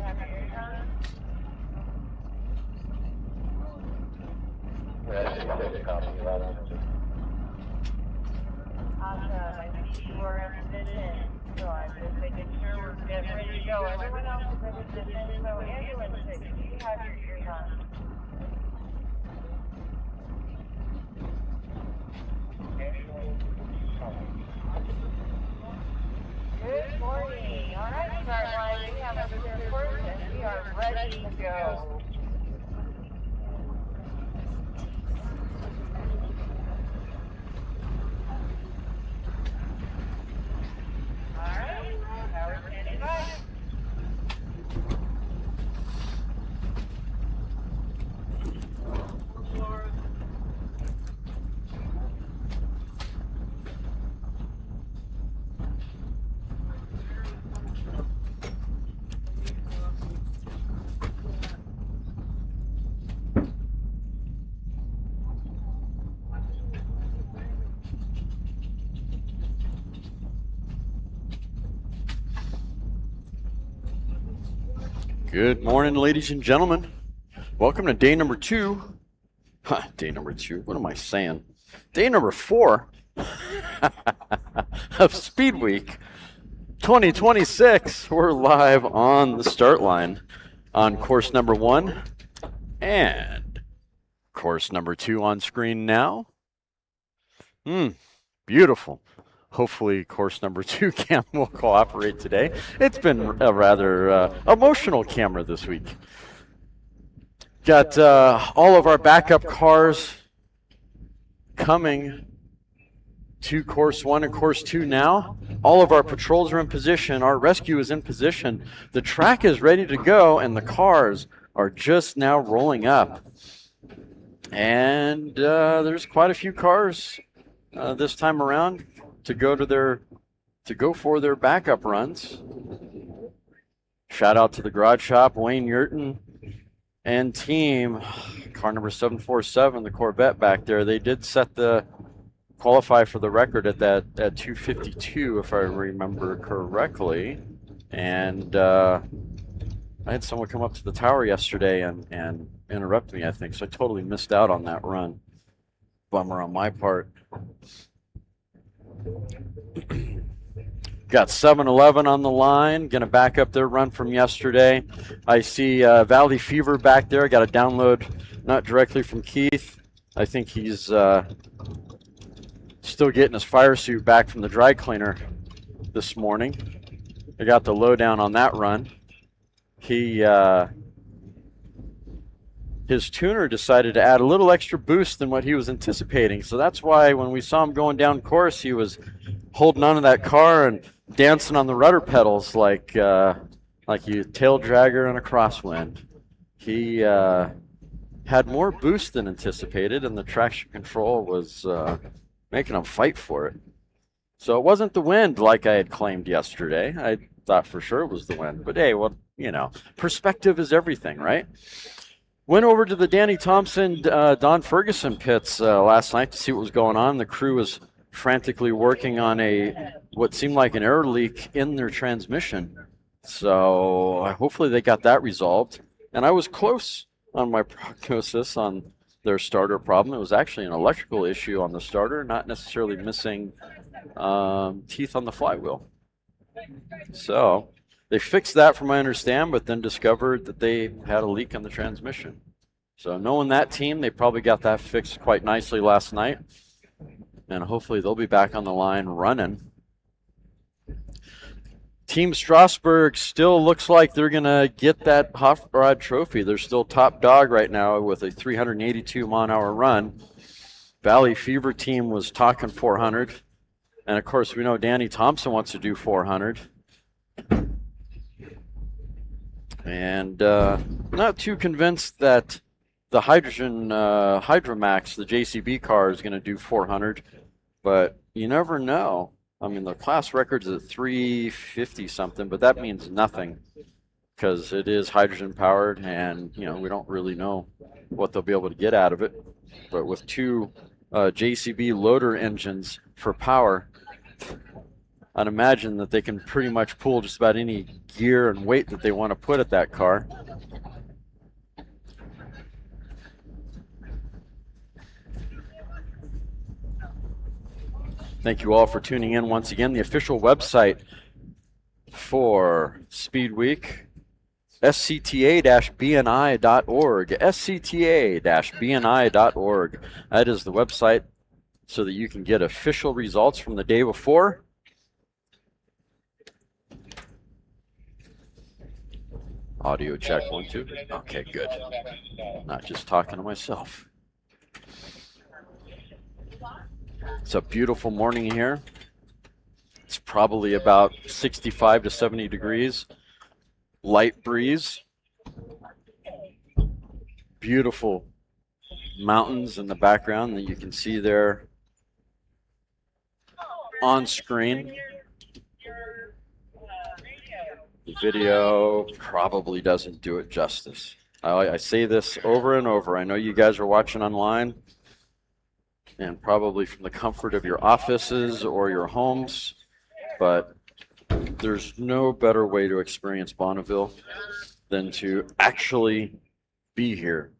Awesome. I see you are in position. So I'm just making sure we're getting ready to go. Everyone else is in position. So ambulance, do you have your ears on? Good morning. All right, start line. We have a clear course and we are ready to go. All right, power standing by. Good morning, ladies and gentlemen. Welcome to day number 2. Day number 2. What am I saying? Day number 4 of SpeedWeek 2026. We're live on the start line on course number 1 and course number 2 on screen now. Beautiful. Hopefully course number 2 cam will cooperate today. It's been a rather emotional camera this week. Got all of our backup cars coming to course 1 and course 2 now. All of our patrols are in position. Our rescue is in position. The track is ready to go and the cars are just now rolling up. And there's quite a few cars this time around to go for their backup runs. Shout out to the garage shop, Wayne Yurton and team. Car number 747, the Corvette back there. They did qualify for the record at 252, if I remember correctly. And I had someone come up to the tower yesterday and interrupt me, I think. So I totally missed out on that run. Bummer on my part. Got 7-Eleven on the line, gonna back up their run from yesterday. I see Valley Fever back there. Got a download, not directly from Keith. I think he's still getting his fire suit back from the dry cleaner this morning. I got the lowdown on that run. His tuner decided to add a little extra boost than what he was anticipating. So that's why when we saw him going down course, he was holding onto that car and dancing on the rudder pedals like you tail dragger on a crosswind. He had more boost than anticipated, and the traction control was making him fight for it. So it wasn't the wind like I had claimed yesterday. I thought for sure it was the wind. But hey, well, you know, perspective is everything, right? Went over to the Danny Thompson, Don Ferguson pits last night to see what was going on. The crew was frantically working on what seemed like an error leak in their transmission. So hopefully they got that resolved. And I was close on my prognosis on their starter problem. It was actually an electrical issue on the starter, not necessarily missing teeth on the flywheel. So they fixed that from what I understand, but then discovered that they had a leak in the transmission. So knowing that team, they probably got that fixed quite nicely last night. And hopefully they'll be back on the line running. Team Strasbourg still looks like they're going to get that hot rod trophy. They're still top dog right now with a 382 mile-an-hour run. Valley Fever team was talking 400. And of course, we know Danny Thompson wants to do 400. And not too convinced that the Hydromax, the JCB car, is going to do 400, but you never know. I mean, the class record's at 350 something, but that means nothing because it is hydrogen powered, and you know we don't really know what they'll be able to get out of it. But with two JCB loader engines for power, I'd imagine that they can pretty much pull just about any gear and weight that they want to put at that car. Thank you all for tuning in once again. The official website for SpeedWeek, scta-bni.org, scta-bni.org. That is the website so that you can get official results from the day before. Audio check 1, 2. Okay, good. Not just talking to myself. It's a beautiful morning here. It's probably about 65 to 70 degrees. Light breeze. Beautiful mountains in the background that you can see there on screen. The video probably doesn't do it justice. I say this over and over. I know you guys are watching online and probably from the comfort of your offices or your homes, but there's no better way to experience Bonneville than to actually be here.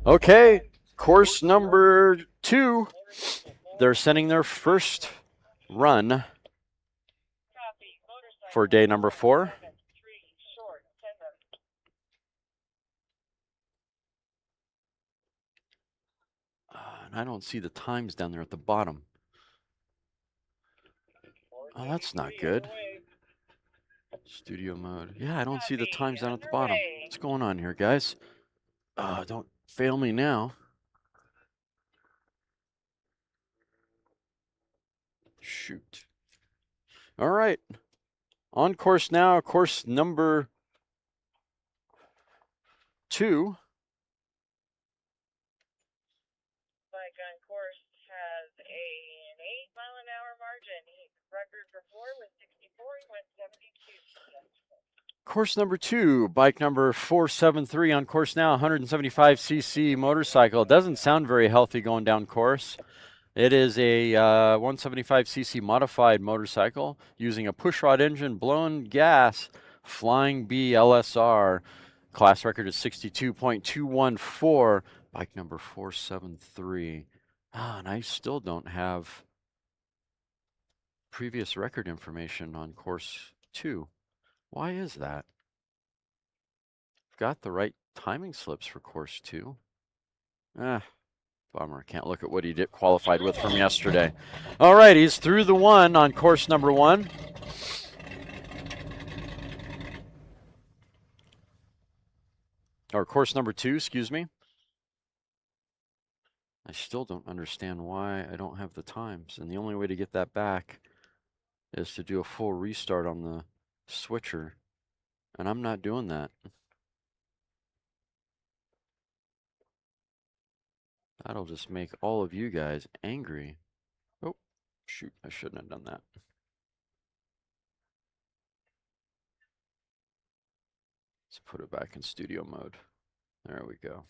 Okay, course number 2. They're sending their first run for day number 4. And I don't see the times down there at the bottom. Oh, that's not good. Studio mode. Yeah, I don't see the times down at the bottom. What's going on here, guys? Don't fail me now. Shoot. All right. On course now, course number 2. Bike on course has an 8-mile-an-hour margin. Record before was 64. He went 72. Course number 2, bike number 473 on course now, 175cc motorcycle. It doesn't sound very healthy going down course. It is a 175cc modified motorcycle using a pushrod engine, blown gas, Flying B LSR. Class record is 62.214. Bike number 473. And I still don't have previous record information on course 2. Why is that? Got the right timing slips for course 2. Bummer. Can't look at what he qualified with from yesterday. All right, he's through the 1 on course number 1. Or course number 2, excuse me. I still don't understand why I don't have the times. And the only way to get that back is to do a full restart on the switcher. And I'm not doing that. That'll just make all of you guys angry. Oh, shoot, I shouldn't have done that. Let's put it back in studio mode. There we go.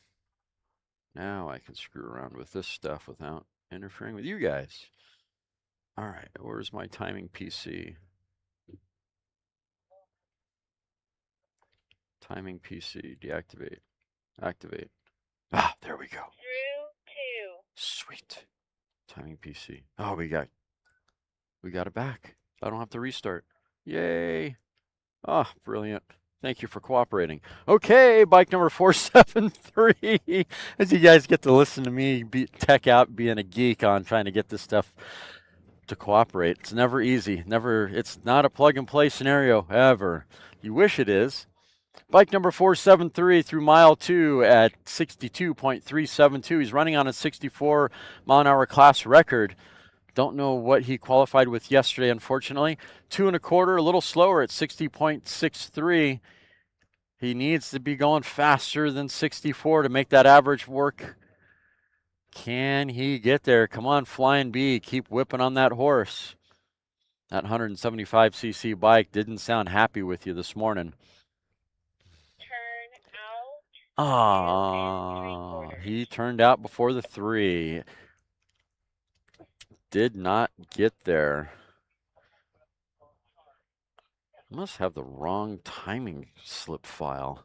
Now I can screw around with this stuff without interfering with you guys. All right, where's my timing PC? Timing PC, deactivate, activate. Ah, there we go. Sweet. Timing PC. Oh, we got it back. I don't have to restart. Yay. Ah, brilliant. Thank you for cooperating. Okay, bike number 473. As you guys get to listen to me tech out being a geek on trying to get this stuff to cooperate. It's never easy. It's not a plug and play scenario ever. You wish it is. Bike number 473 through mile 2 at 62.372. He's running on a 64-mile-an-hour class record. Don't know what he qualified with yesterday, unfortunately. 2 1/4, a little slower at 60.63. He needs to be going faster than 64 to make that average work. Can he get there? Come on, Flying B. Keep whipping on that horse. That 175cc bike didn't sound happy with you this morning. Ah, he turned out before the 3. Did not get there. Must have the wrong timing slip file.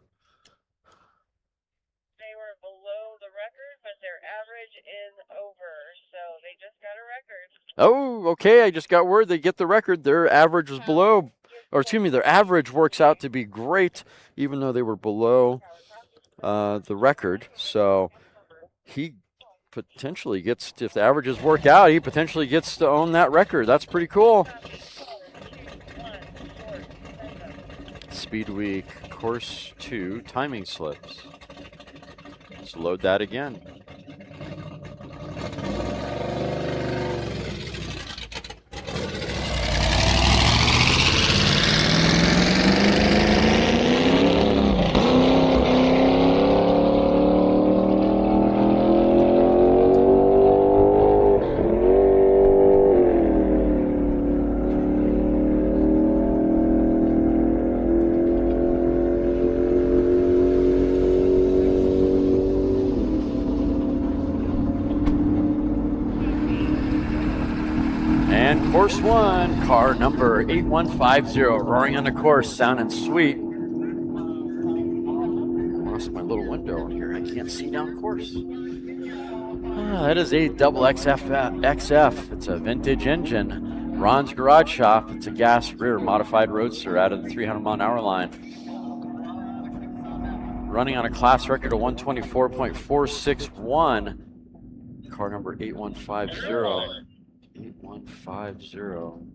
They were below the record, but their average is over, so they just got a record. Oh, okay. I just got word they get the record. Their average was below, or excuse me, their average works out to be great, even though they were below the record. So he potentially gets, if the averages work out, he potentially gets to own that record. That's pretty cool. SpeedWeek Course 2 timing slips. Let's load that again. And course 1, car number 8150, roaring on the course, sounding sweet. Lost my little window here. I can't see down course. That is a double XF. It's a vintage engine. Ron's Garage Shop. It's a gas rear modified roadster out of the 300-mile-an-hour line. Running on a class record of 124.461. Car number 8150. 8150.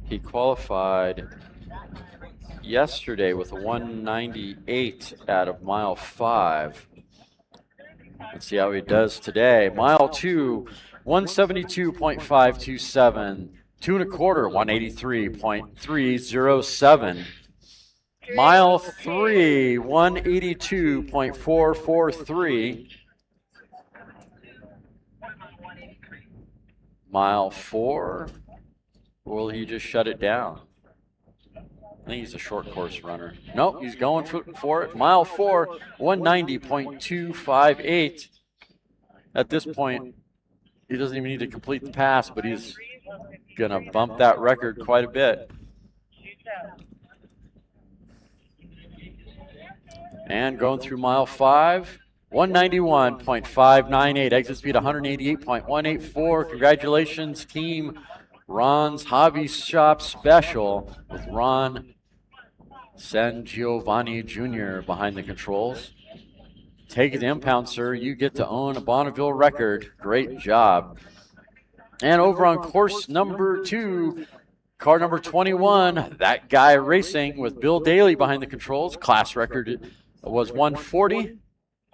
He qualified yesterday with a 198 out of mile 5. Let's see how he does today. Mile 2, 172.527. 2 1/4, 183.307. Mile 3, 182.443. Mile 4, will he just shut it down? I think he's a short course runner. Nope, he's going for it. Mile 4, 190.258. At this point, he doesn't even need to complete the pass, but he's going to bump that record quite a bit. And going through mile 5, 191.598, exit speed 188.184. Congratulations, team. Ron's Hobby Shop Special with Ron San Giovanni Jr. behind the controls. Take it to impound, sir. You get to own a Bonneville record. Great job. And over on course number 2, car number 21, That Guy Racing with Bill Daly behind the controls. Class record was 140.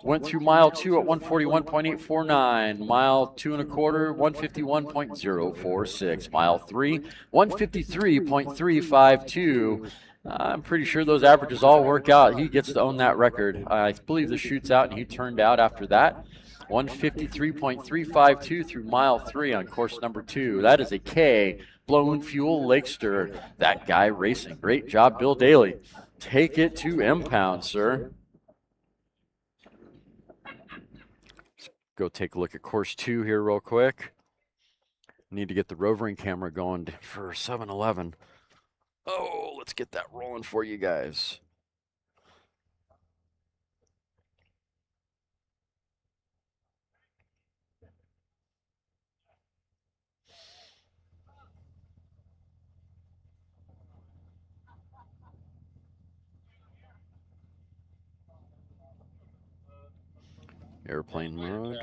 Went through mile 2 at 141.849. Mile 2 1/4, 151.046. Mile 3, 153.352. I'm pretty sure those averages all work out. He gets to own that record. I believe the shoots out, and he turned out after that. 153.352 through mile 3 on course number 2. That is a K blown fuel Lakester. That Guy Racing. Great job, Bill Daly. Take it to impound, sir. Go take a look at course 2 here real quick. Need to get the rovering camera going for 7-Eleven. Oh, let's get that rolling for you guys. Airplane mode.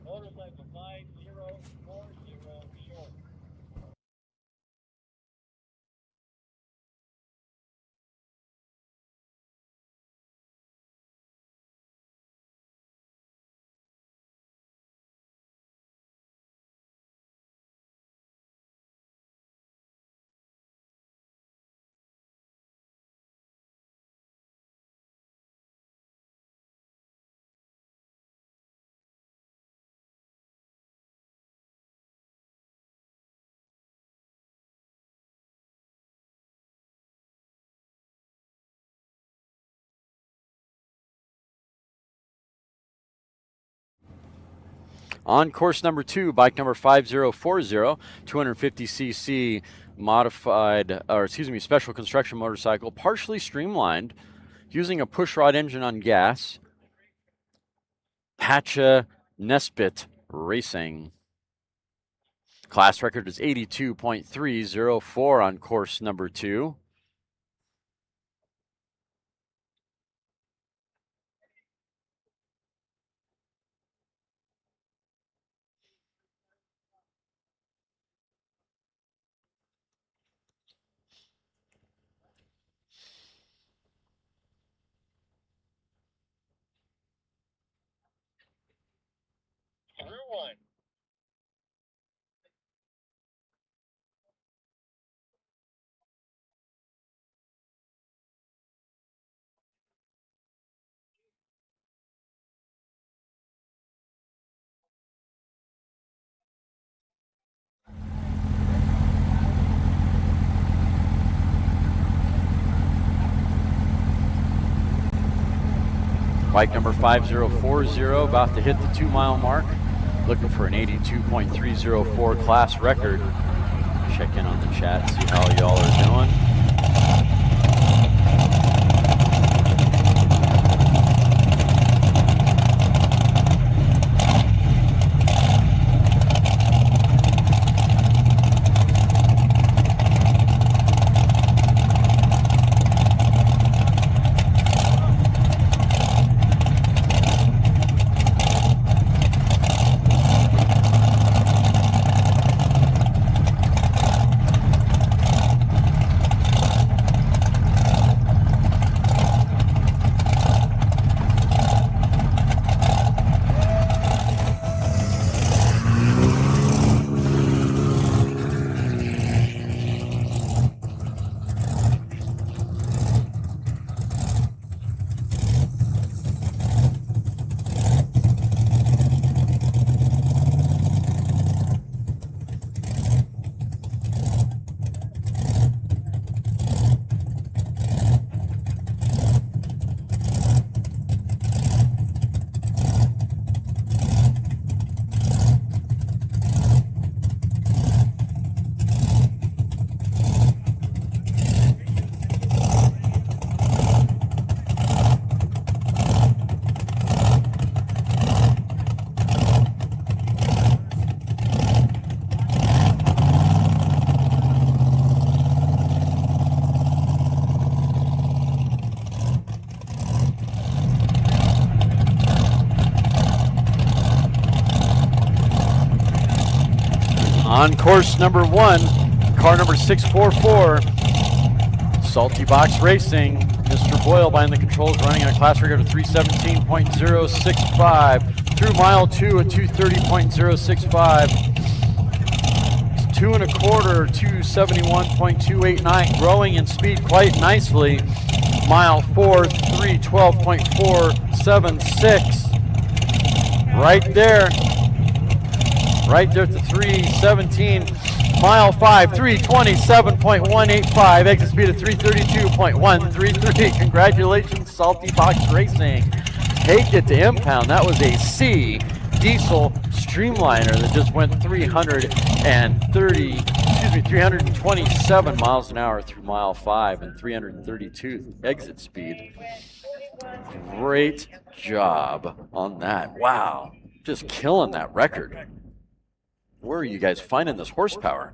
Motorcycle 5040 short. On course number 2, bike number 5040, 250cc modified, or excuse me, special construction motorcycle, partially streamlined, using a pushrod engine on gas. Patcha Nesbitt Racing. Class record is 82.304 on course number 2. Bike number 5040 about to hit the 2-mile mark, looking for an 82.304 class record. Check in on the chat, see how y'all are doing. On course number 1, car number 644, Salty Box Racing. Mr. Boyle behind the controls, running a class record of 317.065 through mile 2 at 230.065. 2 1/4, 271.289, growing in speed quite nicely. Mile 4, 312.476. Right there at the 317. Mile 5, 327.185. Exit speed of 332.133. Congratulations, Salty Box Racing. Take it to impound. That was a C diesel streamliner that just went 327 miles an hour through mile 5 and 332 exit speed. Great job on that. Wow. Just killing that record. Where are you guys finding this horsepower?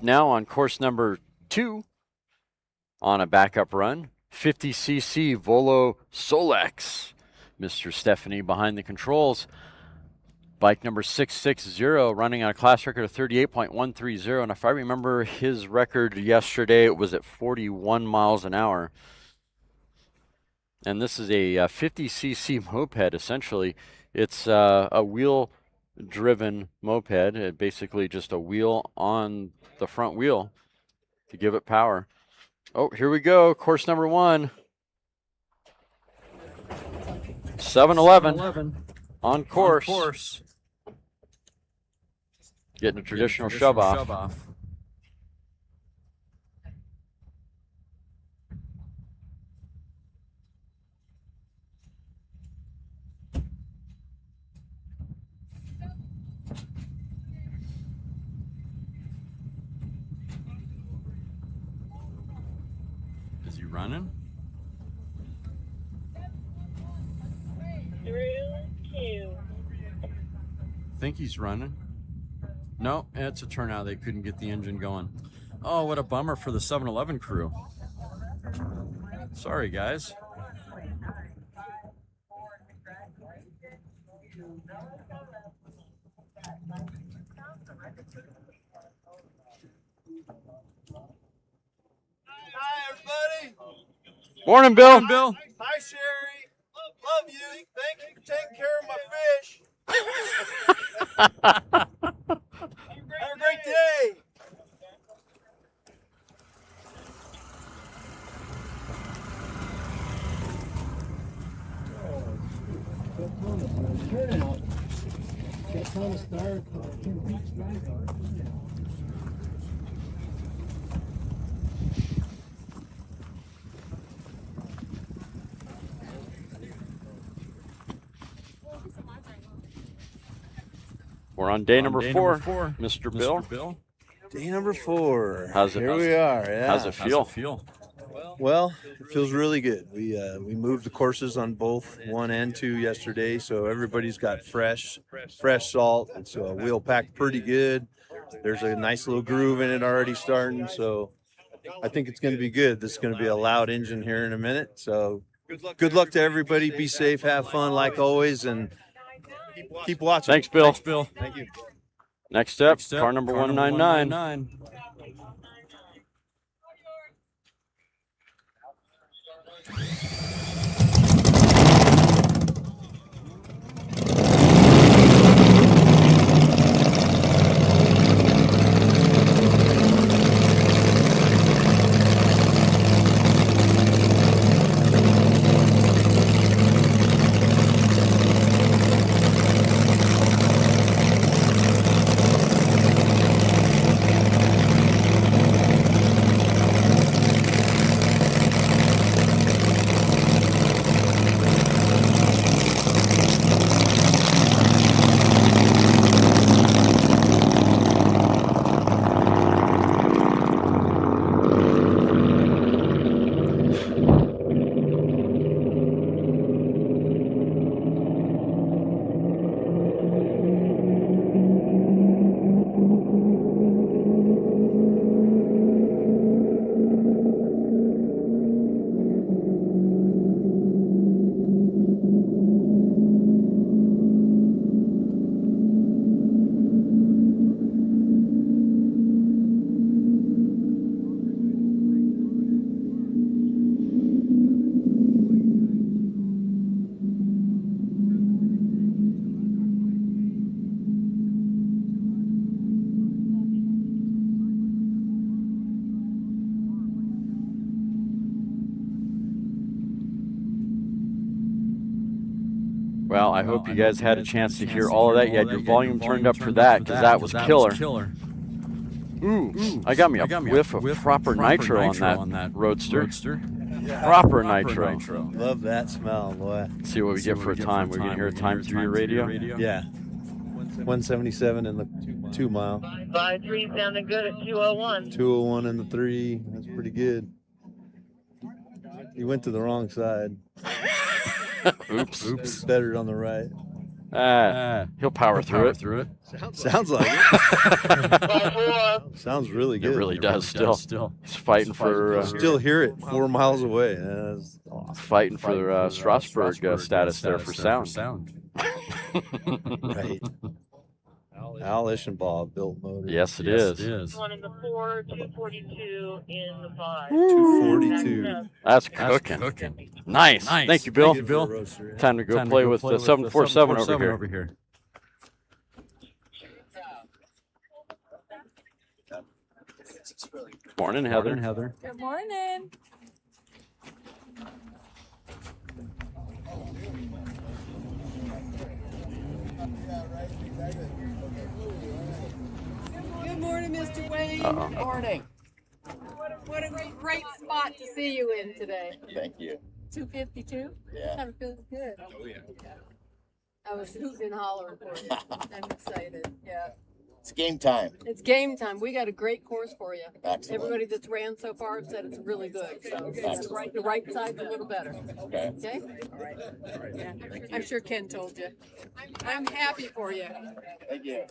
now on course number 2 on a backup run. 50cc Volo Solex. Mr. Stephanie behind the controls. Bike number 660 running on a class record of 38.130. And if I remember his record yesterday, it was at 41 miles an hour. And this is a 50cc moped, essentially. It's a wheel-driven moped, basically just a wheel on the front wheel to give it power. Oh, here we go. Course number 1. 7-Eleven on course. Getting a traditional shove off. Is he running? 2. Think he's running. No, it's a turnout. They couldn't get the engine going. Oh, what a bummer for the 7-Eleven crew. Sorry, guys. Hi, everybody. Morning, Bill. Morning, Bill. Hi, Sherry. Love you. Thank you for taking care of my fish. Have a great day. We're on day number 4, Mr. Bill. Day number 4. How's it? Here we are. Yeah. How's it feel? Well, it feels really good. We moved the courses on both 1 and 2 yesterday, so everybody's got fresh salt. It's wheel packed pretty good. There's a nice little groove in it already starting, so I think it's going to be good. This is going to be a loud engine here in a minute. So good luck to everybody. Be safe, have fun like always, and keep watching. Thanks, Bill. Thank you. Next up, car number 199. Well, I hope you guys had a chance to hear all of that. You had your volume turned up for that, because that was killer. Ooh, I got me a whiff of proper nitro on that Roadster. Proper nitro. Love that smell, boy. Let's see what we get for a time. We're going to hear a time through your radio? Yeah. 177 in the 2 mile. 5-3 sounding good at 201. 201 in the 3. That's pretty good. You went to the wrong side. Oops. It's better on the right. He'll power through it. Sounds like it. By 4. Sounds really good. It really does. Still, he's fighting for. Still hear it 4 miles away. That's fighting for Strasbourg status there for sound. right. Al Eschenbaugh built motor. Yes, it is. One in the 4, 242 in the 5. 242. That's cooking. Nice. Thank you, Bill. Time to go play with the 747 over here. Morning, Heather. Good morning. Good morning, Mr. Wayne. Uh-oh. Morning. What a great spot to see you in today. Thank you. 252? Yeah. Kind of feels good. Oh, yeah. I was hooting and hollering for you. I'm excited. Yeah. It's game time. It's game time. We got a great course for you. Excellent. Everybody that's ran so far said it's really good. So the right side's a little better. Okay. Okay? All right. Yeah. I'm sure Ken told you. I'm happy for you. Thank you.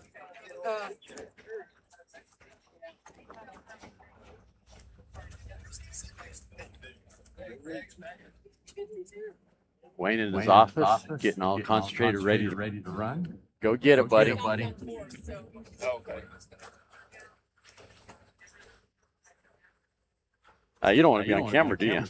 Wayne in his office, getting all concentrated, ready to run. Go get it, buddy. Okay. You don't want to be on camera, do you?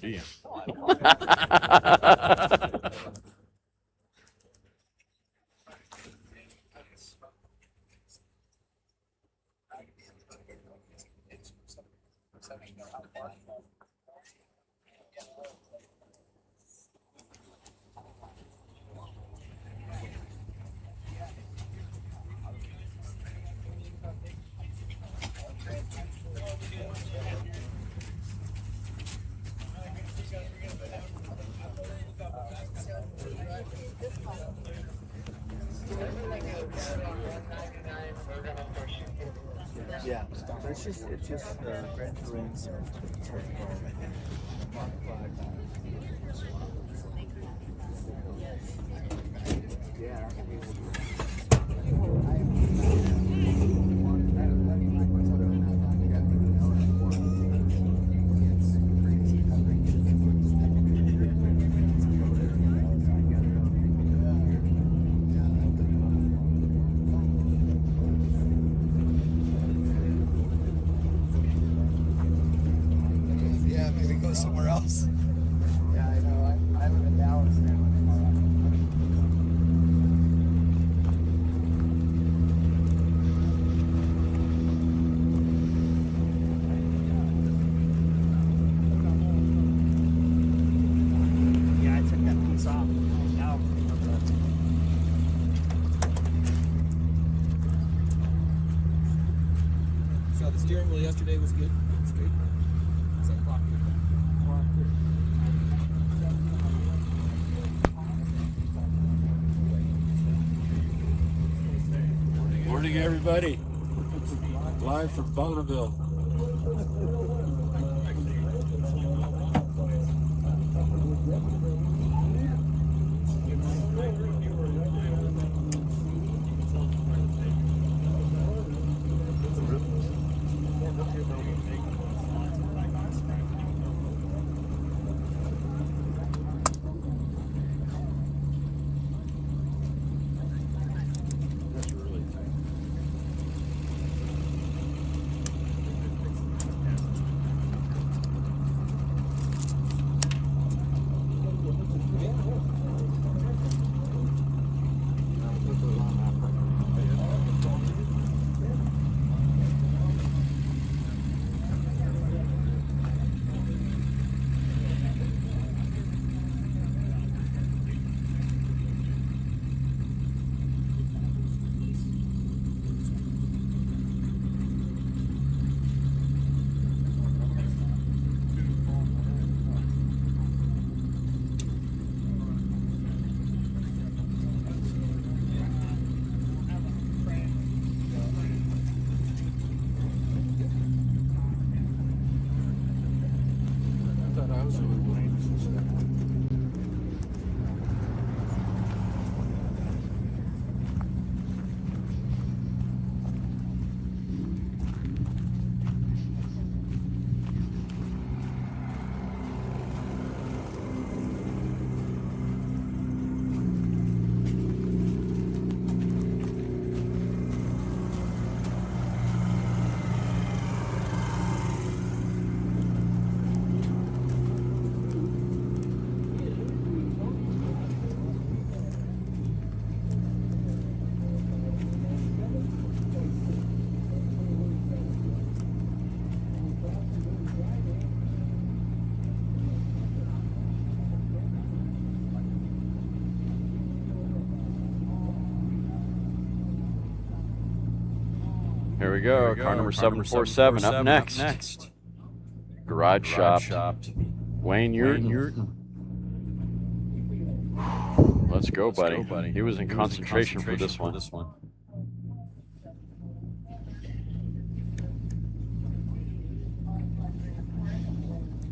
Yeah. It's just gradually. Yeah, maybe go somewhere else. Yeah, I know. I live in Dallas now. Yeah, I took that piece off. Now, So the steering wheel yesterday was good. Straight. Is that clock good? Morning, everybody. Live from Bonneville. Here we go. Car number 747 up next. Garage Shop. Wayne Yurton. Let's go, buddy. He was in concentration for this one.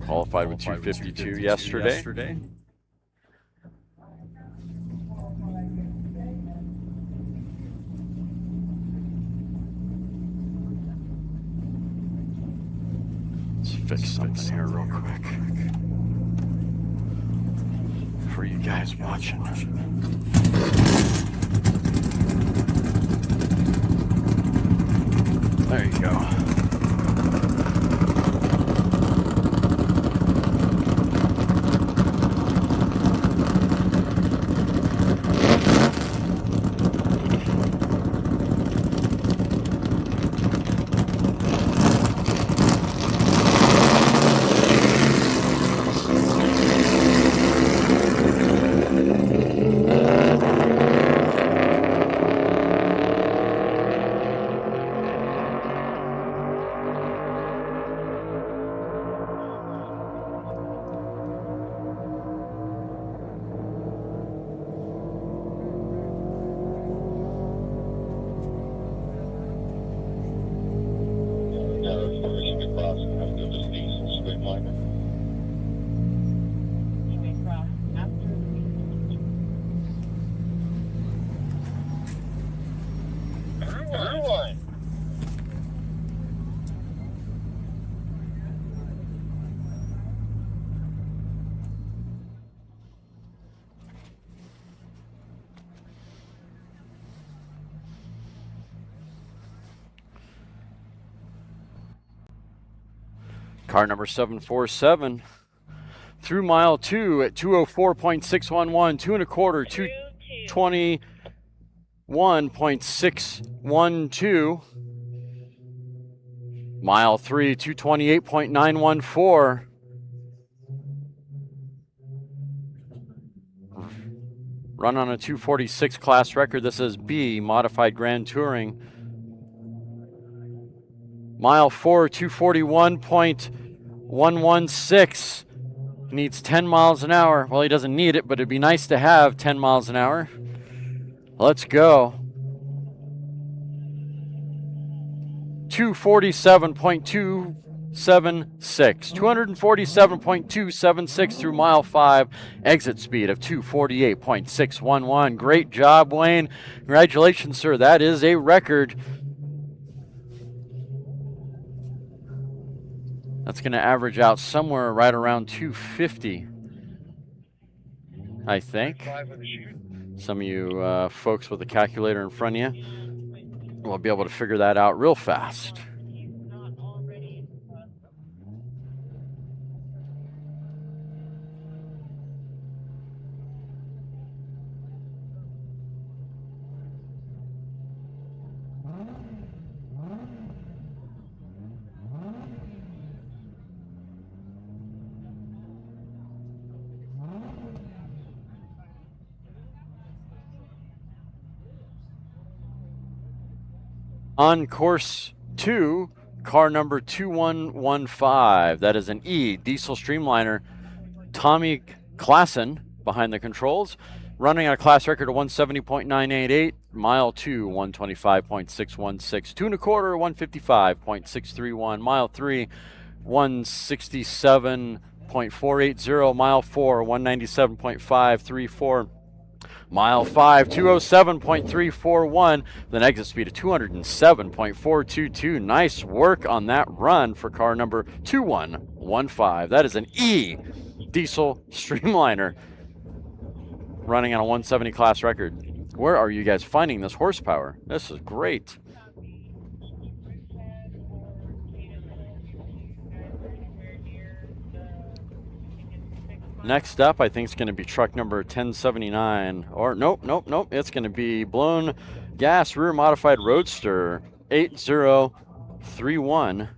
Qualified with 252 yesterday. Let's fix something here real quick for you guys watching. There you go. Car number 747 through mile 2 at 204.611, 2 1/4, 221.612. Mile 3, 228.914. Run on a 246 class record. This is B, Modified Grand Touring. Mile 4, 241.116. Needs 10 miles an hour. Well, he doesn't need it, but it'd be nice to have 10 miles an hour. Let's go. 247.276. 247.276 through mile 5. Exit speed of 248.611. Great job, Wayne. Congratulations, sir. That is a record. That's going to average out somewhere right around 250, I think. Some of you folks with a calculator in front of you will be able to figure that out real fast. On course 2, car number 2115. That is an E diesel streamliner. Tommy Klassen behind the controls, running on a class record of 170.988. Mile 2, 125.616. 2 1/4, 155.631. Mile 3, 167.480. Mile 4, 197.534. Mile 5, 207.341, with an exit speed of 207.422. Nice work on that run for car number 2115. That is an E diesel streamliner running on a 170 class record. Where are you guys finding this horsepower? This is great. Next up, I think it's going to be truck number 1079. Or nope. It's going to be blown gas rear modified roadster 8031.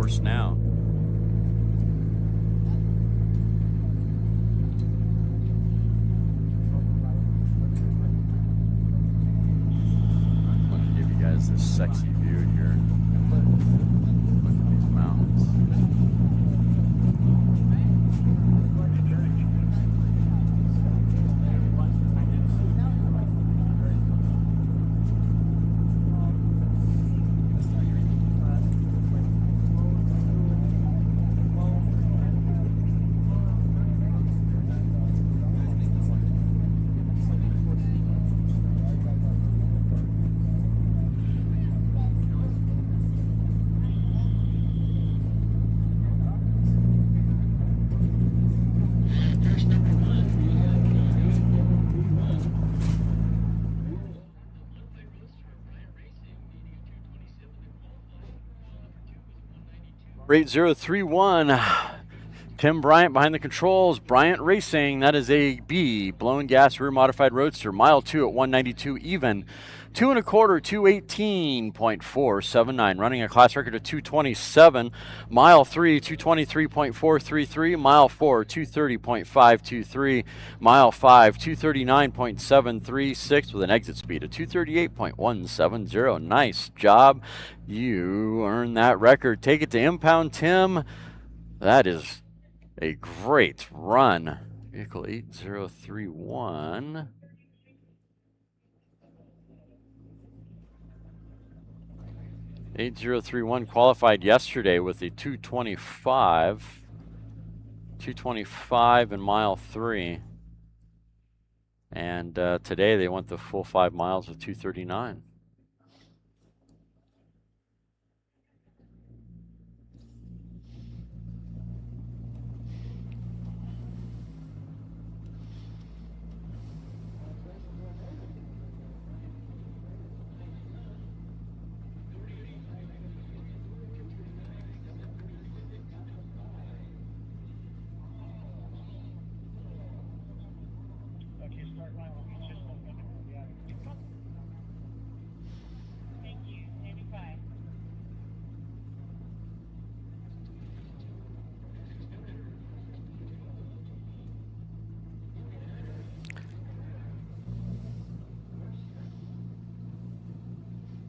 course now. I want to give you guys this sexy view here. Look at these mountains. Rate 031. Tim Bryant behind the controls. Bryant Racing, that is a B. Blown gas rear modified roadster. Mile 2 at 192 even. 2 1/4, 218.479. Running a class record of 227. Mile 3, 223.433. Mile 4, 230.523. Mile 5, 239.736 with an exit speed of 238.170. Nice job. You earned that record. Take it to Impound Tim. That is a great run. Vehicle 8031. (8031) qualified yesterday with a 225 in mile 3. And today they went the full 5 miles with 239.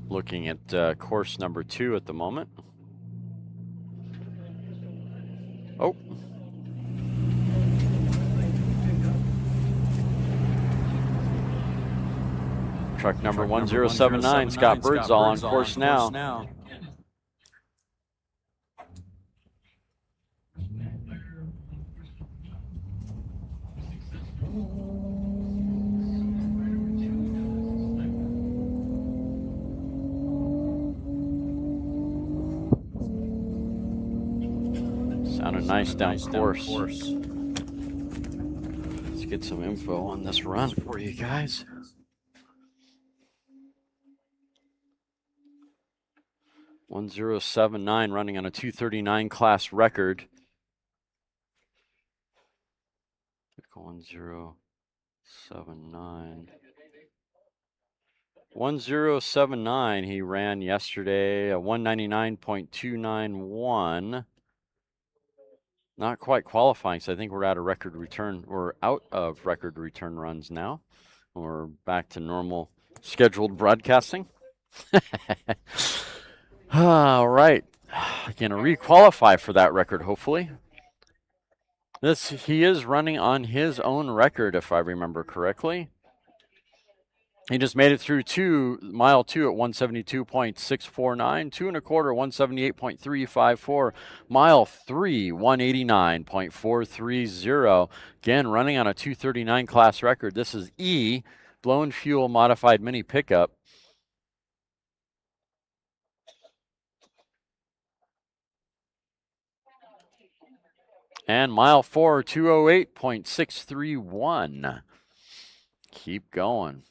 Looking at course number 2 at the moment. Oh. Truck number 1079, Scott Birdsall on course now. Sounded nice down course. Let's get some info on this run for you guys. (1079) running on a 239 class record. 1079. 1079 he ran yesterday, a 199.291. Not quite qualifying, so I think we're out of record return. We're out of record return runs now. We're back to normal scheduled broadcasting. All right. Gonna requalify for that record, hopefully. He is running on his own record, if I remember correctly. He just made it through mile 2 at 172.649, 2 1/4, 178.354, mile 3, 189.430. Again, running on a 239 class record. This is E, blown fuel modified mini pickup. And mile 4, 208.631. Keep going.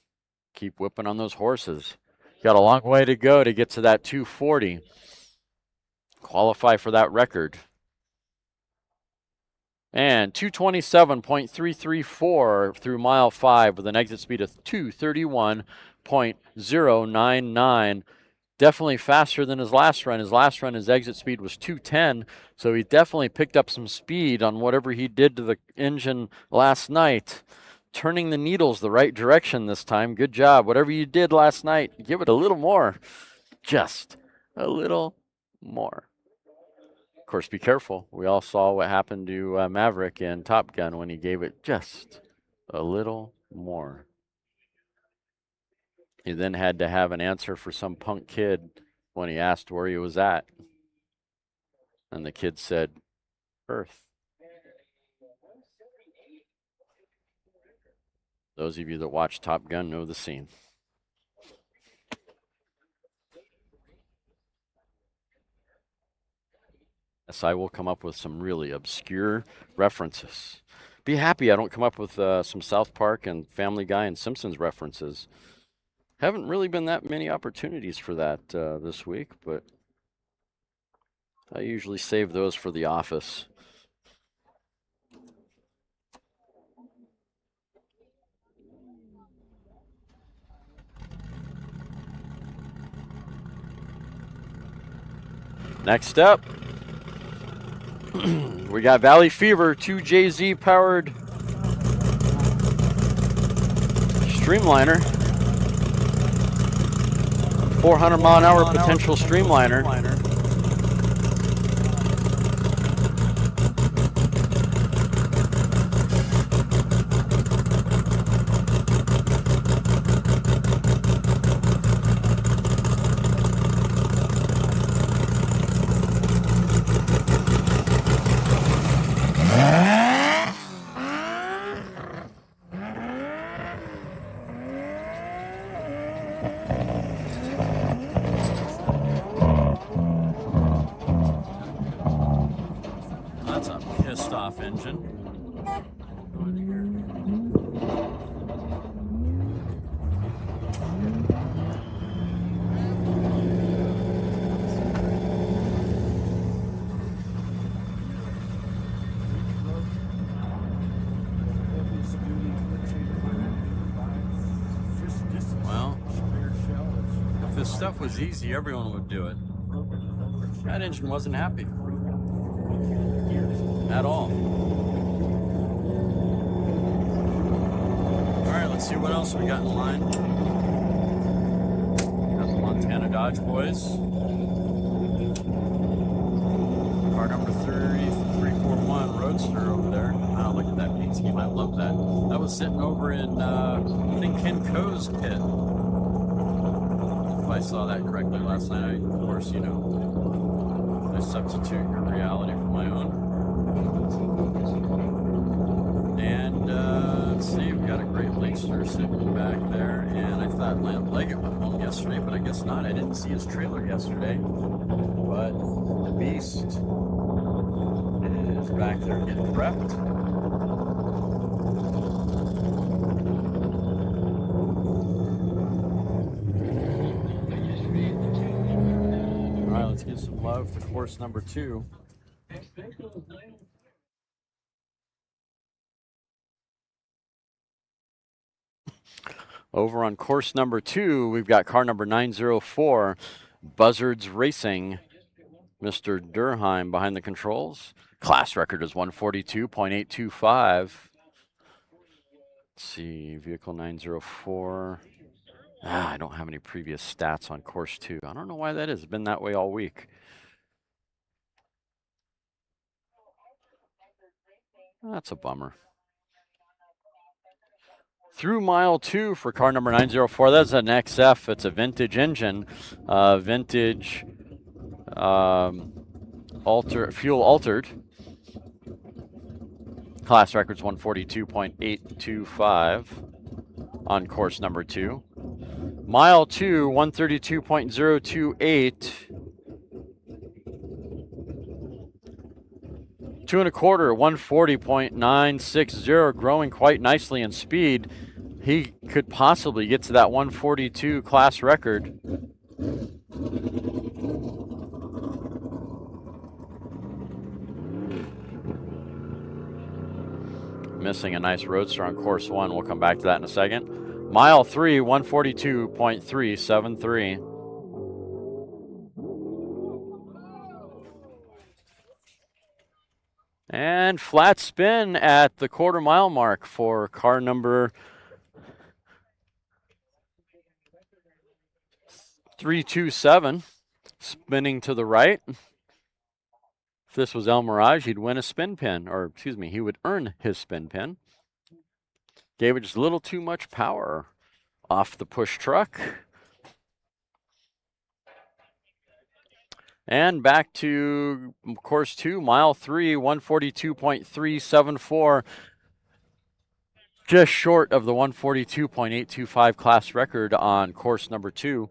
Keep whipping on those horses. Got a long way to go to get to that 240. Qualify for that record. And 227.334 through mile 5 with an exit speed of 231.099. definitely faster than his last run. His last run, his exit speed was 210, so he definitely picked up some speed on whatever he did to the engine last night. Turning the needles the right direction this time. Good job. Whatever you did last night, give it a little more. Just a little more. Of course, be careful. We all saw what happened to Maverick in Top Gun when he gave it just a little more. He then had to have an answer for some punk kid when he asked where he was at. And the kid said, Earth. Those of you that watch Top Gun know the scene. Yes, I will come up with some really obscure references. Be happy I don't come up with some South Park and Family Guy and Simpsons references. Haven't really been that many opportunities for that this week, but I usually save those for The Office. Next up, we got Valley Fever 2JZ powered streamliner. 400 mile an hour potential streamliner. Engine. Well, if this stuff was easy, everyone would do it. That engine wasn't happy at all. Let's see what else we got in line. Got the Montana Dodge boys. Car number 3341 Roadster over there. Wow, look at that paint scheme. I love that. That was sitting over in, I think, Ken Coe's pit. If I saw that correctly last night. Of course, you know, I substitute your reality for my own. And let's see, we got a great lakester sitting back there, and I thought Leggett went home yesterday, but I guess not. I didn't see his trailer yesterday, but the beast is back there getting prepped. All right, let's give some love to course number 2. Over on course number 2, we've got car number 904, Buzzards Racing. Mr. Durheim behind the controls. Class record is 142.825. Let's see, vehicle 904. I don't have any previous stats on course 2. I don't know why that is. It's been that way all week. That's a bummer. Through mile 2 for car number 904. That's an XF. It's a vintage engine. Vintage fuel altered. Class record's 142.825 on course number 2. Mile 2, 132.028. 2 1/4, 140.960, growing quite nicely in speed. He could possibly get to that 142 class record. Missing a nice roadster on course 1. We'll come back to that in a second. Mile 3, 142.373. And flat spin at the quarter-mile mark for car number 327, spinning to the right. If this was El Mirage, he'd win a spin pin, or excuse me, he would earn his spin pin. Gave it just a little too much power off the push truck. And back to course 2, mile 3, 142.374. Just short of the 142.825 class record on course number 2.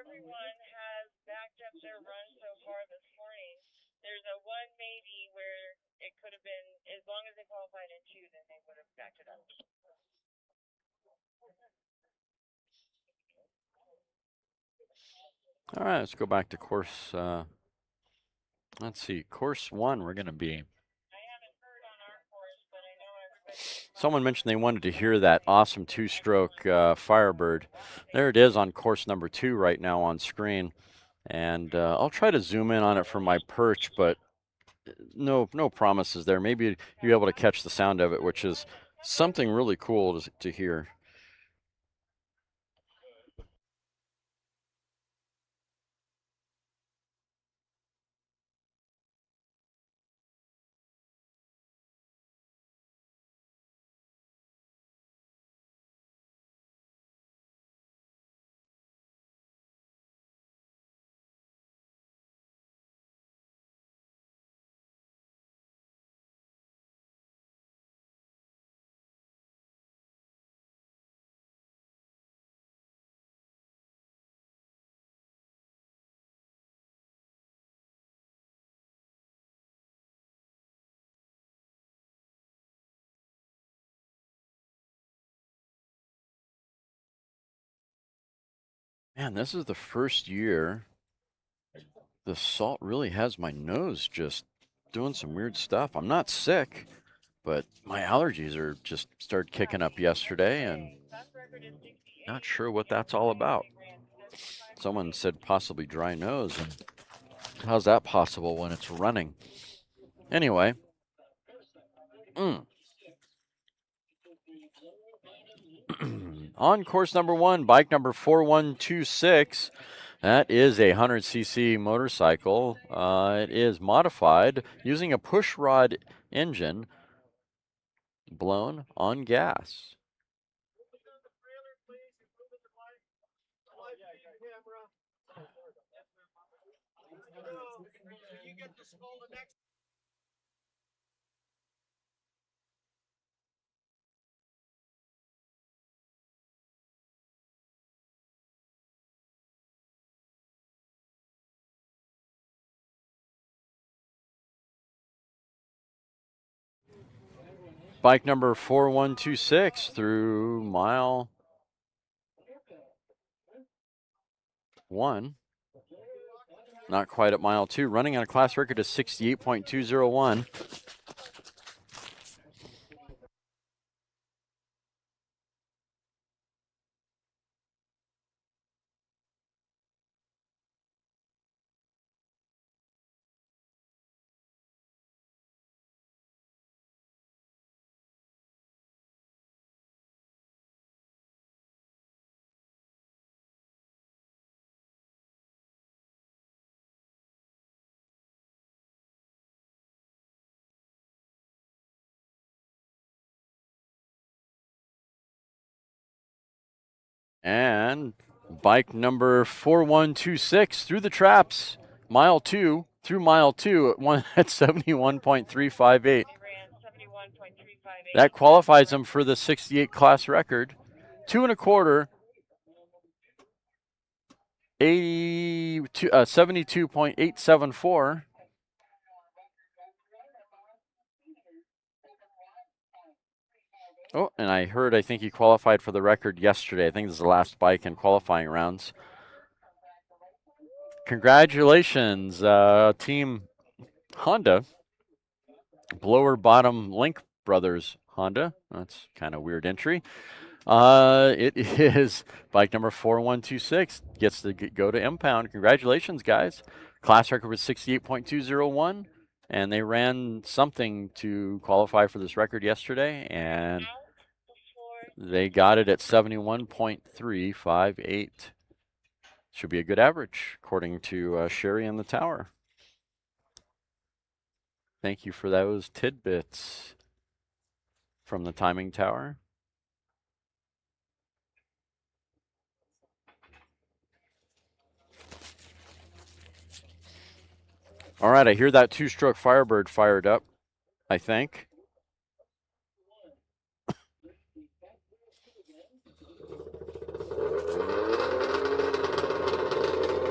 Everyone has backed up their run so far this morning. There's a one maybe where it could have been, as long as they qualified in 2, then they would have backed it up. All right, let's go back to course. Let's see, course 1. We're going to be. I haven't heard on our course, but I know everybody. Someone mentioned they wanted to hear that awesome 2-stroke Firebird. There it is on course number 2 right now on screen. And I'll try to zoom in on it from my perch, but no promises there. Maybe you'll be able to catch the sound of it, which is something really cool to hear. Man, this is the first year the salt really has my nose just doing some weird stuff. I'm not sick, but my allergies are just started kicking up yesterday, and not sure what that's all about. Someone said possibly dry nose, and how's that possible when it's running? Anyway. On course number 1, bike number 4126. That is a 100cc motorcycle. It is modified using a push rod engine blown on gas. Bike number 4126 through mile 1. Not quite at mile 2. Running on a class record of 68.201. And bike number 4126 through the traps, mile 2 through mile 2 at 71.358. That qualifies him for the 68 class record. 2 1/4, 72.874. Oh, and I think he qualified for the record yesterday. I think this is the last bike in qualifying rounds. Congratulations, Team Honda. Blower Bottom Link Brothers Honda. That's kind of weird entry. It is bike number 4126. Gets to go to impound. Congratulations, guys. Class record was 68.201, and they ran something to qualify for this record yesterday, and they got it at 71.358. Should be a good average, according to Sherry in the tower. Thank you for those tidbits from the timing tower. All right, I hear that two-stroke Firebird fired up, I think.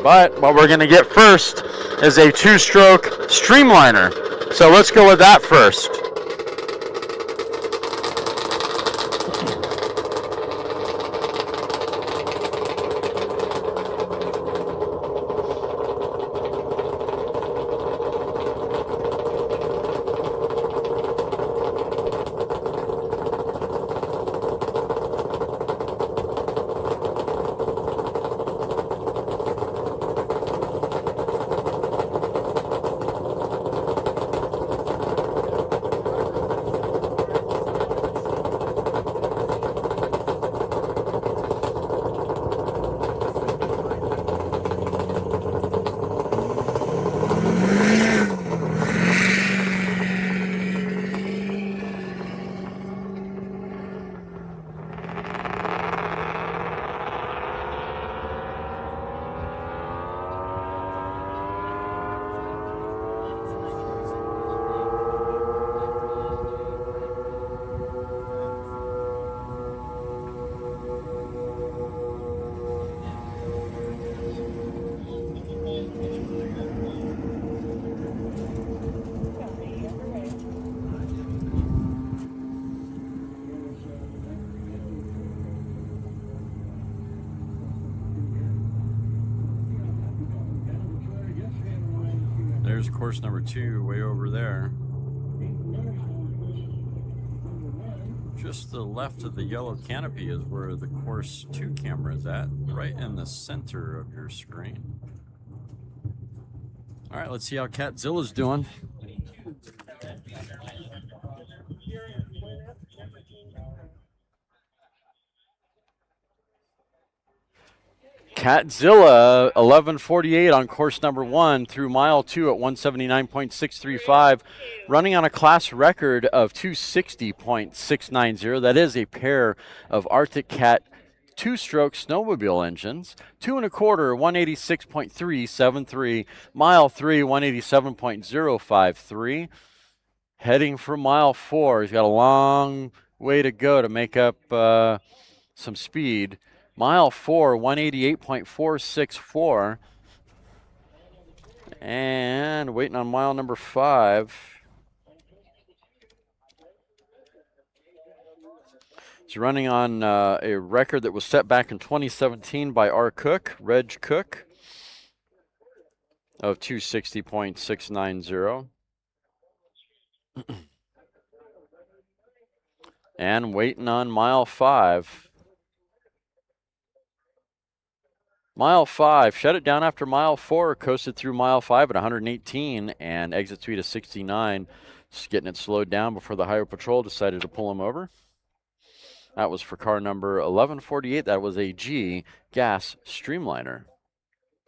But what we're going to get first is a two-stroke streamliner. So let's go with that first. There's course number 2 way over there. Just the left of the yellow canopy is where the course 2 camera is at, right in the center of your screen. All right, let's see how Catzilla's doing. Catzilla 11:48 on course number 1 through mile 2 at 179.635, running on a class record of 260.690. That is a pair of Arctic Cat two-stroke snowmobile engines. 2 1/4, 186.373. Mile 3, 187.053. Heading for mile 4. He's got a long way to go to make up some speed. Mile 4, 188.464. And waiting on mile number 5. He's running on a record that was set back in 2017 by R. Cook, Reg Cook, of 260.690. And waiting on mile 5. Mile 5, shut it down after mile 4, coasted through mile 5 at 118 and exit speed of 69. Just getting it slowed down before the highway patrol decided to pull him over. That was for car number 1148. That was a G gas streamliner,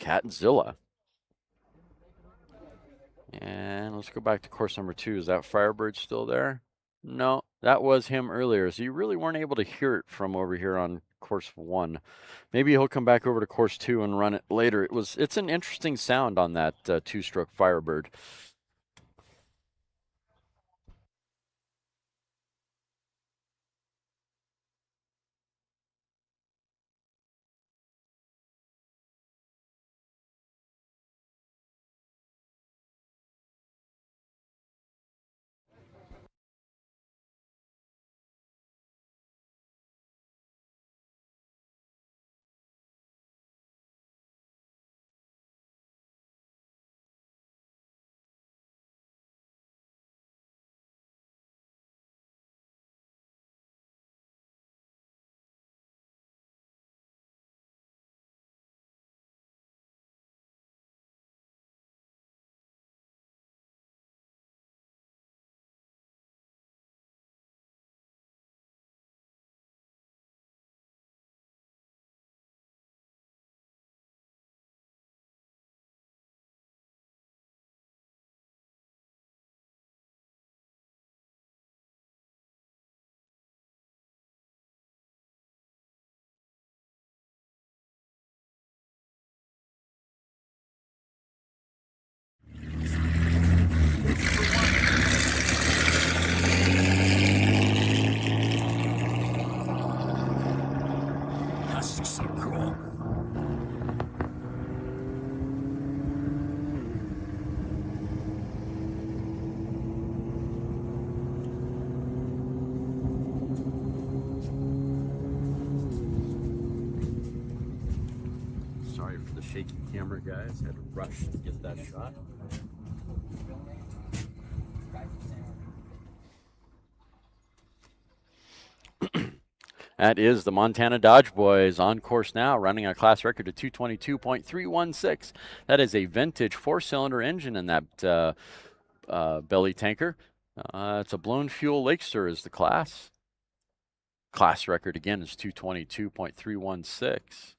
Catzilla. And let's go back to course number 2. Is that Firebird still there? No, that was him earlier. So you really weren't able to hear it from over here on course 1. Maybe he'll come back over to course 2 and run it later. It's an interesting sound on that two-stroke Firebird. the shaky camera guys had to rush to get that shot. That is the Montana Dodge Boys on course now, running a class record of 222.316. That is a vintage 4-cylinder engine in that belly tanker. It's a blown fuel Lakester is the class. Class record again is 222.316.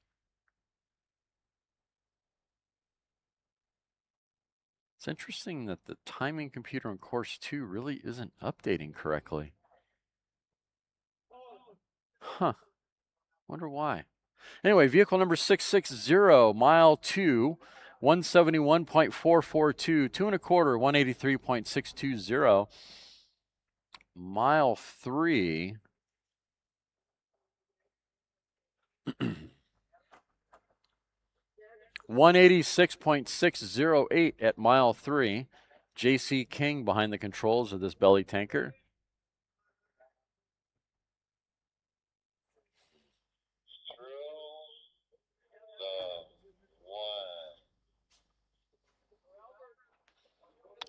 It's interesting that the timing computer on course 2 really isn't updating correctly. Huh. Wonder why. Anyway, vehicle number 660, mile 2, 171.442, 2 1/4, 183.620. Mile 3. 186.608 at mile 3. JC King behind the controls of this belly tanker.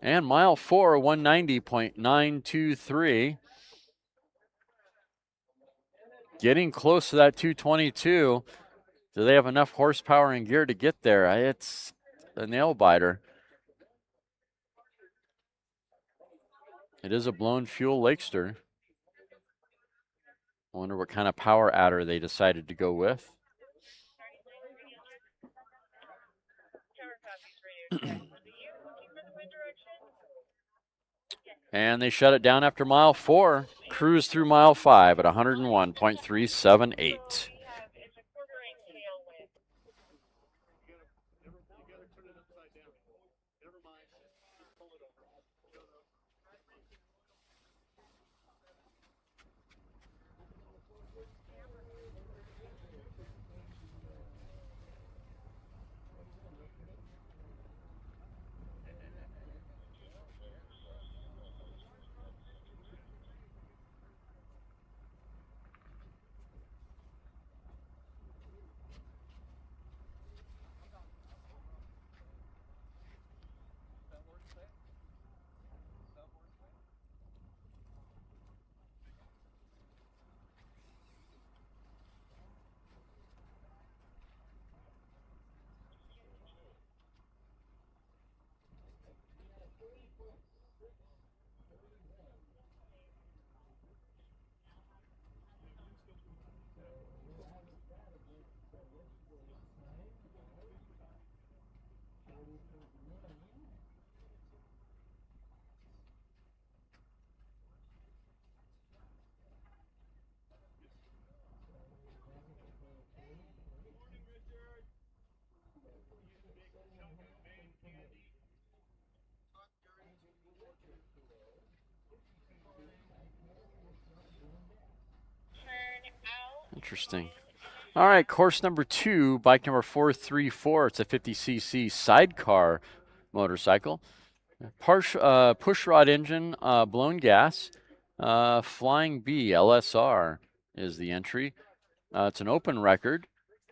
And mile 4, 190.923. Getting close to that 222. Do they have enough horsepower and gear to get there? It's a nail biter. It is a blown fuel Lakester. I wonder what kind of power adder they decided to go with. And they shut it down after mile 4. Cruise through mile 5 at 101.378. Interesting. All right, course number 2, bike number 434. It's a 50cc sidecar motorcycle. Push rod engine, blown gas. Flying B LSR is the entry. It's an open record.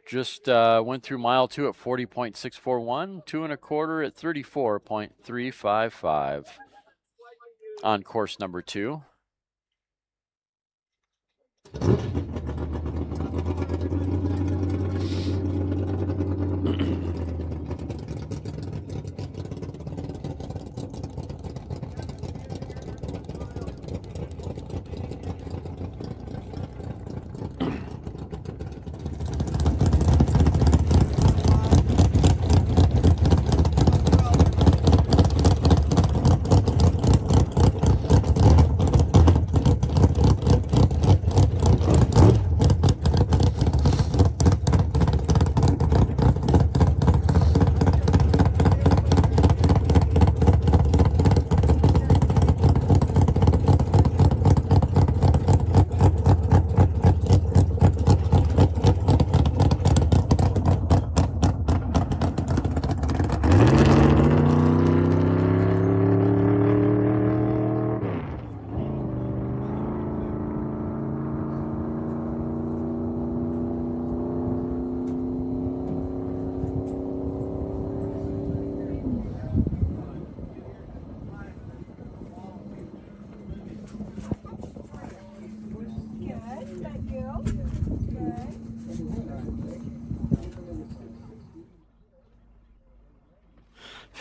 Just went through mile 2 at 40.641, 2 1/4 at 34.355 on course number 2.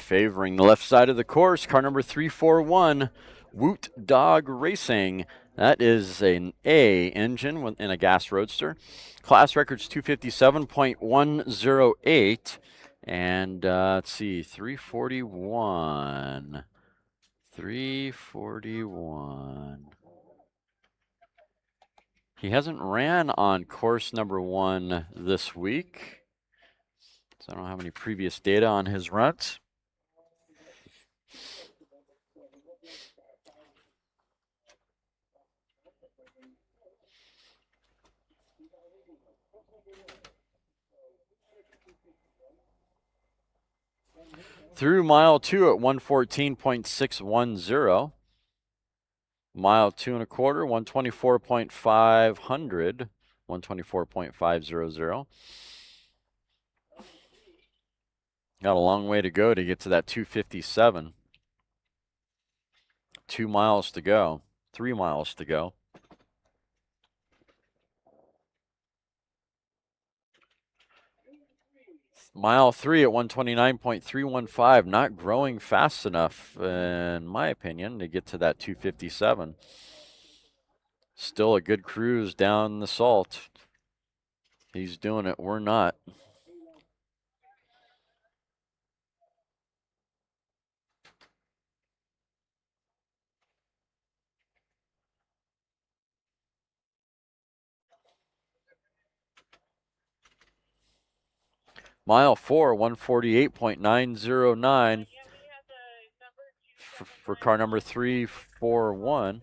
Favoring the left side of the course, car number 341, Woot Dog Racing. That is an A engine in a gas roadster. Class record's 257.108. And let's see, 341. 341. He hasn't ran on course number 1 this week, so I don't have any previous data on his runs. Through mile 2 at 114.610. Mile 2 1/4, 124.500, 124.500. Got a long way to go to get to that 257. 2 miles to go, 3 miles to go. Mile 3 at 129.315, not growing fast enough, in my opinion, to get to that 257. Still a good cruise down the Salt. He's doing it, we're not. Mile 4, 148.909 for car number 341.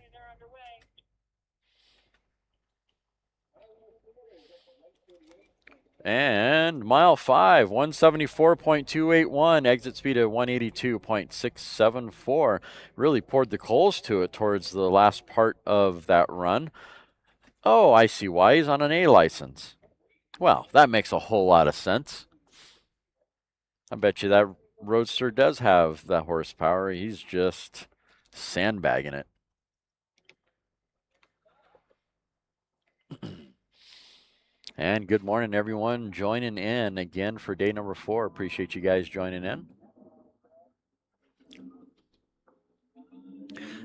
And mile 5, 174.281, exit speed of 182.674. Really poured the coals to it towards the last part of that run. Oh, I see why he's on an A license. Well, that makes a whole lot of sense. I bet you that roadster does have the horsepower. He's just sandbagging it. And good morning, everyone joining in again for day number 4. Appreciate you guys joining in.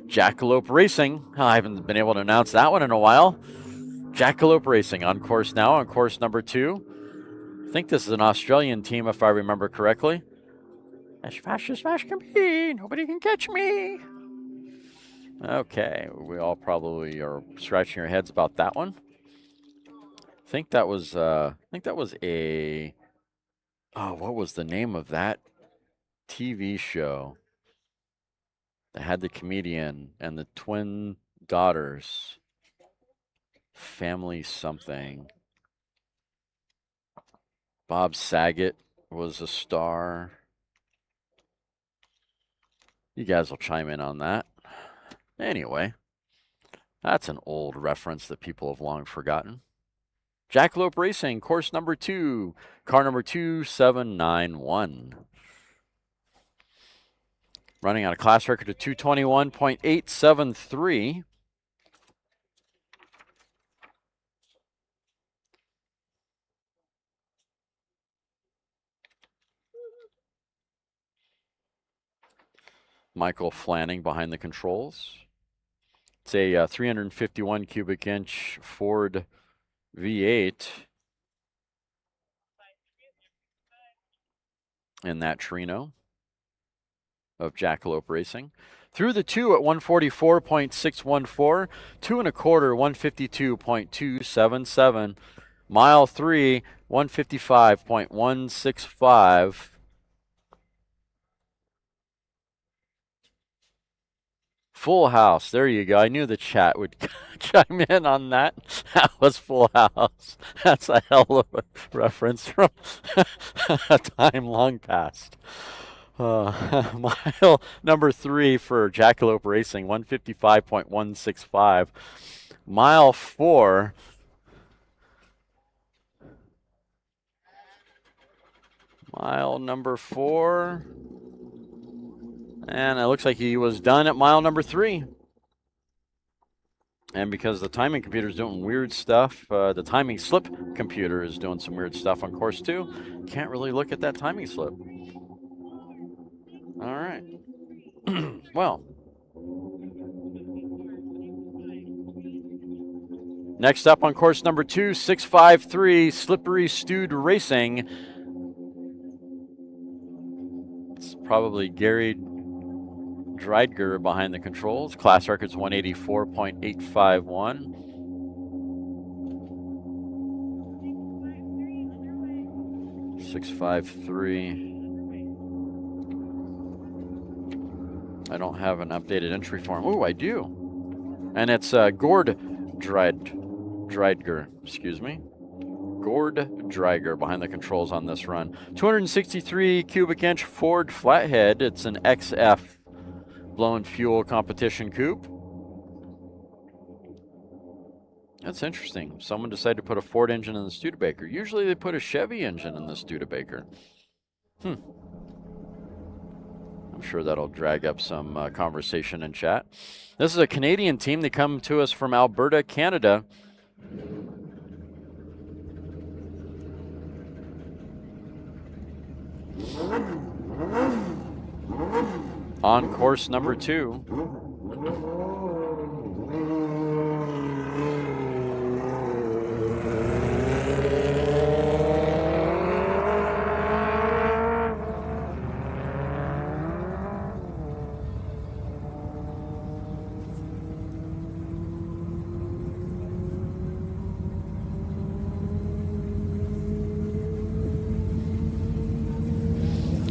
Jackalope Racing. I haven't been able to announce that one in a while. Jackalope Racing on course now, on course number 2. I think this is an Australian team, if I remember correctly. As fast as fast can be, nobody can catch me. Okay, we all probably are scratching our heads about that one. I think that was a. Oh, what was the name of that TV show that had the comedian and the twin daughters? Family something. Bob Saget was a star. You guys will chime in on that. Anyway, that's an old reference that people have long forgotten. Jackalope Racing, course number 2, car number 2791. Running on a class record of 221.873. Michael Flanning behind the controls. It's a 351 cubic inch Ford V8 in that Trino of Jackalope Racing. Through the 2 at 144.614, 2 1/4, 152.277. Mile 3, 155.165. Full house. There you go. I knew the chat would chime in on that. That was Full House. That's a hell of a reference from a time long past. Mile number 3 for Jackalope Racing, 155.165. Mile 4. Mile number 4. And it looks like he was done at mile number 3. And because the timing computer is doing weird stuff, the timing slip computer is doing some weird stuff on course 2. Can't really look at that timing slip. All right. Well, next up on course number 2, 653 Slippery Stewed Racing. It's probably Gary Dreidger behind the controls. Class record's 184.851. .653. I don't have an updated entry form. Oh, I do. And it's Gord Dreidger, excuse me. Gord Dreidger behind the controls on this run. 263 cubic inch Ford flathead. It's an XF blown fuel competition coupe. That's interesting. Someone decided to put a Ford engine in the Studebaker. Usually they put a Chevy engine in the Studebaker. I'm sure that'll drag up some conversation in chat. This is a Canadian team. They come to us from Alberta, Canada. On course number 2.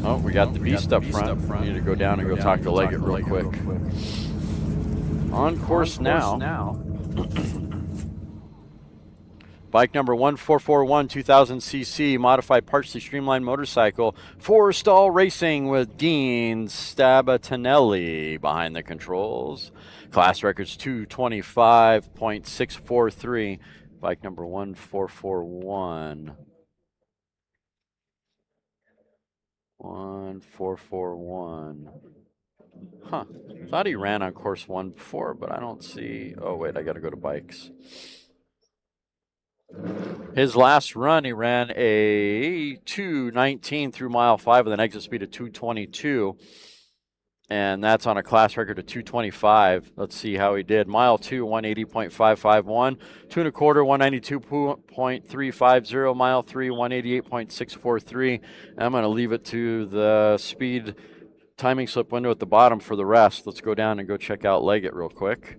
Oh, we got the beast up front. We need to go down and go talk to Leggett real quick. On course now. Bike number 1441, 2000cc, modified partially streamlined motorcycle, 4-stall racing with Dean Stabatinelli behind the controls. Class records 225.643. Bike number 1441. 1441. Huh. Thought he ran on course 1 before, but I don't see. Oh, wait, I got to go to bikes. His last run, he ran a 2:19 through mile 5 with an exit speed of 2:22. And that's on a class record of 2:25. Let's see how he did. Mile 2, 180.551. 2 1/4, 192.350. Mile 3, 188.643. I'm going to leave it to the speed timing slip window at the bottom for the rest. Let's go down and go check out Leggett real quick.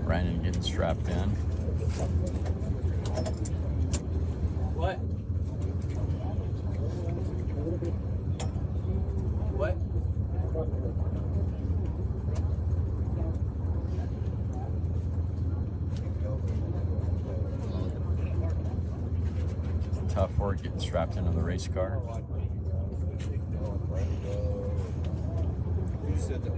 Brandon getting strapped in. What? What? Tough work getting strapped into the race car. You said that.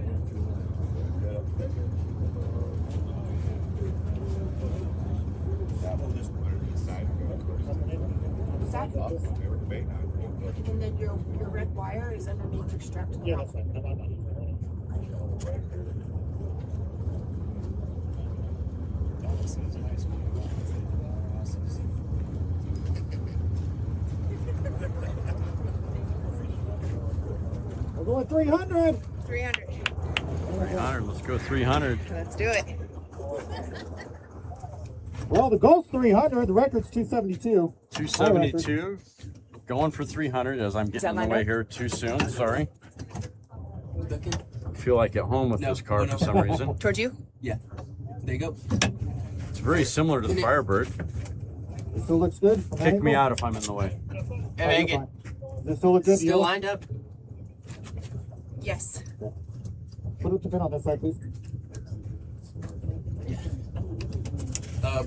And then your red wire is underneath your strap to the house. We're going 300. 300. 300. Let's go 300. Let's do it. Well, the goal's 300. The record's 272. 272. Going for 300 as I'm getting on the way here too soon. Sorry. I feel like at home with this car for some reason. Towards you? Yeah. There you go. It's very similar to the Firebird. It still looks good. Kick me out if I'm in the way. Hey, Megan. Does it still look good? Still lined up? Yes. Put the pin on this side, please.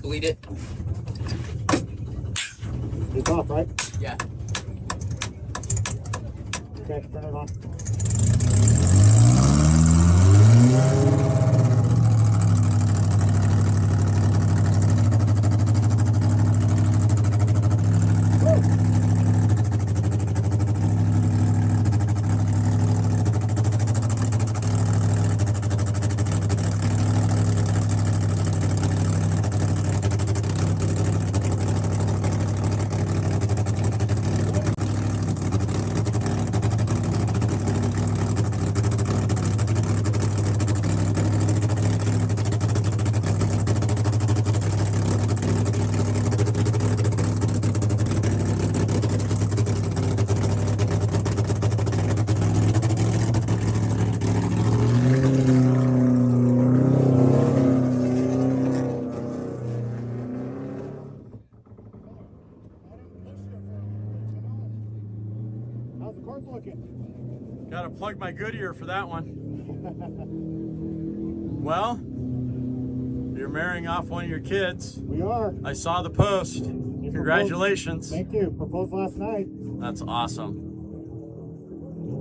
Bleed it. It's off, right? Yeah. Okay, turn it on. How's the car's looking? Gotta plug my Goodyear for that one. Well, you're marrying off one of your kids. We are. I saw the post. Congratulations. Thank you. Proposed last night. That's awesome.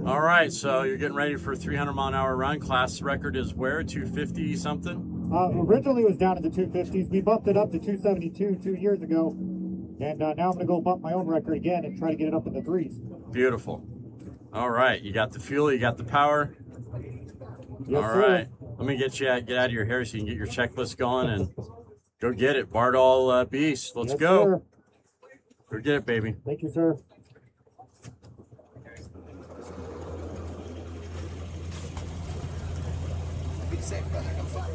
All right, so you're getting ready for a 300-mile-an-hour run. Class record is where? 250 something? Originally it was down in the 250s. We bumped it up to 272 2 years ago. And now I'm going to go bump my own record again and try to get it up in the 3s. Beautiful. All right, you got the fuel, you got the power. Yes, All sir. right, let me get out of your hair so you can get your checklist going and go get it. Bardall Beast, let's Yes, go. sir. Go get it, baby. Thank you, sir. Be safe, brother. Have fun.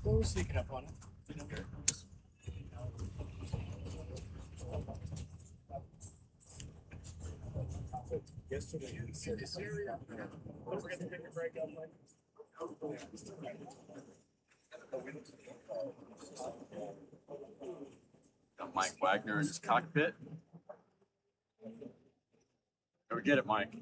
What was sneaking up on it? Yesterday, don't forget to take your break up, Mike. Got Mike Wagner in his cockpit. Go get it, Mike.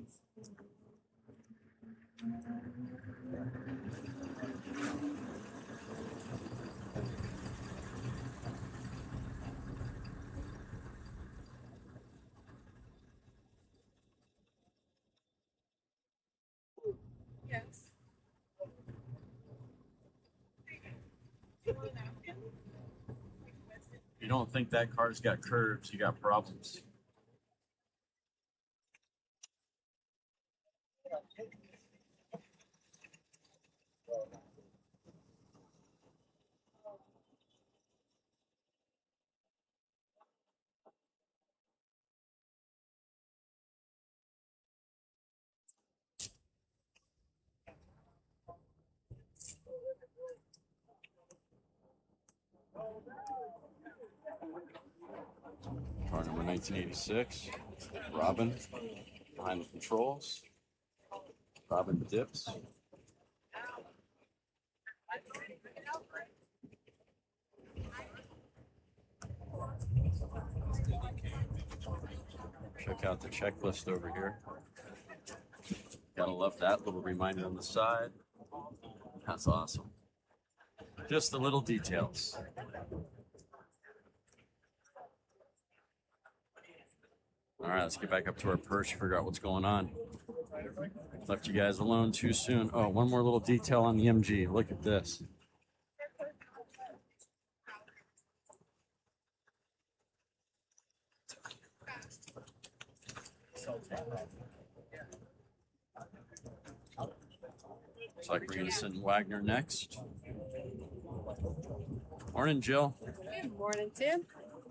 Yes. If you don't think that car's got curves, you got problems. Car number number 1986. Robin behind the controls. Robin dips. Check out the checklist over here. Gotta love that little reminder on the side. That's awesome. Just the little details. All right, let's get back up to our perch, figure out what's going on. Left you guys alone too soon. Oh, one more little detail on the MG. Look at this. Looks like we're going to send Wagner next. Morning, Jill. Good morning, Tim.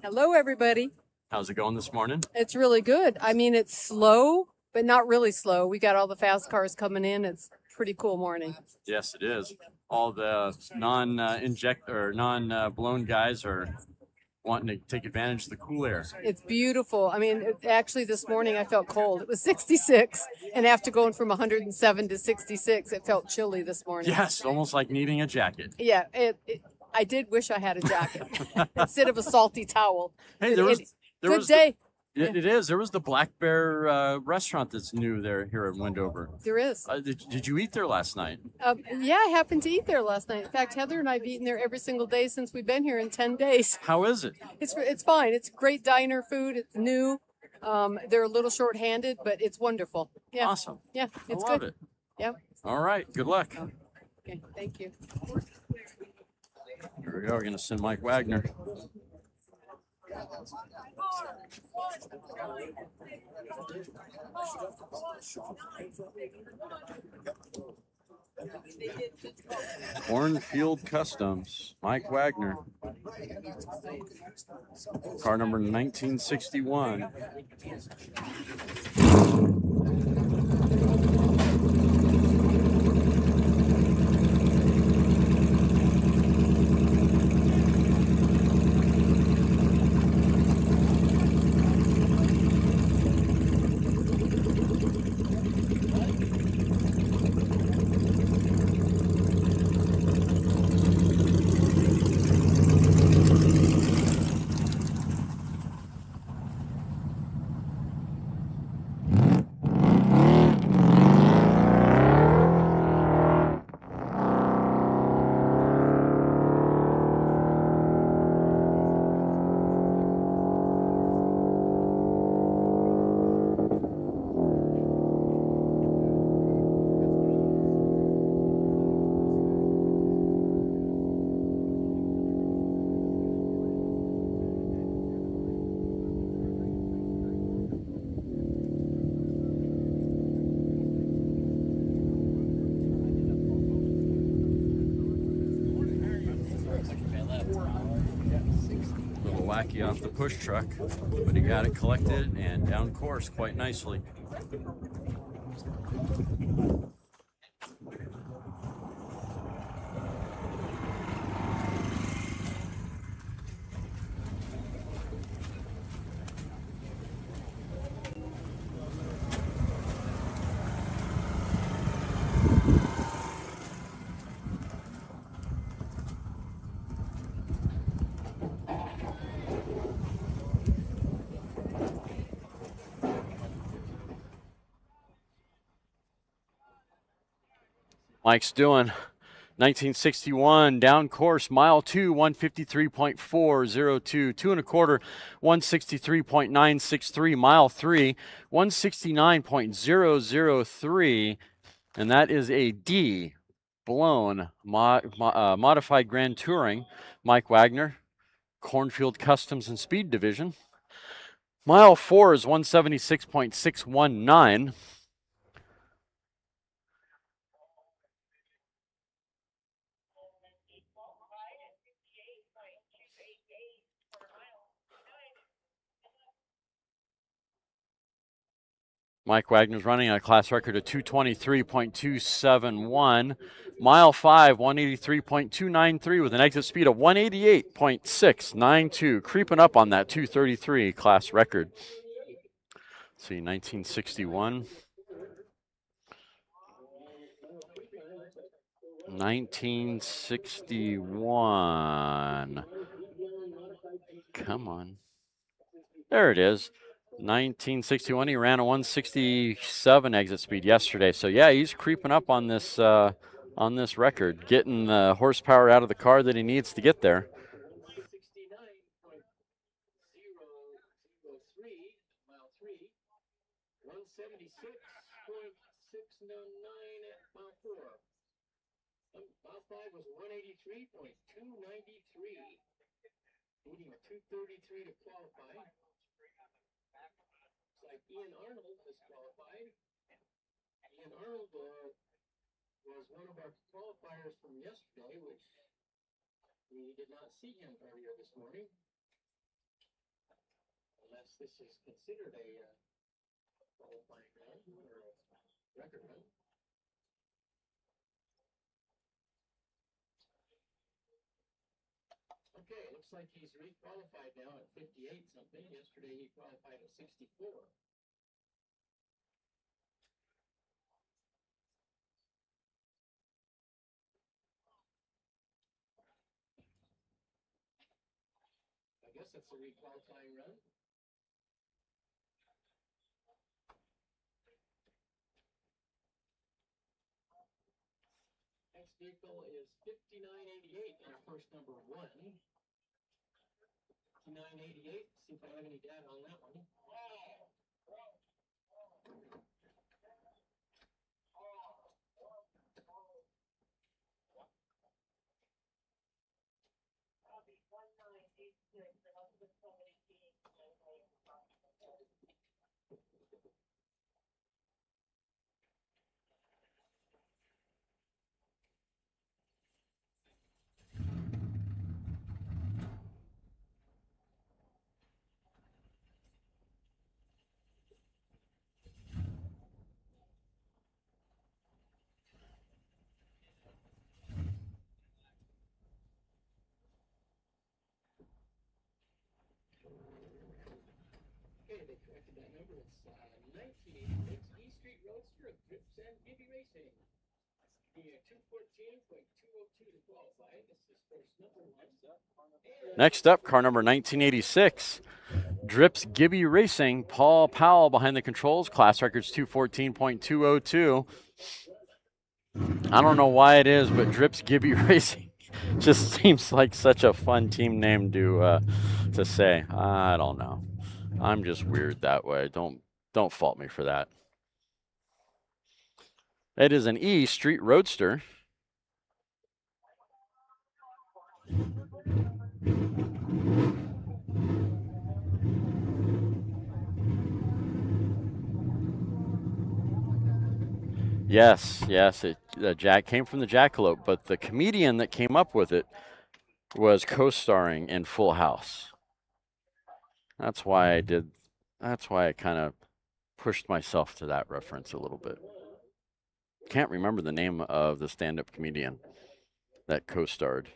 Hello, everybody. How's it going this morning? It's really good. I mean, it's slow, but not really slow. We got all the fast cars coming in. It's a pretty cool morning. Yes, it is. All the non-blown guys are wanting to take advantage of the cool air. It's beautiful. I mean, actually, this morning I felt cold. It was 66, and after going from 107 to 66, it felt chilly this morning. Yes, almost like needing a jacket. Yeah, I did wish I had a jacket instead of a salty towel. Hey, there was Good day. It is. There was the Black Bear restaurant that's new there here in Wendover. There is. Did you eat there last night? Yeah, I happened to eat there last night. In fact, Heather and I have eaten there every single day since we've been here in 10 days. How is it? It's fine. It's great diner food. It's new. They're a little short-handed, but it's wonderful. Yeah. Awesome. Yeah, it's I love good. it. Yep. All right. Good luck. Okay, thank you. Here we go. We're going to send Mike Wagner. Cornfield Customs, Mike Wagner. Car number 1961. Wacky off the push truck, but he got it collected and down course quite nicely. Mike's doing 1961 down course, mile 2, 153.402, 2 1/4, 163.963, mile 3, 169.003, and that is a D blown modified Grand Touring. Mike Wagner, Cornfield Customs and Speed Division. Mile 4 is 176.619. Mike Wagner's running a class record of 223.271. Mile 5, 183.293 with an exit speed of 188.692. Creeping up on that 233 class record. Let's see, 1961. 1961. Come on. There it is. 1961. He ran a 167 exit speed yesterday. So yeah, he's creeping up on this record, getting the horsepower out of the car that he needs to get there. Mile 5 was 183.293, needing a 233 to qualify. Looks like Ian Arnold has qualified. Ian Arnold was one of our qualifiers from yesterday, which we did not see him earlier this morning. Unless this is considered a qualifying run or a record run. Okay, looks like he's re-qualified now at 58 something. Yesterday he qualified at 64. I guess that's a re-qualifying run. Next vehicle is 5988 and of course number 1. 5988, see if I have any data on that one. Okay, they corrected that number. It's 1986 E Street Roadster of Drips and Gibby Racing. The 214.202 to qualify. This is course number 1. Next up, car number 1986. Drips Gibby Racing. Paul Powell behind the controls. Class record's 214.202. I don't know why it is, but Drips Gibby Racing just seems like such a fun team name to say. I don't know. I'm just weird that way. Don't fault me for that. It is an E Street Roadster. Yes, the Jack came from the Jackalope, but the comedian that came up with it was co-starring in Full House. That's why I kind of pushed myself to that reference a little bit. Can't remember the name of the stand-up comedian that co-starred.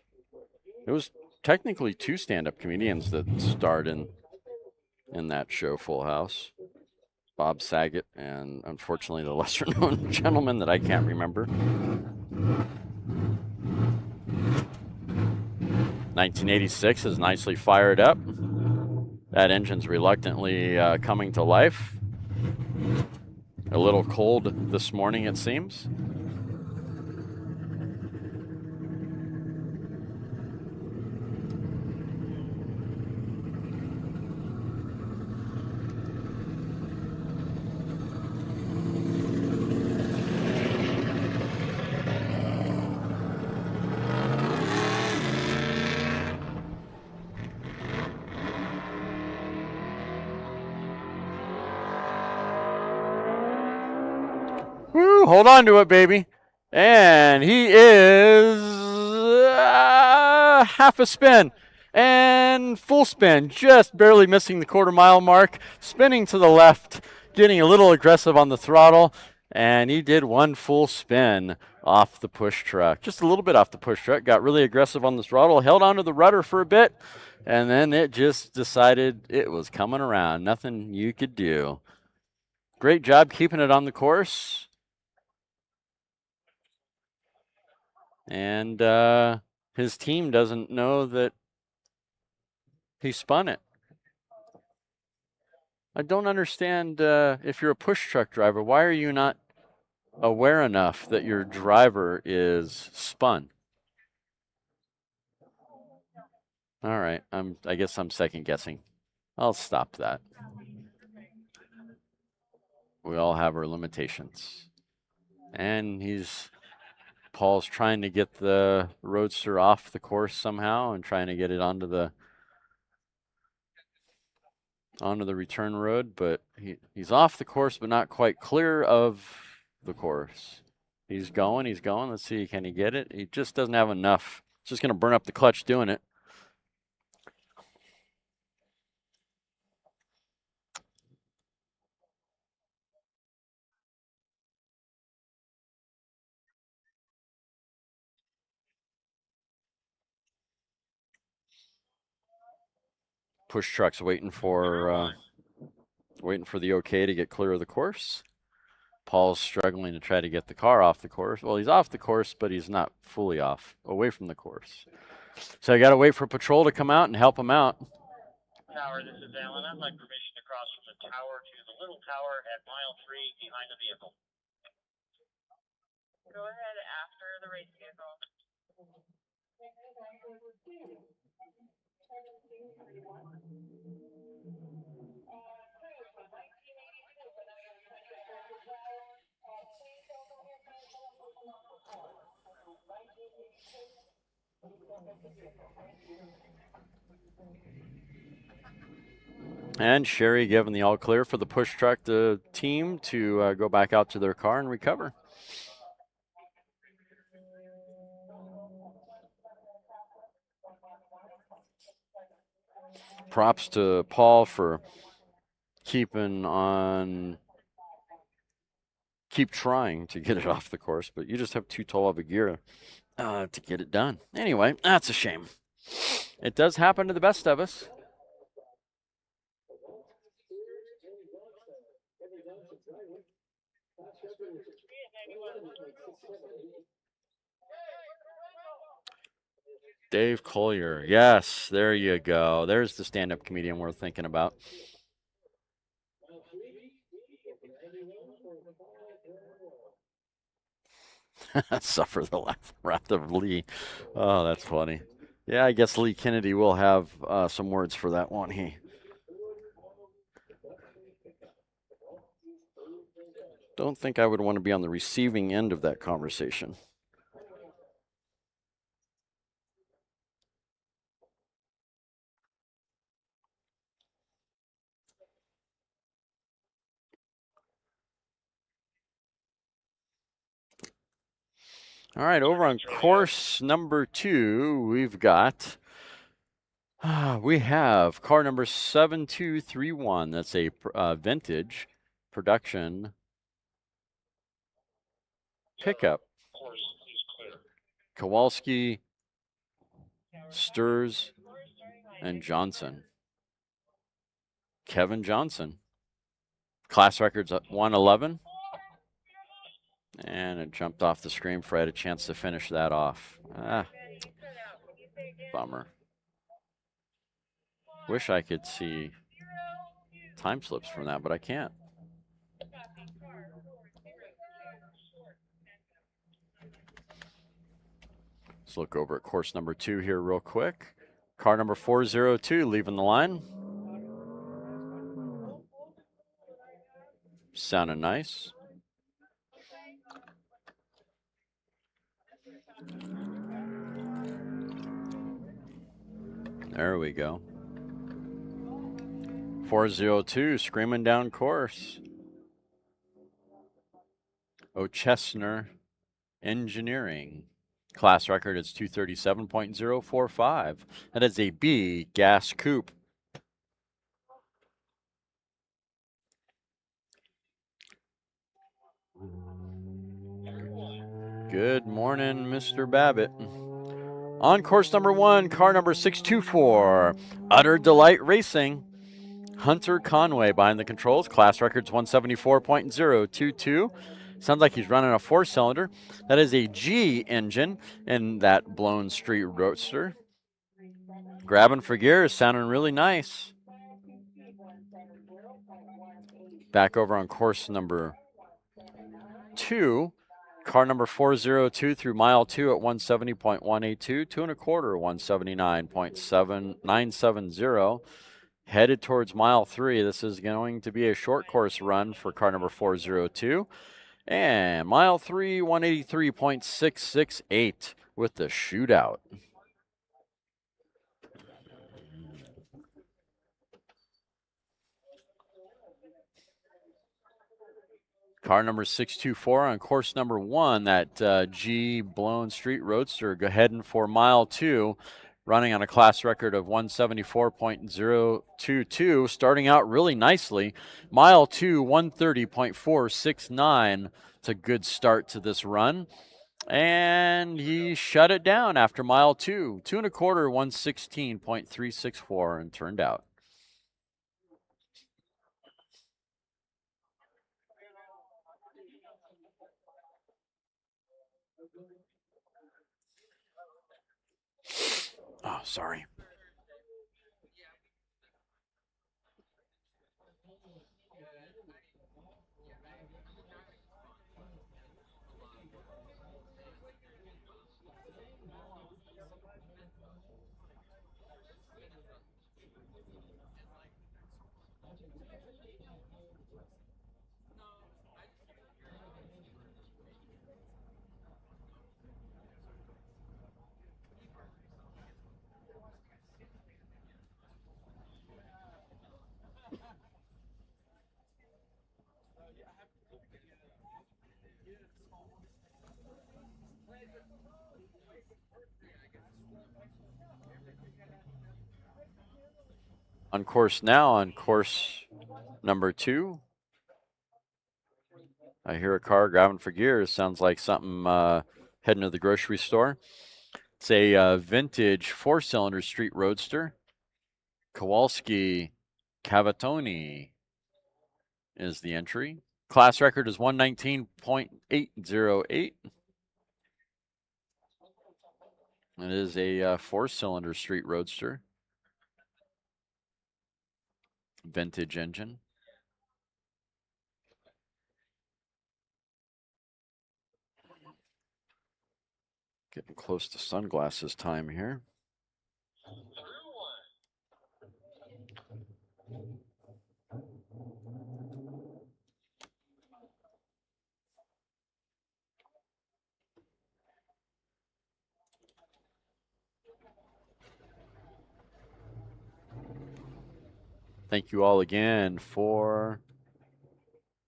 It was technically 2 stand-up comedians that starred in that show, Full House. Bob Saget and, unfortunately, the lesser-known gentleman that I can't remember. 1986 is nicely fired up. That engine's reluctantly coming to life. A little cold this morning, it seems. Woo, hold on to it, baby. And he is half a spin. And full spin, just barely missing the quarter-mile mark, spinning to the left, getting a little aggressive on the throttle, and he did one full spin off the push truck. Just a little bit off the push truck, got really aggressive on the throttle, held onto the rudder for a bit, and then it just decided it was coming around. Nothing you could do. Great job keeping it on the course. And his team doesn't know that he spun it. I don't understand if you're a push truck driver, why are you not aware enough that your driver is spun? All right, I guess I'm second guessing. I'll stop that. We all have our limitations. And Paul's trying to get the roadster off the course somehow and trying to get it onto the return road, but he's off the course, but not quite clear of the course. He's going. Let's see, can he get it? He just doesn't have enough. It's just going to burn up the clutch doing it. Push truck's waiting for the okay to get clear of the course. Paul's struggling to try to get the car off the course. Well, he's off the course, but he's not fully away from the course. So I got to wait for patrol to come out and help him out. Tower, this is Alan. I'd like permission to cross from the tower to the little tower at mile 3 behind the vehicle. Go ahead after the race vehicle. And Sherry giving the all clear for the push truck team to go back out to their car and recover. Props to Paul for keep trying to get it off the course, but you just have too tall of a gear to get it done. Anyway, that's a shame. It does happen to the best of us. Dave Collier. Yes, there you go. There's the stand-up comedian we're thinking about. Suffer the wrath of Lee. Oh, that's funny. Yeah, I guess Lee Kennedy will have some words for that, won't he? Don't think I would want to be on the receiving end of that conversation. All right, over on course number 2, we have car number 7231. That's a vintage production pickup. Kowalski, Sturs, and Johnson. Kevin Johnson. Class record's at 111. And it jumped off the screen before I had a chance to finish that off. Bummer. Wish I could see time slips from that, but I can't. Let's look over at course number 2 here real quick. Car number 402 leaving the line. Sounding nice. There we go. 402 screaming down course. O'Chestner Engineering. Class record is 237.045. That is a B gas coupe. Good morning, Mr. Babbitt. On course number 1, car number 624, Utter Delight Racing. Hunter Conway behind the controls. Class record's 174.022. Sounds like he's running a 4-cylinder. That is a G engine in that blown street roadster. Grabbing for gear is sounding really nice. Back over on course number 2. Car number 402 through mile 2 at 170.182, 2 1/4, 179.7970. Headed towards mile 3. This is going to be a short course run for car number 402. And mile 3, 183.668 with the shootout. Car number 624 on course number 1, that G blown street roadster, heading for mile 2, running on a class record of 174.022, starting out really nicely. Mile 2, 130.469. It's a good start to this run. And he shut it down after mile 2, 2 1/4, 116.364, and turned out. Oh, sorry. On course now, on course number 2. I hear a car grabbing for gears. Sounds like something heading to the grocery store. It's a vintage 4-cylinder street roadster. Kowalski Cavatoni is the entry. Class record is 119.808. It is a 4-cylinder street roadster. Vintage engine. Getting close to sunglasses time here. Thank you all again for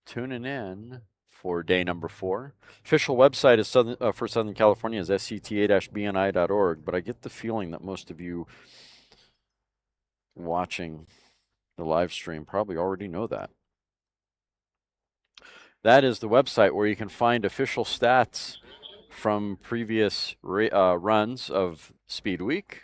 tuning in for day number 4. Official website is for Southern California is scta-bni.org, but I get the feeling that most of you watching the live stream probably already know that. That is the website where you can find official stats from previous runs of SpeedWeek.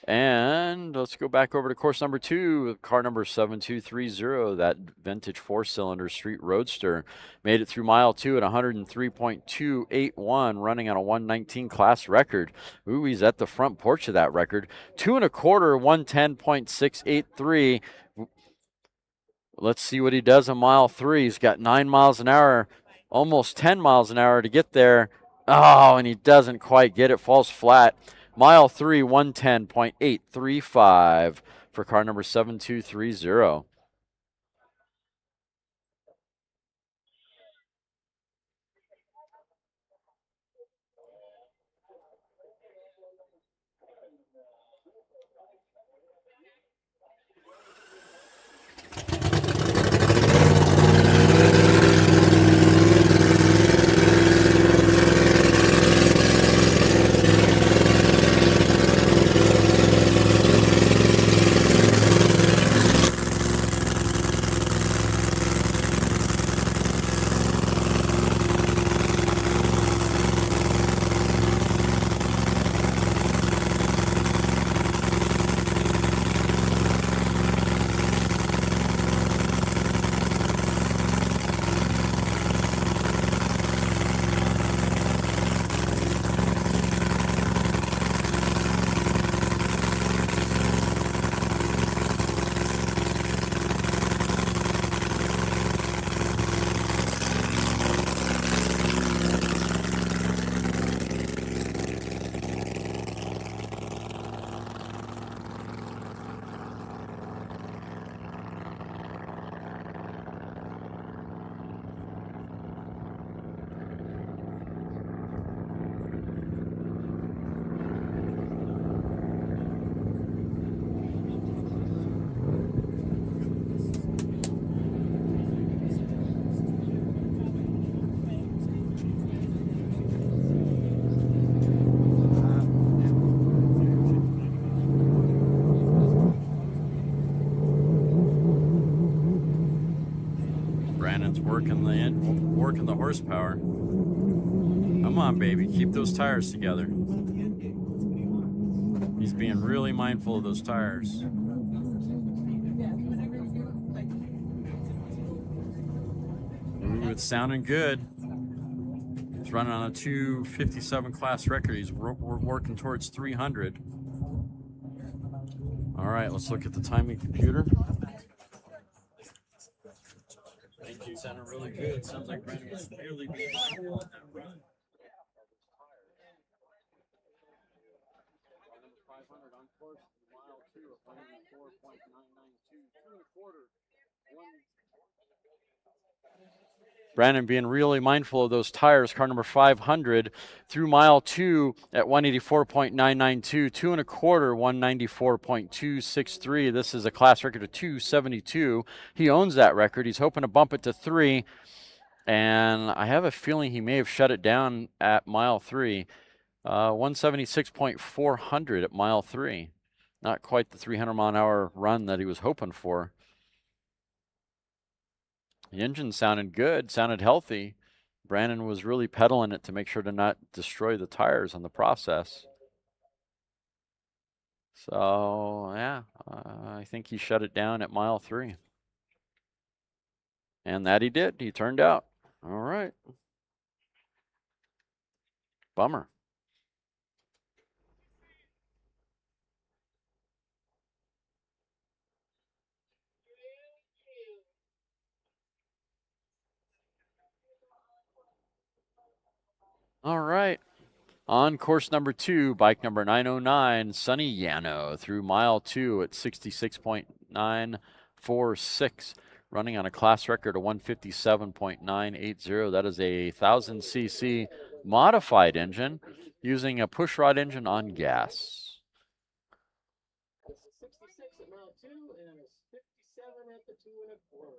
And let's go back over to course number 2, car number 7230, that vintage 4-cylinder street roadster. Made it through mile 2 at 103.281, running on a 119 class record. Ooh, he's at the front porch of that record. 2 1/4, 110.683. Let's see what he does on mile 3. He's got 9 miles an hour, almost 10 miles an hour to get there. Oh, and he doesn't quite get it, falls flat. Mile 3, 110.835 for car number 7230. Brandon's working the horsepower. Come on, baby, keep those tires together. He's being really mindful of those tires. Ooh, it's sounding good. He's running on a 257 class record. He's working towards 300. All right, let's look at the timing computer. Engine sounded really good. Sounds like Brandon was really being mindful on that run. 500 on course, mile 2 of 184.992, 2.25. Brandon being really mindful of those tires. Car number 500 through mile 2 at 184.992, 2.25, 194.263. This is a class record of 272. He owns that record. He's hoping to bump it to 3. And I have a feeling he may have shut it down at mile 3. 176.400 at mile 3. Not quite the 300 mile an hour run that he was hoping for. The engine sounded good, sounded healthy. Brandon was really pedaling it to make sure to not destroy the tires on the process. So, yeah, I think he shut it down at mile 3. And that he did. He turned out. All right. Bummer. All right. On course number 2, bike number 909, Sonny Yano through mile 2 at 66.946, running on a class record of 157.980. That is a 1000cc modified engine using a pushrod engine on gas. 66 at mile 2 and 57 at the 2.25.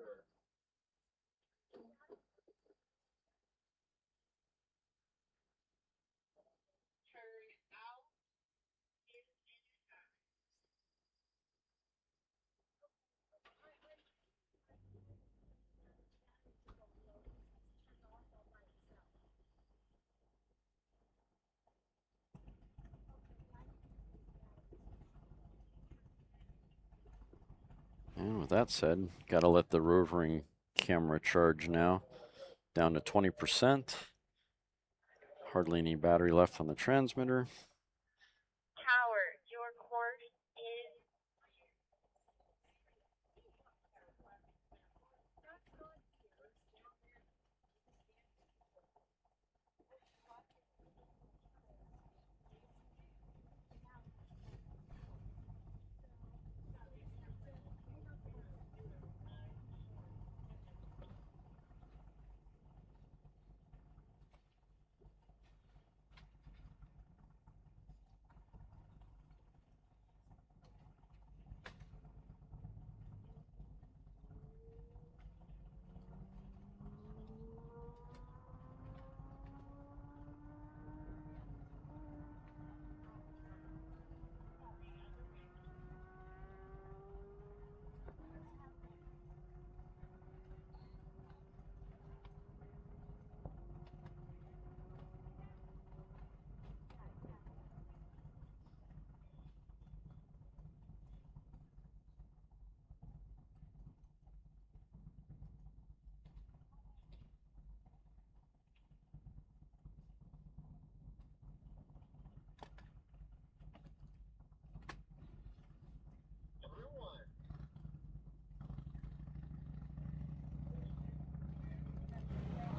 And with that said, got to let the rovering camera charge now. Down to 20%. Hardly any battery left on the transmitter. Tower, your course is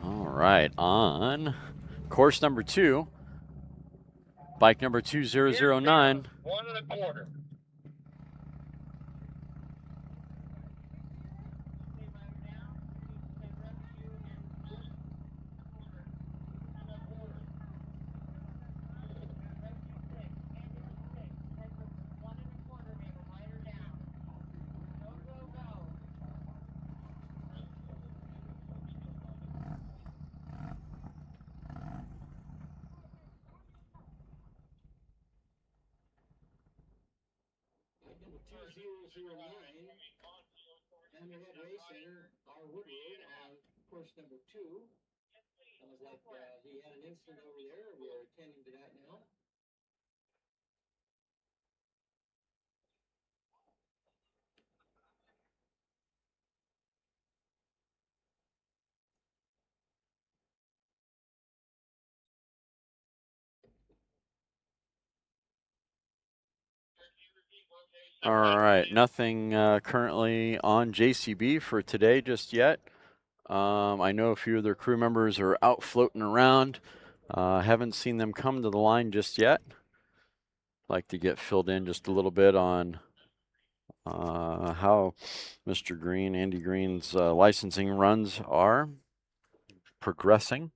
All right, on course number 2, bike number 2009. 1.25. Thunderhead Racing, our Woodward on course number 2. Sounds like he had an incident over there. We are attending to that now. All right, nothing currently on JCB for today just yet. I know a few of their crew members are out floating around. Haven't seen them come to the line just yet. Like to get filled in just a little bit on how Mr. Green, Andy Green's licensing runs are progressing.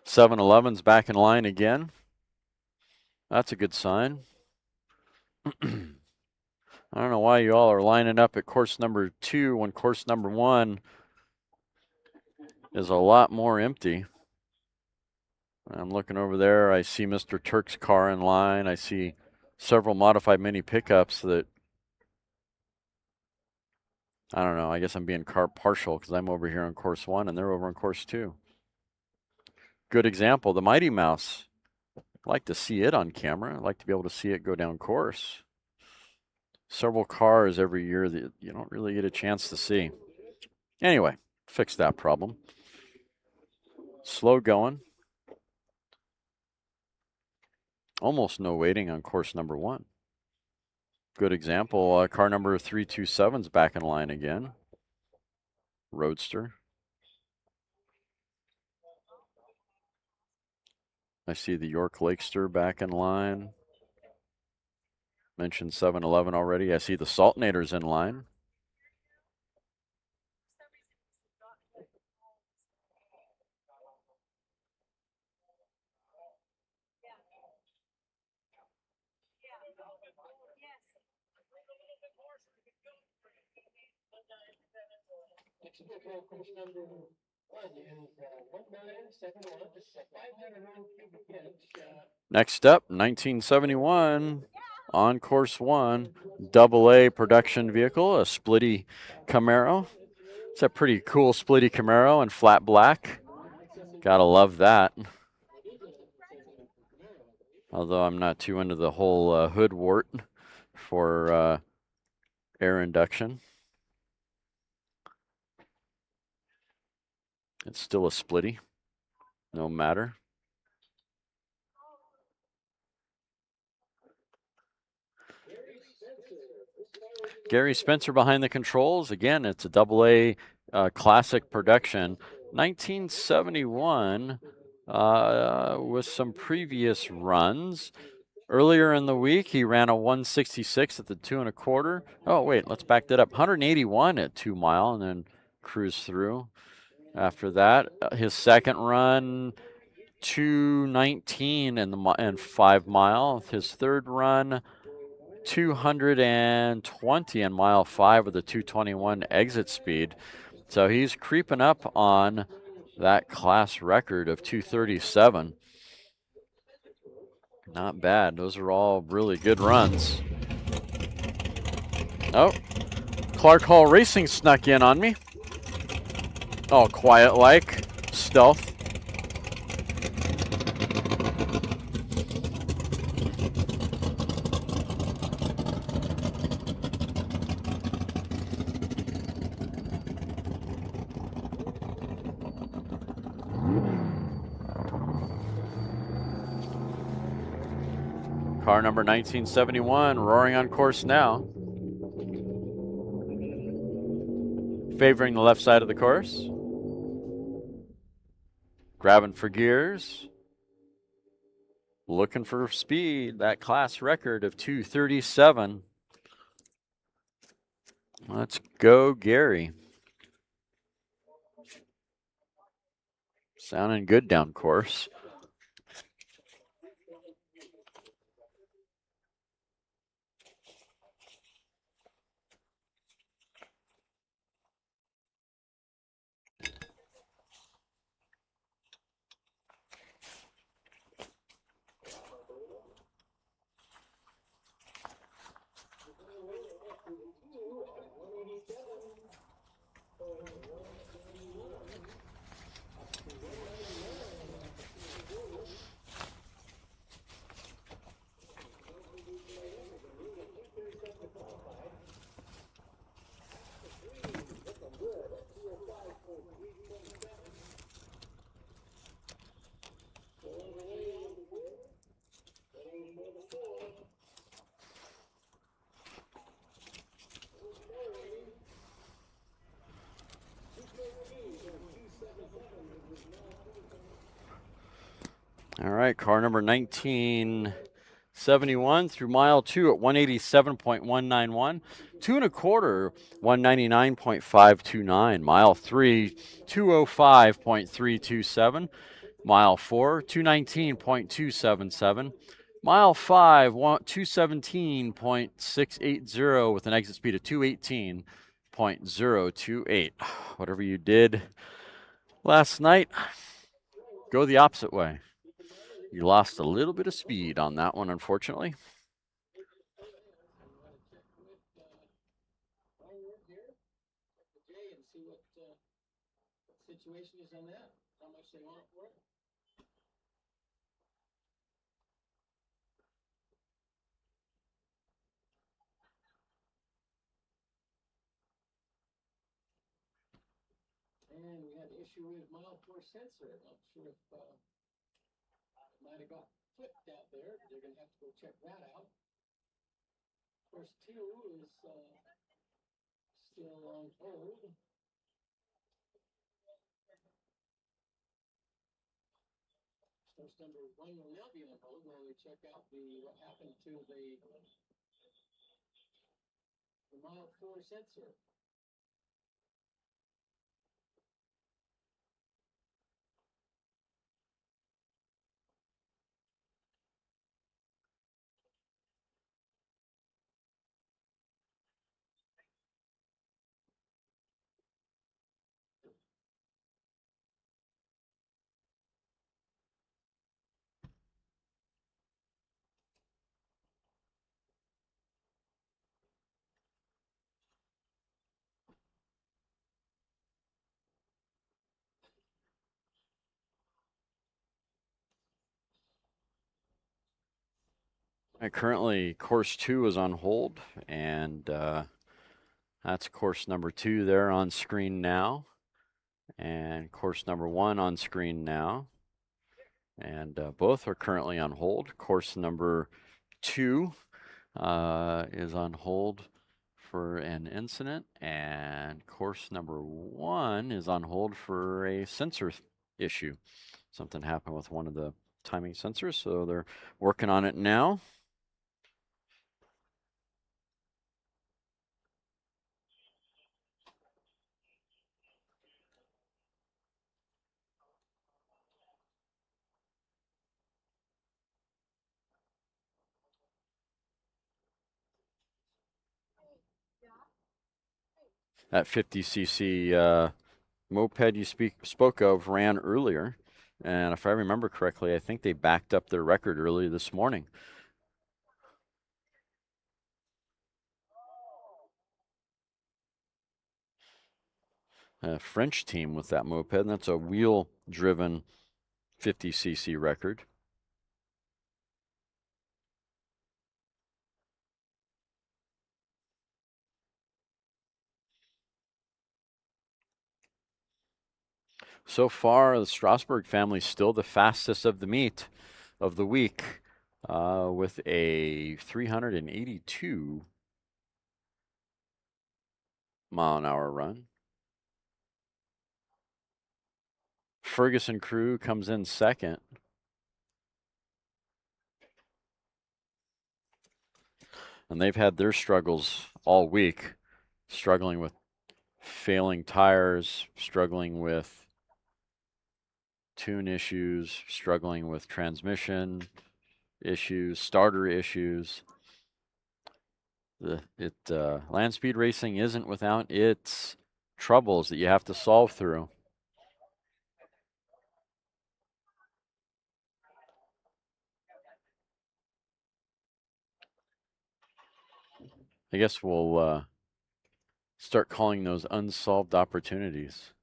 .711's back in line again. That's a good sign. I don't know why you all are lining up at course number 2 when course number 1 is a lot more empty. I'm looking over there. I see Mr. Turk's car in line. I see several modified mini pickups that, I don't know, I guess I'm being car partial because I'm over here on course 1 and they're over on course 2. Good example, the Mighty Mouse. I'd like to see it on camera. I'd like to be able to see it go down course. Several cars every year that you don't really get a chance to see. Anyway, fix that problem. Slow going. Almost no waiting on course number 1. Good example, car number 327's back in line again. Roadster. I see the York Lakester back in line. Mentioned 711 already. I see the Saltnators in line. Next up, 1971 on course 1, AA production vehicle, a Splitty Camaro. It's a pretty cool Splitty Camaro in flat black. Gotta love that. Although I'm not too into the whole hood wart for air induction. It's still a Splitty, no matter. Gary Spencer behind the controls. Again, it's a AA classic production. 1971 with some previous runs. Earlier in the week, he ran a 166 at the 2 1/4. Oh, wait, let's back that up. 181 at 2 mile and then cruise through. After that, his second run, 219 and 5 mile. His third run, 220 in mile 5 with a 221 exit speed. So he's creeping up on that class record of 237. Not bad. Those are all really good runs. Oh, Clark Hall Racing snuck in on me. All quiet like, stealth. Car number 1971 roaring on course now. Favoring the left side of the course. Grabbing for gears. Looking for speed. That class record of 237. Let's go, Gary. Sounding good down course. All right, car number 1971 through mile 2 at 187.191. 2 1/4, 199.529. Mile 3, 205.327. Mile 4, 219.277. Mile 5, 217.680 with an exit speed of 218.028. Whatever you did last night, go the opposite way. You lost a little bit of speed on that one, unfortunately. Situation is on that, how much they want for it. And we had an issue with mile 4 sensor. Not sure if it might have got flipped out there. They're going to have to go check that out. Course 2 is still on hold. Course number 1 will now be on hold while we check out what happened to the mile 4 sensor. Currently, course 2 is on hold, and that's course number 2 there on screen now, and course number 1 on screen now, and both are currently on hold. Course number 2 is on hold for an incident, and course number 1 is on hold for a sensor issue. Something happened with one of the timing sensors, so they're working on it now. That 50cc moped you spoke of ran earlier, and if I remember correctly, I think they backed up their record early this morning. A French team with that moped, and that's a wheel-driven 50cc record. So far, the Strasburg family is still the fastest of the meet of the week, with a 382 mile an hour run. Ferguson crew comes in second. And they've had their struggles all week, struggling with failing tires, struggling with tune issues, struggling with transmission issues, starter issues. Land speed racing isn't without its troubles that you have to solve through. I guess we'll start calling those unsolved opportunities.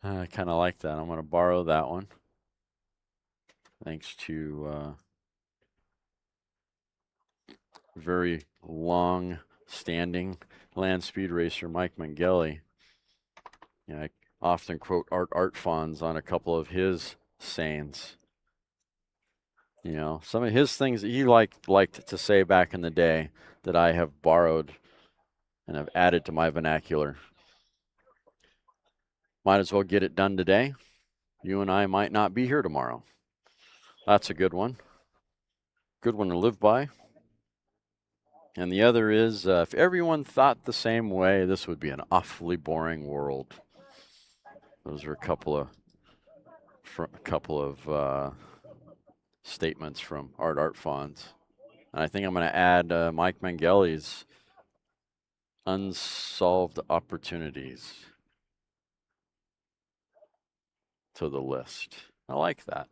I kind of like that. I'm going to borrow that one. Thanks to very long-standing land speed racer Mike Mangeli. I often quote Art Fonz on a couple of his sayings. Some of his things that he liked to say back in the day that I have borrowed and have added to my vernacular. Might as well get it done today. you and I might not be here tomorrow. That's a good one. Good one to live by. And the other is, if everyone thought the same way, this would be an awfully boring world. Those are a couple of statements from Art Fonds. And I think I'm going to add Mike Mangeli's unsolved opportunities to the list. I like that.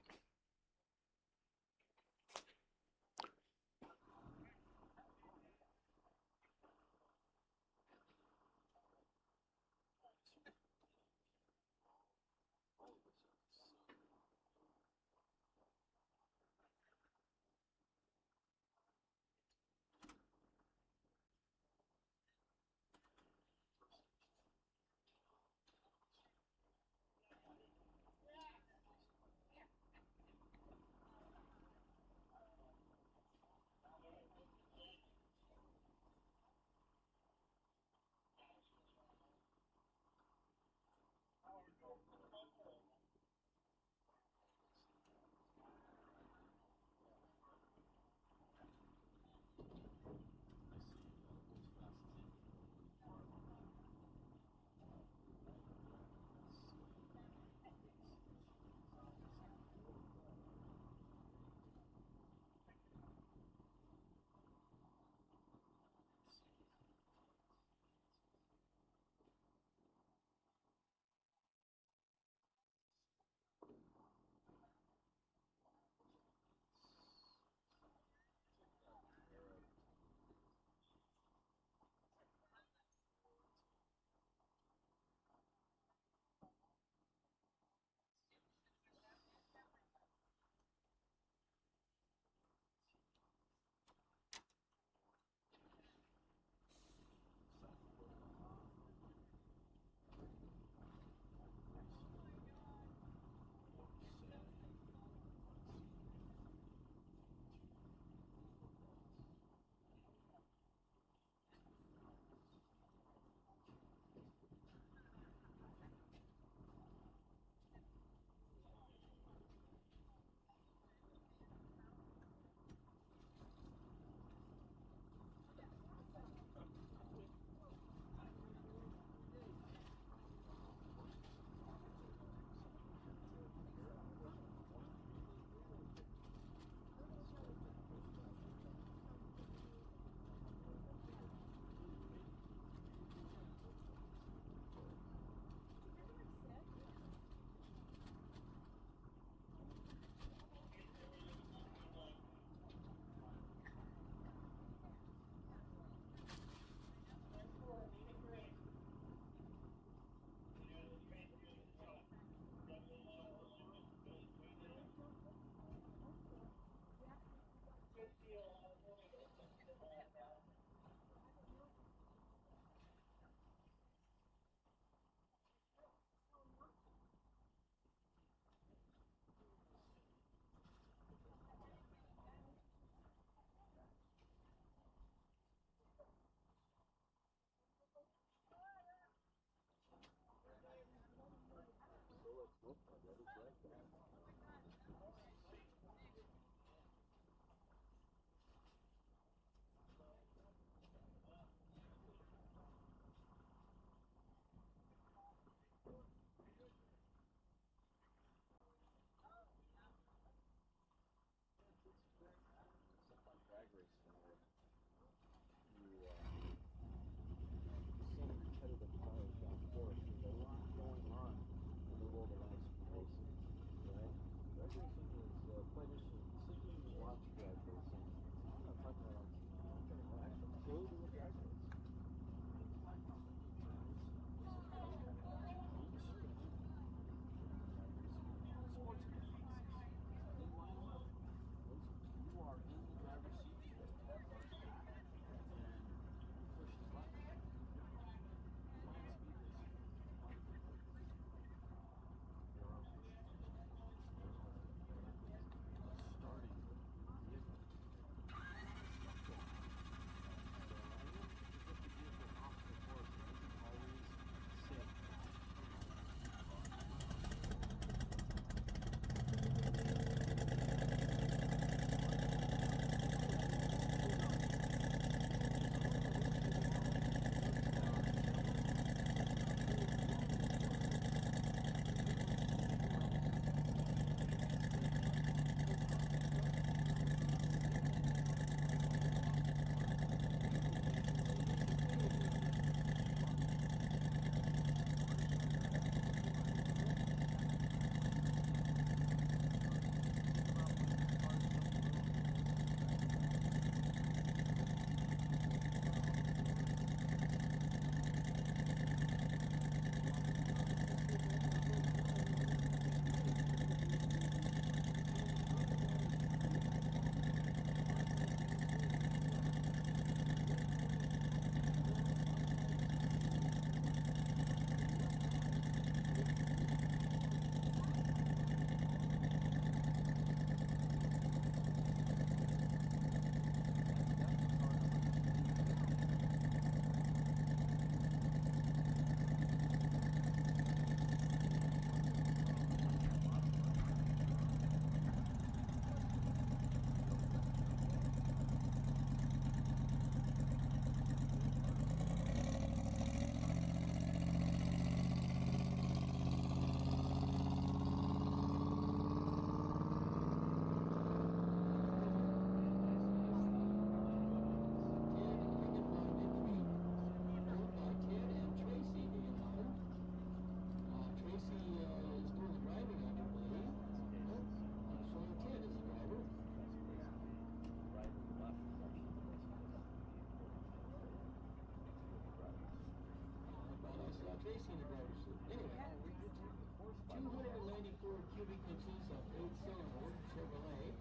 294 cubic inches of 8-cylinder Chevrolet.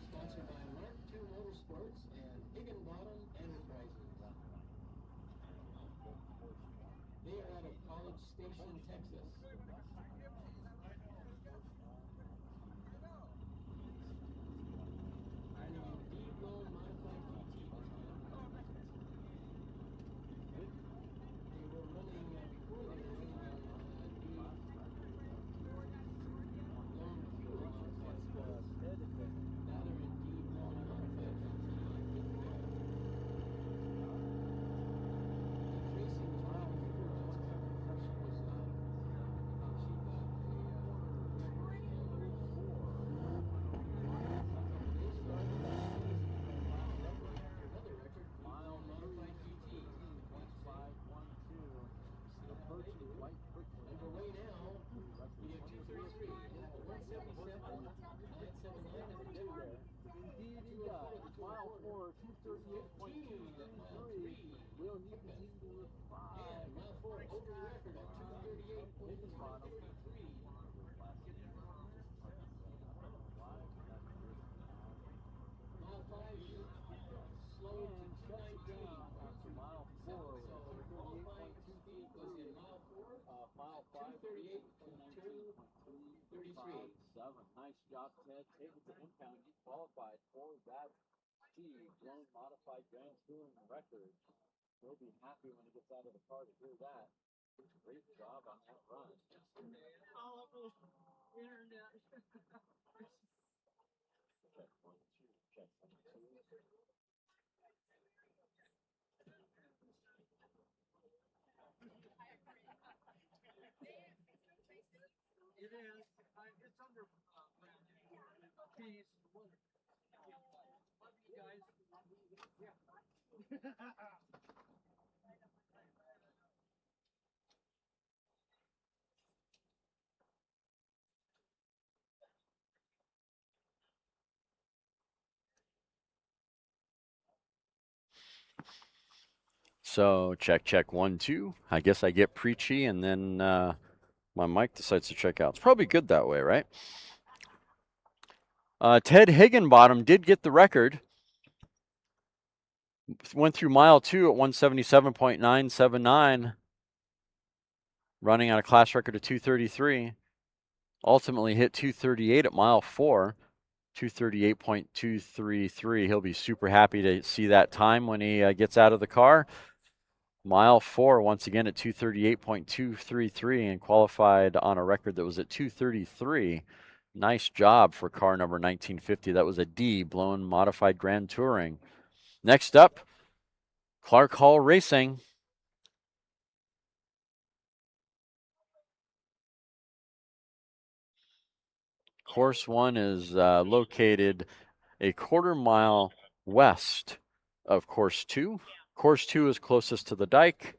Sponsored by Mark II Motorsports and Higginbottom Enterprises. They are out of College Station, Texas. Running in D-blown modified GT this time. They were running, before they were running on D-blown fuel modified sports. Now they're in D-blown modified GT. Tracy was running before us. She was, she got a another record, mile modified GT. Underway now, we have 233, 177, 979 at the two. Indeed he does. Mile 4, 238.2, at mile 3. Will he continue to and mile 4 over the record at 238.253. Mile 5 slowed to 219 after mile 4. So qualifying speed was in mile 4, mile 5, 238.233. Nice job, Ted. Able to impound. He qualified for that speed blown modified Grand Touring record. He'll be happy when he gets out of the car to hear that. Great job on that run. All over the internet. Check 1, 2. Check 1, 2. It is. It's under fees. Love you guys. Yeah. So check 1, 2. I guess I get preachy and then my mic decides to check out. It's probably good that way, right? Ted Higginbottom did get the record. Went through mile 2 at 177.979, running on a class record of 233. Ultimately hit 238 at mile 4, 238.233. He'll be super happy to see that time when he gets out of the car. Mile 4, once again at 238.233 and qualified on a record that was at 233. Nice job for car number 1950. That was a D, blown modified Grand Touring. Next up, Clark Hall Racing. Course 1 is located a quarter mile west of Course 2. Course 2 is closest to the dike.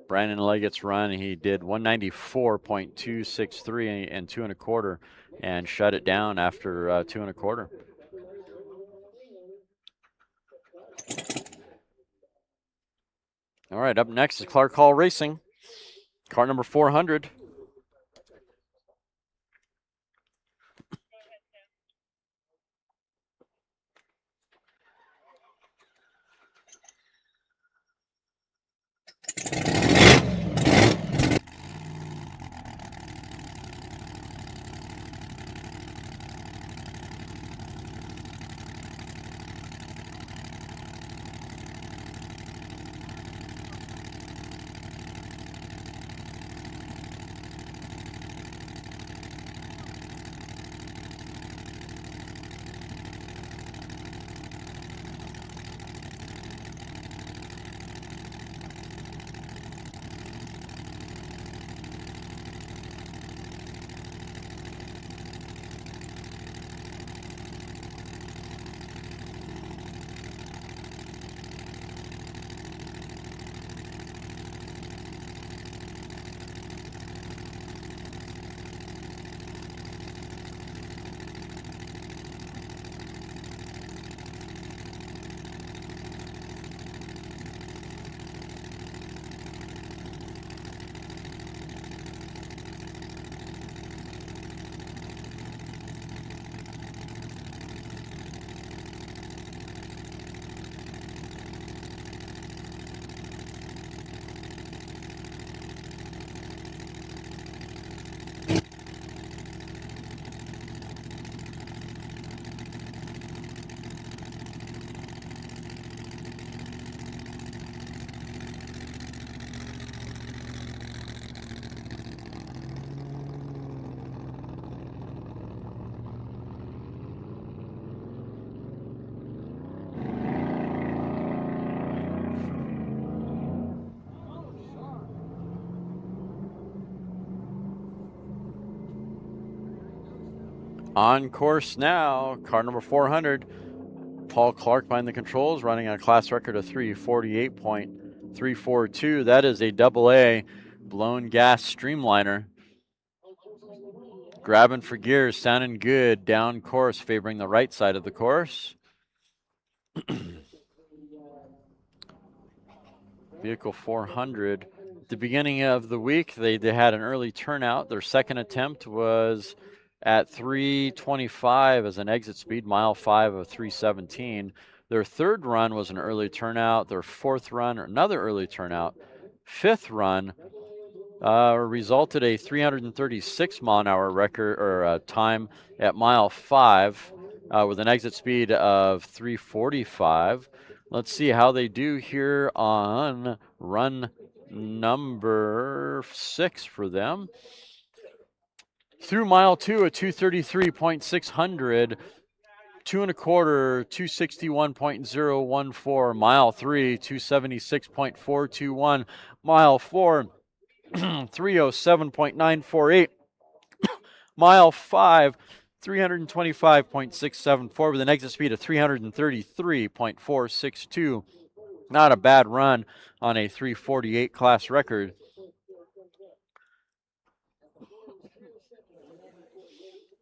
Brandon Leggett's run, he did 194.263 and 2 1/4 and shut it down after 2 1/4. All right, up next is Clark Hall Racing, car number 400. On course now, car number 400. Paul Clark behind the controls, running a class record of 348.342. That is a AA blown gas streamliner. Grabbing for gears, sounding good. Down course, favoring the right side of the course. Vehicle 400. At the beginning of the week, they had an early turnout. Their second attempt was at 325 as an exit speed, mile 5 of 317. Their third run was an early turnout. Their fourth run, another early turnout. Fifth run resulted a 336 mile an hour record or time at mile 5 with an exit speed of 345. Let's see how they do here on run number 6 for them. Through mile 2 at 233.600, 2 1/4, 261.014. Mile 3, 276.421. Mile 4, 307.948. Mile 5, 325.674 with an exit speed of 333.462. Not a bad run on a 348 class record.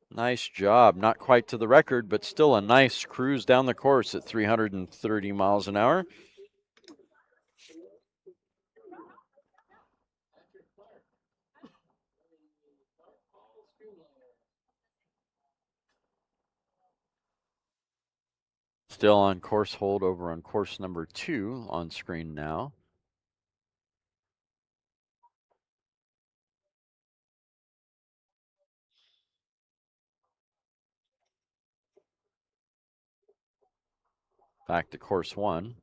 Nice job. Not quite to the record, but still a nice cruise down the course at 330 miles an hour. Still on course hold over on course number 2 on screen now. Back to course 1.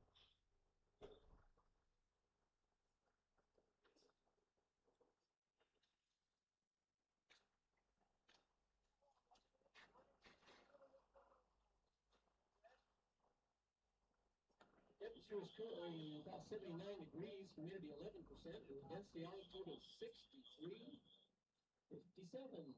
Temperature is currently about 79 degrees, humidity 11%, and the density altitude is 63.57.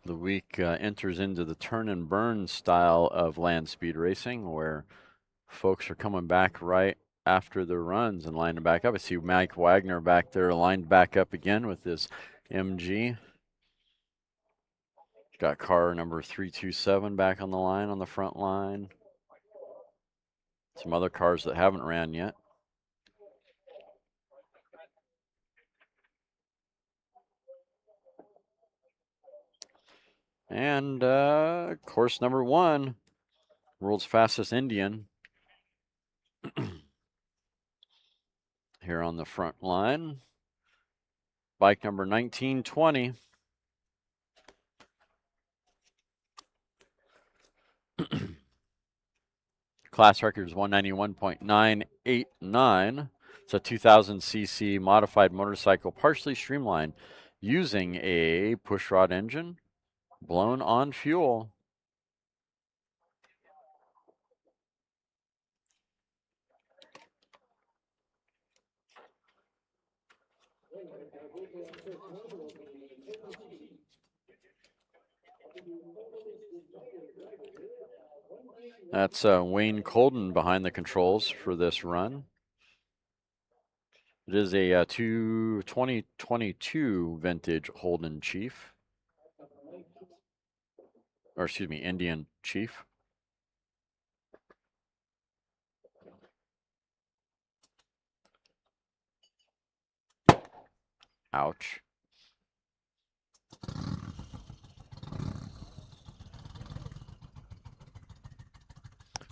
The week enters into the turn and burn style of land speed racing, where folks are coming back right after their runs and lining back up. I see Mike Wagner back there lined back up again with his MG. Got car number 327 back on the line on the front line. Some other cars that haven't ran yet. And course number 1, world's fastest Indian. Here on the front line. Bike number 1920. Class record is 191.989. It's a 2000cc modified motorcycle, partially streamlined, using a pushrod engine, blown on fuel. That's Wayne Colden behind the controls for this run. It is a 2022 vintage Holden Chief. Or excuse me, Indian Chief. Ouch.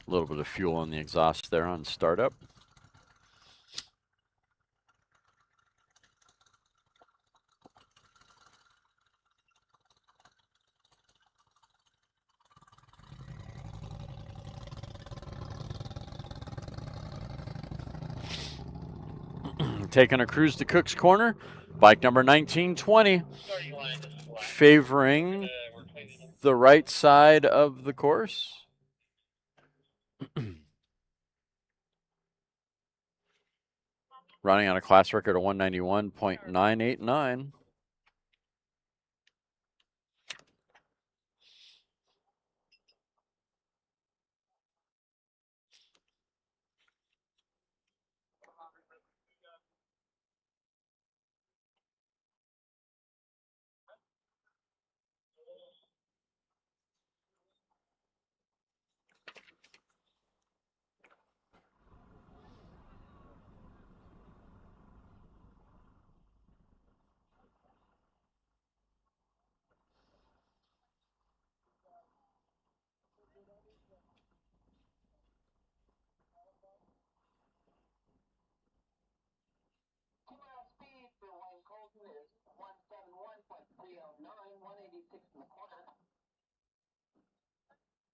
A little bit of fuel on the exhaust there on startup. Taking a cruise to Cook's Corner. Bike number 1920. Favoring the right side of the course. Running on a class record of 191.989.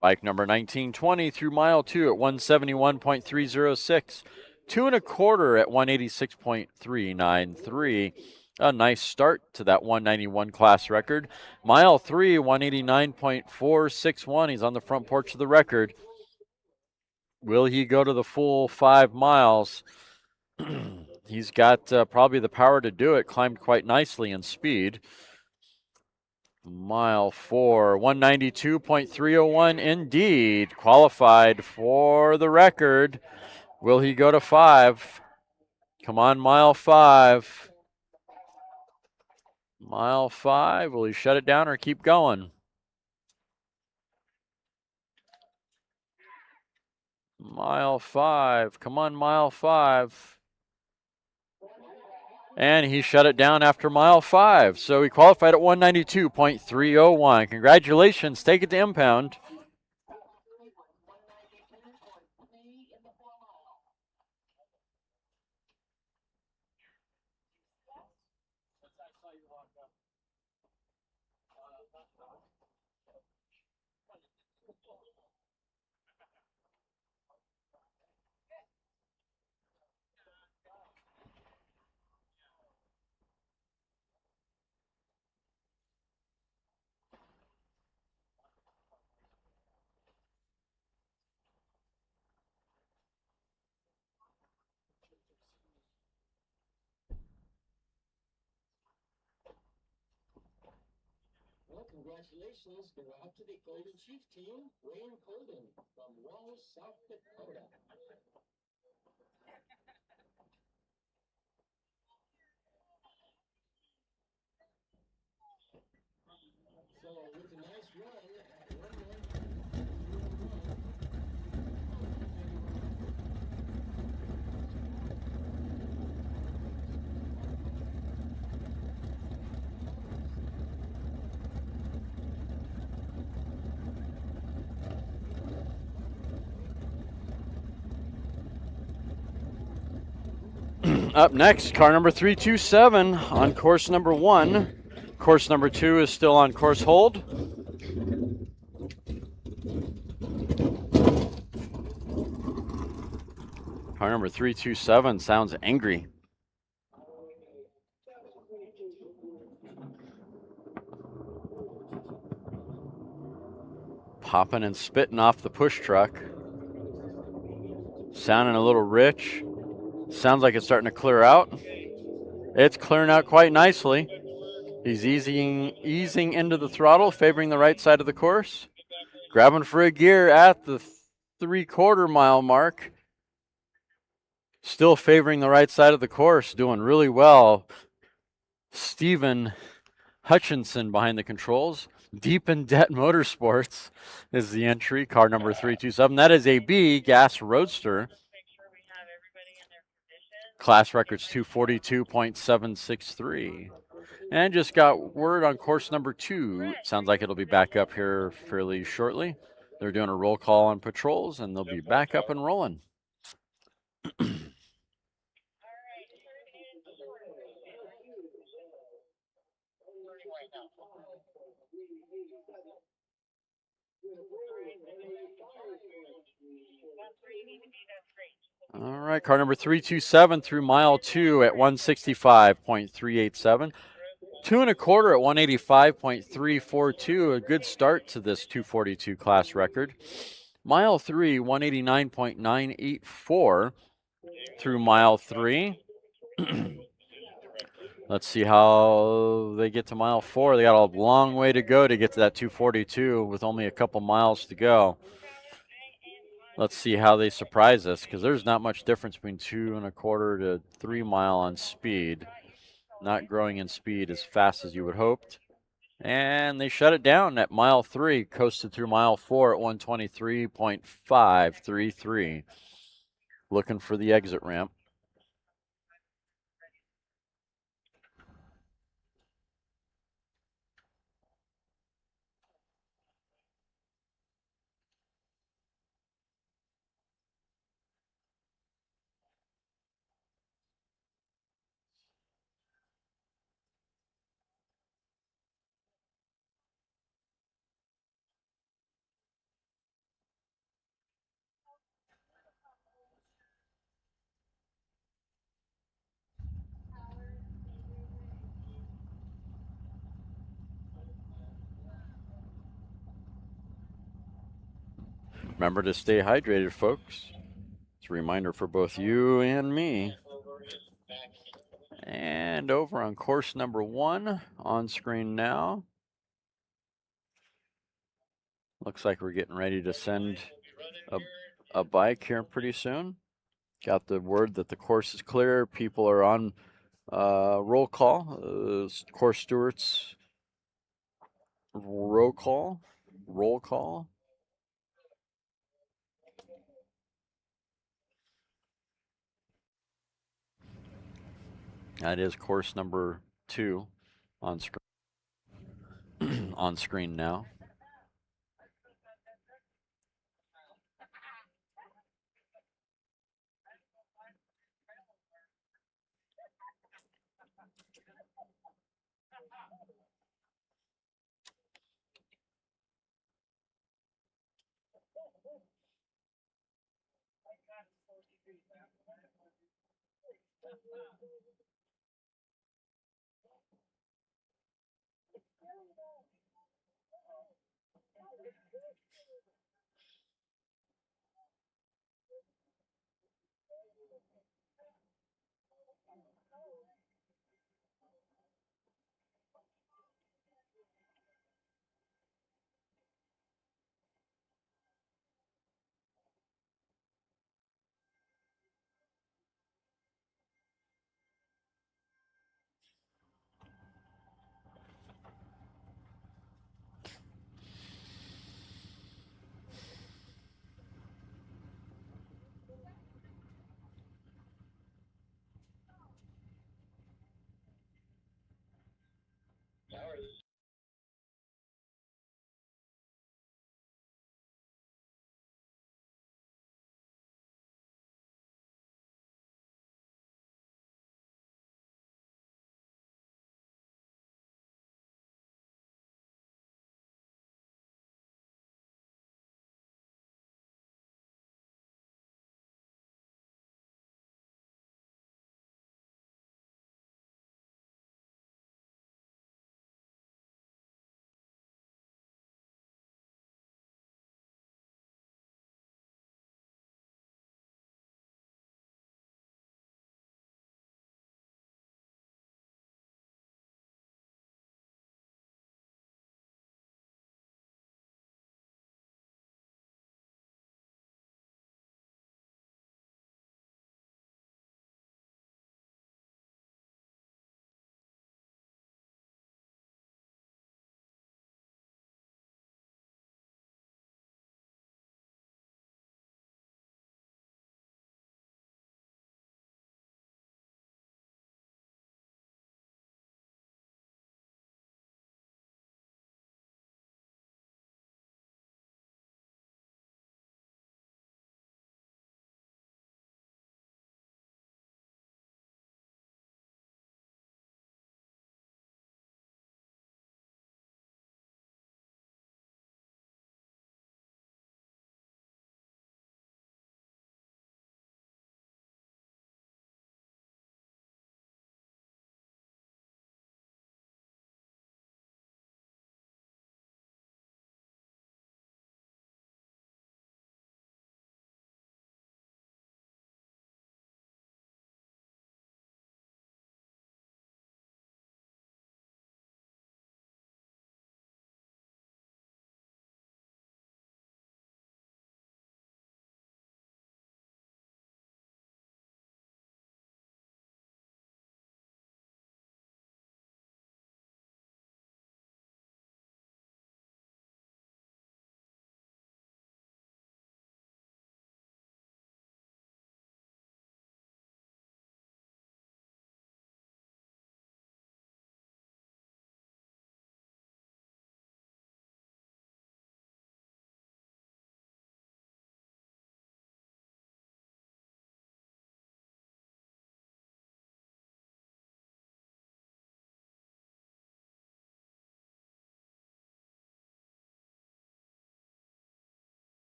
Bike number 1920 through mile 2 at 171.306. 2 1/4 at 186.393. A nice start to that 191 class record. Mile 3, 189.461. He's on the front porch of the record. Will he go to the full 5 miles? He's got probably the power to do it. Climbed quite nicely in speed. Mile 4, 192.301 indeed. Qualified for the record. Will he go to 5? Come on, mile 5. Mile 5. Will he shut it down or keep going? Mile 5. Come on, mile 5. And he shut it down after mile 5. So he qualified at 192.301. Congratulations. Take it to impound. Well, congratulations go out to the Golden Chief team, Wayne Colden from Wallace, South Dakota. So with a nice run at 1-1. Up next, car number 327 on course number 1. Course number 2 is still on course hold. Car number 327 sounds angry. Popping and spitting off the push truck. Sounding a little rich. Sounds like it's starting to clear out. It's clearing out quite nicely. He's easing into the throttle, favoring the right side of the course. Grabbing for a gear at the 3/4 mile mark. Still favoring the right side of the course, doing really well. Stephen Hutchinson behind the controls. Deep in Debt Motorsports is the entry, car number 327. That is a B gas roadster. Class record's 242.763. And just got word on course number 2. Sounds like it'll be back up here fairly shortly. They're doing a roll call on patrols, and they'll be back up and rolling. All right, car number 327 through mile 2 at 165.387. 2 1/4 at 185.342. A good start to this 242 class record. Mile 3, 189.984 through mile 3. Let's see how they get to mile 4. They got a long way to go to get to that 242 with only a couple miles to go. Let's see how they surprise us, because there's not much difference between 2 1/4 to 3 mile on speed. Not growing in speed as fast as you would hoped. And they shut it down at mile 3, coasted through mile 4 at 123.533. Looking for the exit ramp. Remember to stay hydrated, folks. It's a reminder for both you and me. And over on course number 1, on screen now. Looks like we're getting ready to send a bike here pretty soon. Got the word that the course is clear. People are on roll call. Course stewards roll call. That is course number 2 on screen. On screen now.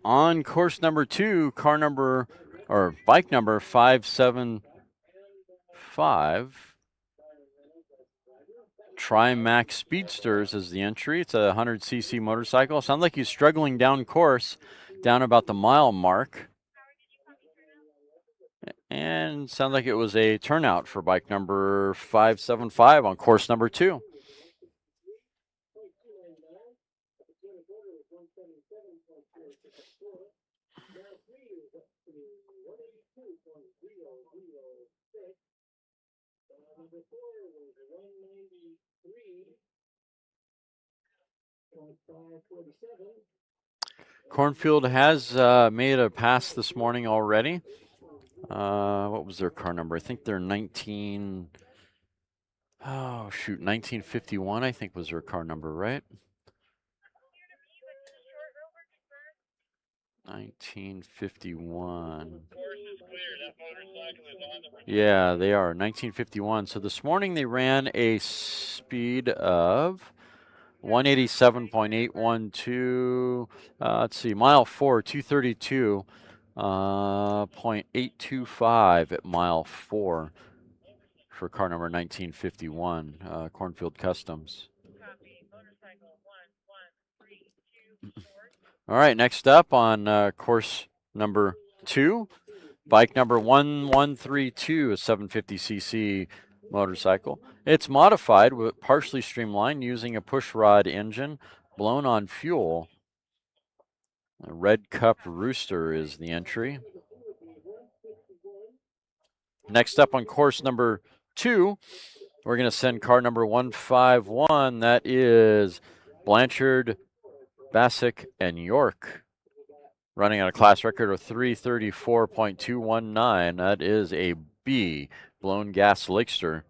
On course number 2, bike number 575. Trimax Speedsters is the entry. It's a 100cc motorcycle. Sounds like he's struggling down course, down about the mile mark. And sounds like it was a turnout for bike number 575 on course number 2. Cornfield has made a pass this morning already. What was their car number? I think they're 1951, I think was their car number, right? 1951. Yeah, they are 1951. So this morning they ran a speed of 187.812. Let's see, mile 4, 232. 0.825 at mile 4 for car number 1951, Cornfield Customs. All right, next up on course number 2, bike number 1132, a 750cc motorcycle. It's modified with partially streamlined using a push rod engine blown on fuel. A Red Cup Rooster is the entry. Next up on course number 2, we're going to send car number 151. That is Blanchard, Bassick, and York, running on a class record of 334.219. That is a B, blown gas Lakester.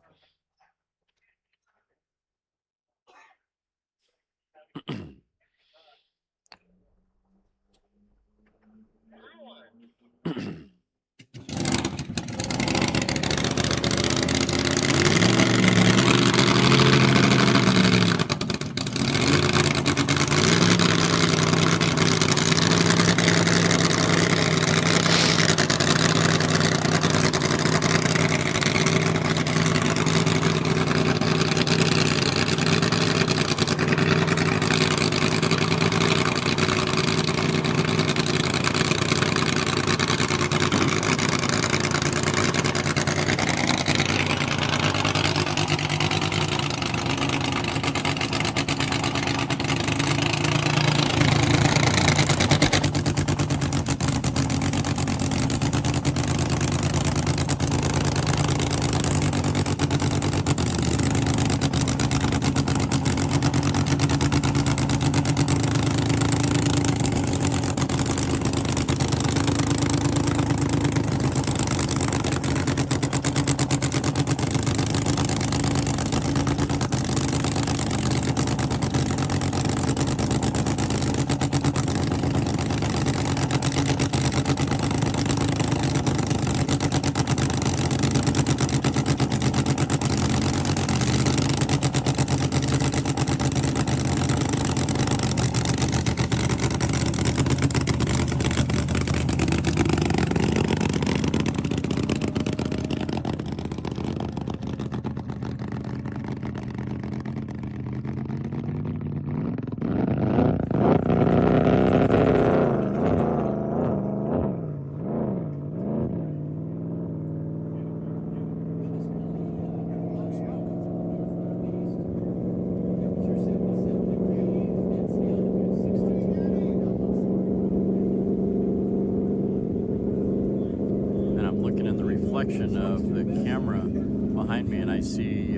Reflection of the camera behind me, and I see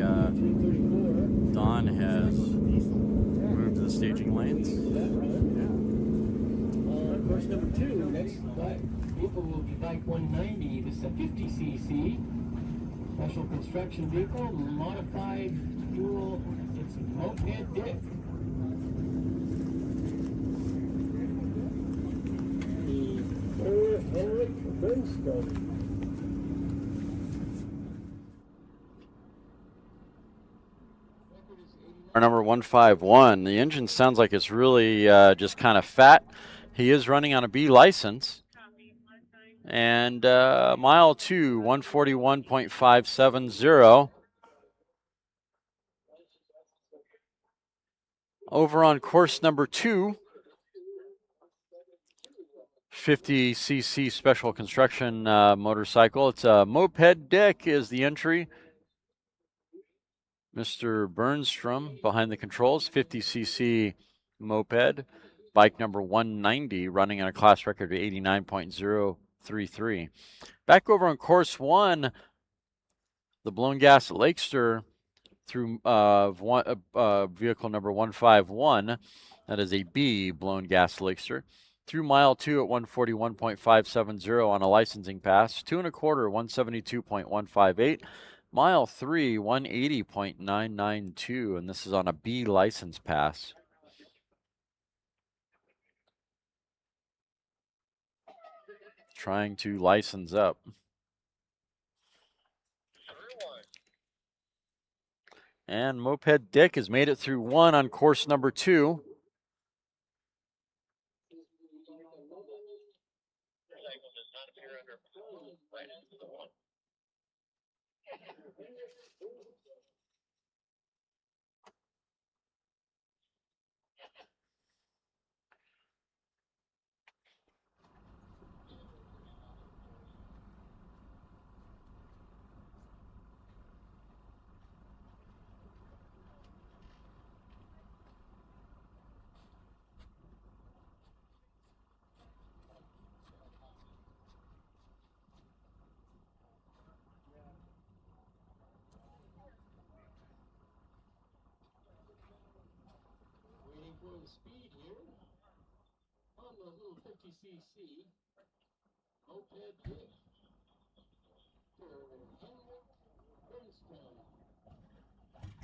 Don has moved to the staging lanes. Course number 2, next vehicle will be bike 190. This is a 50cc special construction vehicle, modified dual. It's moped dick. The Henrik Brimstone. Our number 151. The engine sounds like it's really just kind of fat, He is running on a B license. And mile 2, 141.570. Over on course number 2, 50cc special construction motorcycle. It's a Moped Dick is the entry. Mr. Bernstrom behind the controls, 50cc moped. Bike number 190, running on a class record of 89.033. Back over on course 1, the blown gas Lakester through vehicle number 151. That is a B blown gas Lakester. Through mile 2 at 141.570 on a licensing pass. 2 1/4, 172.158. Mile 3, 180.992. And this is on a B license pass. Trying to license up. And Moped Dick has made it through 1 on course number 2. Waiting for the speed here on the little 50cc moped dick for Henrik Bernstrom. Some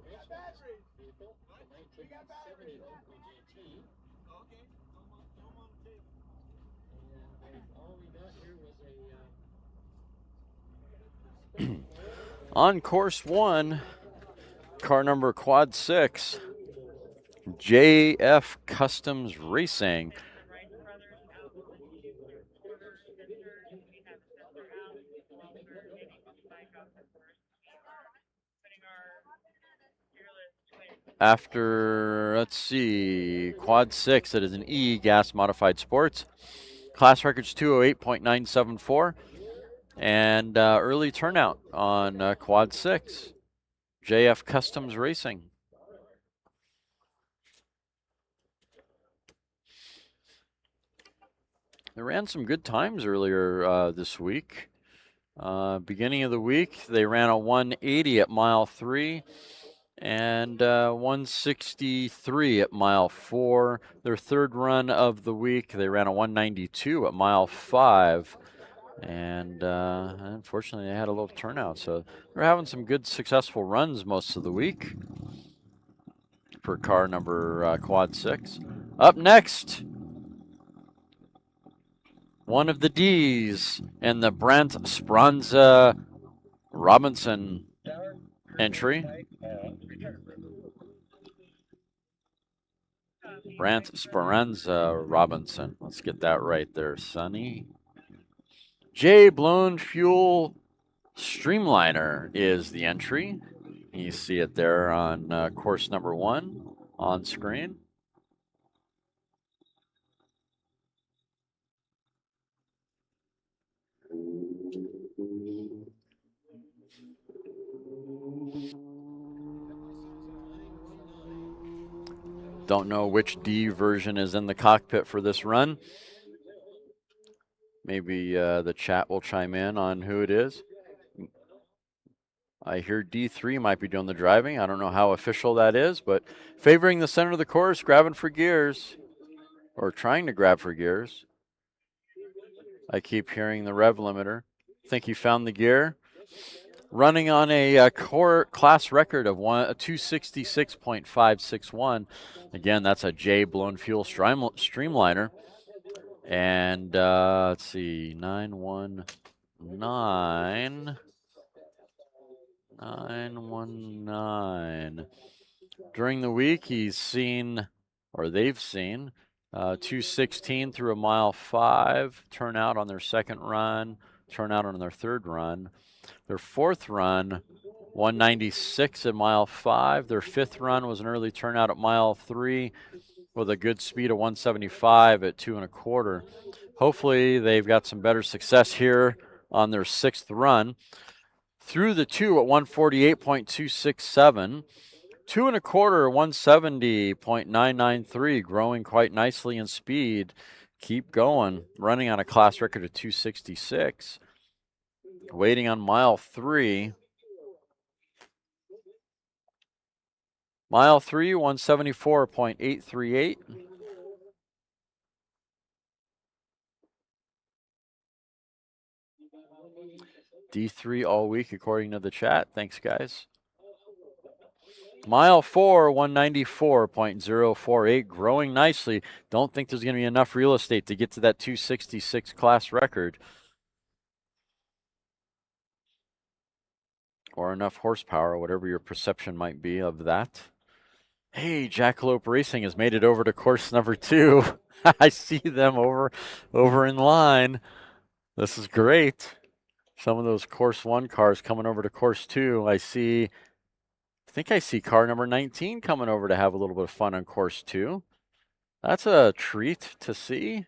better information on this vehicle, the 1970 Oakley GT. All we got here was On course 1, car number quad 6, JF Customs Racing. Right brothers out on the quarter sensors. We have a sensor out while we're getting the bike off the course. Putting our fearless twin. After, let's see, quad 6, it is an E gas modified sports. Class record's 208.974. And early turnout on quad 6, JF Customs Racing. They ran some good times earlier this week. Beginning of the week, they ran a 180 at mile 3 and 163 at mile 4. Their third run of the week, they ran a 192 at mile 5. And unfortunately, they had a little turnout. So they're having some good, successful runs most of the week for car number quad 6. Up next, one of the D's and the Brent Speranza Robinson entry. Brent Speranza Robinson. Let's get that right there, Sonny. J Blown Fuel Streamliner is the entry. You see it there on course number 1 on screen. Don't know which D version is in the cockpit for this run. Maybe the chat will chime in on who it is. I hear D3 might be doing the driving. I don't know how official that is, but favoring the center of the course, grabbing for gears, or trying to grab for gears. I keep hearing the rev limiter. Think he found the gear. Running on a core class record of 266.561. Again, that's a J Blown Fuel Streamliner. And let's see, 919. During the week, he's seen, or they've seen, 216 through a mile 5, turnout on their second run, turnout on their third run. Their fourth run, 196 at mile 5. Their fifth run was an early turnout at mile 3 with a good speed of 175 at 2 1/4. Hopefully, they've got some better success here on their sixth run. Through the 2 at 148.267. 2 1/4, 170.993, growing quite nicely in speed. Keep going, running on a class record of 266. Waiting on mile 3. Mile 3, 174.838. D3 all week, according to the chat. Thanks, guys. Mile 4, 194.048, growing nicely. Don't think there's going to be enough real estate to get to that 266 class record. Or enough horsepower, whatever your perception might be of that. Hey, Jackalope Racing has made it over to course number 2. I see them over in line. This is great. Some of those course 1 cars coming over to course 2. I think I see car number 19 coming over to have a little bit of fun on course 2. That's a treat to see.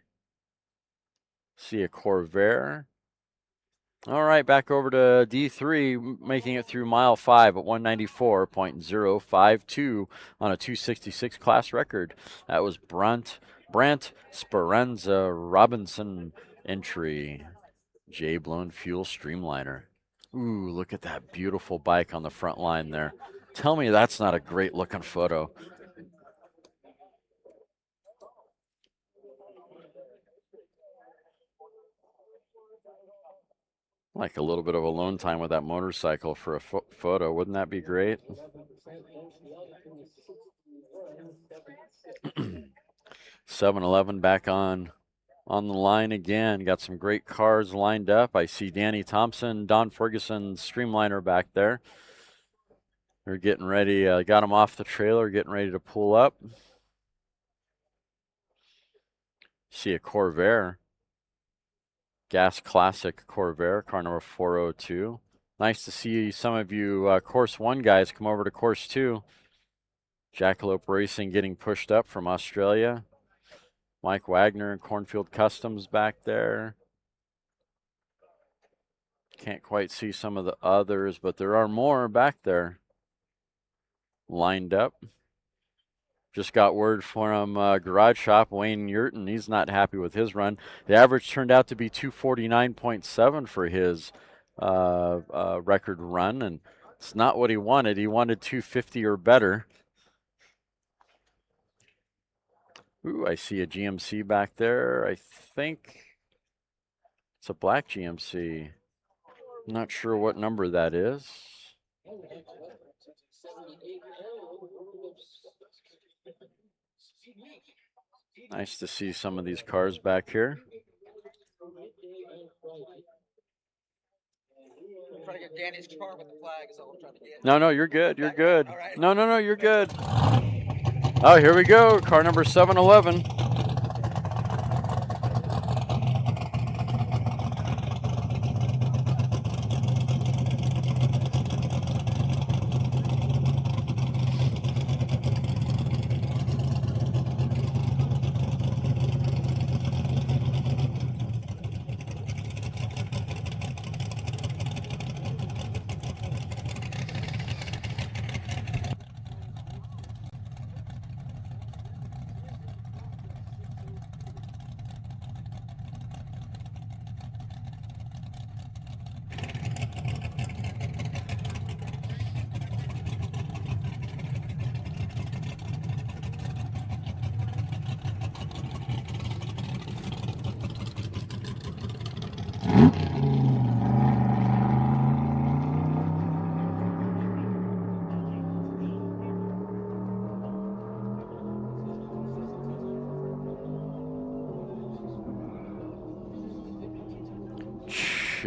See a Corvair. All right, back over to D3, making it through mile 5 at 194.052 on a 266 class record. That was Brent Speranza Robinson entry. J Blown Fuel Streamliner. Ooh, look at that beautiful bike on the front line there. Tell me that's not a great looking photo. Like a little bit of alone time with that motorcycle for a photo. Wouldn't that be great? 7-Eleven back on the line again. Got some great cars lined up. I see Danny Thompson, Don Ferguson, Streamliner back there. They're getting ready. Got them off the trailer, getting ready to pull up. See a Corvair. Gas Classic Corvair, car number 402. Nice to see some of you Course 1 guys come over to Course 2. Jackalope Racing getting pushed up from Australia. Mike Wagner and Cornfield Customs back there. Can't quite see some of the others, but there are more back there lined up. Just got word from Garage Shop, Wayne Yurton. He's not happy with his run. The average turned out to be 249.7 for his record run, and it's not what he wanted. He wanted 250 or better. Ooh, I see a GMC back there. I think it's a black GMC. I'm not sure what number that is. Nice to see some of these cars back here. I'm trying to get Danny's car with the flag is all I'm trying to get. No, you're good. You're good. All right. No, you're good. Oh, here we go. Car number 7-Eleven.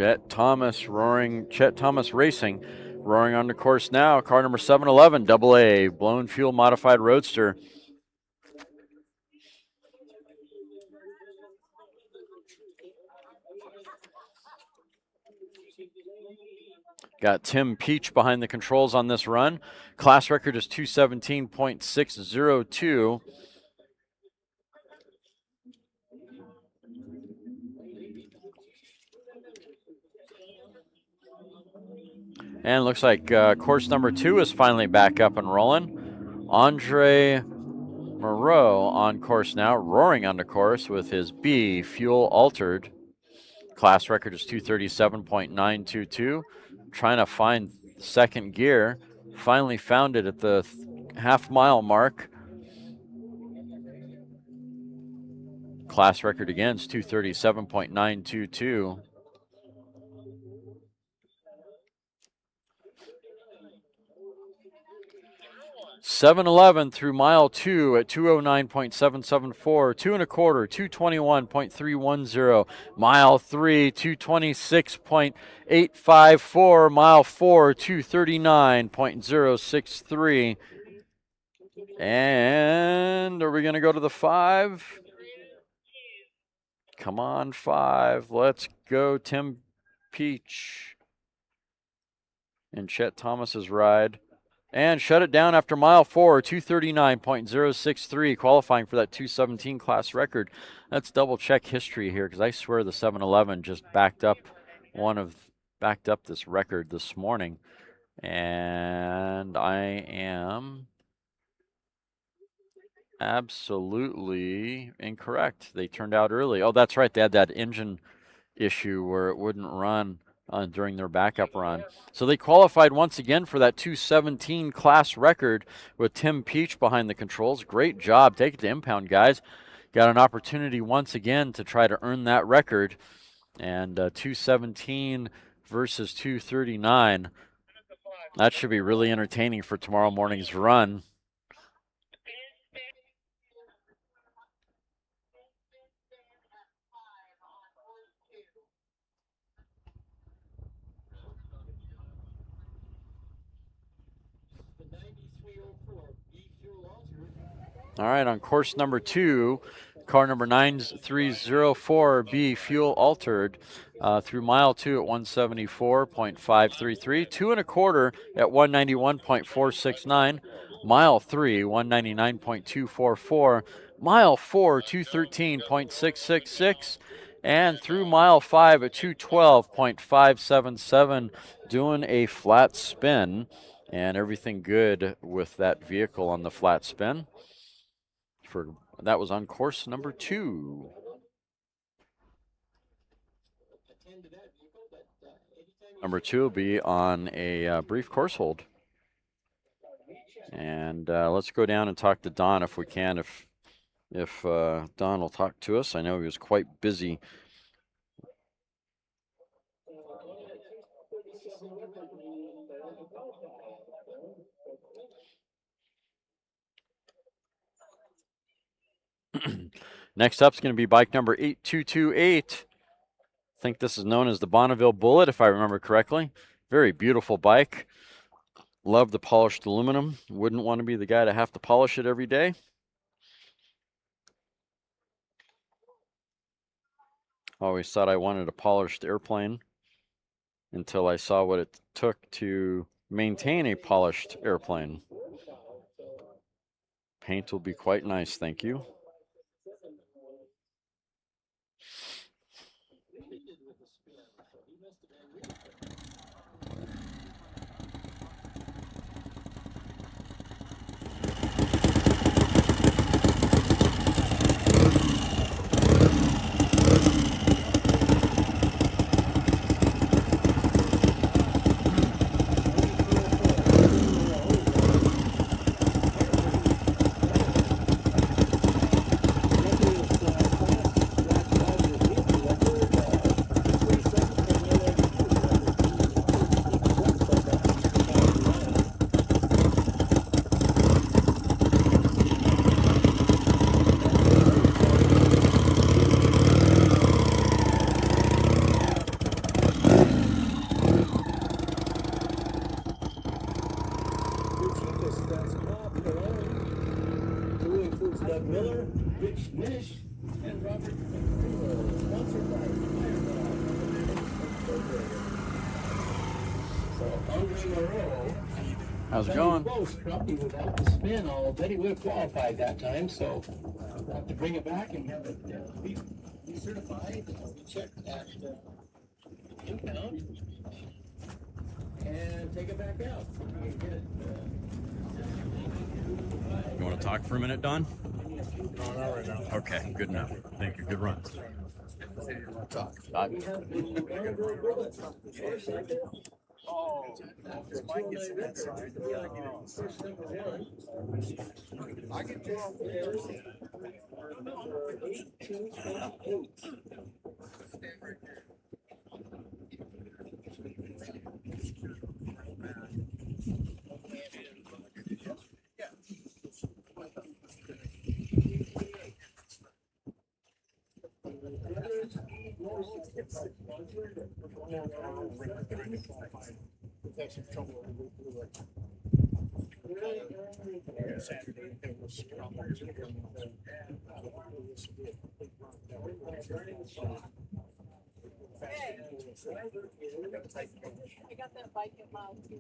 Chet Thomas Racing, roaring on the course now. Car number 7-Eleven, AA, blown fuel modified roadster. Got Tim Peach behind the controls on this run. Class record is 217.602. And looks like course number 2 is finally back up and rolling. Andre Moreau on course now, roaring on the course with his B fuel altered. Class record is 237.922. Trying to find second gear. Finally found it at the half-mile mark. Class record again is 237.922. .711 through mile 2 at 209.774, 2 1/4, 221.310, mile 3, 226.854, mile 4, 239.063. And are we going to go to the 5? Come on, 5. Let's go, Tim Peach. And Chet Thomas's ride. And shut it down after mile 4, 239.063, qualifying for that 217 class record. Let's double check history here, because I swear the 7-Eleven just backed up this record this morning. And I am absolutely incorrect. They turned out early. Oh, that's right. They had that engine issue where it wouldn't run during their backup run. So they qualified once again for that 217 class record with Tim Peach behind the controls. Great job. Take it to impound, guys. Got an opportunity once again to try to earn that record. And 217 versus 239. That should be really entertaining for tomorrow morning's run. All right, on course number 2, car number 9304B fuel altered through mile 2 at 174.533, 2 1/4 at 191.469, mile 3 199.244, mile 4 213.666, and through mile 5 at 212.577, doing a flat spin, and everything good with that vehicle on the flat spin. That was on course number 2. Number 2 will be on a brief course hold. And let's go down and talk to Don if we can, if Don will talk to us. I know he was quite busy. Next up is going to be bike number 8228. I think this is known as the Bonneville Bullet, if I remember correctly. Very beautiful bike. Love the polished aluminum. Wouldn't want to be the guy to have to polish it every day. Always thought I wanted a polished airplane until I saw what it took to maintain a polished airplane. Paint will be quite nice, thank you. How's it going? Close, probably without the spin, already would have qualified that time, so we'll have to bring it back and have it be certified. We check that impound and take it back out. And get it, You want to talk for a minute, Don? No, not right now. Okay, good enough. Thank you. Good run. Talk. Oh, this bike gets to that side, we gotta get it inside. I can tell. I got that bike at mile 2.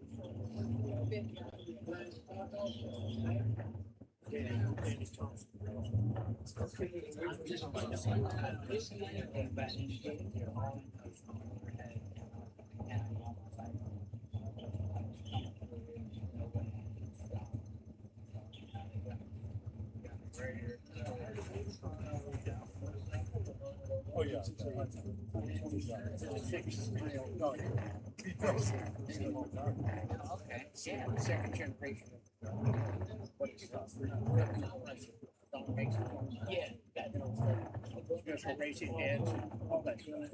Oh, yeah. Okay. Yeah, second generation. Yeah, that special racing heads and all that stuff.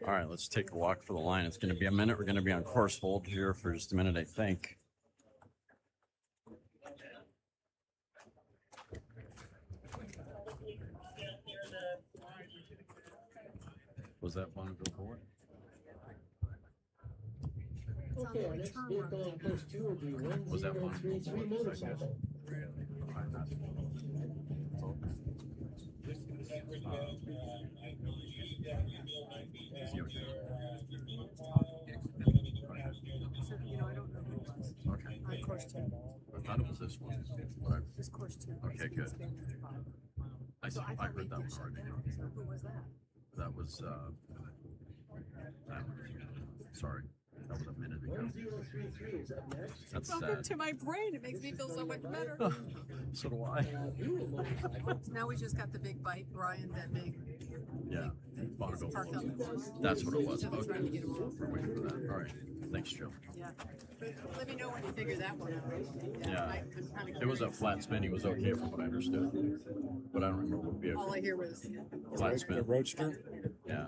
All right, let's take a walk for the line. It's going to be a minute. We're going to be on course hold here for just a minute, I think. Was that Bonneville board? Okay, our next vehicle on course 2 will be Was that 1033 motorcycle. You know, I don't know who it was. Okay. On course 2. I thought it was this one. This course 2. Okay, good. I So I heard thought that one shut already. down. So who was that? That was, sorry, that was a minute ago. 1033 is up next. That's Welcome sad. to my brain. It makes me feel so much better. So do I. Now we just got the big bite, Brian, that big. Yeah. Bonneville. Park out the course. That's what it was. So we're trying to get Okay. them off. We're waiting for that. All right. Thanks, Jill. Yeah. Let me know when you figure that one out. Yeah. I'm kinda It was a curious. flat spin. He was okay from what I understood. But I don't remember what vehicle. All I hear was Flat spin. roadster? Yeah.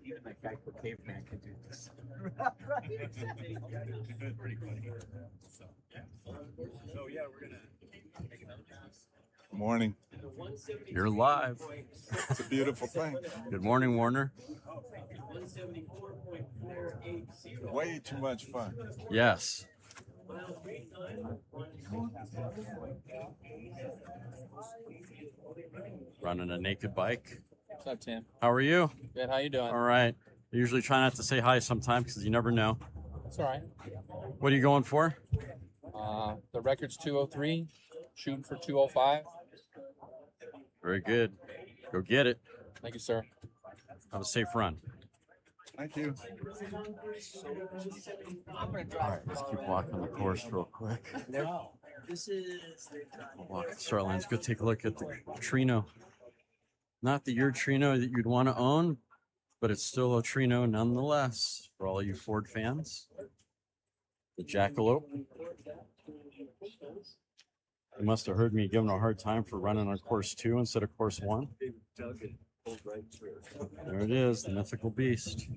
Even that guy for caveman can do this. So yeah, we're gonna make another Morning. You're live. It's a beautiful thing. Good morning, Warner. Way too much fun. Yes. Running a naked bike. What's up, Tim? How are you? Good. How you doing? All right. I usually try not to say hi sometimes because you never know. It's all right. What are you going for? The record's 203, shooting for 205. Very good. Go get it. Thank you, sir. Have a safe run. Thank you. All right, let's keep walking the course real quick. This is We'll walk the start line. Let's go take a look at the Trino. Not the your Trino that you'd want to own, but it's still a Trino nonetheless for all you Ford fans. The Jackalope. You must have heard me giving a hard time for running on course 2 instead of course 1. There it is, the mythical beast.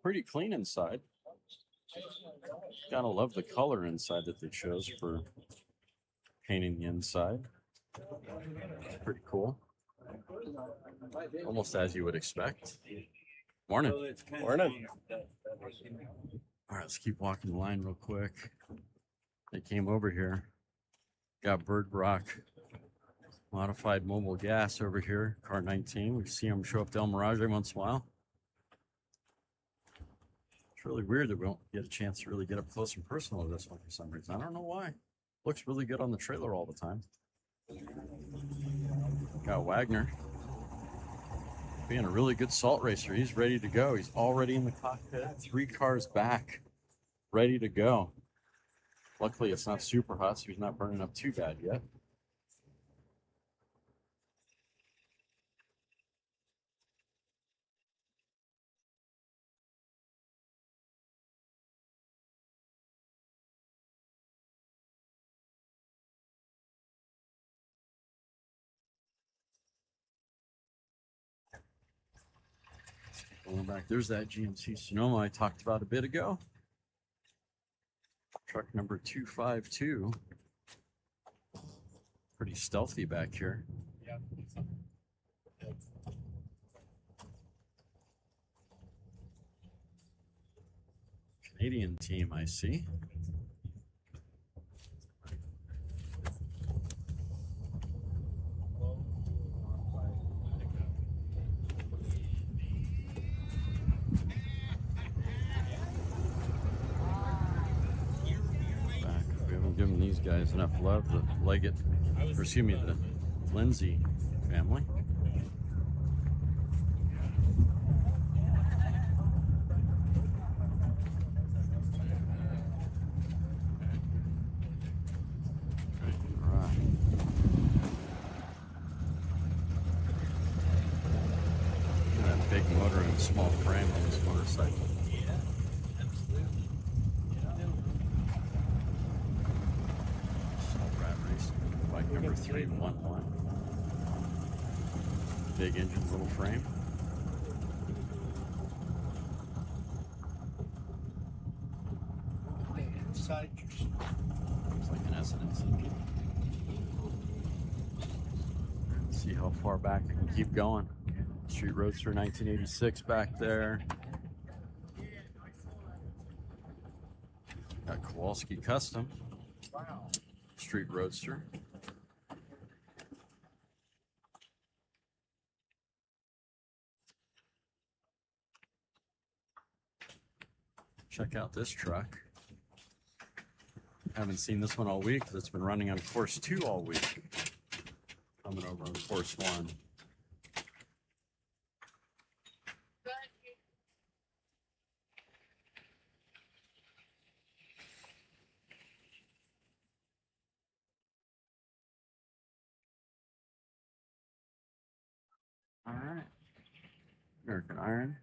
Pretty clean inside. Gotta love the color inside that they chose for painting the inside. Pretty cool. Almost as you would expect. Morning. Morning. All right, let's keep walking the line real quick. They came over here. Got Bird Rock modified mobile gas over here, car 19. We see them show up to El Mirage every once in a while. It's really weird that we don't get a chance to really get up close and personal with this one for some reason. I don't know why. Looks really good on the trailer all the time. Got Wagner being a really good salt racer. He's ready to go. He's already in the cockpit. 3 cars back, ready to go. Luckily, it's not super hot, so he's not burning up too bad yet. Going back, there's that GMC Sonoma I talked about a bit ago. Truck number 252. Pretty stealthy back here. Canadian team, I see. Giving these guys enough love. The Leggett, or excuse me, the Lindsay family. All right. Look at that big motor and small frame on this motorcycle. Number 311. Big engine, little frame. Looks like an S&S. See how far back I can keep going. Street Roadster 1986 back there. Got Kowalski Custom. Street Roadster. Check out this truck. Haven't seen this one all week because it's been running on course 2 all week. Coming over on course 1. All right. American Iron.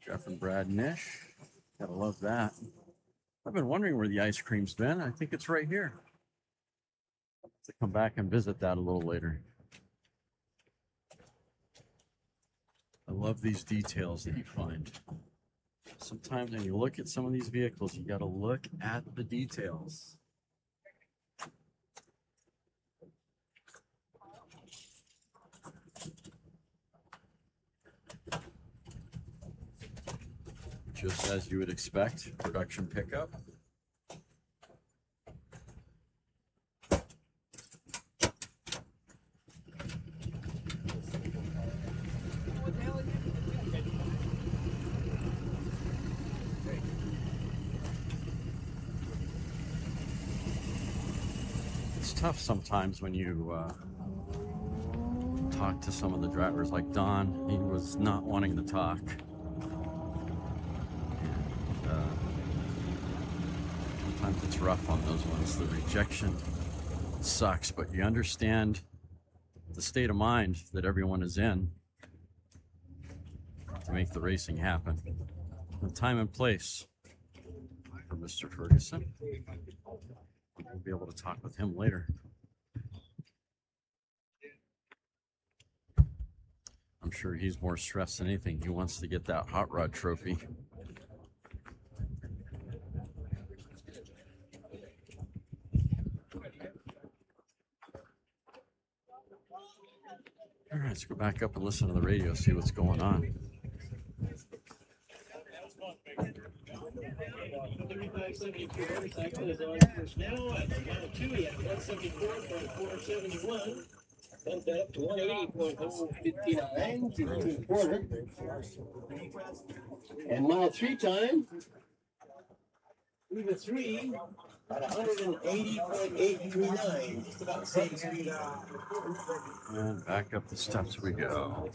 Jeff and Brad Nish. Gotta love that. I've been wondering where the ice cream's been. I think it's right here. Let's come back and visit that a little later. I love these details that you find. Sometimes when you look at some of these vehicles, you gotta look at the details. Just as you would expect, production pickup. It's tough sometimes when you talk to some of the drivers like Don. He was not wanting to talk. Sometimes it's rough on those ones. The rejection sucks, but you understand the state of mind that everyone is in to make the racing happen. The time and place for Mr. Ferguson. We'll be able to talk with him later. I'm sure he's more stressed than anything. He wants to get that hot rod trophy. let's go back up and listen to the radio, see what's going on. 35.74. Cycle is on course now at mile 2. He had 174.471. Bumped that up to 180.059 through the quarter. And mile 3 time, through the 3 at 180.839. Just about the same speed. And back up the steps we go.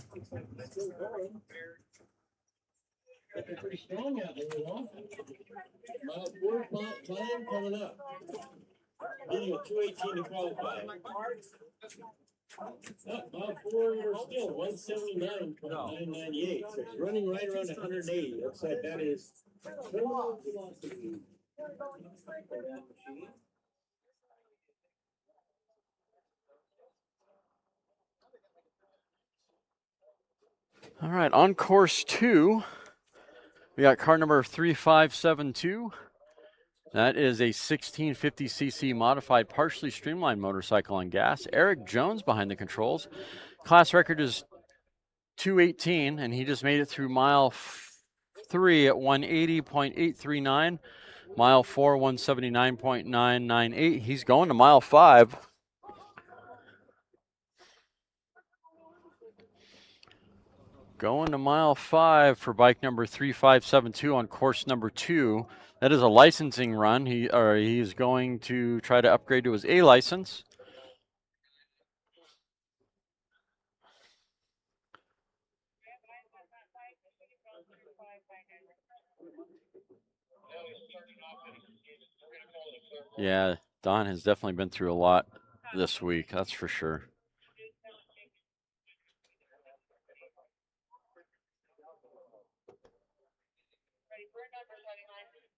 Looking pretty strong out there, you know. Mile 4 climb coming up. Leading with 2:18 to qualify. Mile 4 still 179.998. So it's running right around 180. Looks like that is terminal velocity. All right, on course 2, we got car number 3572. That is a 1650cc modified, partially streamlined motorcycle on gas. Eric Jones behind the controls. Class record is 2:18, and he just made it through mile 3 at 180.839. Mile 4, 179.998. He's going to mile 5. Going to mile 5 for bike number 3572 on course number 2. That is a licensing run. He's going to try to upgrade to his A license. Yeah, Don has definitely been through a lot this week, that's for sure.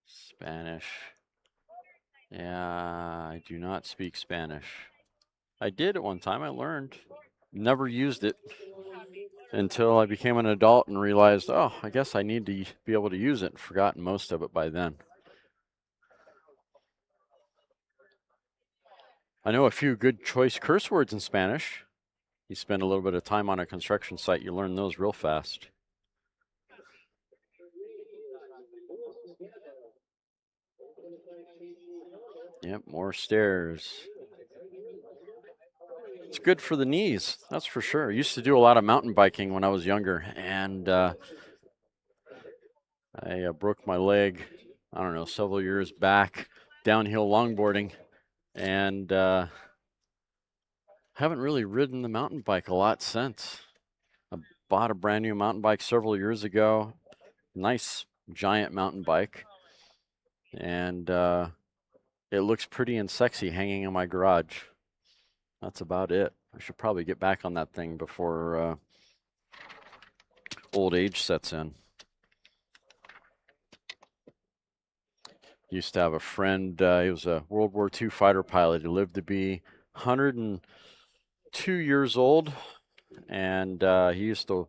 Spanish. Yeah, I do not speak Spanish. I did at one time, I learned. Never used it until I became an adult and realized, oh, I guess I need to be able to use it. Forgotten most of it by then. I know a few good choice curse words in Spanish. You spend a little bit of time on a construction site, you learn those real fast. Yep, more stairs. It's good for the knees, that's for sure. I used to do a lot of mountain biking when I was younger, and I broke my leg, I don't know, several years back, downhill longboarding, and haven't really ridden the mountain bike a lot since. I bought a brand new mountain bike several years ago, nice giant mountain bike, and it looks pretty and sexy hanging in my garage. That's about it. I should probably get back on that thing before old age sets in. Used to have a friend, he was a World War II fighter pilot. He lived to be 102 years old, and he used to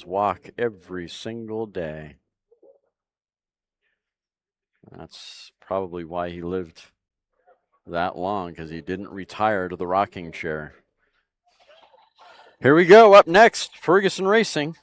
walk every single day. That's probably why he lived that long, because he didn't retire to the rocking chair. Here we go. Up next, Ferguson Racing.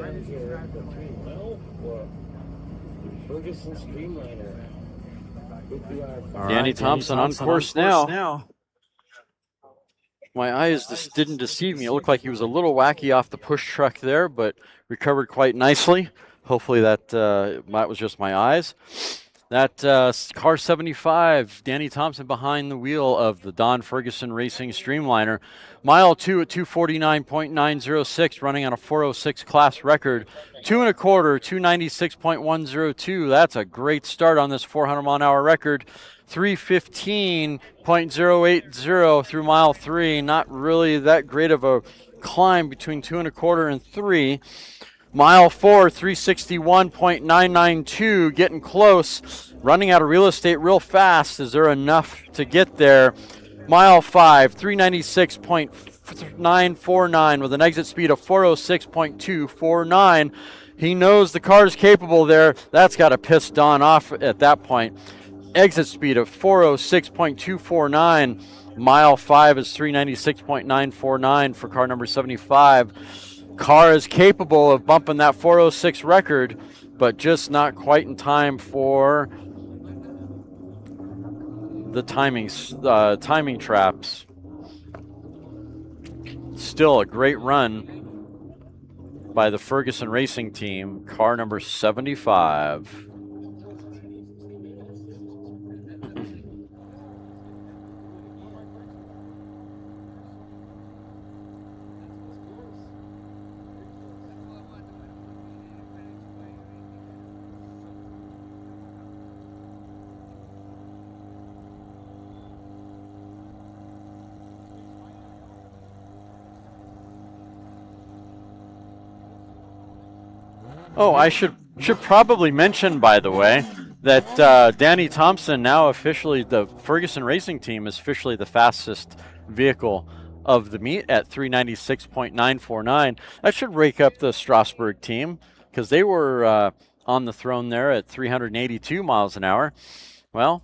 manager, the 3-well for Ferguson Streamliner. Danny Thompson on course now. My eyes just didn't deceive me. It looked like he was a little wacky off the push truck there, but recovered quite nicely. Hopefully that was just my eyes. That car 75, Danny Thompson behind the wheel of the Don Ferguson Racing Streamliner. Mile 2 at 249.906, running on a 406 class record. 2 1/4, 296.102. That's a great start on this 400-mile-an-hour record. 315.080 through mile 3. Not really that great of a climb between 2 1/4 and 3. Mile 4, 361.992, getting close. Running out of real estate real fast. Is there enough to get there? Mile 5, 396.949 with an exit speed of 406.249. He knows the car's capable there. That's got to piss Don off at that point. Exit speed of 406.249. Mile 5 is 396.949 for car number 75. Car is capable of bumping that 406 record, but just not quite in time for the timing traps. Still a great run by the Ferguson Racing Team, car number 75. Oh, I should probably mention, by the way, that Danny Thompson now officially, the Ferguson Racing Team is officially the fastest vehicle of the meet at 396.949. That should rake up the Strasburg team because they were on the throne there at 382 miles an hour. Well,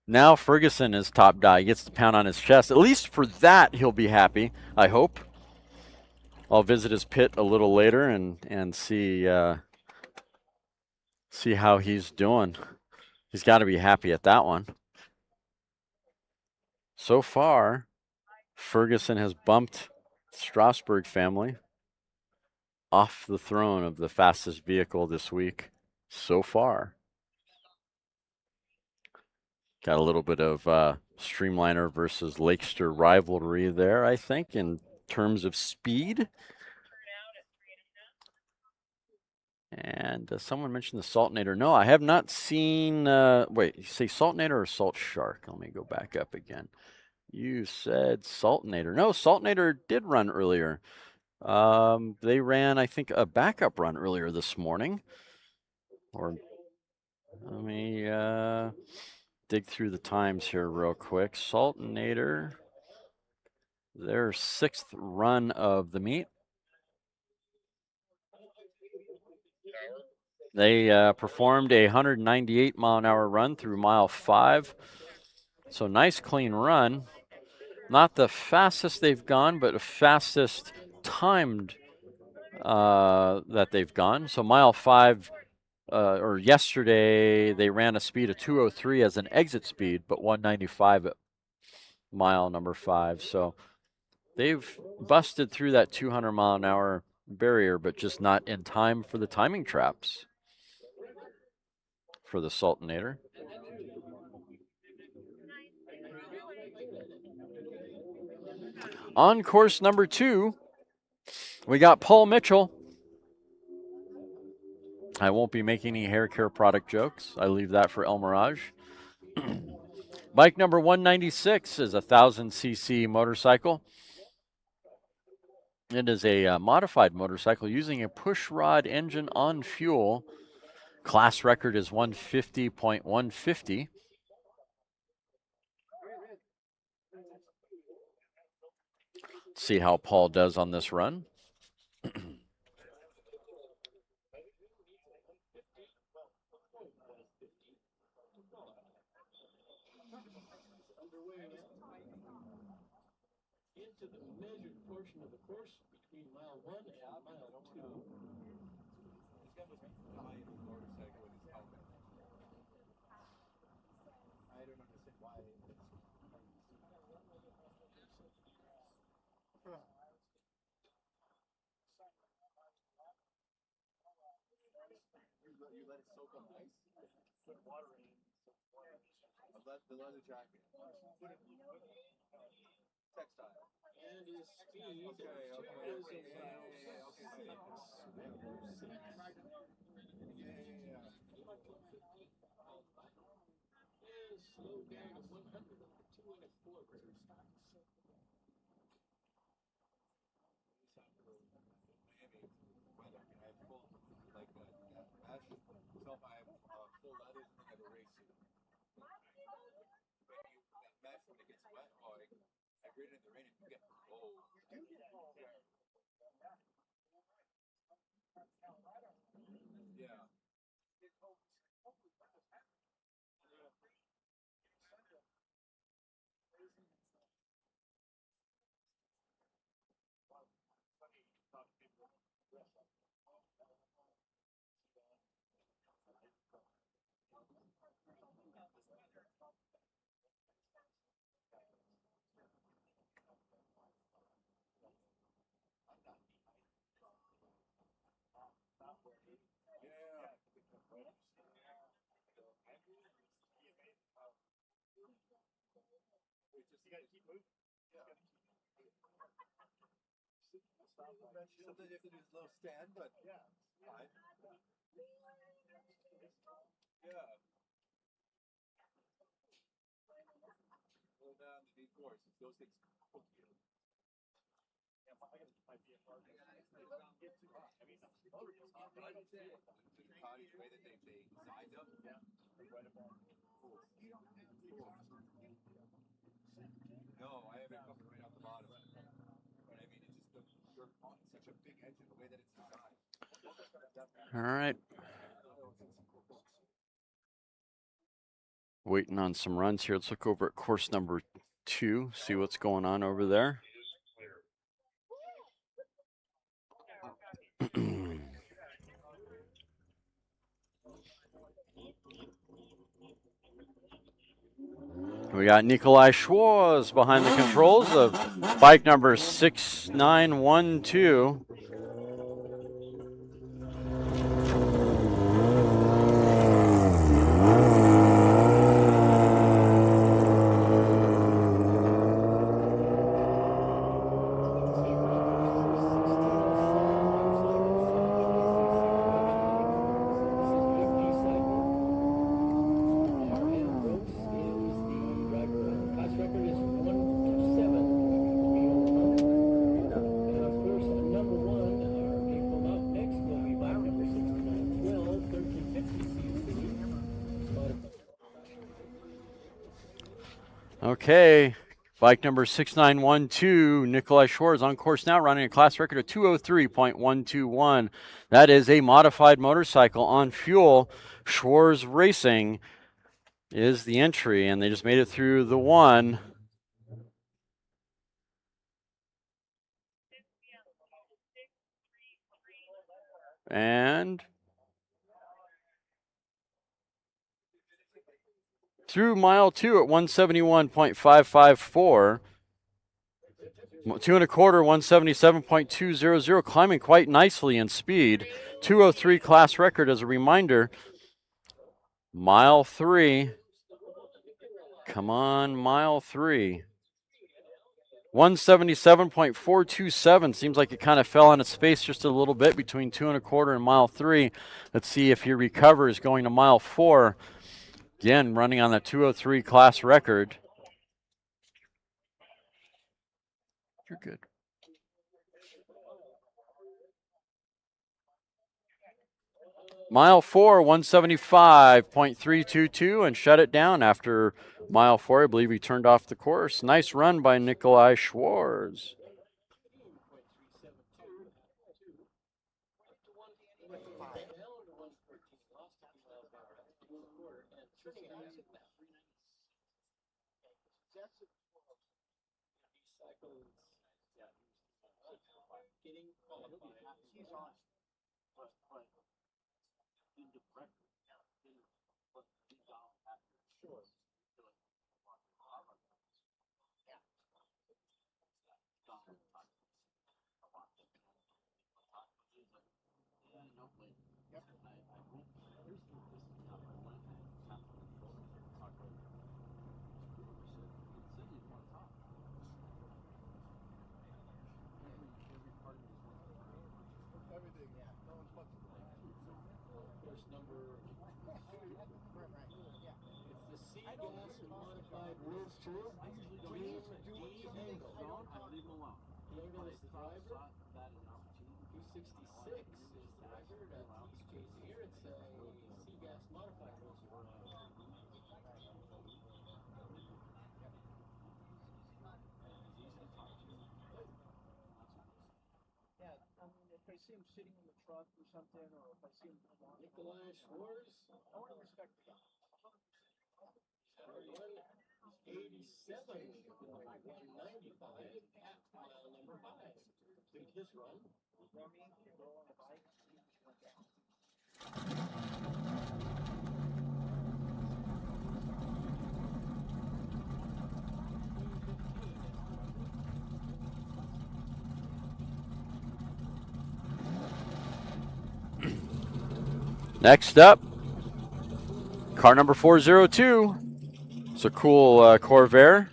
now Ferguson is top guy. He gets to pound on his chest. At least for that, he'll be happy, I hope. I'll visit his pit a little later and see how he's doing. He's got to be happy at that one. So far, Ferguson has bumped Strasburg family off the throne of the fastest vehicle this week. So far. Got a little bit of Streamliner versus Lakester rivalry there, I think, in terms of speed. And someone mentioned the Saltnator. No, I have not seen, wait, you say Saltnator or Salt Shark? Let me go back up again. You said Saltnator. No, Saltnator did run earlier. They ran, I think, a backup run earlier this morning. Or let me dig through the times here real quick. Saltnator, their 6th run of the meet. They performed a 198-mile-an-hour run through mile 5. So nice, clean run. Not the fastest they've gone, but the fastest timed that they've gone. So mile 5, or yesterday, they ran a speed of 203 as an exit speed, but 195 at mile number 5. So they've busted through that 200-mile-an-hour barrier, but just not in time for the timing traps for the Saltnator. On course number 2, we got Paul Mitchell. I won't be making any hair care product jokes. I leave that for El Mirage. Bike number 196 is a 1000cc motorcycle. It is a modified motorcycle using a push rod engine on fuel. Class record is 150.150. See how Paul does on this run. Into the measured portion of the course between mile 1 and mile 2. This guy must be flying his motorcycle with his helmet. I don't understand why. You let it soak on ice? Put water in. The leather jacket. Textile. And his speed Okay. and slowed down to 100 after 2 and a quarter. Weather. I have full, like, mesh. So if I have full leathers and I have a race suit. When that mesh, when it gets wet, I grate it in the rain and you get cold. Yeah. You gotta keep moving. Sometimes you have to do this little stand, but yeah, fine. Yeah. Hold down the deep force. Those things hook you. Yeah, I guess it might be a hard thing. I mean, the motor is not right. The body, the way that they designed them. Yeah. Right above. No, I have it coming right out the bottom. But I mean, it's just you're on such a big engine, the way that it's designed. All right. Waiting on some runs here. Let's look over at course number 2, see what's going on over there. We got Nikolai Schwarz behind the controls of bike number 6912. Okay, bike number 6912, Nikolai Schwarz on course now, running a class record of 203.121. That is a modified motorcycle on fuel. Schwarz Racing is the entry, and they just made it through the one. And through mile 2 at 171.554. 2 1/4, 177.200, climbing quite nicely in speed. 203 class record as a reminder. Mile 3. Come on, mile 3. 177.427. Seems like it kind of fell on its face just a little bit between 2 1/4 and mile 3. Let's see if he recovers going to mile 4. Again, running on that 203 class record. You're good. Mile 4, 175.322, and shut it down after mile 4. I believe he turned off the course. Nice run by Nikolai Schwarz. getting qualified. He's on. But in the record, but he's out after sure. Everything, yeah. No one's fucking course number two. Yeah. It's the C gas modified roadster. Dream D angle. I leave him alone. The angle is the driver. That is an opportunity. 266 is the record at East Chase here. It's a C gas modified roadster. Yeah, if I see him sitting in the truck or something, or if I see him Nikolai Schwartz, I want to respect the guy. 87 going 195 at mile number 5. Complete his run. Next up, car number 402. It's a cool Corvair.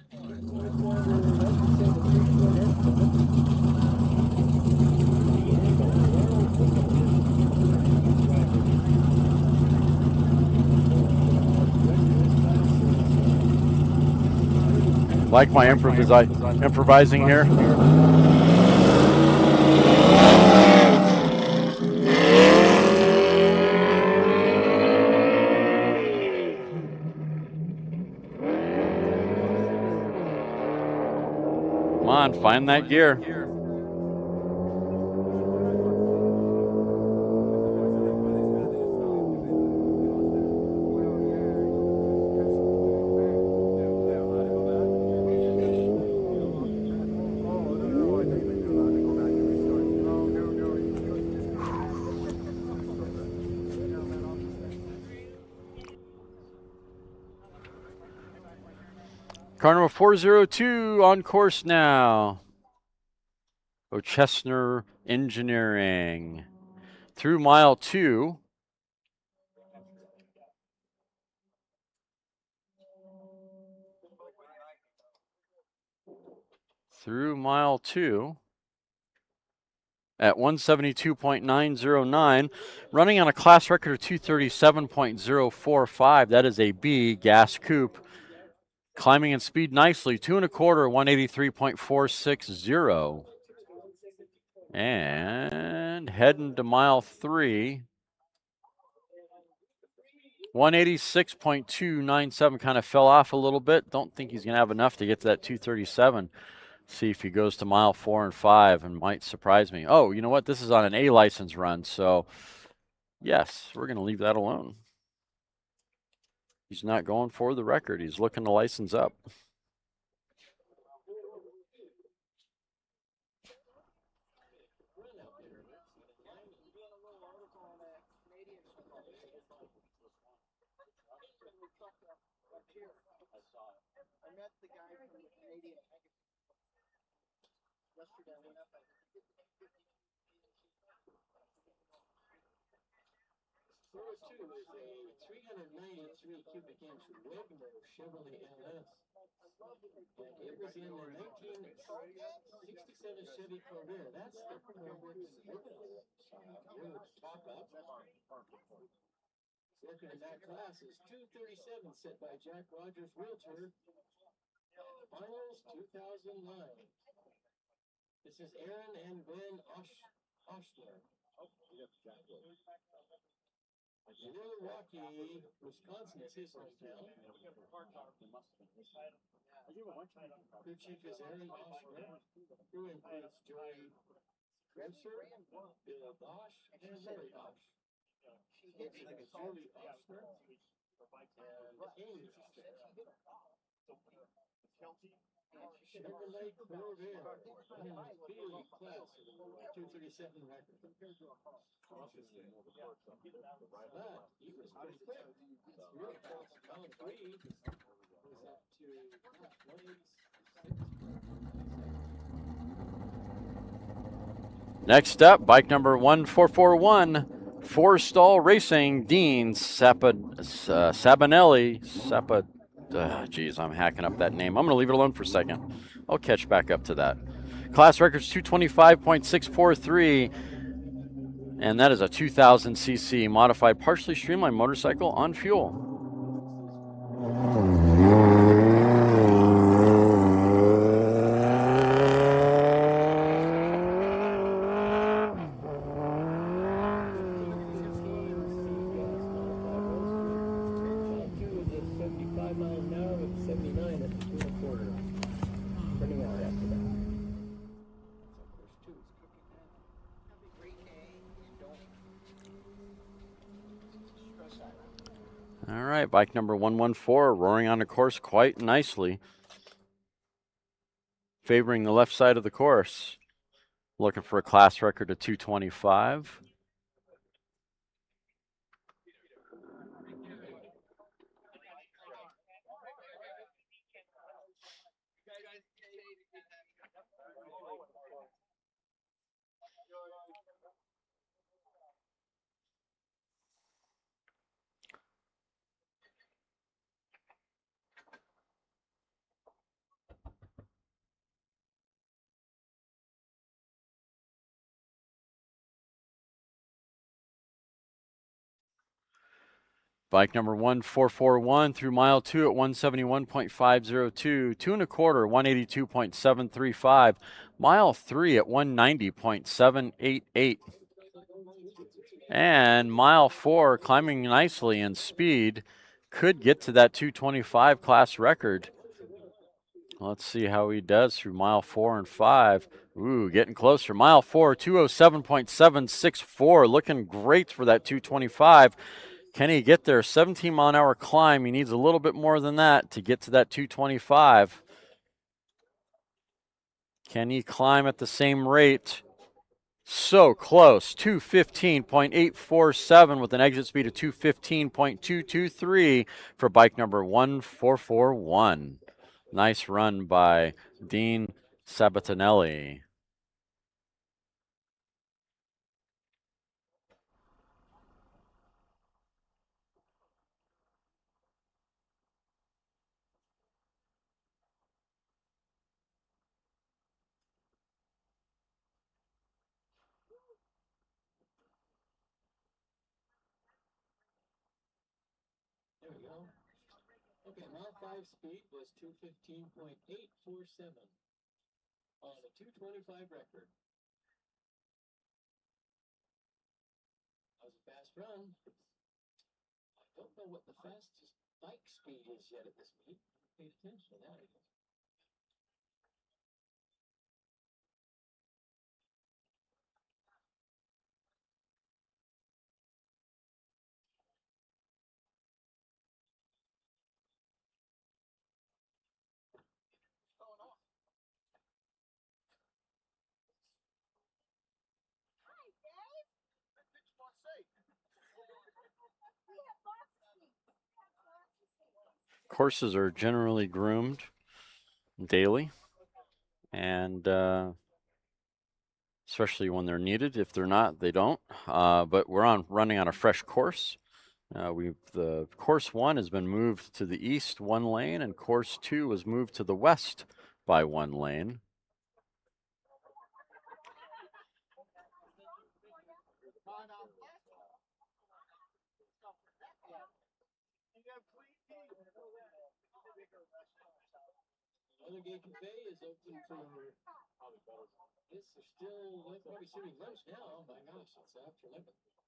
Like my improvising here. Come on, find that gear. Car number 402 on course now. O'Chestner Engineering. Through mile 2. Through mile 2. At 172.909. Running on a class record of 237.045. That is a B gas coupe. Climbing in speed nicely, 2 1/4, 183.460. And heading to mile 3, 186.297. Kind of fell off a little bit. Don't think he's going to have enough to get to that 237. See if he goes to mile 4 and 5 and might surprise me. Oh, you know what? This is on an A license run. So, yes, we're going to leave that alone. He's not going for the record. He's looking to license up. I met the guy from the Canadian yesterday. I went up. Source 2 is a 393 cubic inch Wagner Chevrolet LS. And it was in the 1967 Chevy Corvair. That's the Corvair top up. Record in that class is 237 set by Jack Rogers Realtor. Finals 2009. This is Aaron and Glenn Oshler. Milwaukee, Wisconsin is his hometown. Crew chief is Aaron Oshler. Crew includes Joey Grosser, Bill Bosch, and Larry Bosch. It's like a Julie Oshler and Amy Oshler. Chevrolet Corvair, Speed class, 237 record. But he was pretty quick. Real close. Round 3 was up to 186. Next up, bike number 1441, Four Stall Racing, Dean Sabanelli. Geez, I'm hacking up that name. I'm going to leave it alone for a second. I'll catch back up to that. Class record's 225.643, and that is a 2000cc modified partially streamlined motorcycle on fuel. All right, bike number 114, roaring on the course quite nicely. Favoring the left side of the course. Looking for a class record of 225. Bike number 1441 through mile 2 at 171.502, 2 1/4, 182.735, mile 3 at 190.788, and mile 4 climbing nicely in speed, could get to that 225 class record. Let's see how he does through mile 4 and 5. Ooh, getting closer. Mile 4, 207.764, looking great for that 225. Can he get there? 17-mile-an-hour climb. He needs a little bit more than that to get to that 225. Can he climb at the same rate? So close. 215.847 with an exit speed of 215.223 for bike number 1441. Nice run by Dean Sabatinelli. There we go. Okay, mile 5 speed was 215.847 on a 225 record. That was a fast run. I don't know what the fastest bike speed is yet at this meet. Pay attention to that. Courses are generally groomed daily, and especially when they're needed. If they're not, they don't. But we're running on a fresh course. The course 1 has been moved to the east 1 lane, and course 2 was moved to the west by 1 lane. Other Gate Cafe is open for this. They're still probably serving lunch now. My gosh, it's after 11.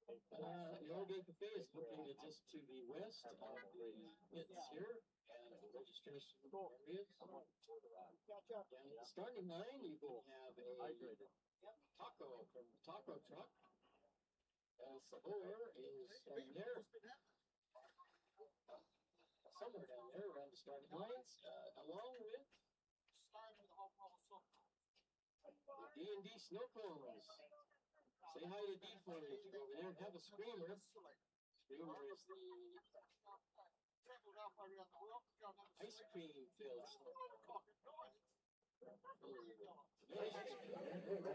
The Old Gate Cafe is located just to the west of the pits here, and the registration areas. Down at the starting line, you can have a taco from the taco truck. El Sabor is down there. Somewhere down there around the starting lines, along with D&D Snow Cones. Say hi to D for me over there. Have a screamer. Screamer is the ice cream filled snow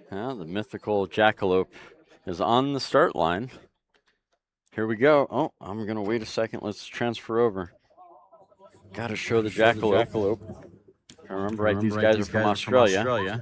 cone. The mythical jackalope is on the start line. Here we go. Oh, I'm going to wait a second. Let's transfer over. Got to show the jackalope. I remember right, these guys are from Australia.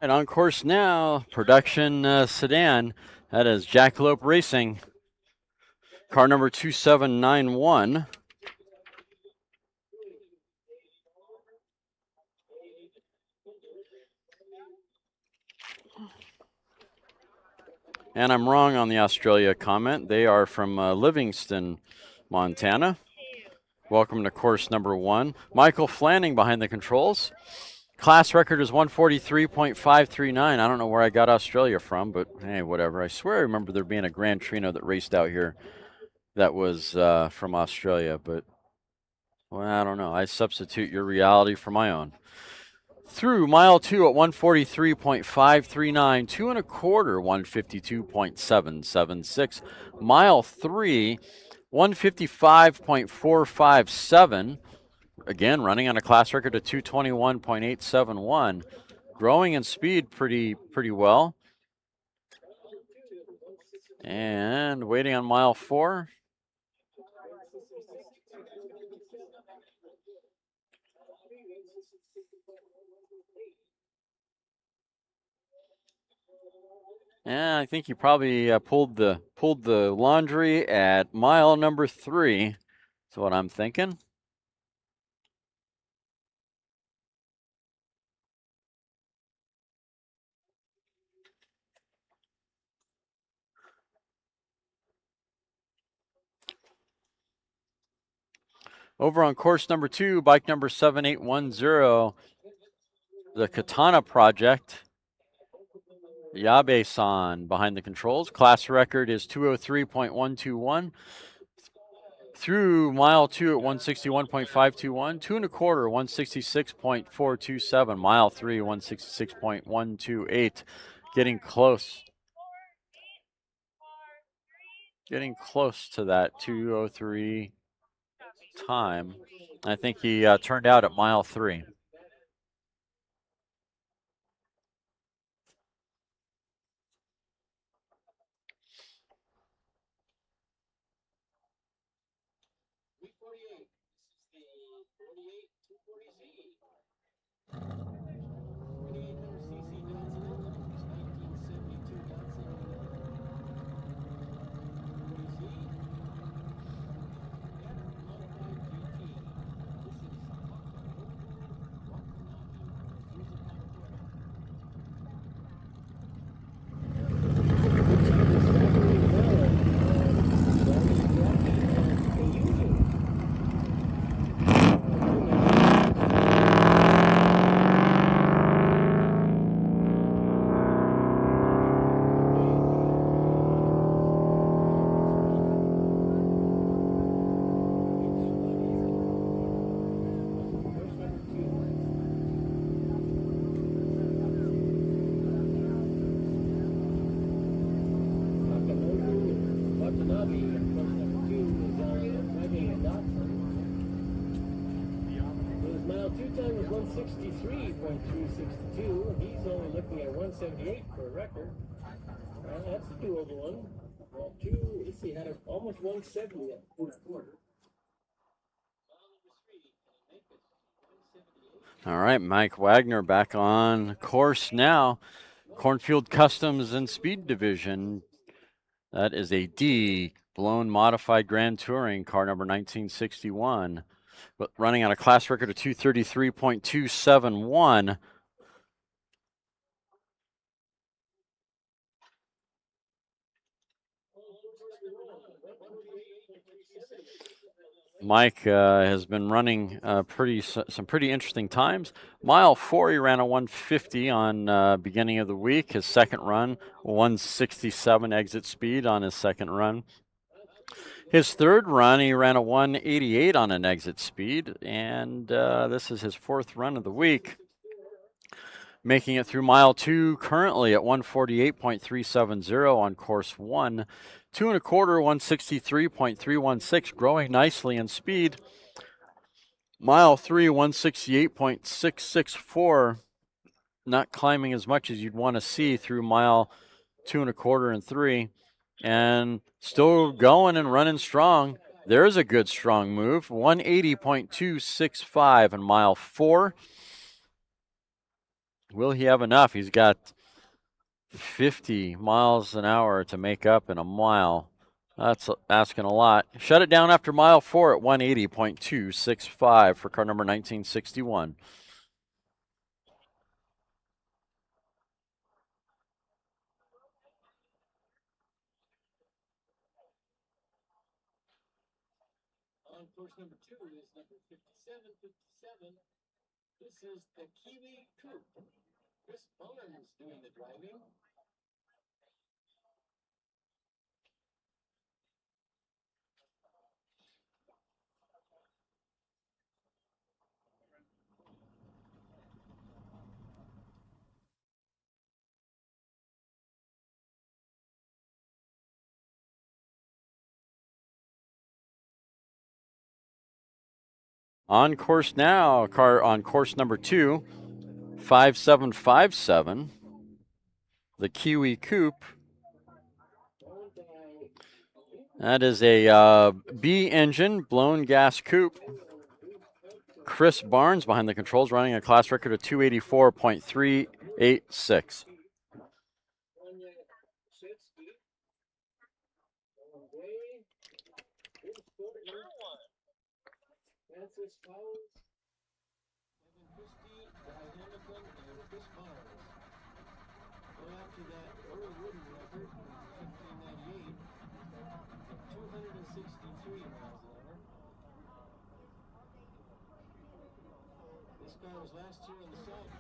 And on course now, production sedan. That is Jackalope Racing. Car number 2791. And I'm wrong on the Australia comment. They are from Livingston, Montana. Welcome to course number 1. Michael Flanning behind the controls. Class record is 143.539. I don't know where I got Australia from, but hey, whatever. I swear I remember there being a Gran Torino that raced out here that was from Australia, but well, I don't know. I substitute your reality for my own. Through mile 2 at 143.539, 2 1/4, 152.776. Mile 3, 155.457. Again, running on a class record of 221.871. Growing in speed pretty well. And waiting on mile 4. Yeah, I think he probably pulled the laundry at mile number 3. That's what I'm thinking. Over on course number 2, bike number 7810, the Katana Project. Yabe-san behind the controls. Class record is 203.121. Through mile 2 at 161.521. 2 1/4, 166.427. Mile 3, 166.128. Getting close. Getting close to that 203 time. I think he turned out at mile 3. 22 time was 163.362, and he's only looking at 178 for a record. That's a doable one. Well, let's see, had almost 170 at the fourth quarter. All right, Mike Wagner back on course now. Cornfield Customs and Speed Division. That is a D, blown modified Grand Touring, car number 1961. But running on a class record of 233.271. Mike has been running some pretty interesting times. Mile 4, he ran a 150 on beginning of the week. His second run, 167 exit speed on his second run. His third run, he ran a 188 on an exit speed, and this is his fourth run of the week. Making it through mile 2 currently at 148.370 on course 1. 2 1/4, 163.316, growing nicely in speed. Mile 3, 168.664, not climbing as much as you'd want to see through mile 2 1/4 and 3, and still going and running strong. There's a good strong move, 180.265 in mile 4. Will he have enough? He's got 50 miles an hour to make up in a mile. That's asking a lot. Shut it down after mile 4 at 180.265 for car number 1961. On course number 2 is number 5757. This is the Kiwi Coupe. Chris Barnes doing the driving. On course now, car on course number 2, 5757, the Kiwi Coupe. That is a B engine blown gas coupe. Chris Barnes behind the controls, running a class record of 284.386. Francis Powers, Evan Christie, Guy Hamilton, and Chris Barnes. Well, after that Earl Wooden record in 1598 at 263 miles an hour. This car was last year on the salt.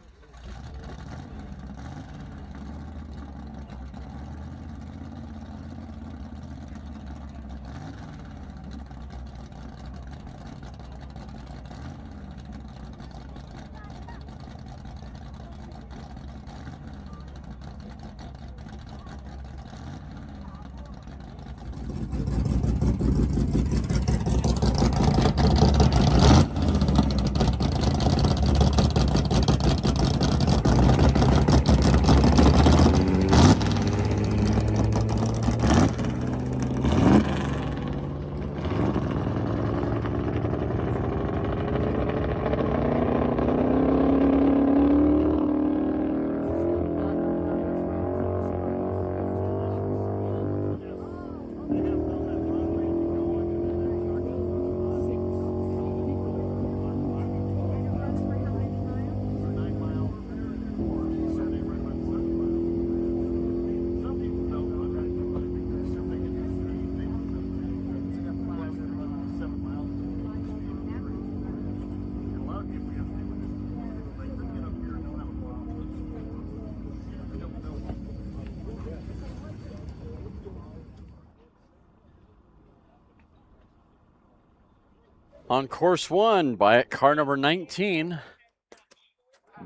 On course 1, by car number 19,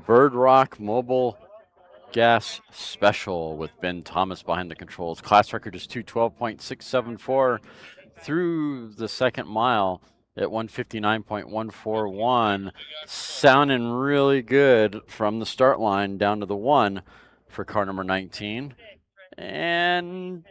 Bird Rock Mobile Gas Special with Ben Thomas behind the controls. Class record is 212.674 through the second mile. at 159.141, sounding really good from the start line down to the 1 for car number 19. And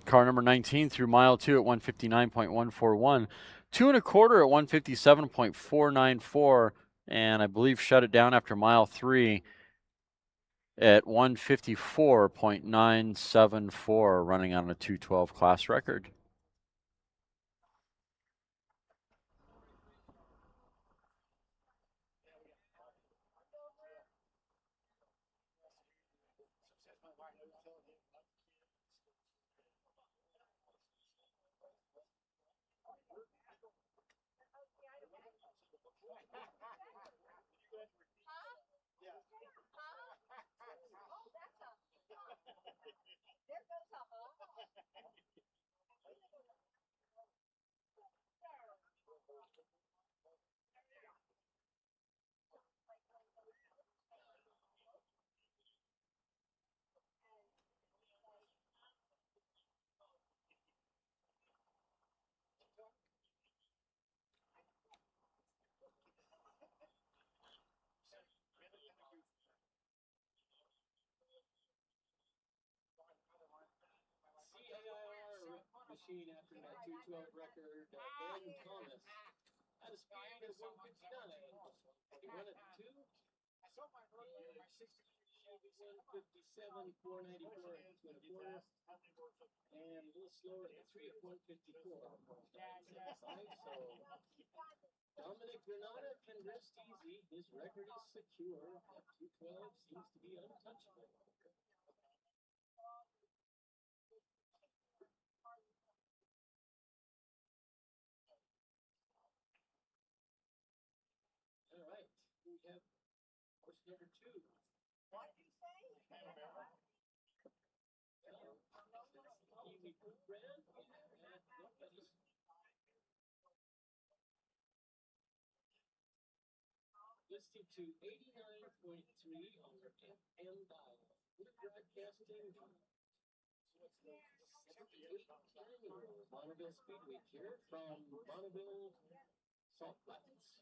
car number 19 through mile 2 at 159.141, 2 1/4 at 157.494, and I believe shut it down after mile 3 at 154.974, running on a 212 class record. Machine after that 212 record, Ben Thomas at a speed of 159. He won it 2. Chevy 157, 494 at 2 1/4, and a little slower at 3 at 154. So Dominic Granada can rest easy. His record is secure. That 212 seems to be untouchable. All right, we have horse number 2. What did you say? Kiwi Poop Brand. Listed to 89.3 on their FM dial. We're broadcasting the 78th annual Bonneville SpeedWeek here from Bonneville Salt Flats.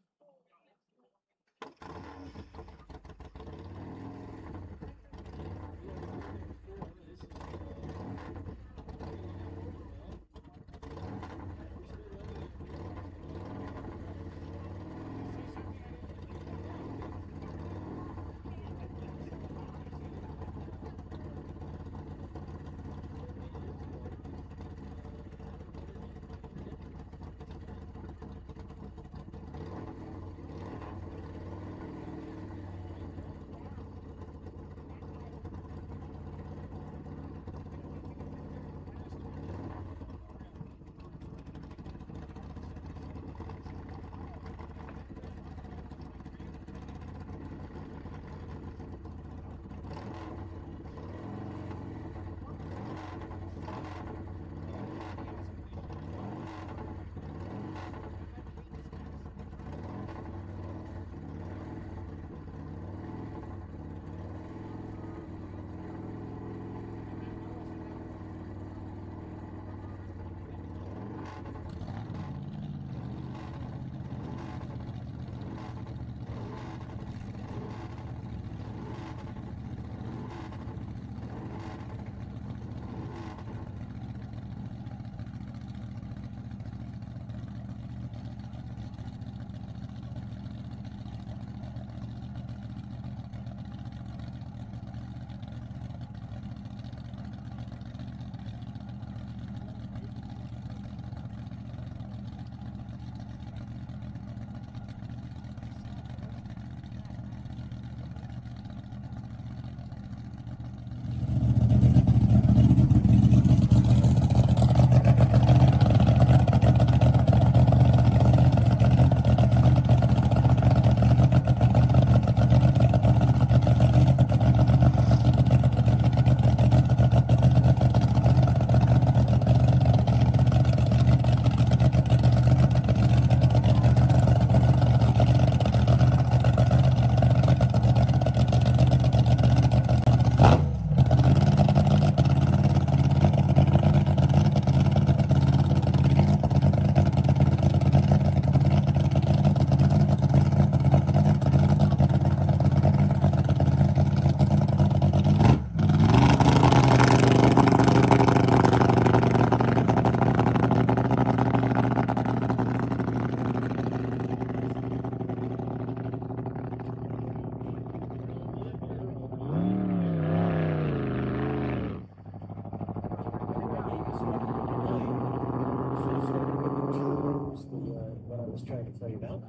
tell you that.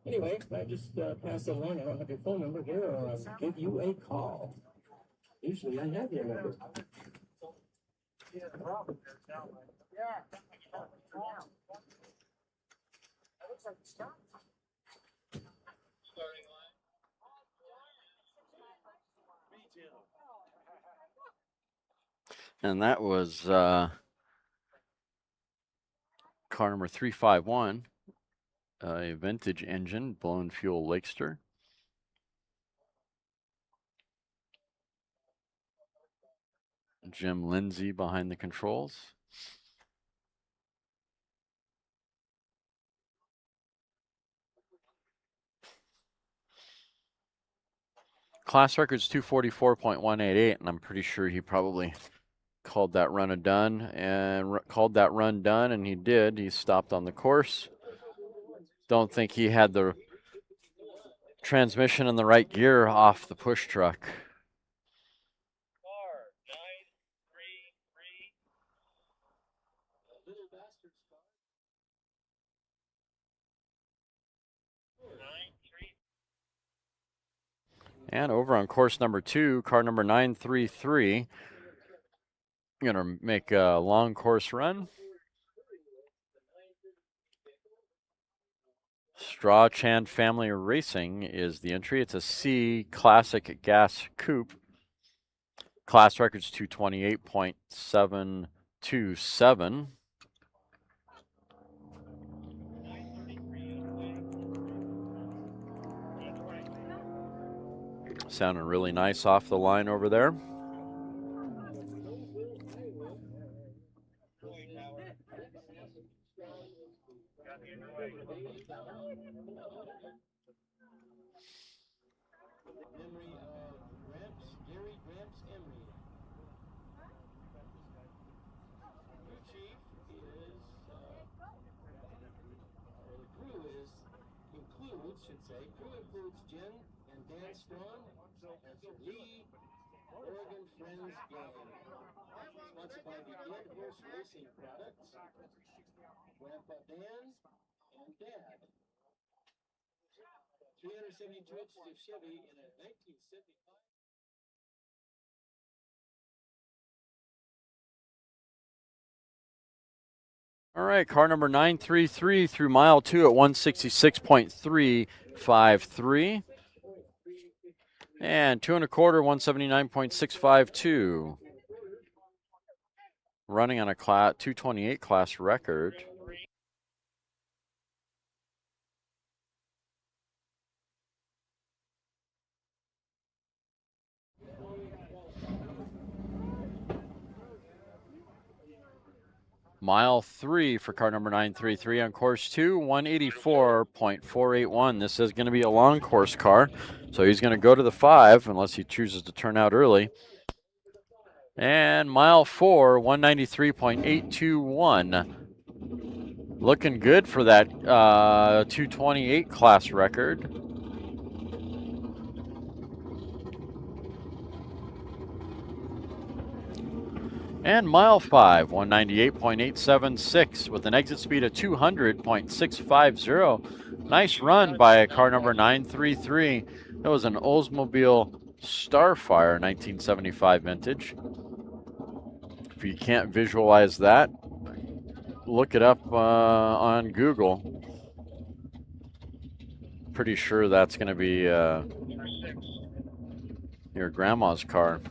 Anyway, I just passed it along. I don't have your phone number here, or I'll give you a call. Usually I have your number. And that was car number 351, a vintage engine, blown fuel Lakester. Jim Lindsay behind the controls. Class record's 244.188, and I'm pretty sure he probably called that run a done and called that run done, and he did. He stopped on the course. Don't think he had the transmission in the right gear off the push truck. And over on course number 2, car number 933, gonna make a long course run. Strawchand Family Racing is the entry. It's a C Classic Gas Coupe. Class record's 228.727. Sounding really nice off the line over there. Crew includes Jen and Dan Strong as the Lee Oregon Friends Gang. Sponsored by the Dead Horse Racing Products, Grandpa Dan and Dad. 372 inches of Chevy in a 1975. All right, car number 933 through mile 2 at 166.353. And 2 1/4, 179.652. Running on a 228 class record. Mile 3 for car number 933 on course 2, 184.481. This is going to be a long course car, so he's going to go to the 5 unless he chooses to turn out early. And mile 4, 193.821. Looking good for that 228 class record. And mile 5, 198.876 with an exit speed of 200.650. Nice run by car number 933. That was an Oldsmobile Starfire 1975 vintage. If you can't visualize that, look it up on Google. Pretty sure that's going to be your grandma's car.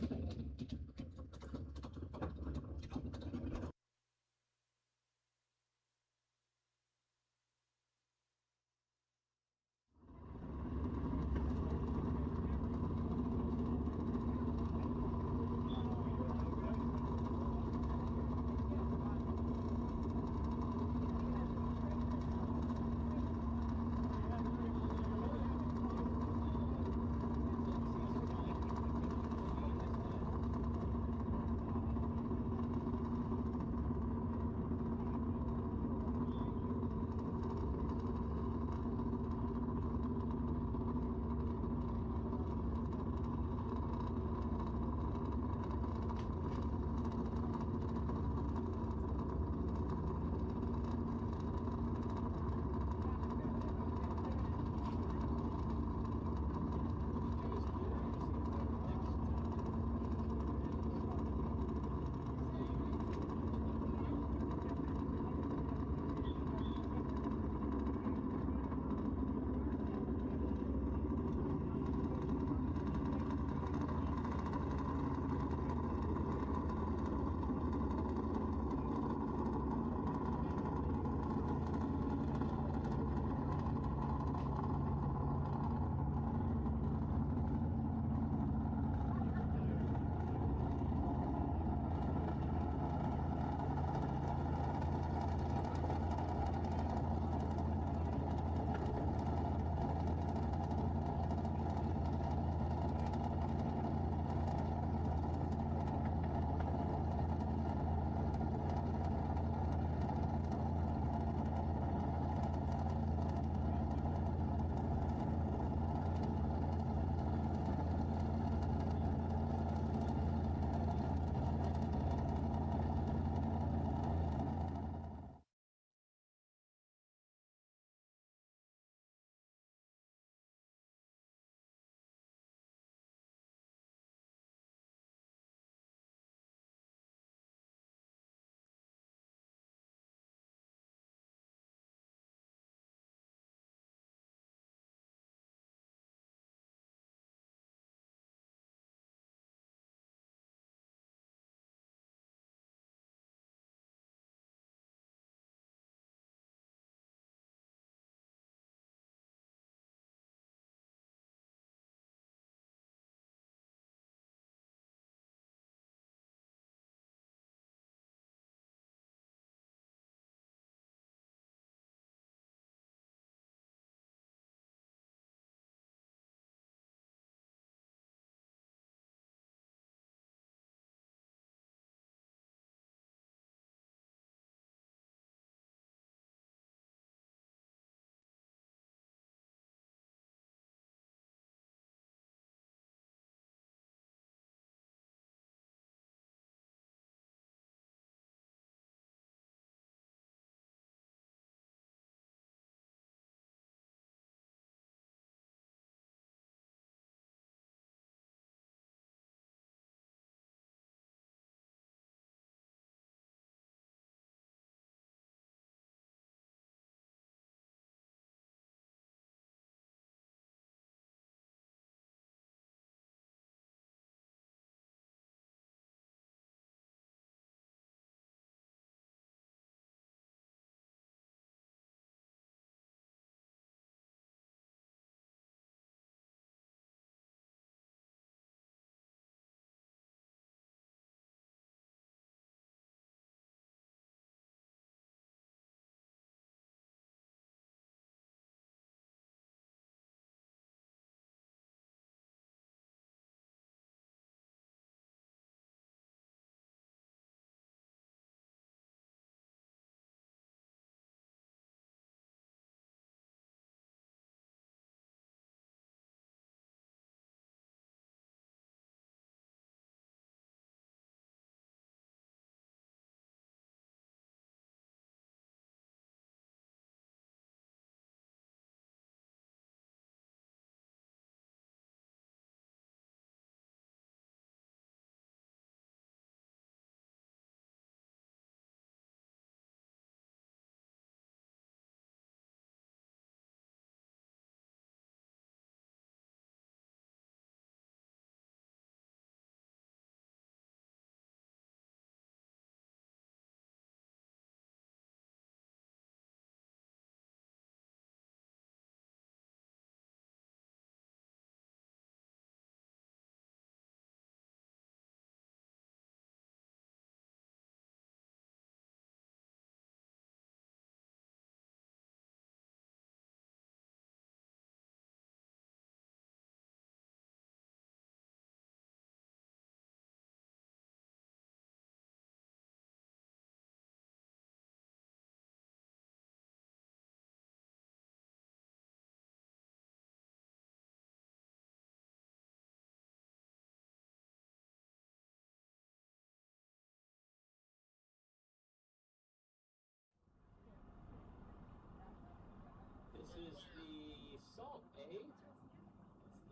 is the Salt A. Is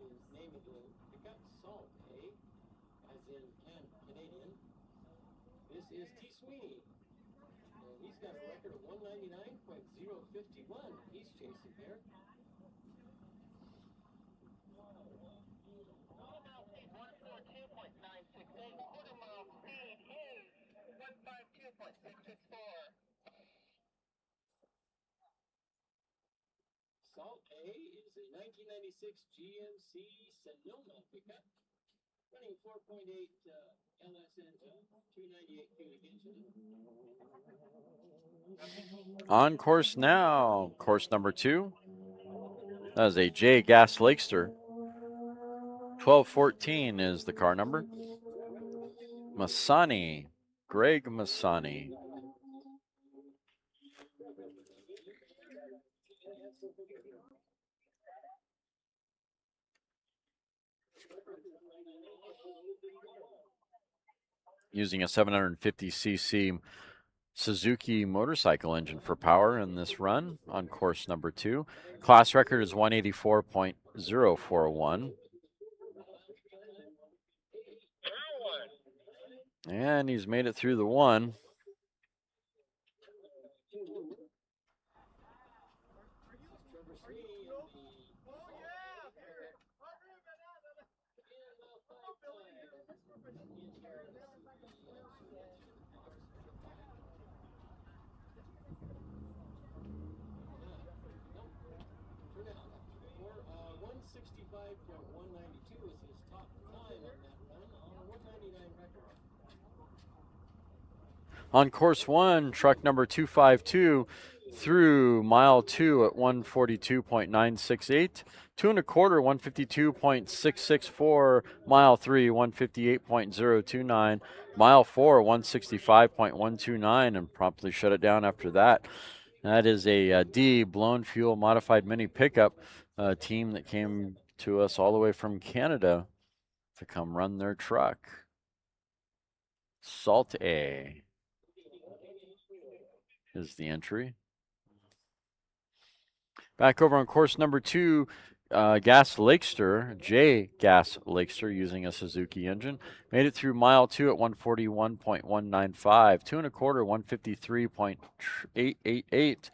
the name of the pickup, Salt A, as in Canadian. This is T. Sweeney. And he's got a record of 199.051. He's chasing there. Salt A is a 1996 GMC Sonoma pickup, running 4.8 LS engine, 298 cubic inches. On course now, course number 2. That is a J Gas Lakester. 1214 is the car number. Masani, Greg Masani. Using a 750cc Suzuki motorcycle engine for power in this run on course number 2. Class record is 184.041. And he's made it through the 1. On course 1, truck number 252 through mile 2 at 142.968. 2 1/4, 152.664. Mile 3, 158.029. Mile 4, 165.129, and promptly shut it down after that. That is a D blown fuel modified mini pickup team that came to us all the way from Canada to come run their truck. Salt A is the entry. Back over on course number 2, Gas Lakester, J Gas Lakester, using a Suzuki engine. Made it through mile 2 at 141.195. 2 1/4, 153.888.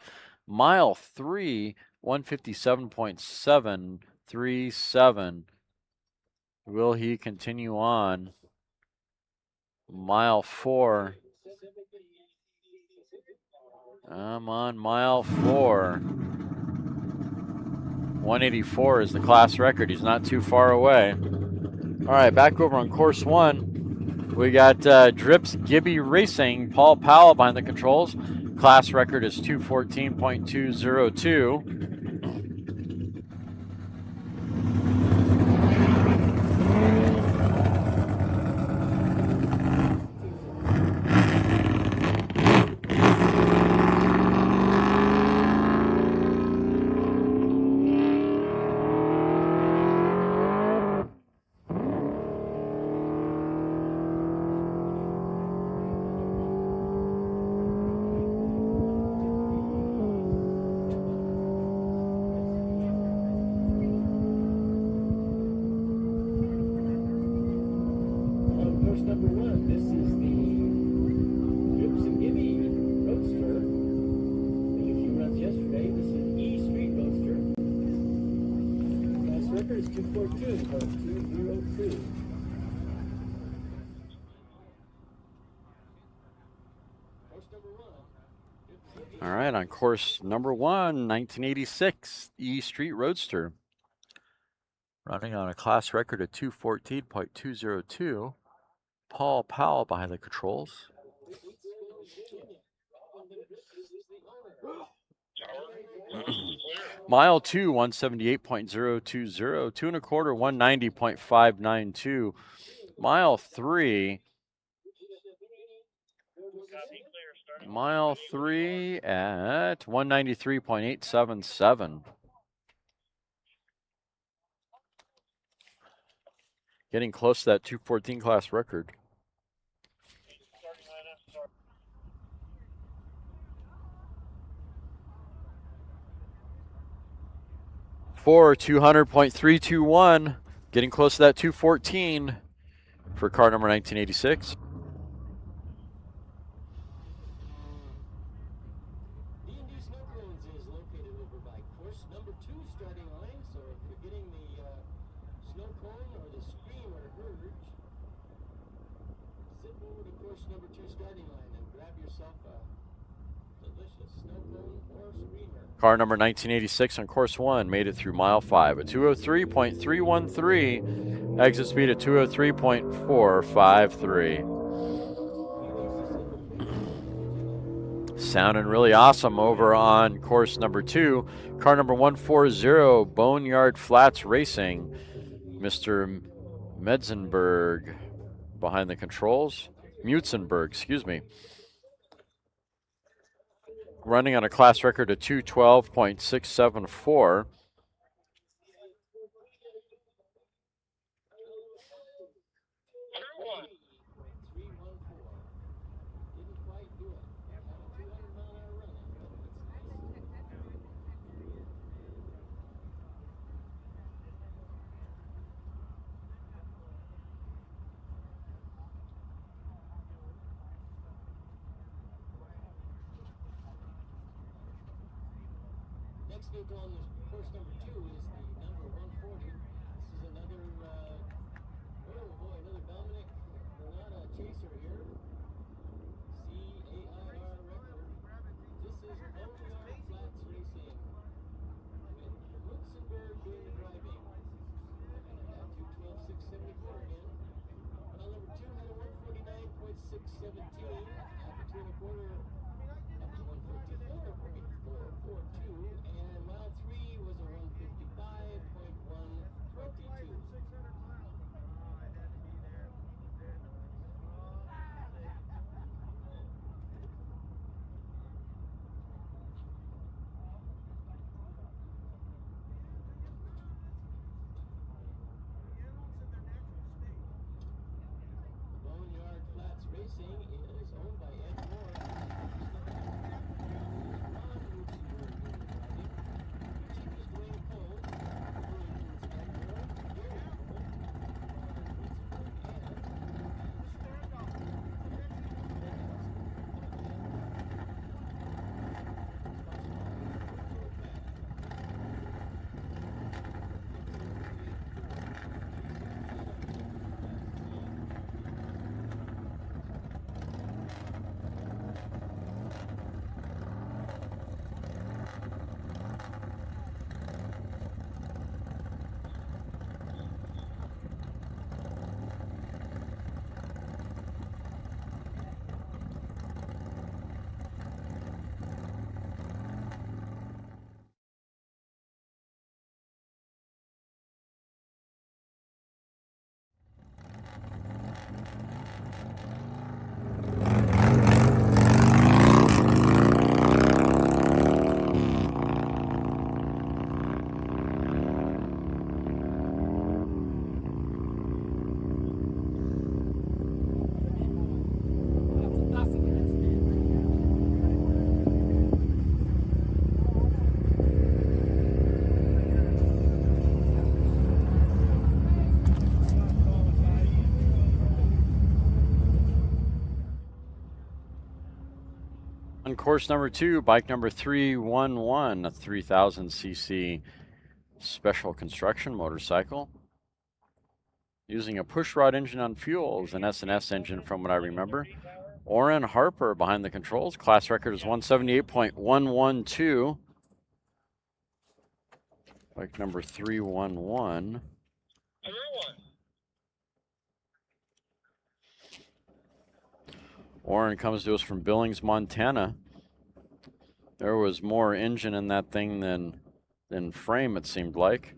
Mile 3, 157.737. Will he continue on? Mile 4. I'm on mile 4. 184 is the class record. He's not too far away. All right, back over on course 1. We got Drips Gibby Racing, Paul Powell behind the controls. Class record is 214.202. All right, on course number 1, 1986 E Street Roadster. Running on a class record of 214.202. Paul Powell behind the controls. Mile 2, 178.020. 2 1/4, 190.592. Mile 3. Mile 3 at 193.877. Getting close to that 214 class record. for 200.321, getting close to that 214 for car number 1986. D&D Snow Cones is located over by course number 2 starting line, so if you're getting the snow cone or the stream or urge, zip over to course number 2 starting line and grab yourself a delicious snow cone or streamer. Car number 1986 on course 1 made it through mile 5 at 203.313, exit speed at 203.453. Sounding really awesome over on course number 2. Car number 140, Boneyard Flats Racing. Mr. Metzenberg behind the controls. Mutzenberg, excuse me. Running on a class record of 212.674. Next vehicle on this course number 2 is the number 140. This is another, oh boy, another Dominic Granada chaser here. CAIR record. This is Bonneville Flats Racing with Lutzenberg doing the driving. At 212.674 again. On number 2 had a 149.617 after 2 1/4 up to 154.442, and mile 3 was a 155.122. Boneyard Flats Racing is owned by Ed Moore. On course number 2, bike number 311, a 3000cc special construction motorcycle. Using a pushrod engine on fuel. It was an S&S engine from what I remember. Orrin Harper behind the controls. Class record is 178.112. Bike number 311. Orrin comes to us from Billings, Montana. There was more engine in that thing than frame, it seemed like.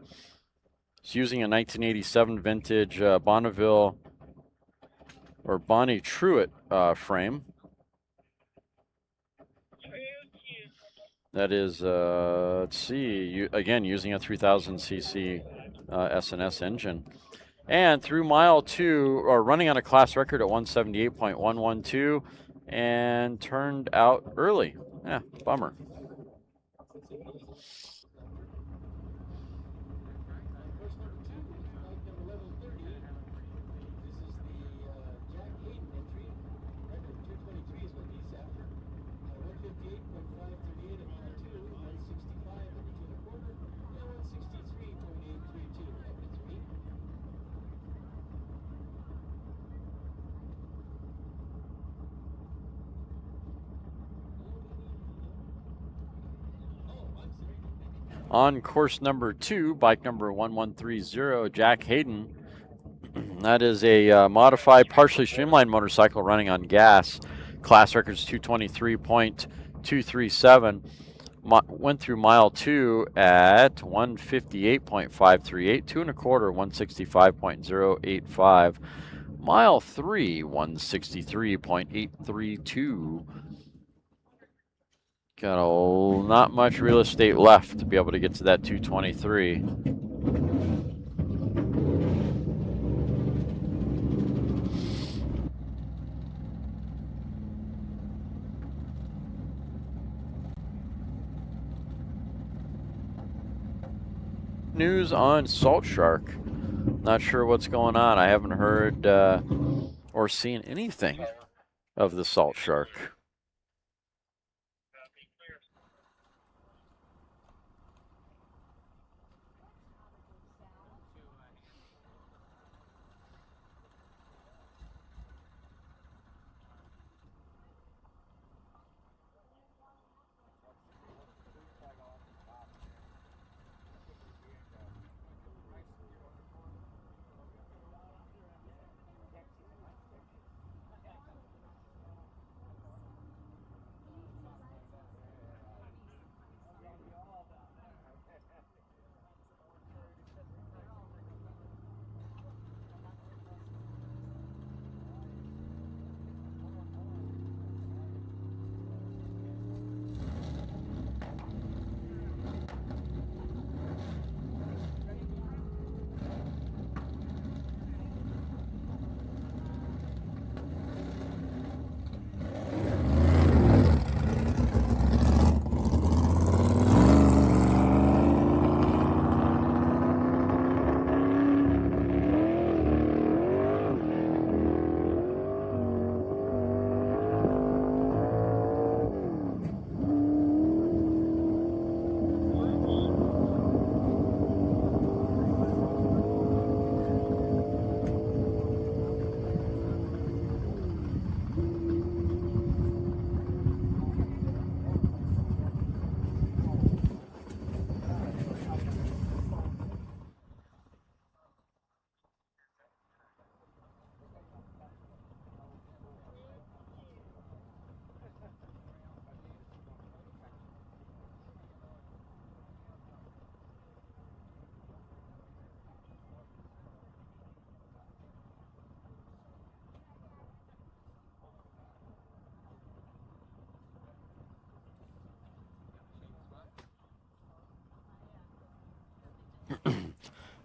It's using a 1987 vintage Bonneville or Bonnie Truett frame. That is, let's see, again using a 3000cc S&S engine. And through mile 2, or running on a class record at 178.112, and turned out early. Yeah, bummer. On course number 2, bike number 1130, Jack Hayden. That is a modified, partially streamlined motorcycle running on gas. Class record's 223.237. Went through mile 2 at 158.538, 2 1/4, 165.085. Mile 3, 163.832. Got not much real estate left to be able to get to that 223. News on Salt Shark. Not sure what's going on. I haven't heard or seen anything of the Salt Shark.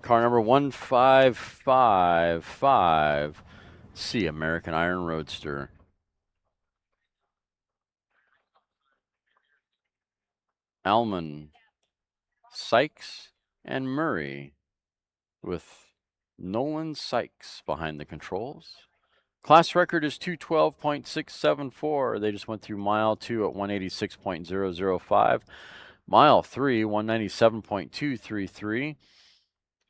Car number 1555, C, American Iron Roadster. Alman, Sykes, and Murray, with Nolan Sykes behind the controls. Class record is 212.674. They just went through mile 2 at 186.005. Mile 3, 197.233.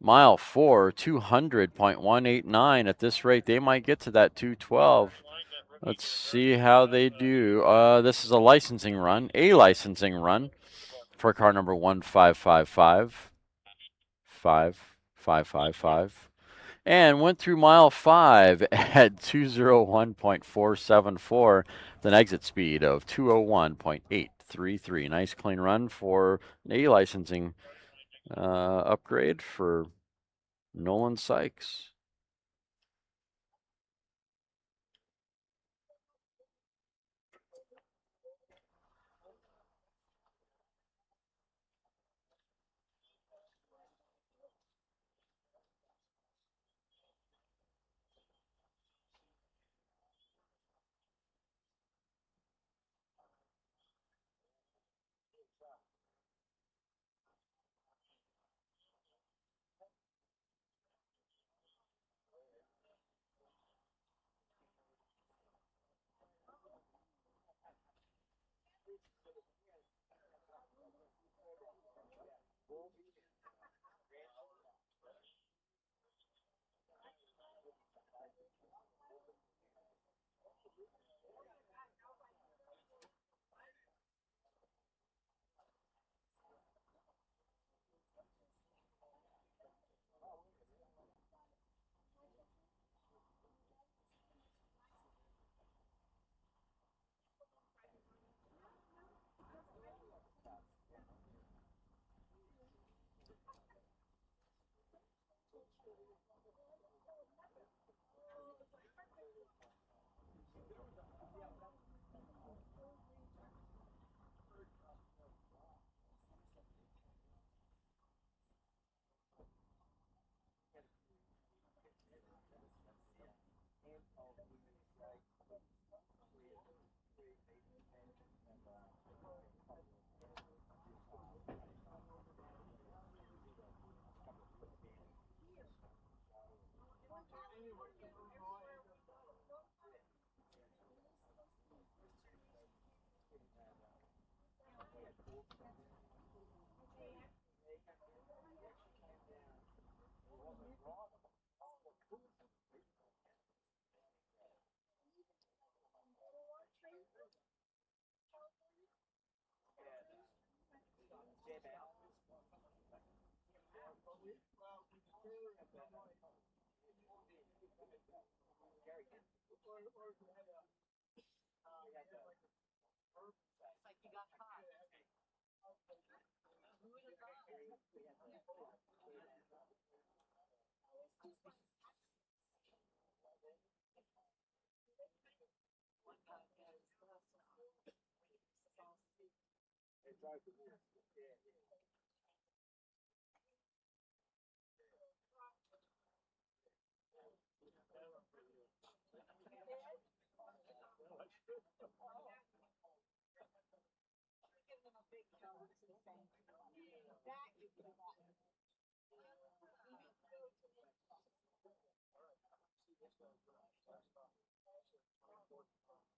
Mile 4, 200.189. At this rate, they might get to that 212. Let's see how they do. This is a licensing run, for car number 1555. 5555. And went through mile 5 at 201.474, with an exit speed of 201.833. Nice clean run for an A licensing upgrade for Nolan Sykes.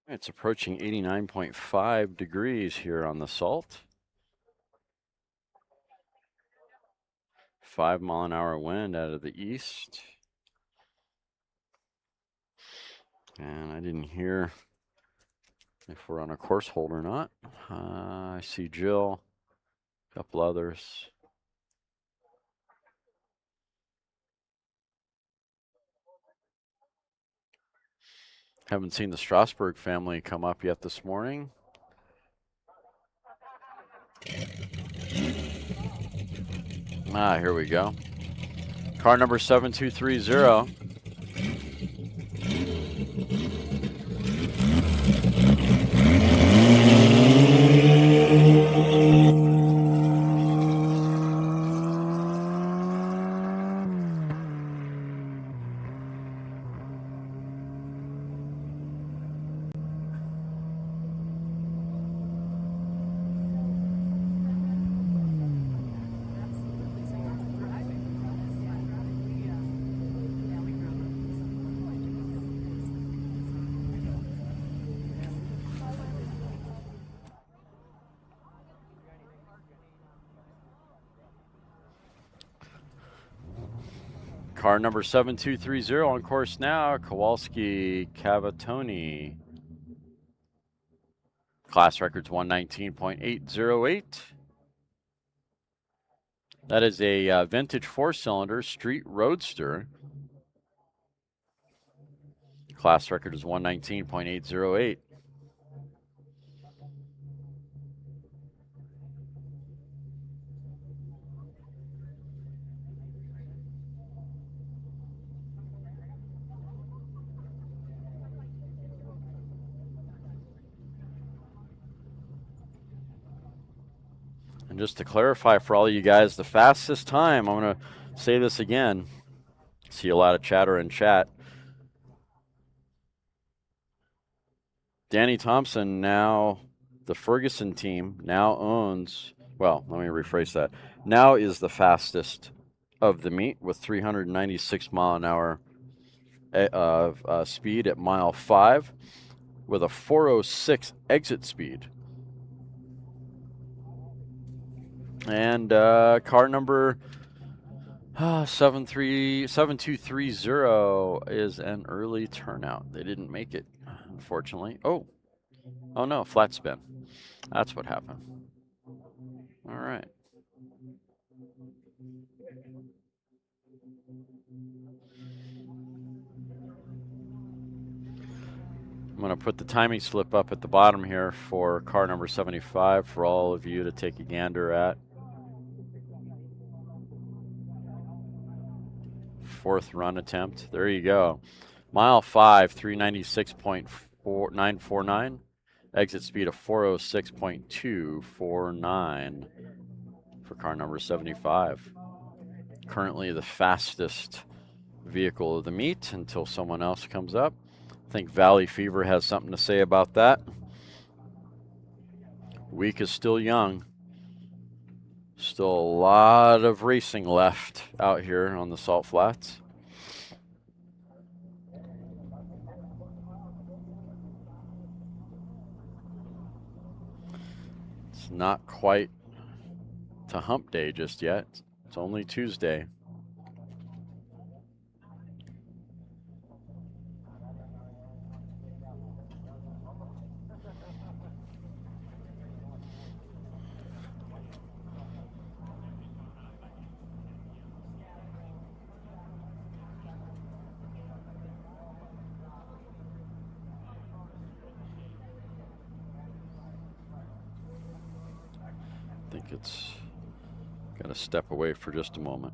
It's approaching 89.5 degrees here on the Salt. 5-mile-an-hour wind out of the east. And I didn't hear if we're on a course hold or not. I see Jill, a couple others. Haven't seen the Strasburg family come up yet this morning. Here we go. Car number 7230. Car number 7230 on course now, Kowalski Cavatoni. Class record's 119.808. That is a vintage 4-cylinder street roadster. Class record is 119.808. And just to clarify for all you guys, the fastest time, I'm going to say this again. See a lot of chatter in chat. Danny Thompson, now the Ferguson team, now owns, well, let me rephrase that. Now is the fastest of the meet with 396 mile an hour speed at mile 5 with a 406 exit speed. And car number 7230 is an early turnout. They didn't make it, unfortunately. Oh no, flat spin. That's what happened. All right. I'm going to put the timing slip up at the bottom here for car number 75 for all of you to take a gander at. Fourth run attempt. There you go. Mile 5, 396.949. Exit speed of 406.249 for car number 75. Currently the fastest vehicle of the meet until someone else comes up. I think Valley Fever has something to say about that. Week is still young. Still a lot of racing left out here on the Salt Flats. It's not quite to hump day just yet. It's only Tuesday. it's got to step away for just a moment.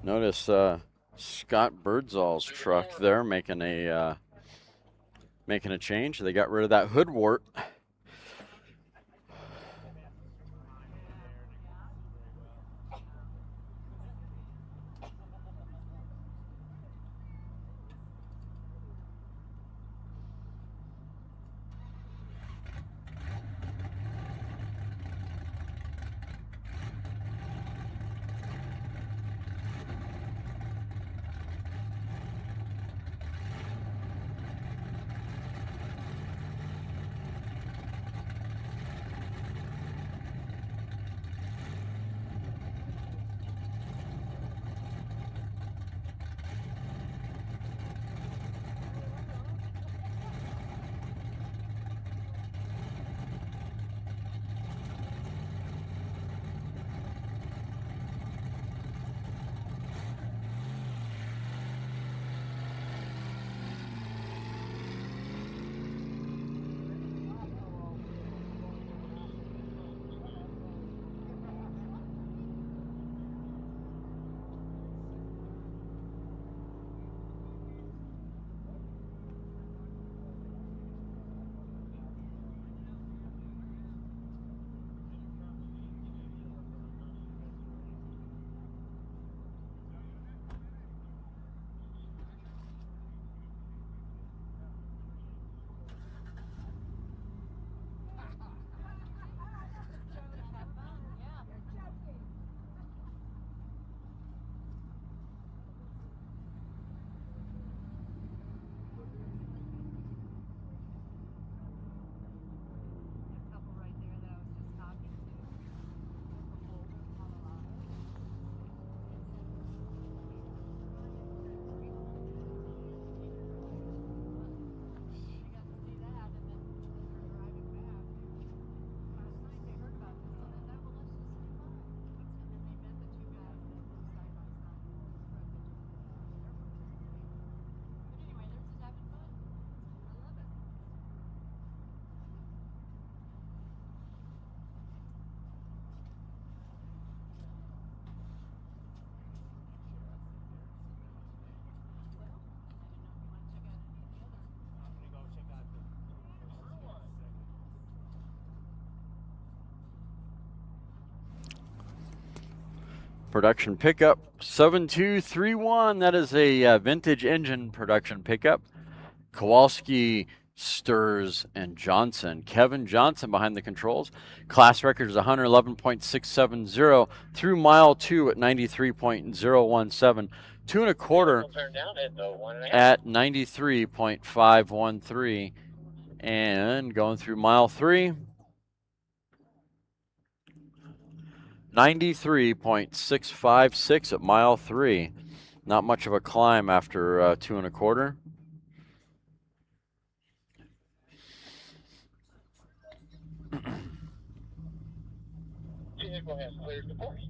Notice Scott Birdsall's truck there making a change. They got rid of that hood wart. Production pickup 7231. That is a vintage engine production pickup. Kowalski, Sturs, and Johnson. Kevin Johnson behind the controls. Class record is 111.670 through mile 2 at 93.017. 2 1/4 at 93.513. And going through mile 3, 93.656 at mile 3. Not much of a climb after 2 1/4. Vehicle has cleared the course.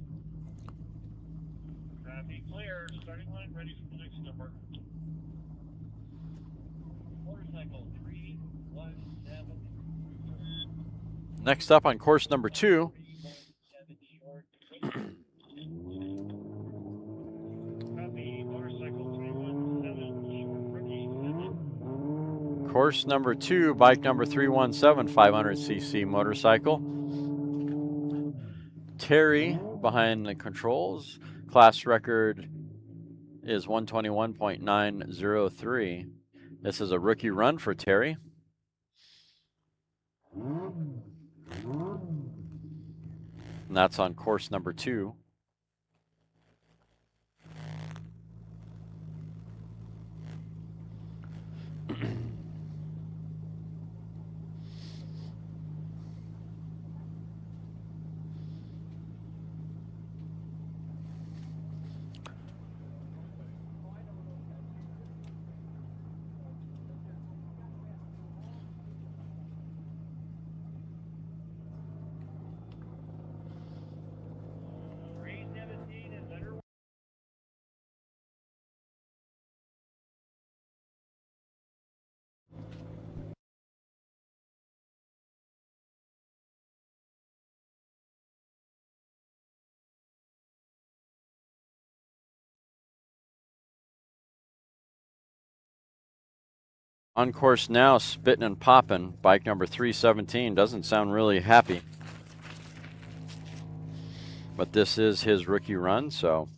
Traffic clear, starting line ready for the next number. Motorcycle 317. Next up on course number 2. Course number 2, bike number 317, 500cc motorcycle. Terry behind the controls. Class record is 121.903. This is a rookie run for Terry. And that's on course number 2. On course now, spitting and popping. Bike number 317 doesn't sound really happy. But this is his rookie run, so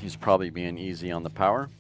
he's probably being easy on the power.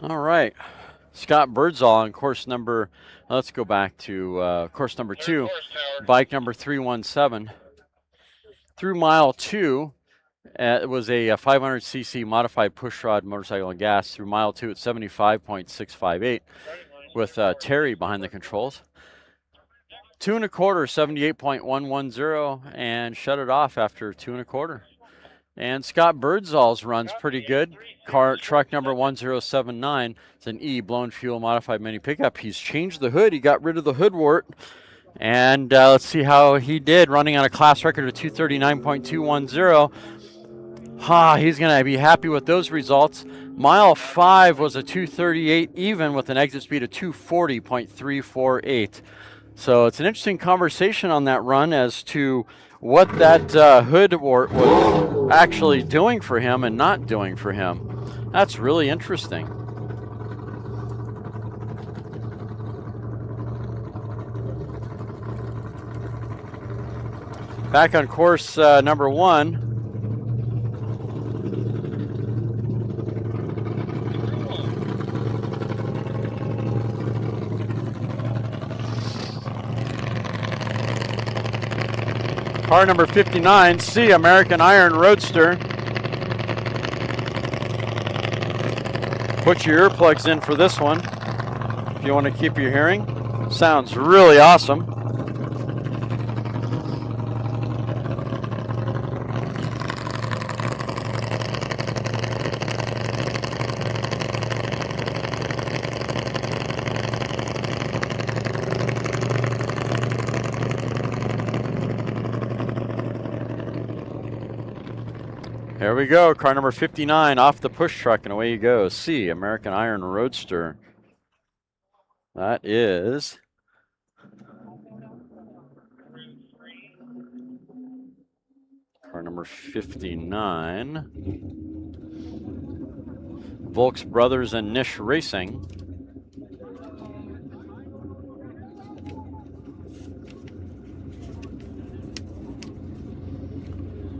All right. Scott Birdsall on course number, let's go back to course number 2, bike number 317. Through mile 2, it was a 500cc modified pushrod motorcycle and gas. Through mile 2 at 75.658 with Terry behind the controls. 2 1/4, 78.110, and shut it off after 2 1/4. And Scott Birdsall's runs pretty good. Truck number 1079. It's an E blown fuel modified mini pickup. He's changed the hood. He got rid of the hood wart. And let's see how he did, running on a class record of 239.210. He's going to be happy with those results. Mile 5 was a 238 even with an exit speed of 240.348. So it's an interesting conversation on that run as to what that hood wart was actually doing for him and not doing for him. That's really interesting. Back on course number 1. Car number 59, C, American Iron Roadster. Put your earplugs in for this one if you want to keep your hearing. Sounds really awesome. Here we go, car number 59 off the push truck, and away you go. C, American Iron Roadster. That is car number 59. Volks Brothers and Nish Racing.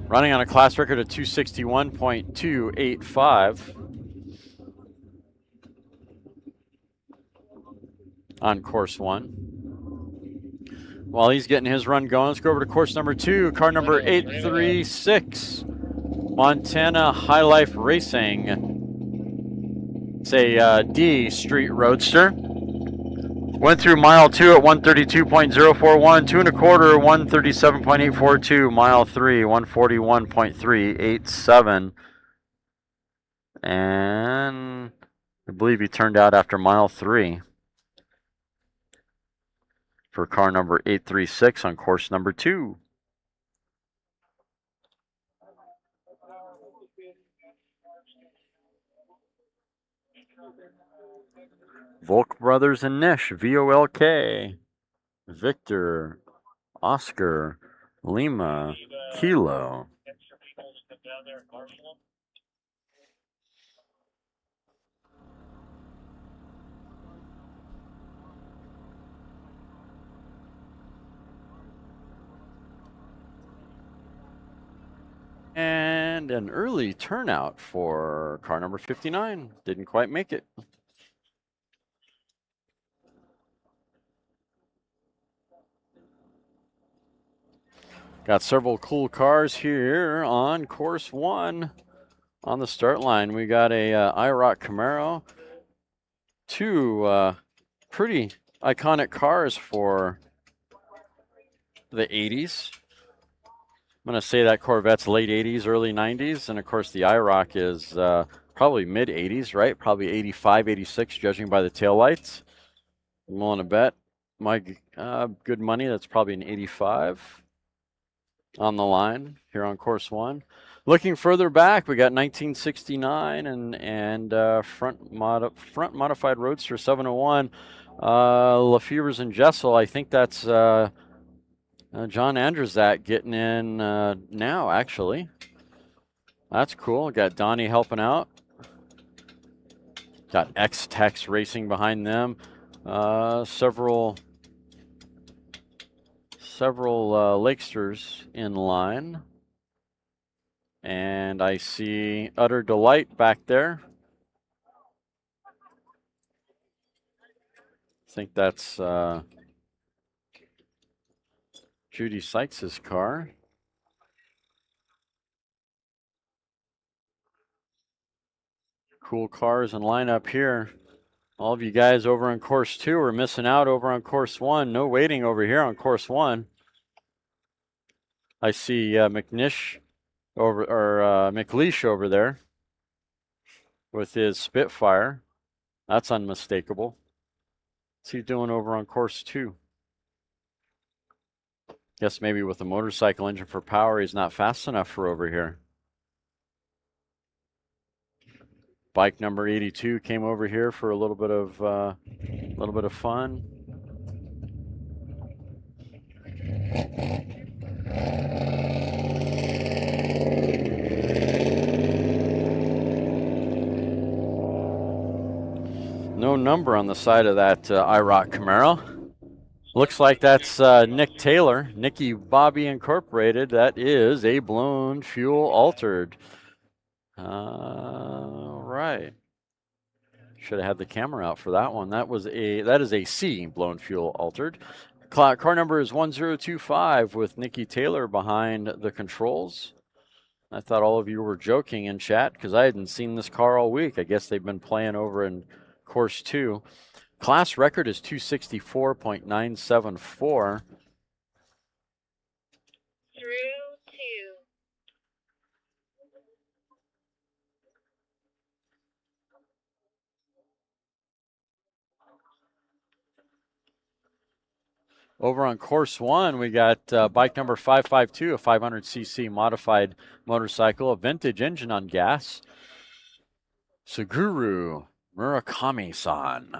Running on a class record of 261.285 on course 1. While he's getting his run going, let's go over to course number 2, car number 836, Montana High Life Racing. It's a D Street Roadster. Went through mile 2 at 132.041, 2 1/4, 137.842, mile 3, 141.387. And I believe he turned out after mile 3 for car number 836 on course number 2. Volk Brothers and Nish, VOLK, Victor, Oscar, Lima, Kilo. And an early turnout for car number 59. Didn't quite make it. Got several cool cars here on course 1. On the start line, we got a IROC Camaro. 2 pretty iconic cars for the 80s. I'm going to say that Corvette's late 80s, early 90s. And, of course, the IROC is probably mid-80s, right? Probably 85, 86, judging by the taillights. I'm willing to bet my good money that's probably an 85 on the line here on course 1. Looking further back, we got 1969 and front modified Roadster 701. Lefevre's and Jessel. I think that's John Andrzak getting in now, actually. That's cool. Got Donnie helping out. Got X-Tex Racing behind them. Several Lakesters in line. And I see Utter Delight back there. think that's Judy Sykes' car. Cool cars and lineup here. All of you guys over on course 2 are missing out over on course 1. No waiting over here on course 1. I see McLeish over there with his Spitfire. That's unmistakable. What's he doing over on course 2? Guess maybe with a motorcycle engine for power, he's not fast enough for over here. Bike number 82 came over here for a little bit of fun. No number on the side of that IROC Camaro. Looks like that's Nick Taylor, Nicky Bobby Incorporated. That is a blown fuel altered. Right. Should have had the camera out for that one. That is a C blown fuel altered. Car number is 1025 with Nicky Taylor behind the controls. I thought all of you were joking in chat because I hadn't seen this car all week. I guess they've been playing over in course 2. Class record is 264.974. Over on course 1, we got bike number 552, a 500cc modified motorcycle, a vintage engine on gas. Suguru Murakami-san.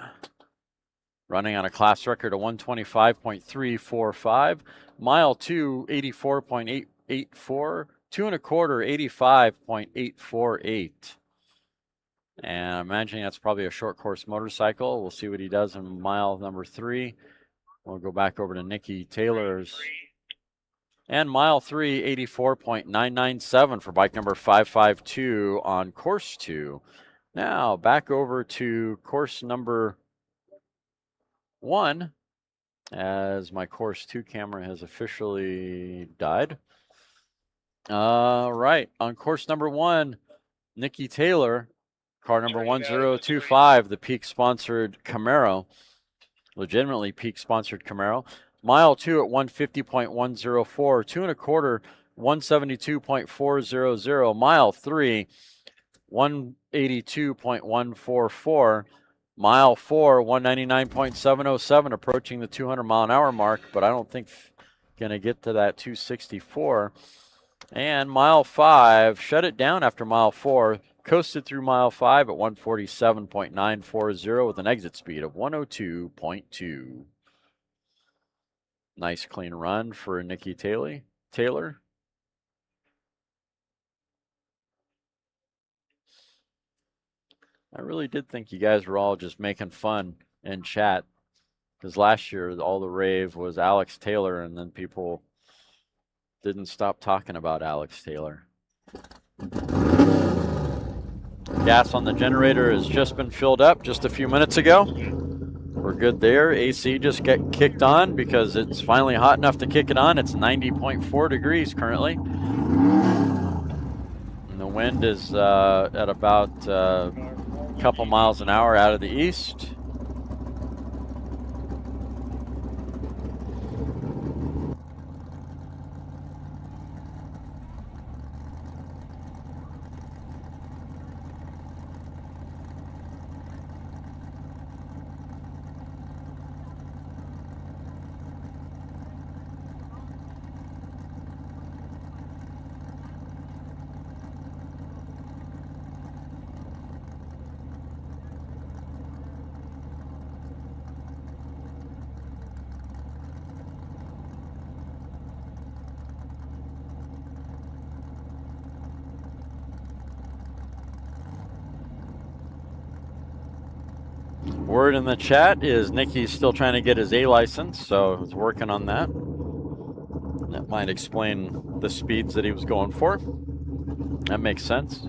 Running on a class record of 125.345. Mile 2, 84.884. 2 1/4, 85.848. And I'm imagining that's probably a short course motorcycle. We'll see what he does in mile number 3. We'll go back over to Nicky Taylor's. And mile 3, 84.997 for bike number 552 on course 2. Now back over to course number 1, as my course 2 camera has officially died. Right, on course number 1, Nicky Taylor, car number 1025, the Peak sponsored Camaro. Legitimately Peak sponsored Camaro. Mile 2 at 150.104. 2 1/4, 172.400. Mile 3, 182.144. Mile 4, 199.707, approaching the 200 mile an hour mark, but I don't think going to get to that 264. And mile 5, shut it down after mile 4. Coasted through mile 5 at 147.940 with an exit speed of 102.2. Nice clean run for Nicky Taylor. I really did think you guys were all just making fun in chat, because last year all the rave was Alex Taylor, and then people didn't stop talking about Alex Taylor. Gas on the generator has just been filled up just a few minutes ago. We're good there. AC just got kicked on because it's finally hot enough to kick it on. It's 90.4 degrees currently. And the wind is at about a couple miles an hour out of the east. Word in the chat is Nicky's still trying to get his A license, so he's working on that. That might explain the speeds that he was going for. That makes sense.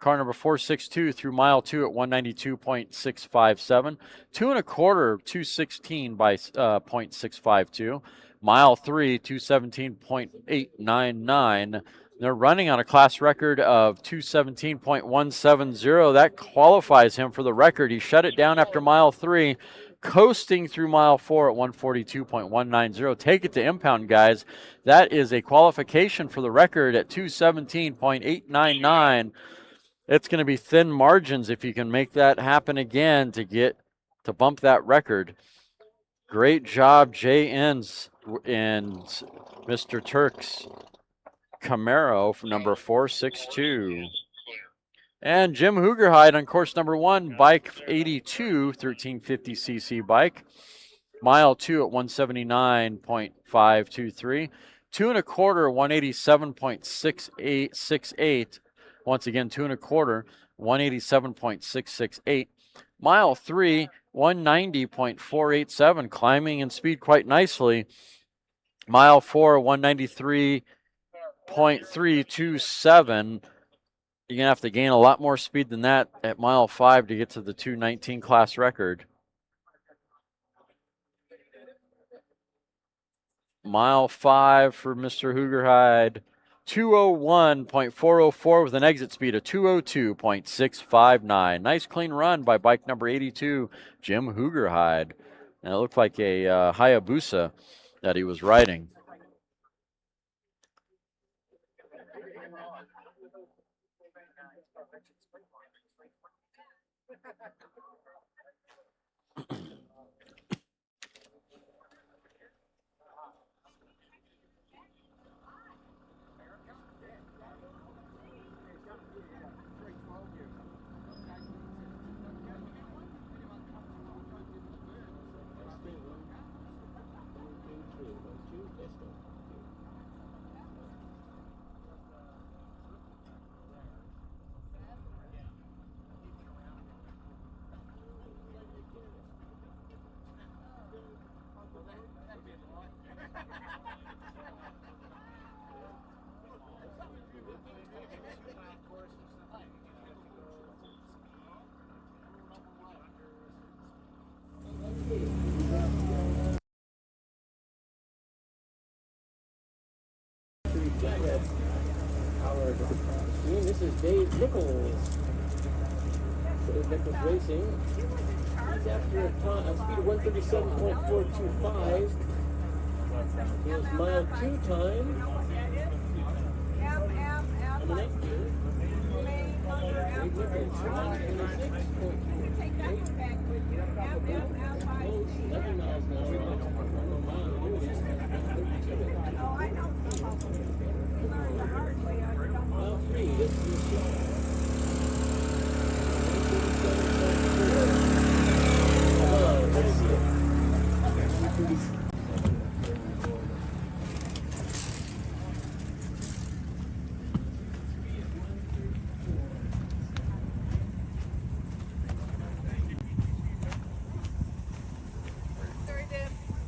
car number 462 through mile 2 at 192.657. 2 1/4, 216 by 0.652. Mile 3, 217.899. They're running on a class record of 217.170. That qualifies him for the record. He shut it down after mile 3, coasting through mile 4 at 142.190. Take it to impound, guys. That is a qualification for the record at 217.899. It's going to be thin margins if you can make that happen again to bump that record. Great job, Jay Inns and Mr. Turk's Camaro from number 462. And Jim Hoogerhide on course number 1, bike 82, 1350cc bike. Mile 2 at 179.523. 2 1/4, 187.668. Once again, 2 1/4, 187.668. Mile 3, 190.487, climbing in speed quite nicely. Mile 4, 193.327. You're going to have to gain a lot more speed than that at mile 5 to get to the 219 class record. Mile 5 for Mr. Hoogerhide, 201.404 with an exit speed of 202.659. Nice clean run by bike number 82, Jim Hoogerhide. And it looked like a Hayabusa that he was riding. This is Dave Nichols. Dave Nichols Racing. He's after a speed of 137.425. Here's mile 2 time. Coming up here. Dave Nichols, 11 miles an hour. Mile 3, this is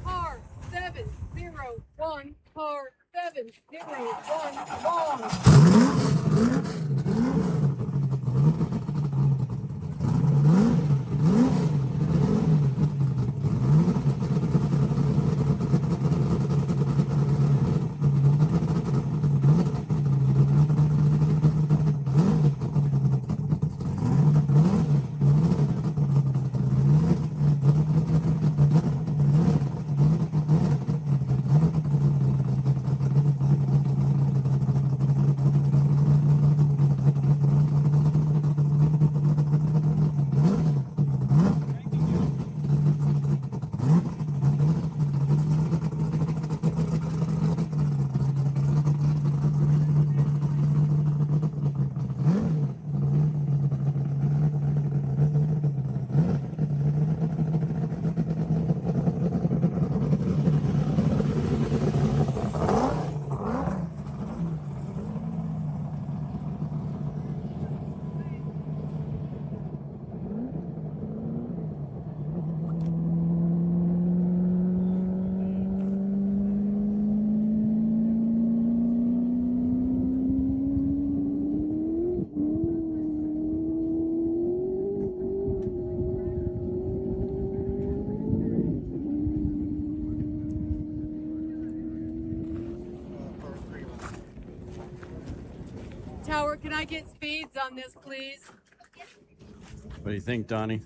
Car 701, car 701, long. Tower, can I get speeds on this, please? What do you think, Donnie?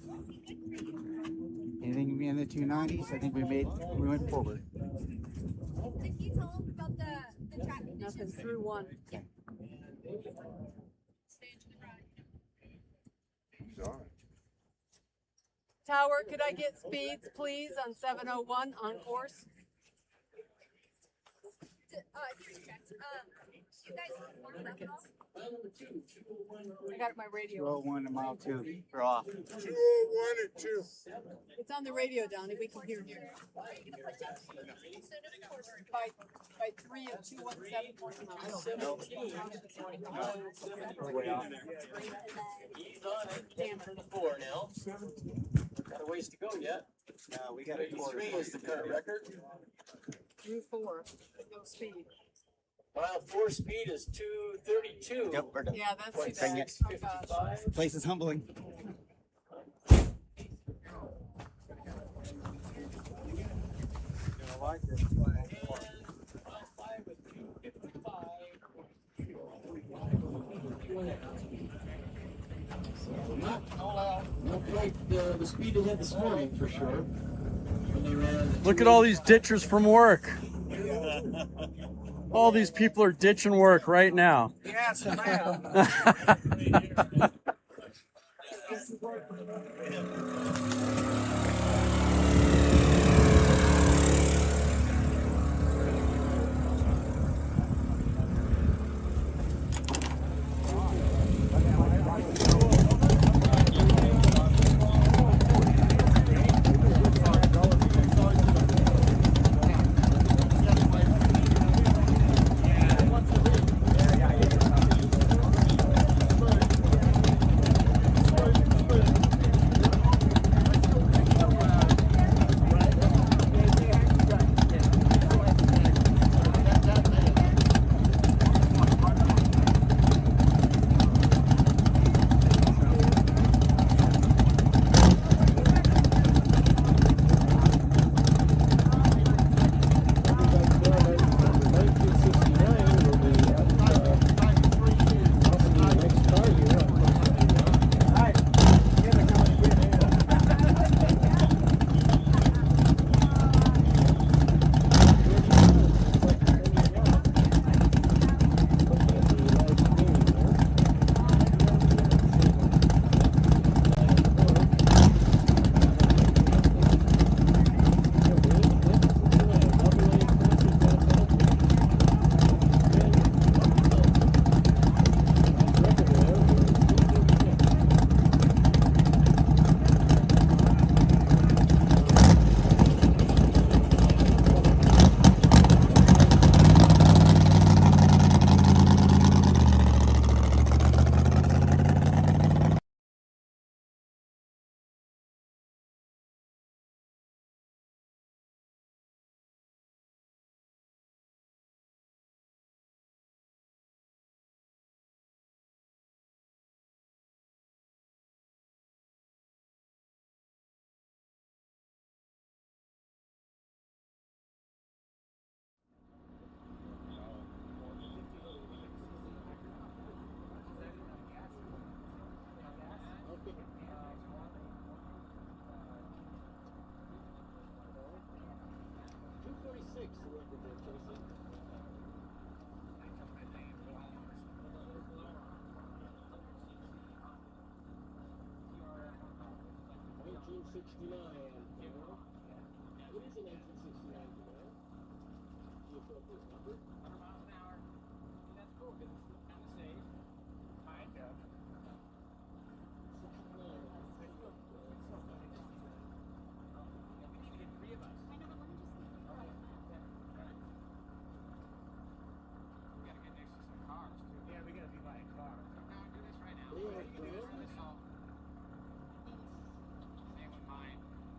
Anything in the 290s? I think we went forward. Did you tell them about the track conditions? Nothing through one. Stay into the ride. Tower, could I get speeds, please, on 701 on course? Here's checked. You guys warmed up at all? I got my radio. 201 to mile 2. We're off. 201 and 2. It's on the radio, Donnie. We can hear you. Are you gonna push up? By 3 of 217 miles. We're way off. He's on it. Damn For it. the 4 now. Got a ways to go yet. We got a 33 is the current record. Through 4. No speed. Mile 4 speed is 232. Yep, we're done. Yeah, that's too Dang bad. it. Oh, gosh. 55. Place is humbling. Not quite the speed they had this morning for sure. When they ran Look at all these ditchers from work. All these people are ditching work right now. Yes, ma'am.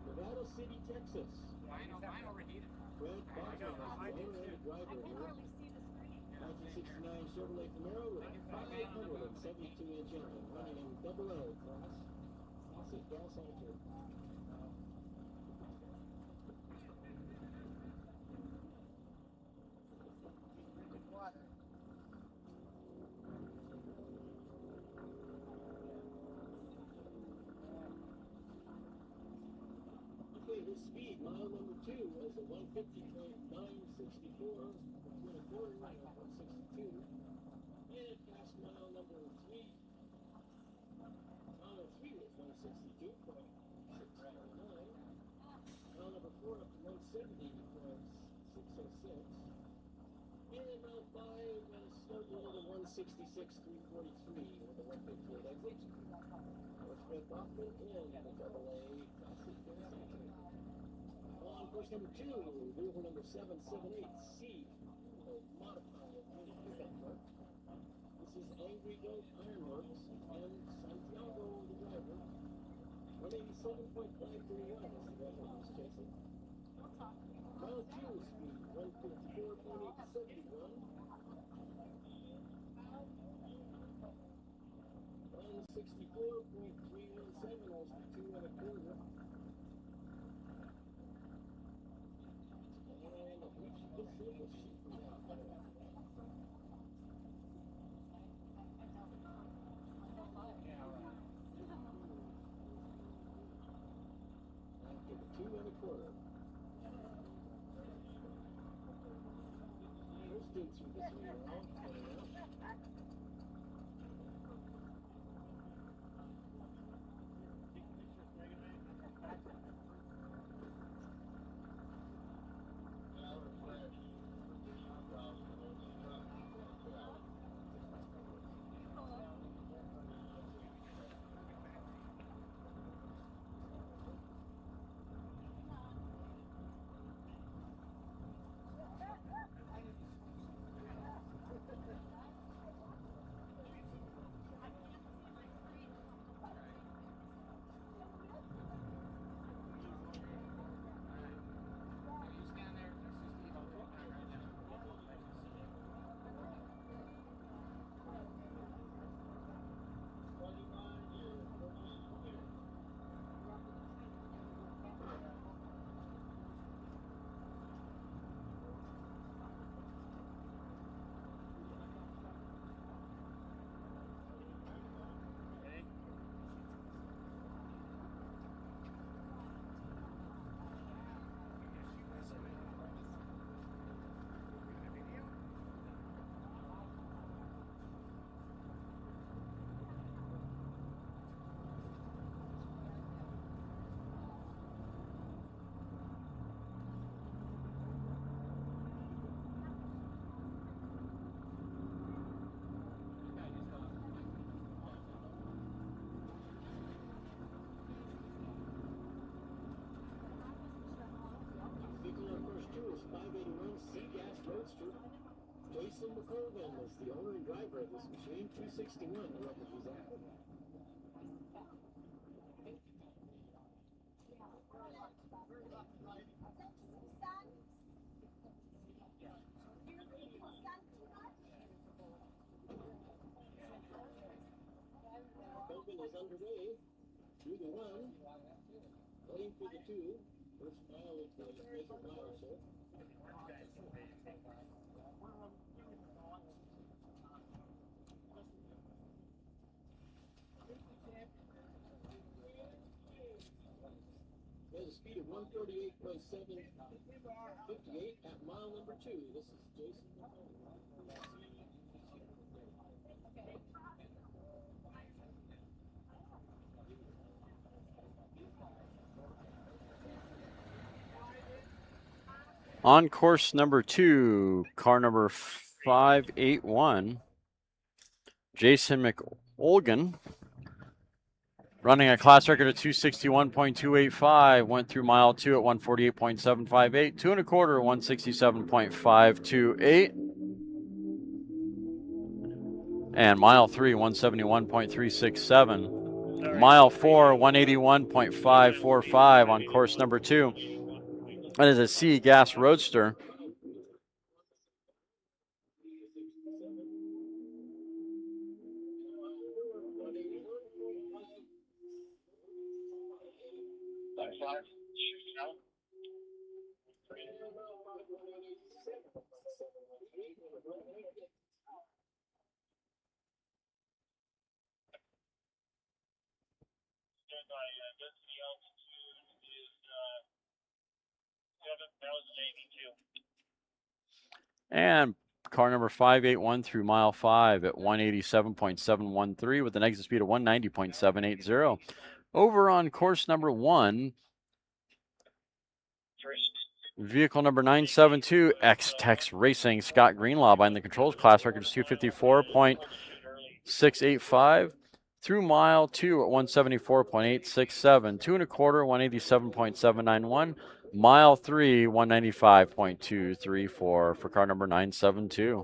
Nevada City, Texas. Mine overheated. Fred Bonneville, driver here. 1969 Chevrolet Camaro with a 572-inch engine running in double O class. Classic gas altered. Bonneville Speed, mile number 2 was a 150.964 between a quarter and 162. And it passed mile number 3. Mile number 3 was 162.609. Mile number 4 up to 170.606. And mile 5 was slightly over 166.343 with a 158 exit. Northwest Boston and the AA Classic Championship. On course number 2, vehicle number 778C, a modified mini pickup truck. This is Angry Goat Ironworks and Santiago, the driver. 187.531 is the record he's chasing. Mile 2 speed 154.871. 164.317 was the 2 and a quarter. And a huge specific sheet from that. After the 2 and a quarter. Coasting through this one now. Roadster. Jason McColgan is the owner and driver of this machine. 261, the record he's at. Colgan is underway. Through the 1. Waiting for the 2. First mile is the major mile or so. There's a speed of 148.758 at mile number 2. This is Jason. On course number 2, car number 581, Jason McOlgan, running a class record of 261.285, went through mile 2 at 148.758, 2 and a quarter, 167.528, and mile 3, 171.367. Mile 4, 181.545 on course number 2. That is a C gas roadster. And car number 581 through mile 5 at 187.713 with an exit speed of 190.780. Over on course number 1, vehicle number 972, X-Tex Racing, Scott Greenlaw behind the controls. Class record is 254.685. Through mile 2 at 174.867. 2 1/4, 187.791. Mile 3, 195.234 for car number 972.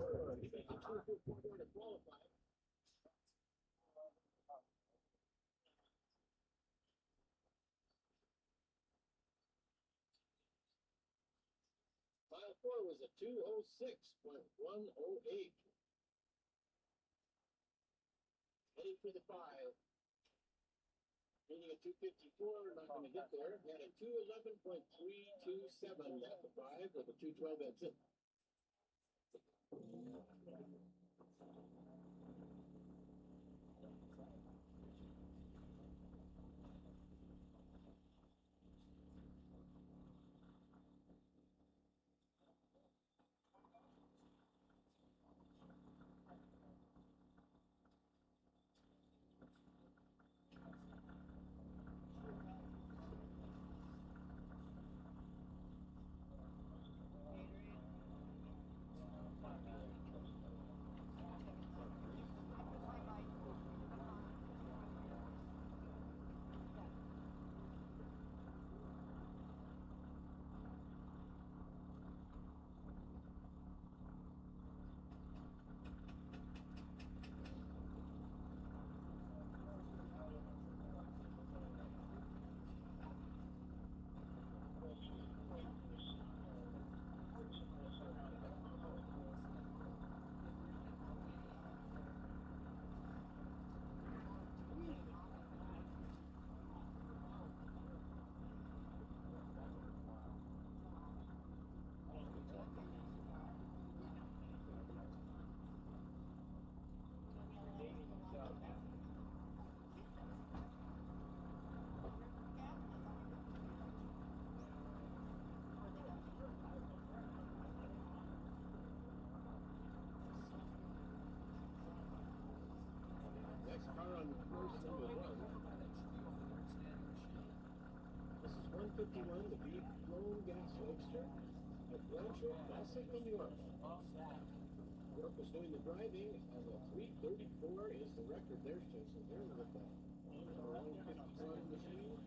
Mile 4 was a 206.108. Heading for the 5. Meaning a 254, not going to get there. Had a 211.327 at the 5 with a 212 exit. Next car on course number 1. This is 151, the Beef Blown Gas Lakester at Rancho Classic in New York. York was doing the driving, and the 334 is the record they're chasing here with the 151 machine.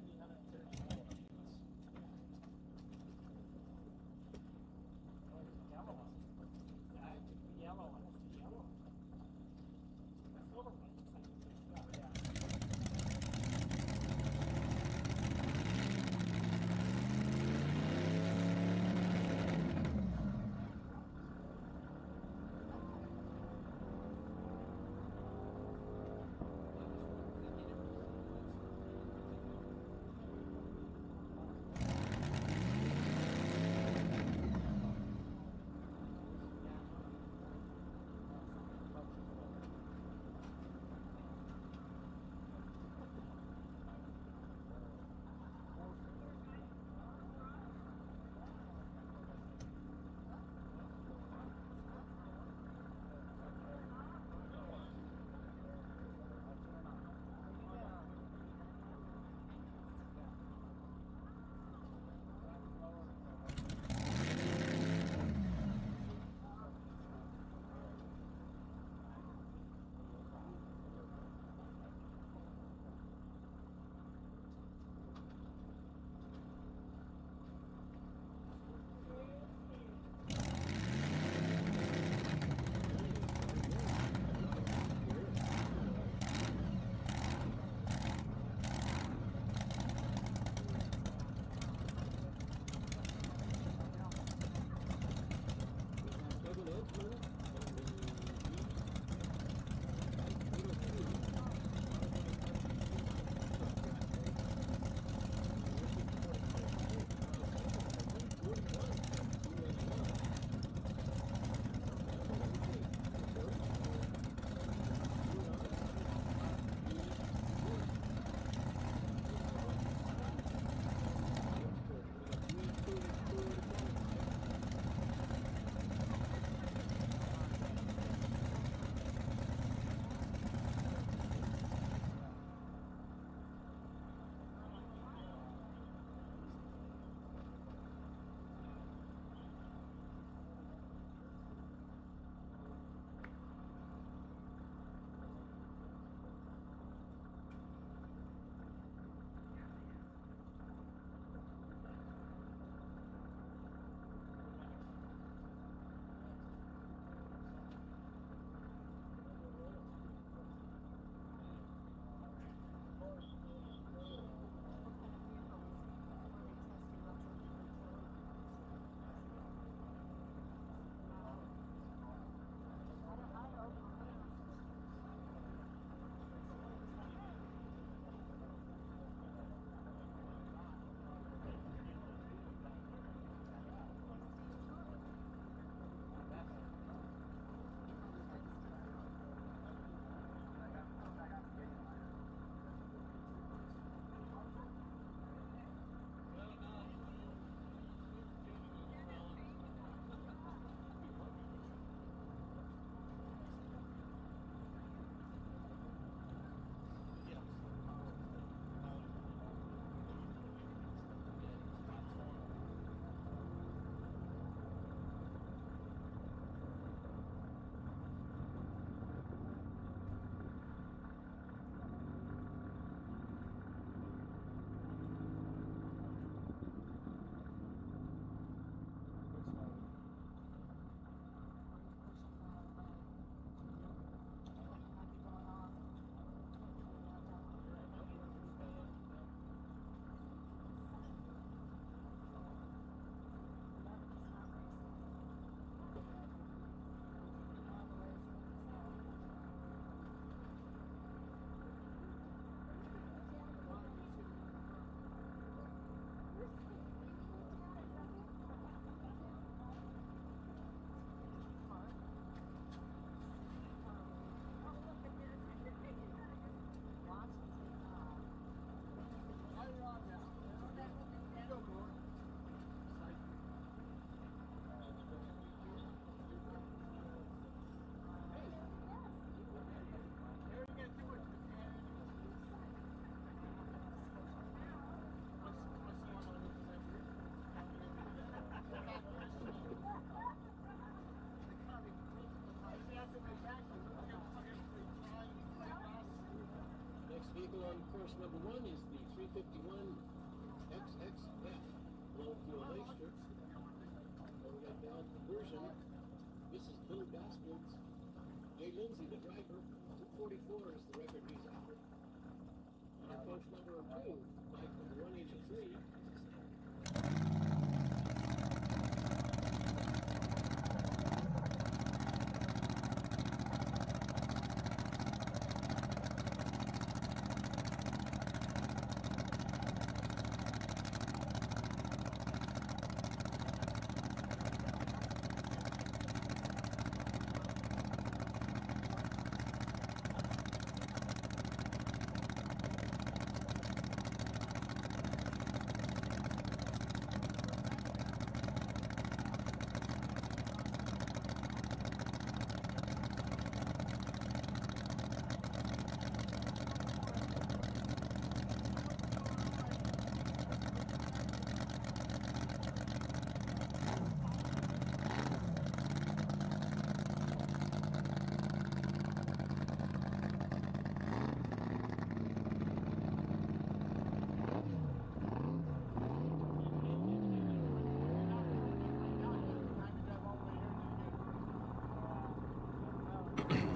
Starting on course number 1 is the 351 XXF Bonneville Lakesters. And we got down conversion. This is Little Bastards. Jay Lindsay, the driver. 244 is the record he's after. On coach number 2, bike number 183.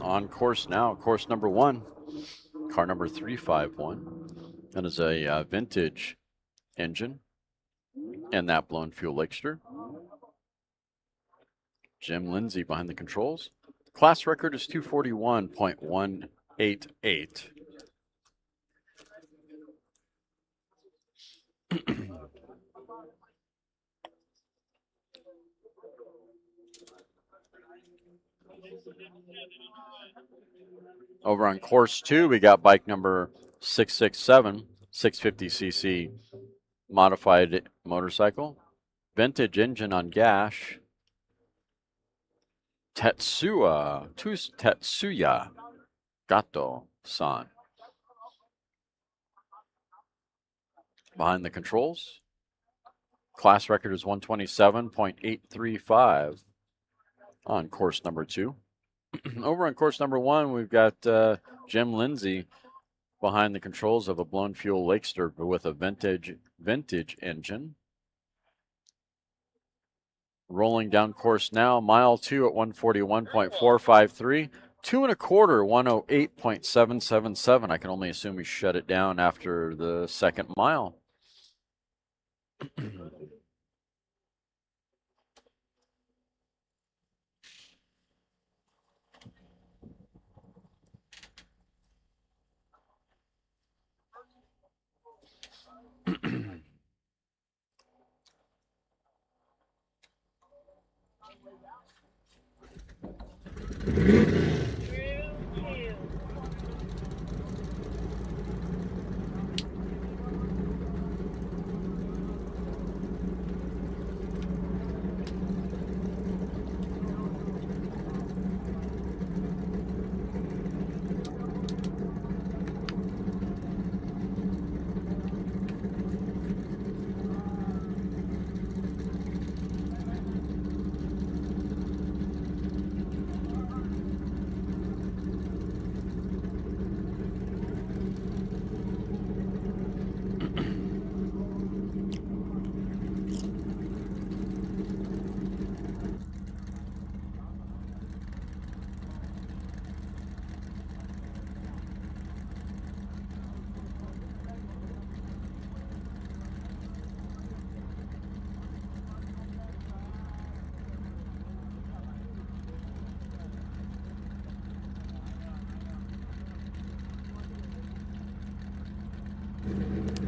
On course now, course number 1, car number 351. That is a vintage engine and that blown fuel Lakester. Jim Lindsay behind the controls. Class record is 241.188. Over on course 2, we got bike number 667, 650cc modified motorcycle. Vintage engine on gash. Tetsuya Gato-san. Behind the controls. Class record is 127.835 on course number 2. Over on course number 1, we've got Jim Lindsay behind the controls of a blown fuel Lakester with a vintage engine. Rolling down course now, mile 2 at 141.453. 2 1/4, 108.777. I can only assume we shut it down after the second mile.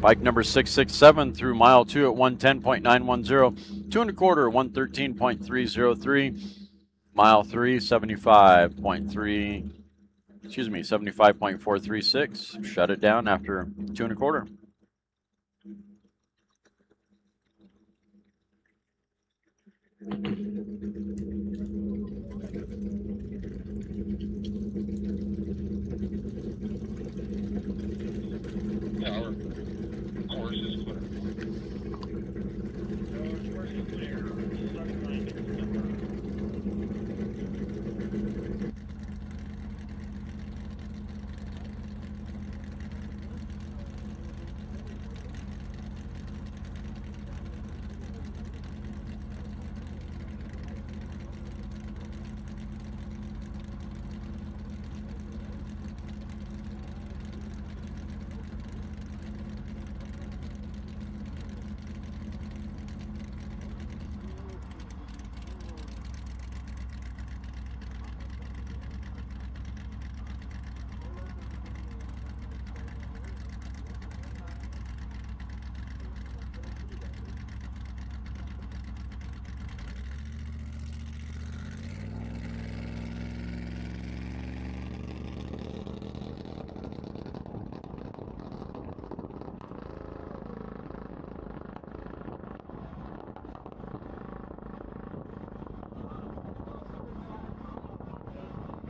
Bike number 667 through mile 2 at 110.910. 2 1/4, 113.303. Mile 3, 75.436. Shut it down after 2 1/4. Our course is clear. Course is clear.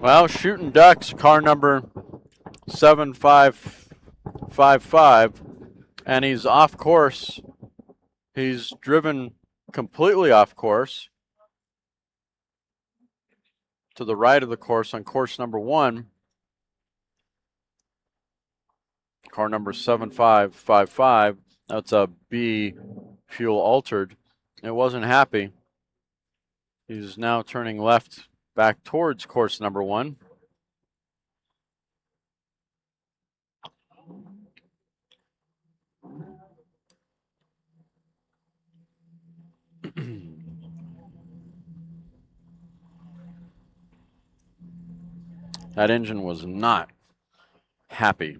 Well, shooting ducks, car number 7555, and he's off course. He's driven completely off course to the right of the course on course number 1. Car number 7555. That's a B fuel altered. It wasn't happy. He's now turning left back towards course number 1. That engine was not happy.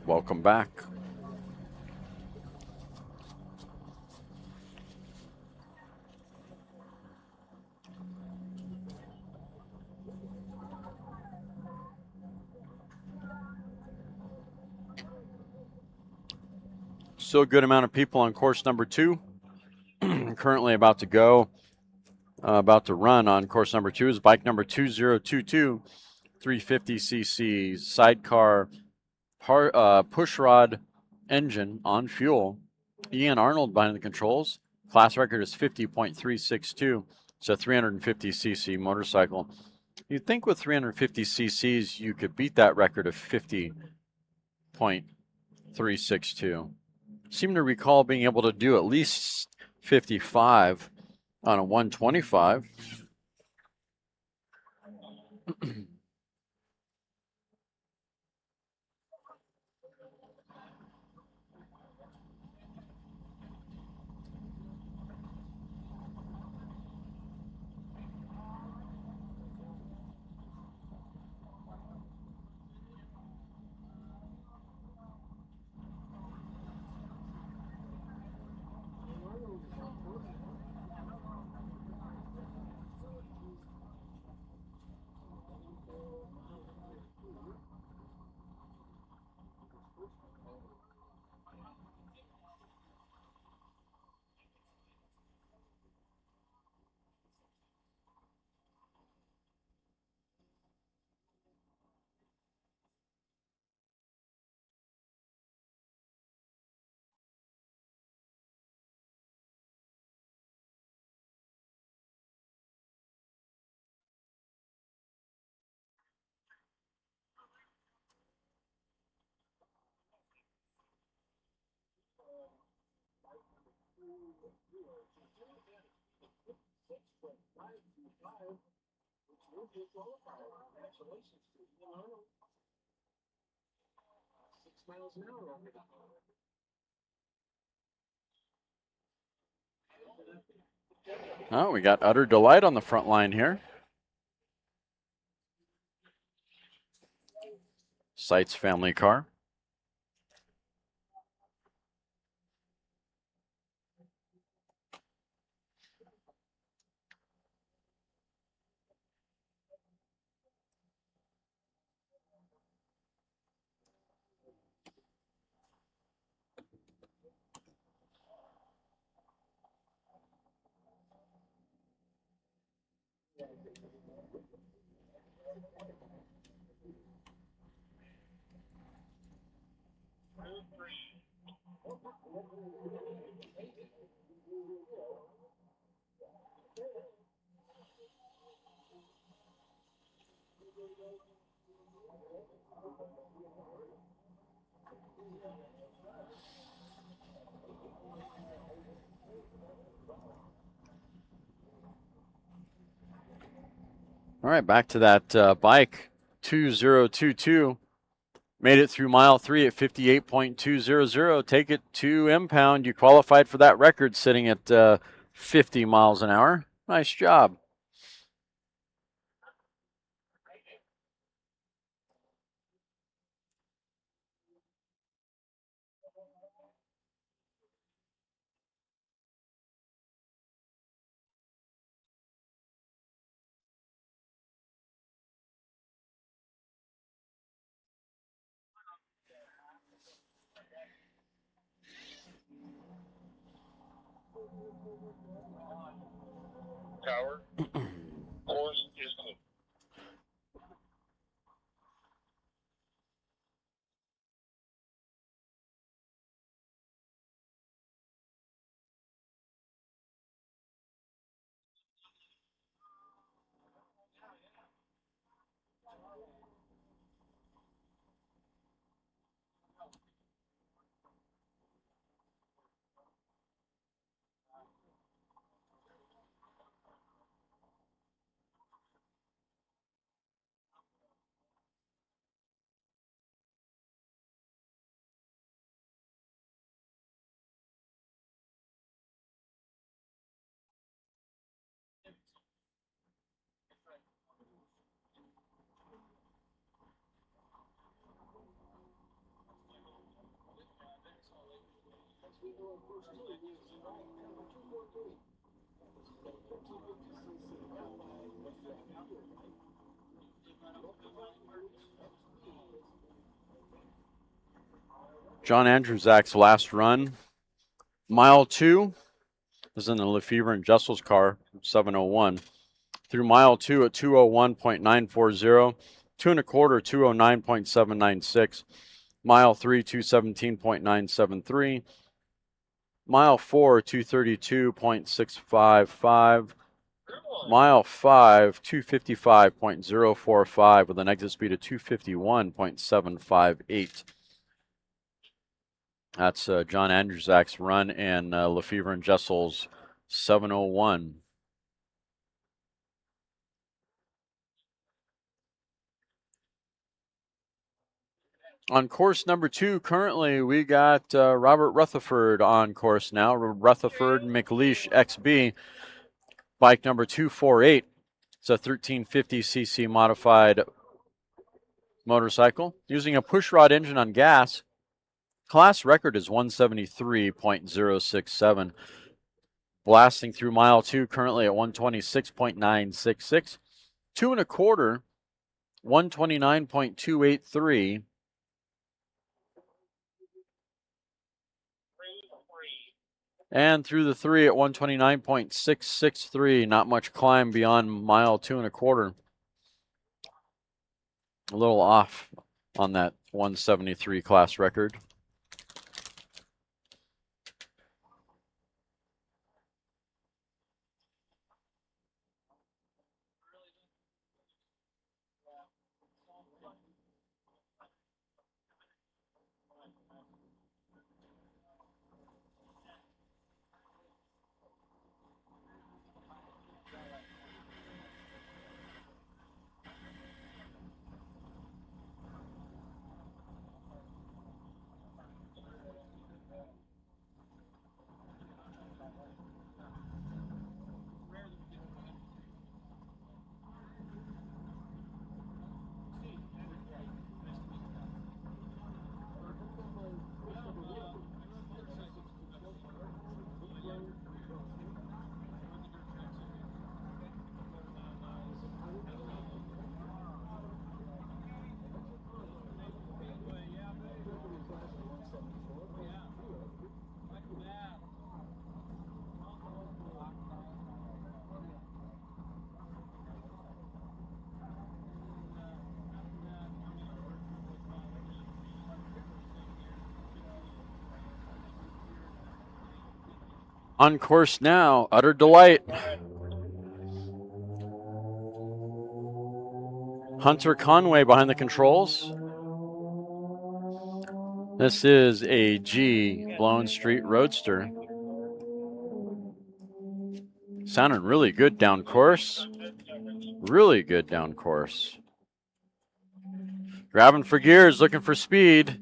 Welcome back. Still a good amount of people on course number 2. Currently about to go, about to run on course number 2 is bike number 2022, 350cc sidecar pushrod engine on fuel. Ian Arnold behind the controls. Class record is 50.362. It's a 350cc motorcycle. You'd think with 350 cc's you could beat that record of 50.362. Seem to recall being able to do at least 55 on a 125. Oh, we got Utter Delight on the front line here. Sights family car. All right, back to that bike, 2022. Made it through mile 3 at 58.200. Take it to impound. You qualified for that record sitting at 50 miles an hour. Nice job. Tower. Course is closed. John Andrzejczak's last run. Mile 2 is in the Lefevre and Jessel's car, 701. Through mile 2 at 201.940. 2 1/4, 209.796. Mile 3, 217.973. Mile 4, 232.655. Mile 5, 255.045 with an exit speed of 251.758. That's John Andrzejczak's run and Lefevre and Jessel's 701. On course number 2, currently we got Robert Rutherford on course now. Rutherford McLeish XB, bike number 248. It's a 1350cc modified motorcycle using a pushrod engine on gas. Class record is 173.067. Blasting through mile 2, currently at 126.966. 2 1/4, 129.283. And through the 3 at 129.663. Not much climb beyond mile 2 1/4. A little off on that 173 class record. On course now, Utter Delight. Hunter Conway behind the controls. This is a G Blown Street Roadster. Sounding really good down course. Really good down course. Grabbing for gears, looking for speed.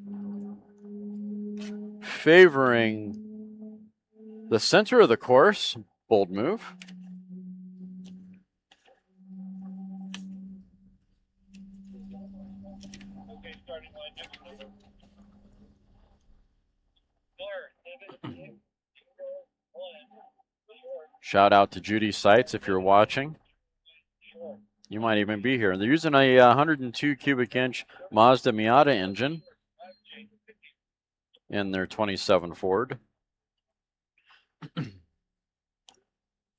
Favoring the center of the course. Bold move. Okay, starting line next number. Shout out to Judy Seitz if you're watching. You might even be here. They're using a 102 cubic inch Mazda Miata engine in their 27 Ford.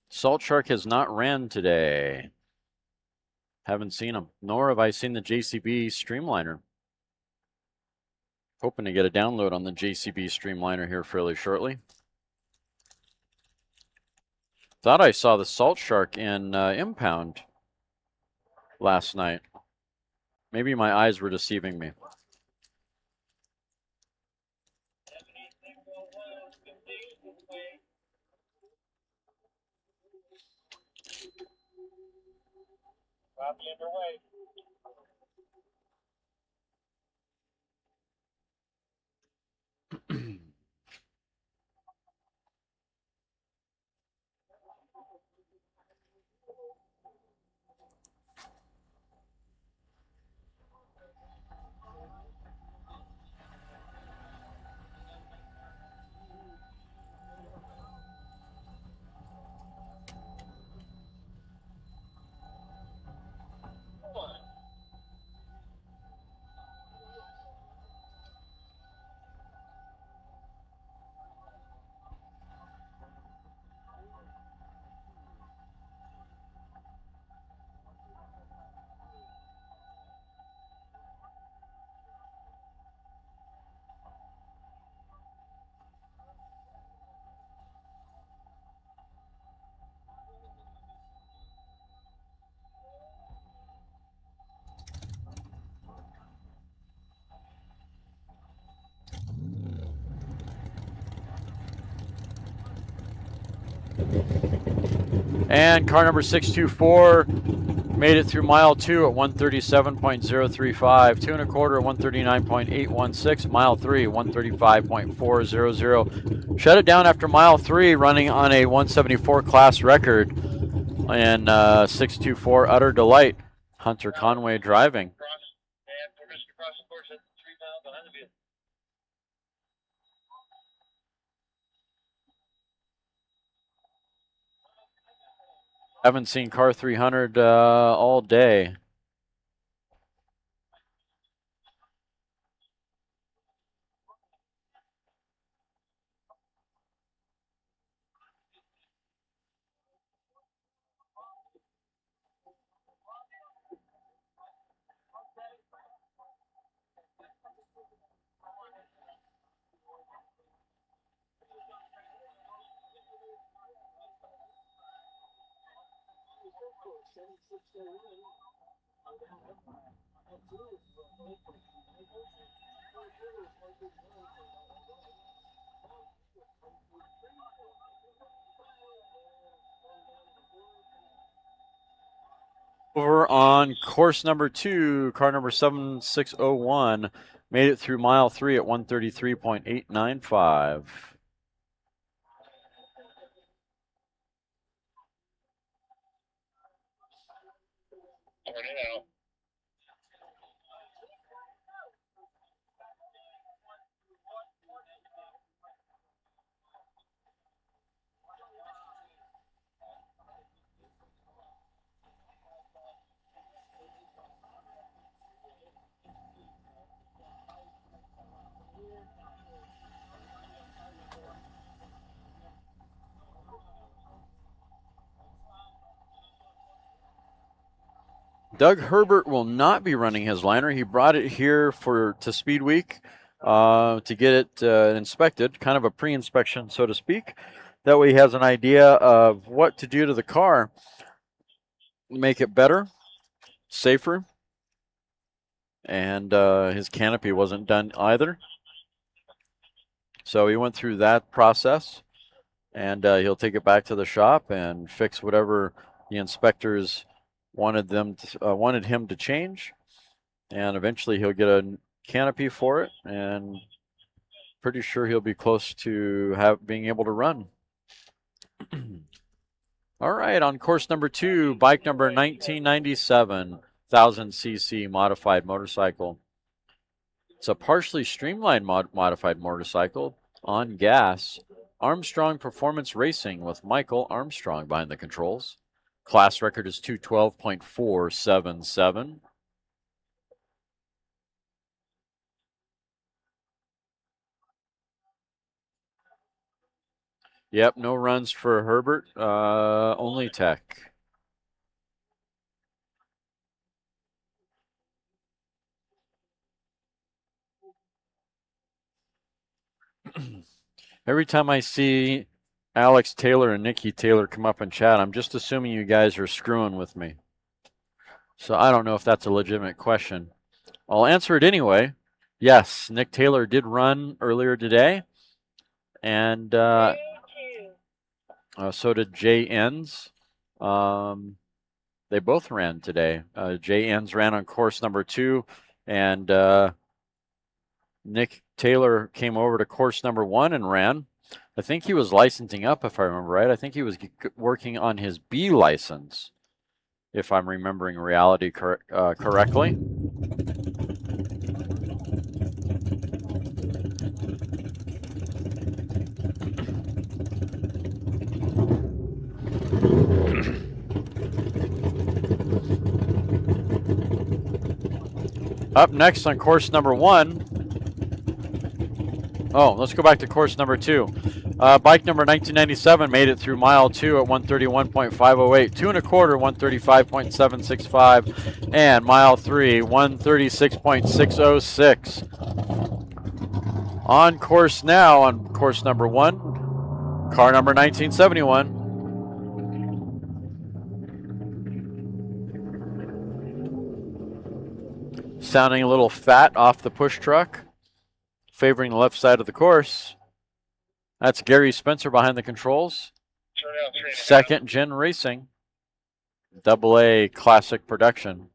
Salt Shark has not ran today. Haven't seen him, nor have I seen the JCB Streamliner. Hoping to get a download on the JCB Streamliner here fairly shortly. Thought I saw the Salt Shark in Impound last night. Maybe my eyes were deceiving me. Copy underway. And car number 624 made it through mile 2 at 137.035, 2 1/4 at 139.816, mile 3 135.400. Shut it down after mile 3, running on a 174 class record. And 624 Utter Delight, Hunter Conway driving. And permission to cross the course at 3 miles behind the vehicle. Haven't seen car 300 all day. Over on course number 2, car number 7601 made it through mile 3 at 133.895. Doug Herbert will not be running his liner. He brought it here to SpeedWeek to get it inspected, kind of a pre-inspection, so to speak. That way he has an idea of what to do to the car, make it better, safer, and his canopy wasn't done either. So he went through that process, and he'll take it back to the shop and fix whatever the inspectors wanted him to change, and eventually he'll get a canopy for it, and pretty sure he'll be close to being able to run. All right, on course number 2, bike number 1997, 1000cc modified motorcycle. It's a partially streamlined modified motorcycle on gas. Armstrong Performance Racing with Michael Armstrong behind the controls. Class record is 212.477. Yep, no runs for Herbert, only tech. Every time I see Alex Taylor and Nikki Taylor come up and chat, I'm just assuming you guys are screwing with me. So I don't know if that's a legitimate question. I'll answer it anyway. Yes, Nick Taylor did run earlier today. And so did Jay Enns. They both ran today. Jay Enns ran on course number 2, and Nick Taylor came over to course number 1 and ran. I think he was licensing up, if I remember right. I think he was working on his B license, if I'm remembering reality correctly. Up next on course number 1. Oh, let's go back to course number 2. Bike number 1997 made it through mile 2 at 131.508, 2 1/4, 135.765, and mile 3, 136.606. On course now, on course number 1, car number 1971. Sounding a little fat off the push truck, favoring the left side of the course. That's Gary Spencer behind the controls. Second Gen Racing, AA Classic Production.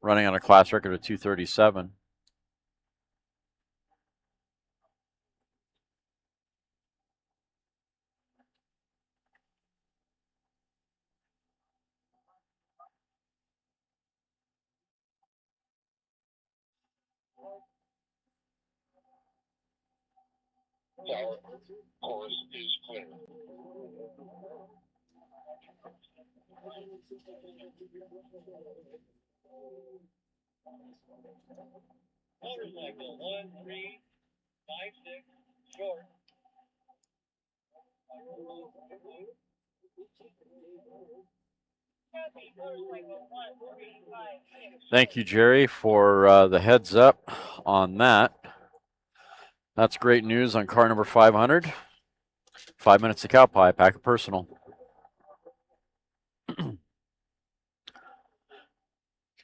Running on a class record of 237. Our course is clear. Motorcycle 1356 short. Thank you, Jerry, for the heads up on that. That's great news on car number 500. 5 minutes to cow pie, pack a personal.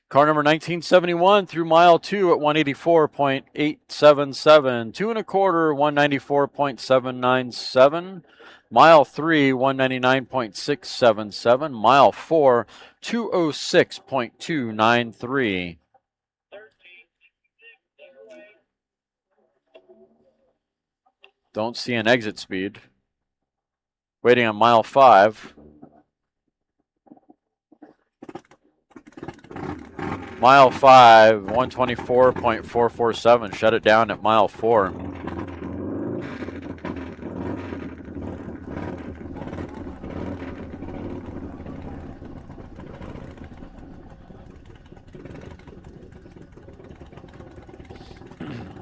Car number 1971 through mile 2 at 184.877, 2 1/4, 194.797, mile 3, 199.677, mile 4, 206.293. Don't see an exit speed. Waiting on mile 5. Mile 5, 124.447. Shut it down at mile 4.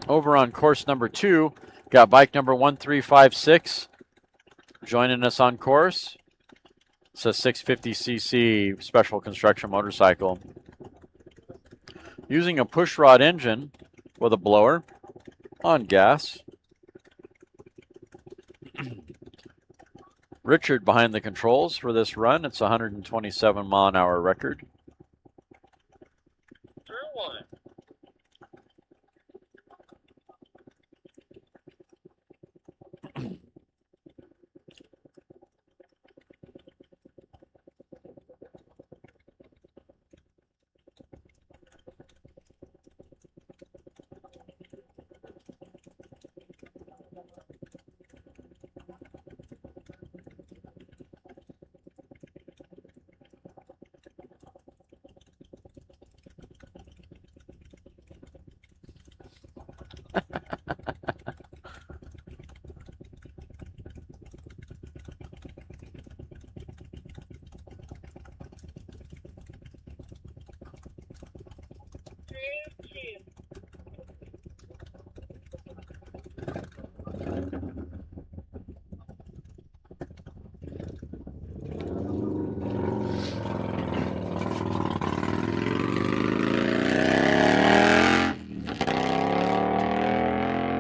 Over on course number 2, got bike number 1356 joining us on course. It's a 650cc special construction motorcycle. Using a pushrod engine with a blower on gas. Richard behind the controls for this run. It's a 127 mile an hour record. Through one.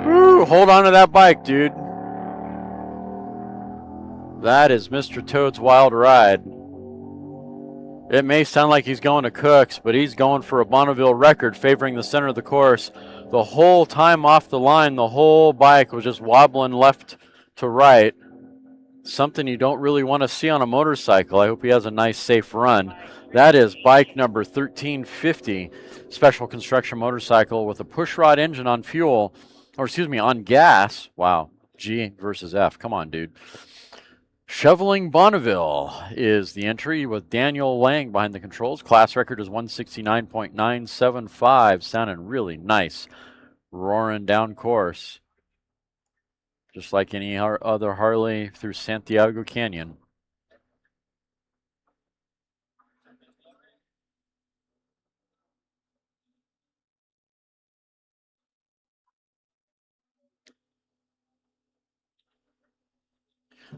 Woo, hold on to that bike, dude. That is Mr. Toad's Wild Ride. It may sound like he's going to Cook's, but he's going for a Bonneville record, favoring the center of the course. The whole time off the line, the whole bike was just wobbling left to right. Something you don't really want to see on a motorcycle. I hope he has a nice, safe run. That is bike number 1350, special construction motorcycle with a pushrod engine on fuel, or excuse me, on gas. Wow, G versus F. Come on, dude. Shoveling Bonneville is the entry with Daniel Lang behind the controls. Class record is 169.975. Sounding really nice. Roaring down course. Just like any other Harley through Santiago Canyon.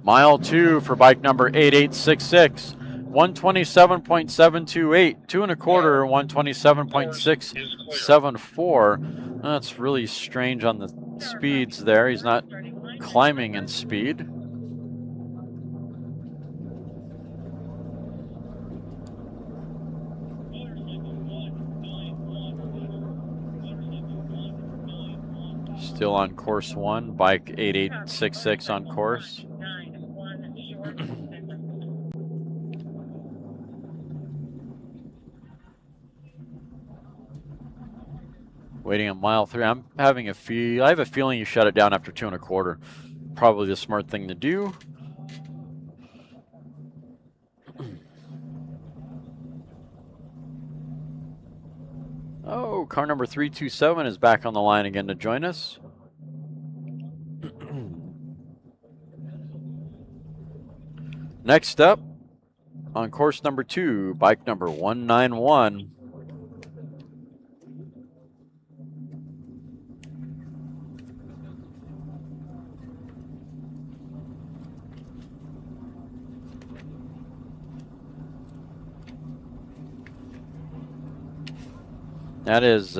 Mile 2 for bike number 8866. 127.728. 2 1/4, 127.674. That's really strange on the speeds there. He's not climbing in speed. Still on course 1, bike 8866 on course. Waiting on mile 3. I have a feeling you shut it down after 2 1/4. Probably the smart thing to do. Oh, car number 327 is back on the line again to join us. Next up, on course number 2, bike number 191. That is,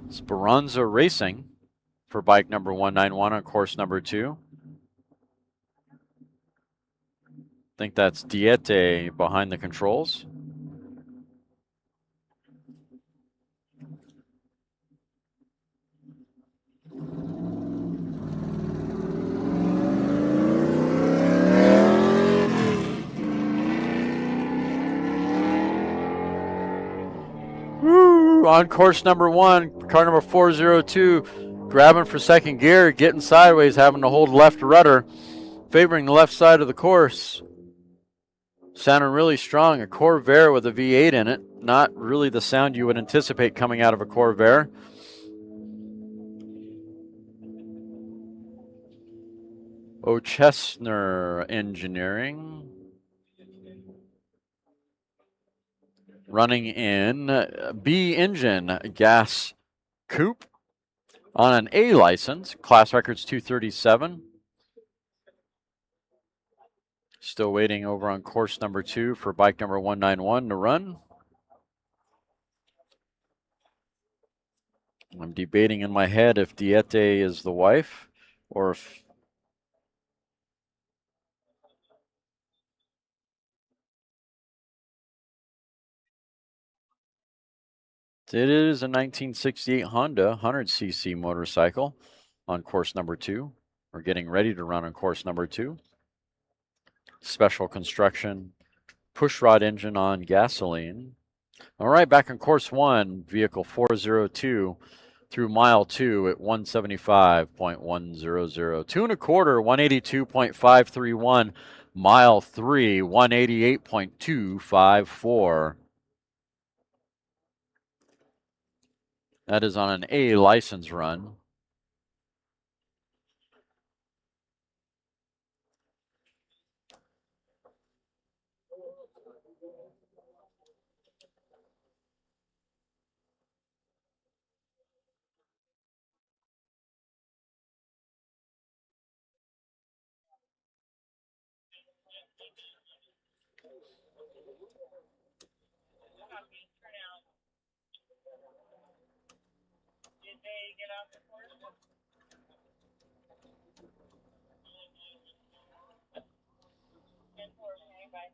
Speranza Racing for bike number 191 on course number 2. I think that's Diete behind the controls. On course number 1, car number 402, grabbing for second gear, getting sideways, having to hold left rudder, favoring the left side of the course. Sounding really strong, a Corvair with a V8 in it. Not really the sound you would anticipate coming out of a Corvair. O'Chesner Engineering. Running in B engine gas coupe on an A license. Class record's 237. Still waiting over on course number 2 for bike number 191 to run. I'm debating in my head if Diete is the wife or if it is a 1968 Honda 100cc motorcycle on course number 2. We're getting ready to run on course number 2. Special construction, pushrod engine on gasoline. All right, back on course 1, vehicle 402 through mile 2 at 175.100. 2 1/4, 182.531. Mile 3, 188.254. That is on an A license run. Did they get off the course? Good course, anybody?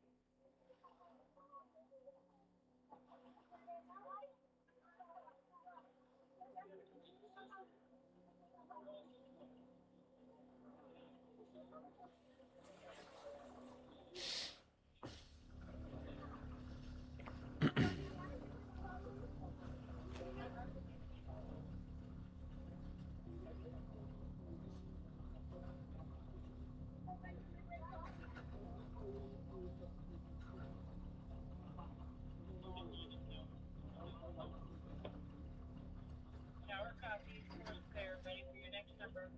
Shower coffee, course clear, ready for your next number.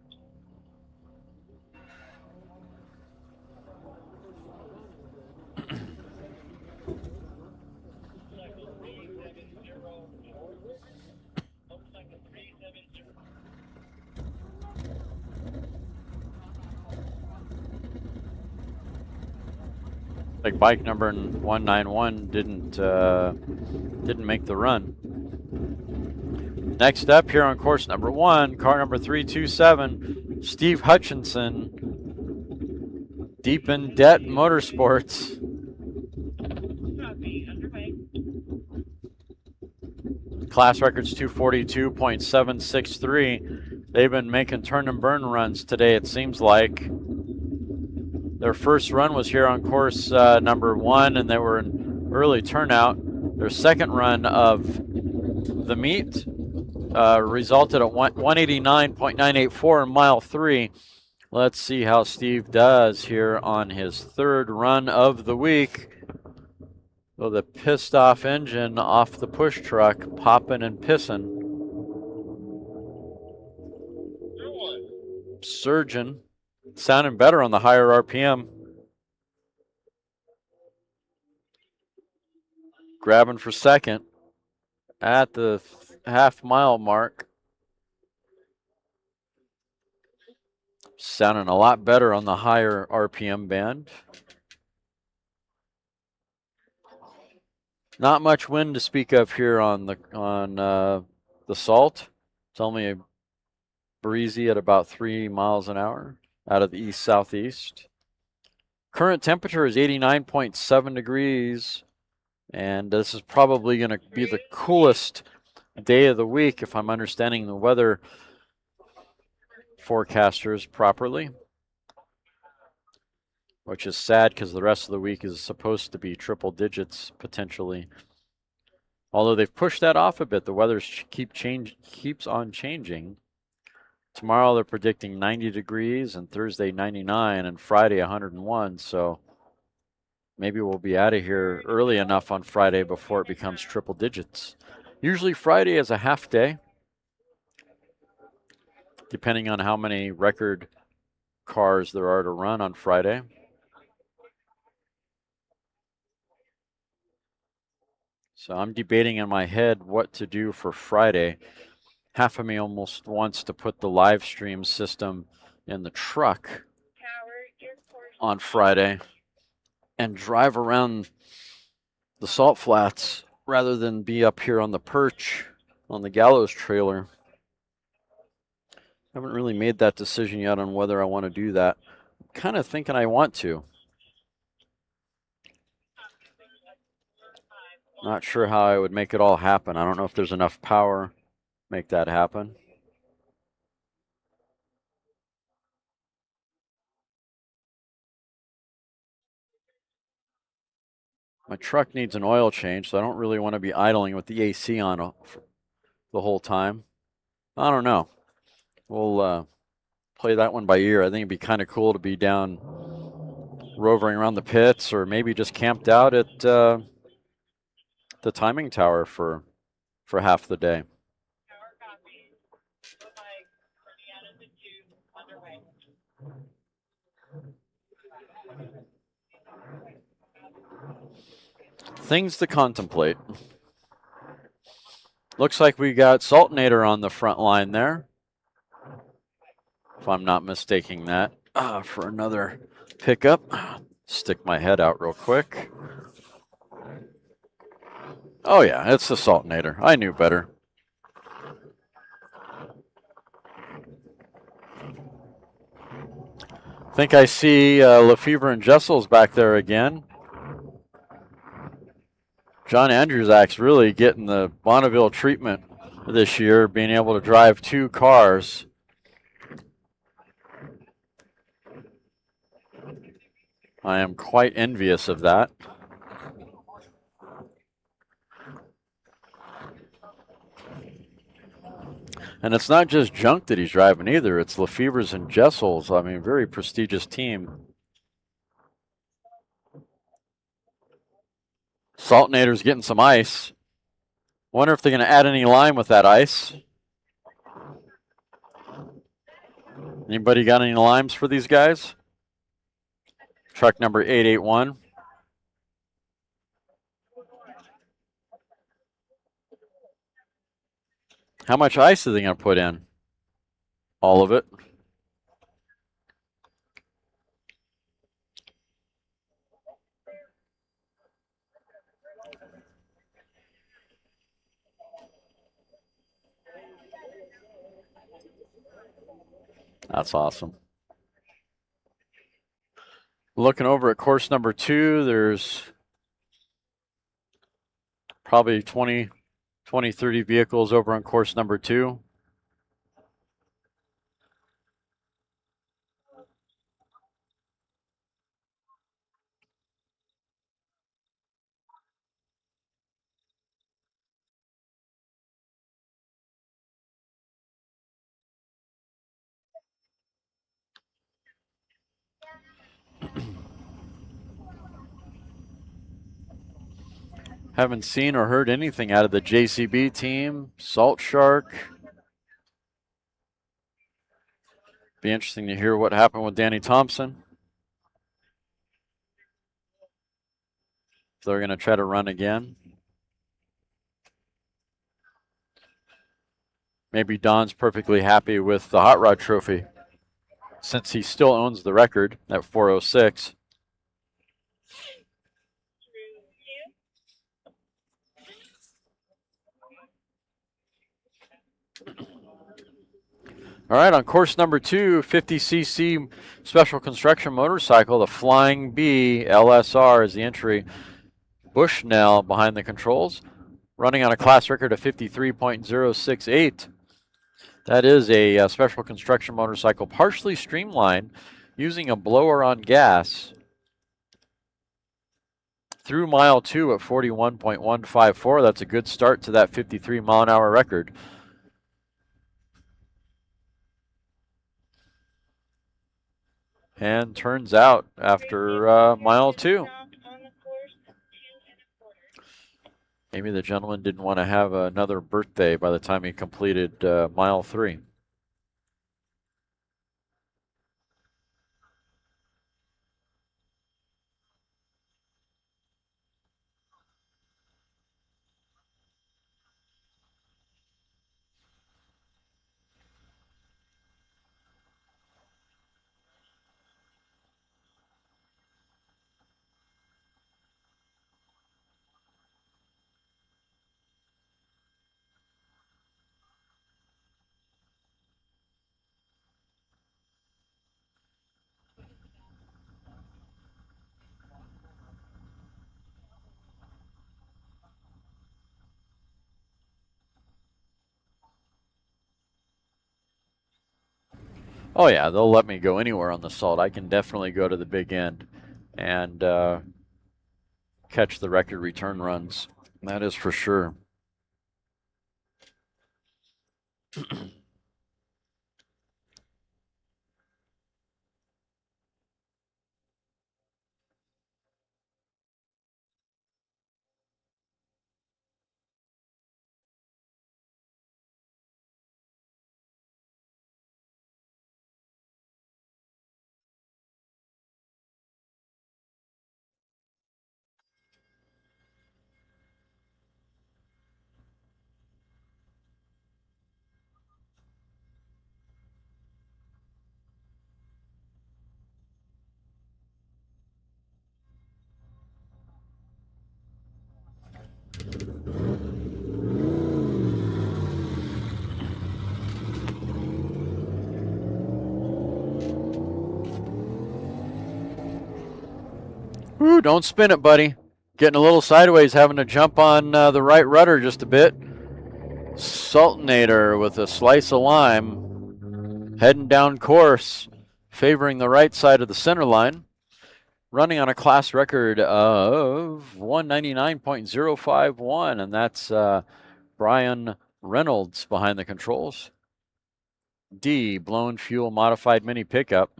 Like bike number 191 didn't make the run. Next up here on course number 1, car number 327, Steve Hutchinson, Deep in Debt Motorsports. Class records 242.763. They've been making turn and burn runs today, it seems like. Their first run was here on course number 1, and they were an early turnout. Their second run of the meet resulted at 189.984 in mile 3. Let's see how Steve does here on his third run of the week. So the pissed off engine off the push truck, popping and pissing. Surgeon, sounding better on the higher RPM. Grabbing for second at the half-mile mark. Sounding a lot better on the higher RPM band. Not much wind to speak of here on the Salt. It's only breezy at about 3 miles an hour out of the east-southeast. Current temperature is 89.7 degrees, and this is probably going to be the coolest day of the week if I'm understanding the weather forecasters properly, which is sad because the rest of the week is supposed to be triple digits potentially. Although they've pushed that off a bit, the weather keeps on changing. Tomorrow they're predicting 90 degrees, and Thursday 99, and Friday 101. So maybe we'll be out of here early enough on Friday before it becomes triple digits. Usually Friday is a half day, depending on how many record cars there are to run on Friday. So I'm debating in my head what to do for Friday. Half of me almost wants to put the live stream system in the truck on Friday. and drive around the salt flats rather than be up here on the perch on the gallows trailer. Haven't really made that decision yet on whether I want to do that. I'm kind of thinking I want to. Not sure how I would make it all happen. I don't know if there's enough power to make that happen. My truck needs an oil change, so I don't really want to be idling with the AC on the whole time. I don't know. We'll play that one by ear. I think it'd be kind of cool to be down roving around the pits, or maybe just camped out at the timing tower for half the day. Power copy. Look like Indiana the 2 underway. Things to contemplate. Looks like we got Saltinator on the front line there, if I'm not mistaking that, for another pickup. Stick my head out real quick. Oh yeah, it's the Saltinator. I knew better. I think I see Lefevre and Jessel's back there again. John Andrzak's really getting the Bonneville treatment this year, being able to drive 2 cars. I am quite envious of that. And it's not just junk that he's driving either. It's Lefevre's and Jessel's. I mean, very prestigious team. Saltinator's getting some ice. Wonder if they're going to add any lime with that ice. Anybody got any limes for these guys? Truck number 881. How much ice are they going to put in? All of it. That's awesome. Looking over at course number 2, there's probably 20, 30 vehicles over on course number 2. Haven't seen or heard anything out of the JCB team. Salt Shark. Be interesting to hear what happened with Danny Thompson. If they're going to try to run again. Maybe Don's perfectly happy with the Hot Rod Trophy, since he still owns the record at 406. All right, on course number 2, 50cc special construction motorcycle, the Flying Bee LSR is the entry. Bushnell behind the controls, running on a class record of 53.068. That is a special construction motorcycle, partially streamlined, using a blower on gas. Through mile 2 at 41.154. That's a good start to that 53-mile-an-hour record. And turns out after mile 2. Maybe the gentleman didn't want to have another birthday by the time he completed mile 3. Oh yeah, they'll let me go anywhere on the Salt. I can definitely go to the big end and catch the record return runs. That is for sure. Ooh, don't spin it, buddy. Getting a little sideways, having to jump on the right rudder just a bit. Sultanator with a slice of lime. Heading down course, favoring the right side of the center line. Running on a class record of 199.051, and that's Brian Reynolds behind the controls. D, blown fuel modified mini pickup.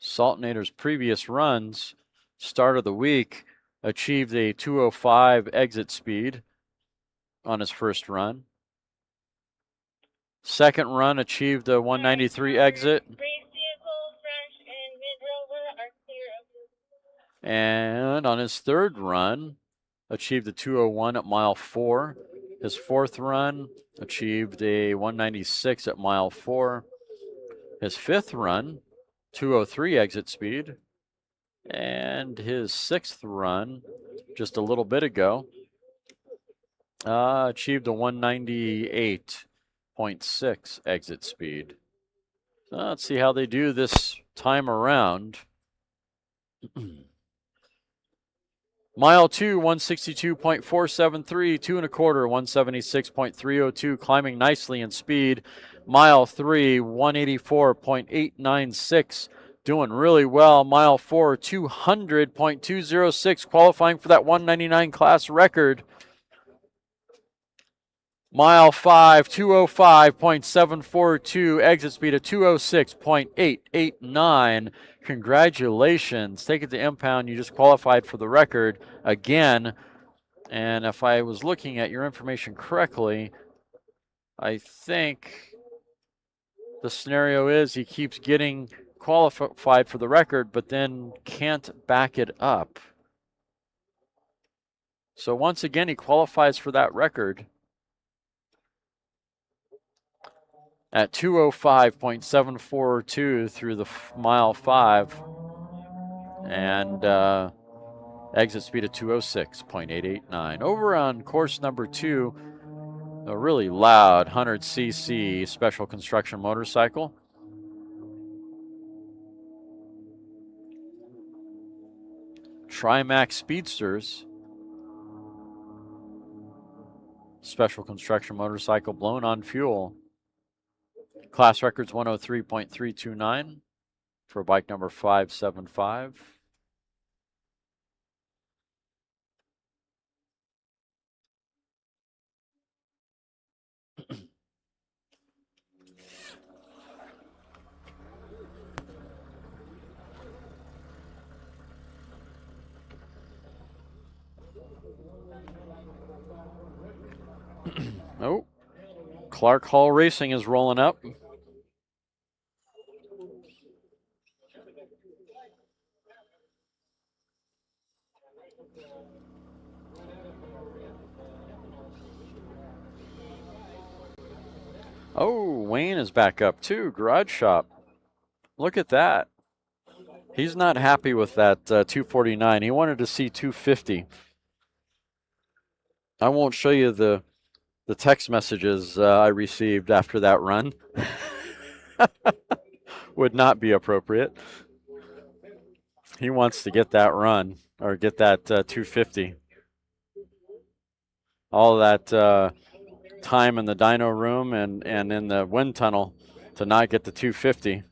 Sultanator's previous runs, start of the week, achieved a 205 exit speed on his first run. Second run achieved a 193 exit. And on his third run, achieved a 201 at mile 4. His fourth run achieved a 196 at mile 4. His fifth run, 203 exit speed. And his sixth run, just a little bit ago, achieved a 198.6 exit speed. So let's see how they do this time around. Mile 2, 162.473, 2 1/4, 176.302, climbing nicely in speed. Mile 3, 184.896, doing really well. Mile 4, 200.206, qualifying for that 199 class record. Mile 5, 205.742, exit speed of 206.889. Congratulations. Take it to impound. You just qualified for the record again. And if I was looking at your information correctly, I think the scenario is he keeps getting qualified for the record, but then can't back it up. So once again, he qualifies for that record at 205.742 through the mile 5, and exit speed of 206.889. Over on course number 2, a really loud 100cc special construction motorcycle. Trimax Speedsters. Special construction motorcycle blown on fuel. Class record's 103.329 for bike number 575. Oh, Clark Hall Racing is rolling up. Oh, Wayne is back up too. Garage Shop. Look at that. He's not happy with that 249. He wanted to see 250. I won't show you the text messages I received after that run. would not be appropriate. He wants to get that run or get that 250. All that time in the dyno room and in the wind tunnel to not get the 250.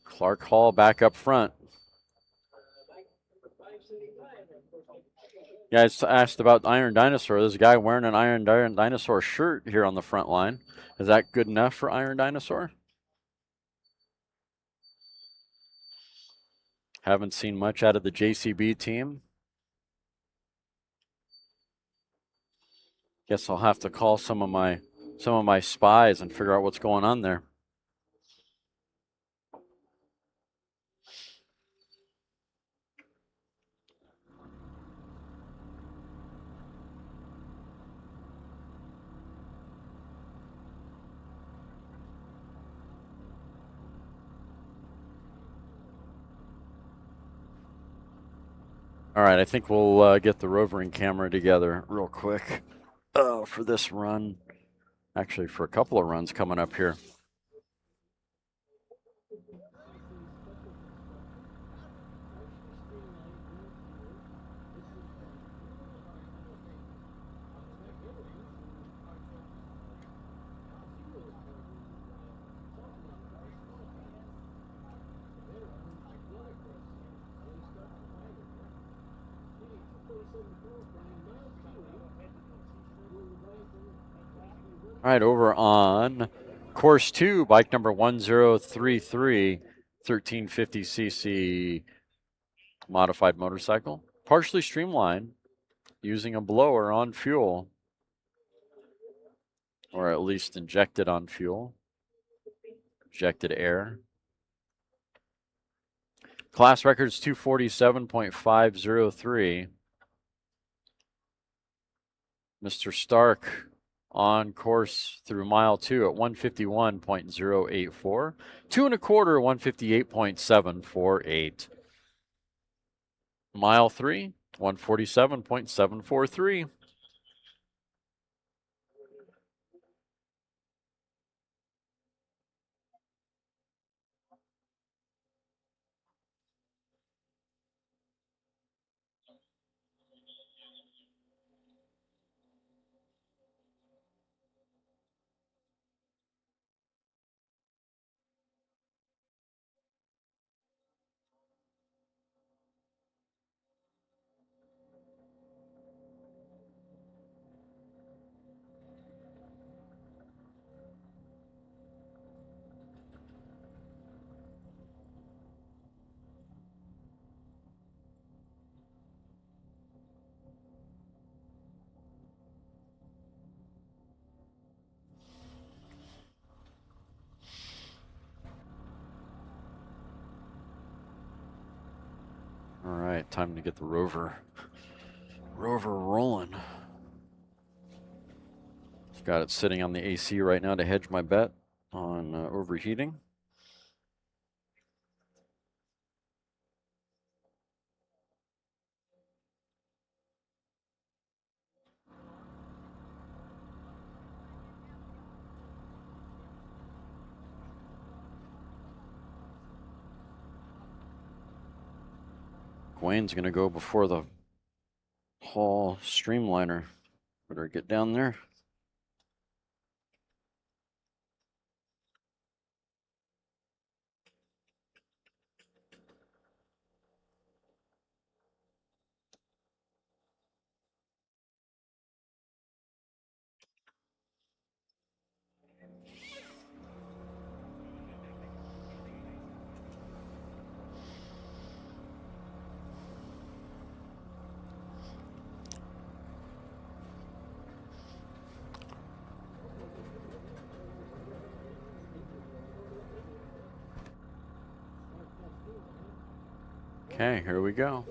Clark Hall back up front. You guys asked about Iron Dinosaur. There's a guy wearing an Iron Dinosaur shirt here on the front line. Is that good enough for Iron Dinosaur? Haven't seen much out of the JCB team. Guess I'll have to call some of my spies and figure out what's going on there. All right, I think we'll get the rovering camera together real quick for this run. Actually, for a couple of runs coming up here. All right, over on course 2, bike number 1033, 1350cc modified motorcycle, partially streamlined, using a blower on fuel, or at least injected on fuel, injected air. Class record's 247.503. Mr. Stark on course through mile 2 at 151.084. 2 1/4, 158.748. Mile 3, 147.743. All right, time to get the rover rolling. Just got it sitting on the AC right now to hedge my bet on overheating. Wayne's gonna go before the Hall streamliner. Better get down there. Okay, here we go.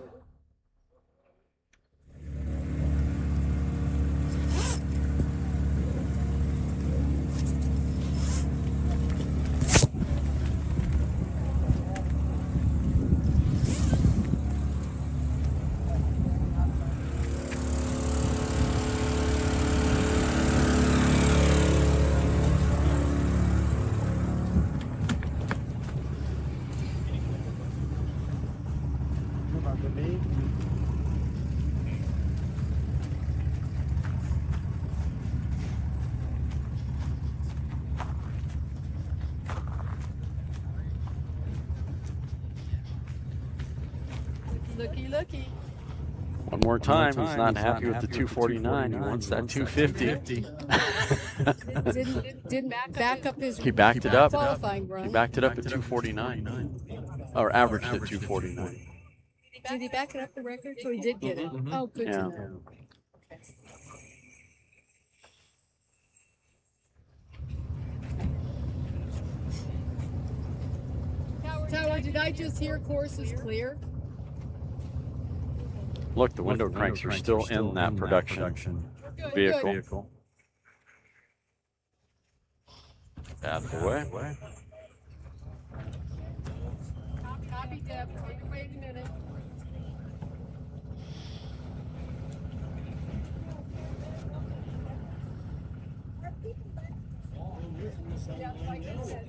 Looky, looky. One more time. He's not happy with the 249. He wants that 250. Didn't back up his He backed it up. qualifying run. He backed it up at 249. Or averaged at 249. Did he back it up the record? So he did get it. Oh, good to Yeah. know. Tower, did I just hear course is clear? Look, the window cranks are still in that production vehicle. Out of the way. Copy, Deb. Wait a minute. Yeah, like I said.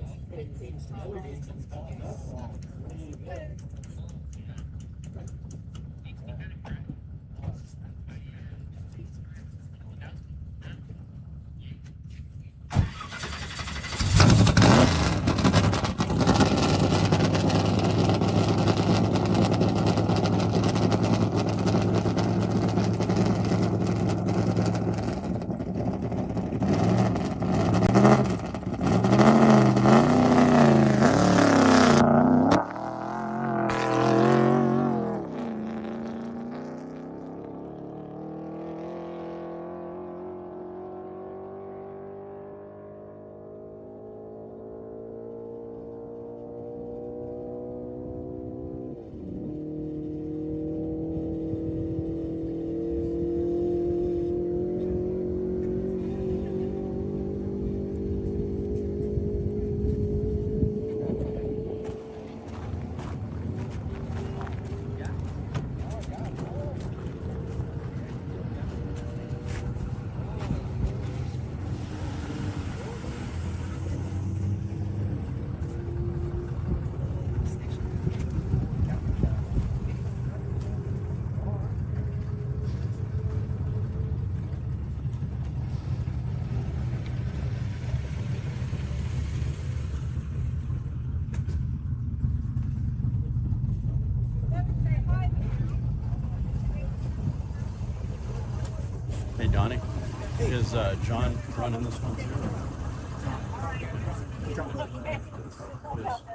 Hey, Donnie. Is John running this one?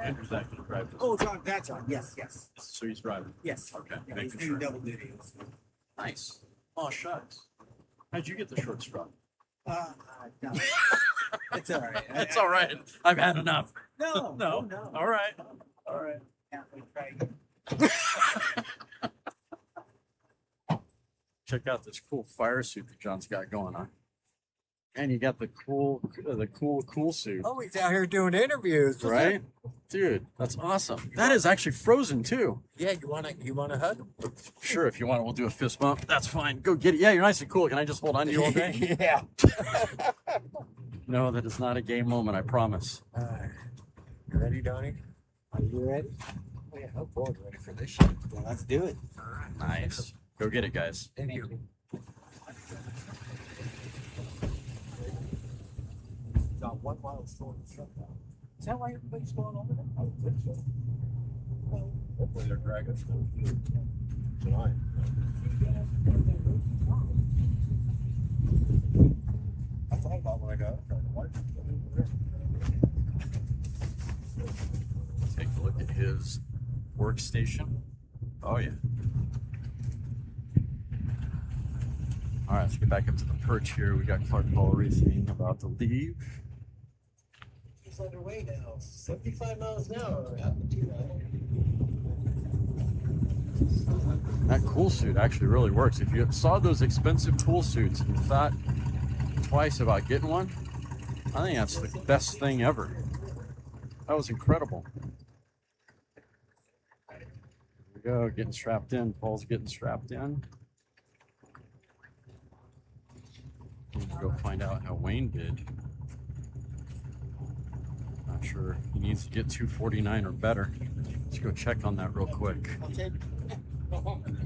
Andrew's actually driving this. Oh, John, that's John. Yes, yes. So he's driving? Yes. Okay, Yeah, making he's sure. doing double duty. Nice. Oh, shucks. How'd you get the short straw? No. It's all right. It's all right. I've had enough. No. No. All right. All right. Check out this cool fire suit that John's got going on. And you got the cool suit. Oh, he's out here doing interviews, Right? Dude, that's awesome. That is actually frozen too. Yeah, you wanna hug? Sure, if you want, we'll do a fist bump. That's fine. Go get it. Yeah, you're nice and cool. Can I just hold on to you all day? Yeah. No, that is not a gay moment, I promise. You ready, Donnie? Are you ready? Oh, yeah, I'm bored ready for this shit. Well, let's do it. Nice. Go get it, guys. Thank you. Got 1 mile short of shutdown. Is that why everybody's going over there? I would think so. Well, hopefully they're dragging tonight. I thought about when I got up there. Take a look at his workstation. Oh, yeah. All right, let's get back up to the perch here. We got Clark Hall Racing about to leave. He's underway now. 75 miles an hour. That cool suit actually really works. If you saw those expensive cool suits and thought twice about getting one, I think that's the best thing ever. That was incredible. Here we go, getting strapped in. Paul's getting strapped in. Need to go find out how Wayne did. Not sure. He needs to get 249 or better. Let's go check on that real quick.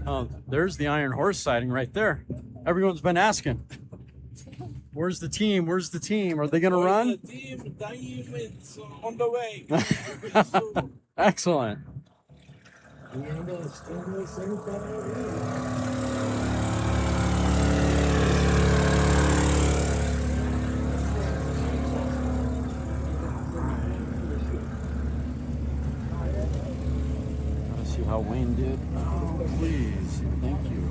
Oh, there's the Iron Horse sighting right there. Everyone's been asking. Where's the team? Where's the team? Are they going to run? The team, it's on the way. Excellent. Let's see how Wayne did. Oh, please. Thank you.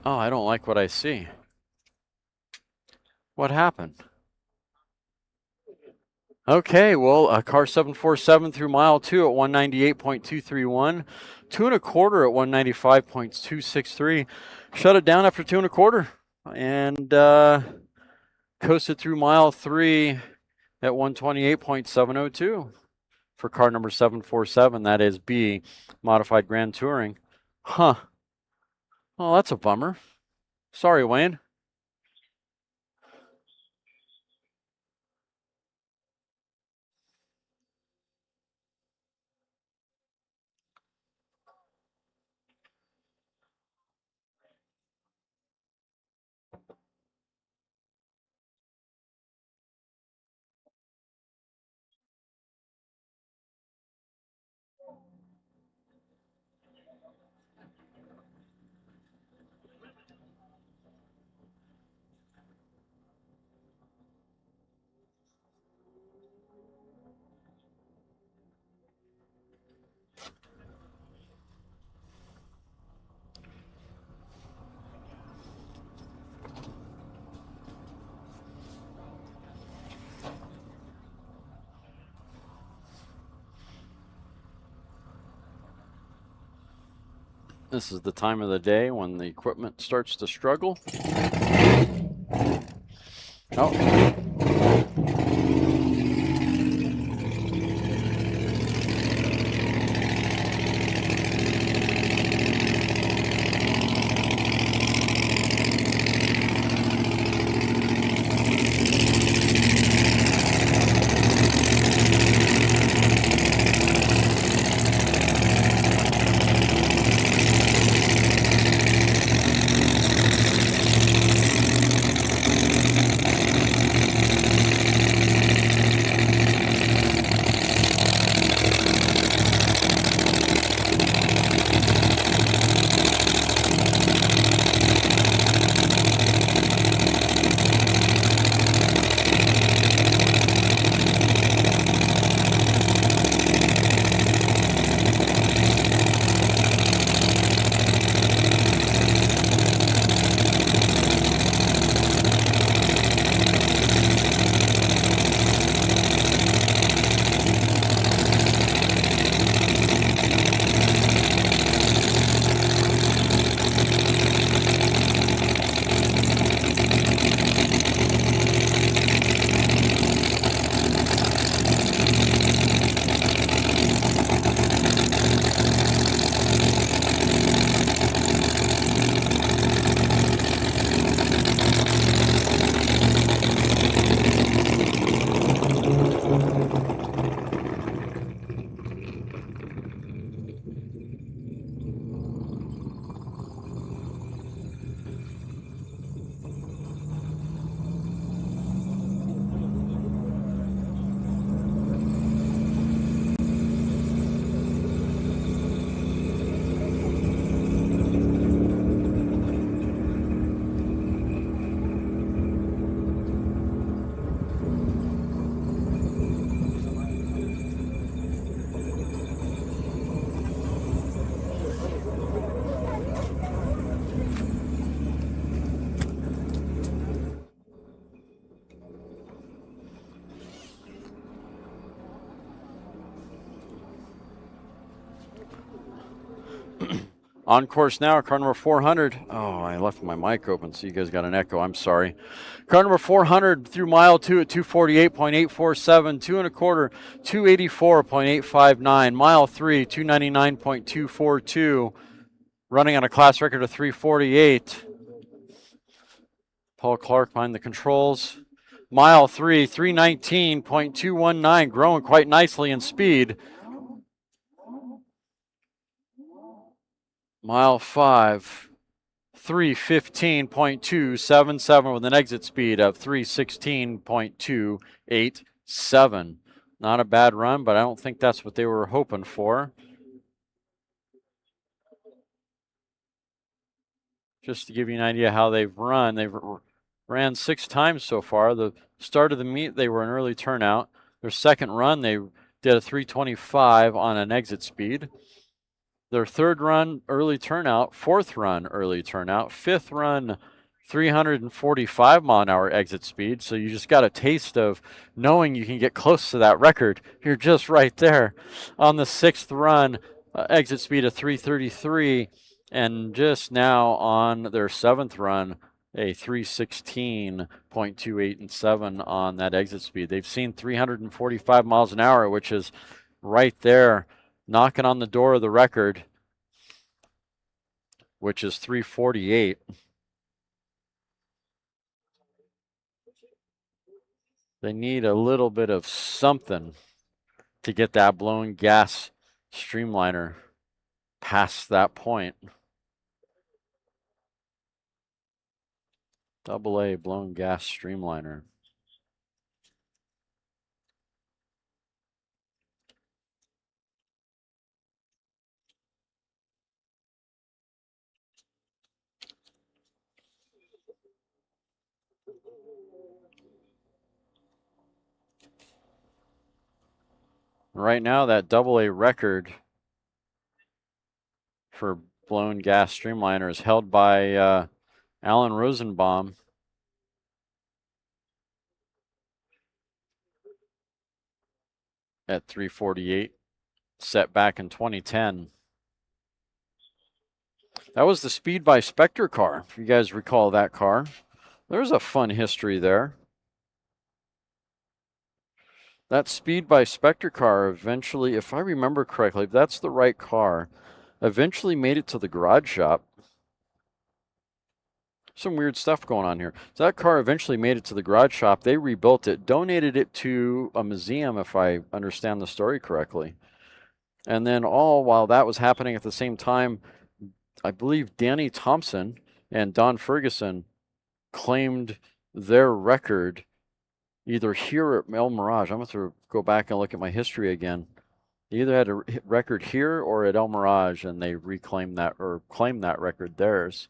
Oh, I don't like what I see. What happened? Okay, well, car 747 through mile 2 at 198.231, 2 1/4 at 195.263. Shut it down after 2 1/4 and coasted through mile 3 at 128.702 for car number 747. That is B, modified Grand Touring. Huh. Oh, that's a bummer. Sorry, Wayne. This is the time of the day when the equipment starts to struggle. Oh. On course now, car number 400. Oh, I left my mic open, so you guys got an echo. I'm sorry. Car number 400 through mile 2 at 248.847, 2 1/4, 284.859. Mile 3, 299.242. Running on a class record of 348. Paul Clark behind the controls. Mile 3, 319.219. Growing quite nicely in speed. Mile 5, 3:15.277 with an exit speed of 3:16.287. Not a bad run, but I don't think that's what they were hoping for. Just to give you an idea how they've run, they've ran 6 times so far. The start of the meet, they were an early turnout. Their second run, they did a 3:25 on an exit speed. Their third run, early turnout. Fourth run, early turnout. Fifth run, 345 mile an hour exit speed. So you just got a taste of knowing you can get close to that record. You're just right there. On the sixth run, exit speed of 333. And just now on their seventh run, a 3:16.28 and 7 on that exit speed. They've seen 345 miles an hour, which is right there, knocking on the door of the record, which is 348. They need a little bit of something to get that blown gas streamliner past that point. AA blown gas streamliner. Right now, that AA record for blown gas streamliner is held by Alan Rosenbaum. At 348, set back in 2010. That was the Speed by Spectre car, if you guys recall that car. There's a fun history there. That Speed by Spectre car eventually, if I remember correctly, if that's the right car, eventually made it to the garage shop. Some weird stuff going on here. So that car eventually made it to the garage shop. They rebuilt it, donated it to a museum, if I understand the story correctly. And then all while that was happening at the same time, I believe Danny Thompson and Don Ferguson claimed their record either here or at El Mirage. I'm going to go back and look at my history again. They either had a record here or at El Mirage, and they reclaimed that or claimed that record theirs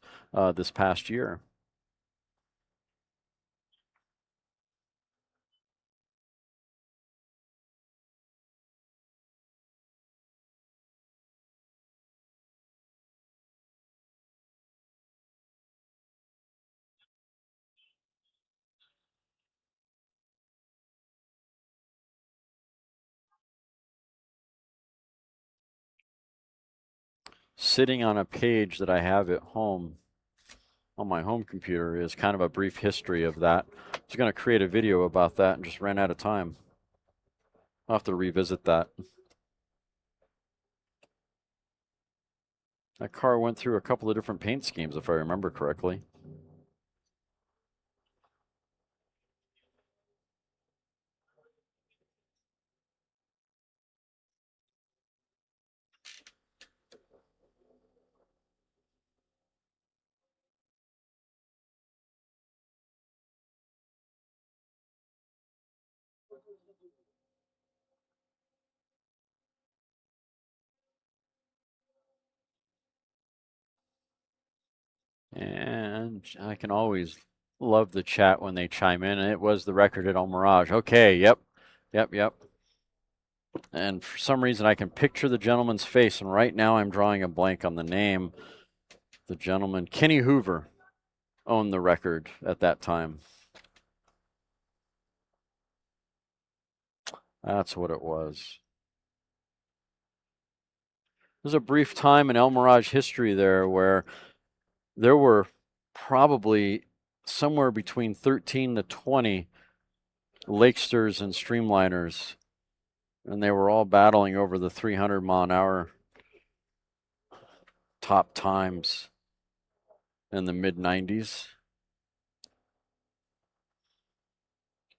this past year. Sitting on a page that I have at home on my home computer is kind of a brief history of that. I was going to create a video about that and just ran out of time. I'll have to revisit that. That car went through a couple of different paint schemes, if I remember correctly. And I can always love the chat when they chime in. And it was the record at El Mirage. Okay, yep. And for some reason, I can picture the gentleman's face. And right now, I'm drawing a blank on the name. The gentleman, Kenny Hoover, owned the record at that time. That's what it was. There's a brief time in El Mirage history there where there were probably somewhere between 13 to 20 lakesters and streamliners, and they were all battling over the 300 mile an hour top times in the mid 90s.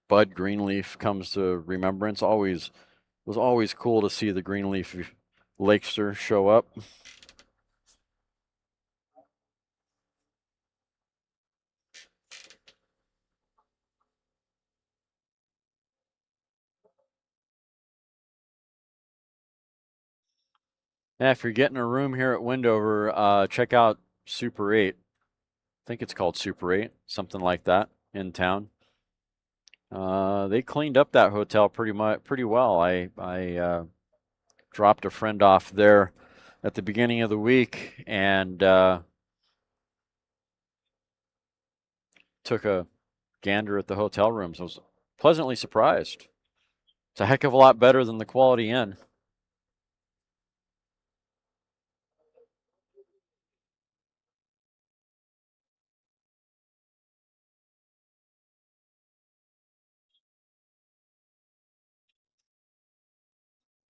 Bud Greenleaf comes to remembrance. It was always cool to see the Greenleaf Lakester show up. Yeah, if you're getting a room here at Wendover, check out Super 8. I think it's called Super 8, something like that, in town. They cleaned up that hotel pretty well. I dropped a friend off there at the beginning of the week and took a gander at the hotel rooms. I was pleasantly surprised. It's a heck of a lot better than the Quality Inn.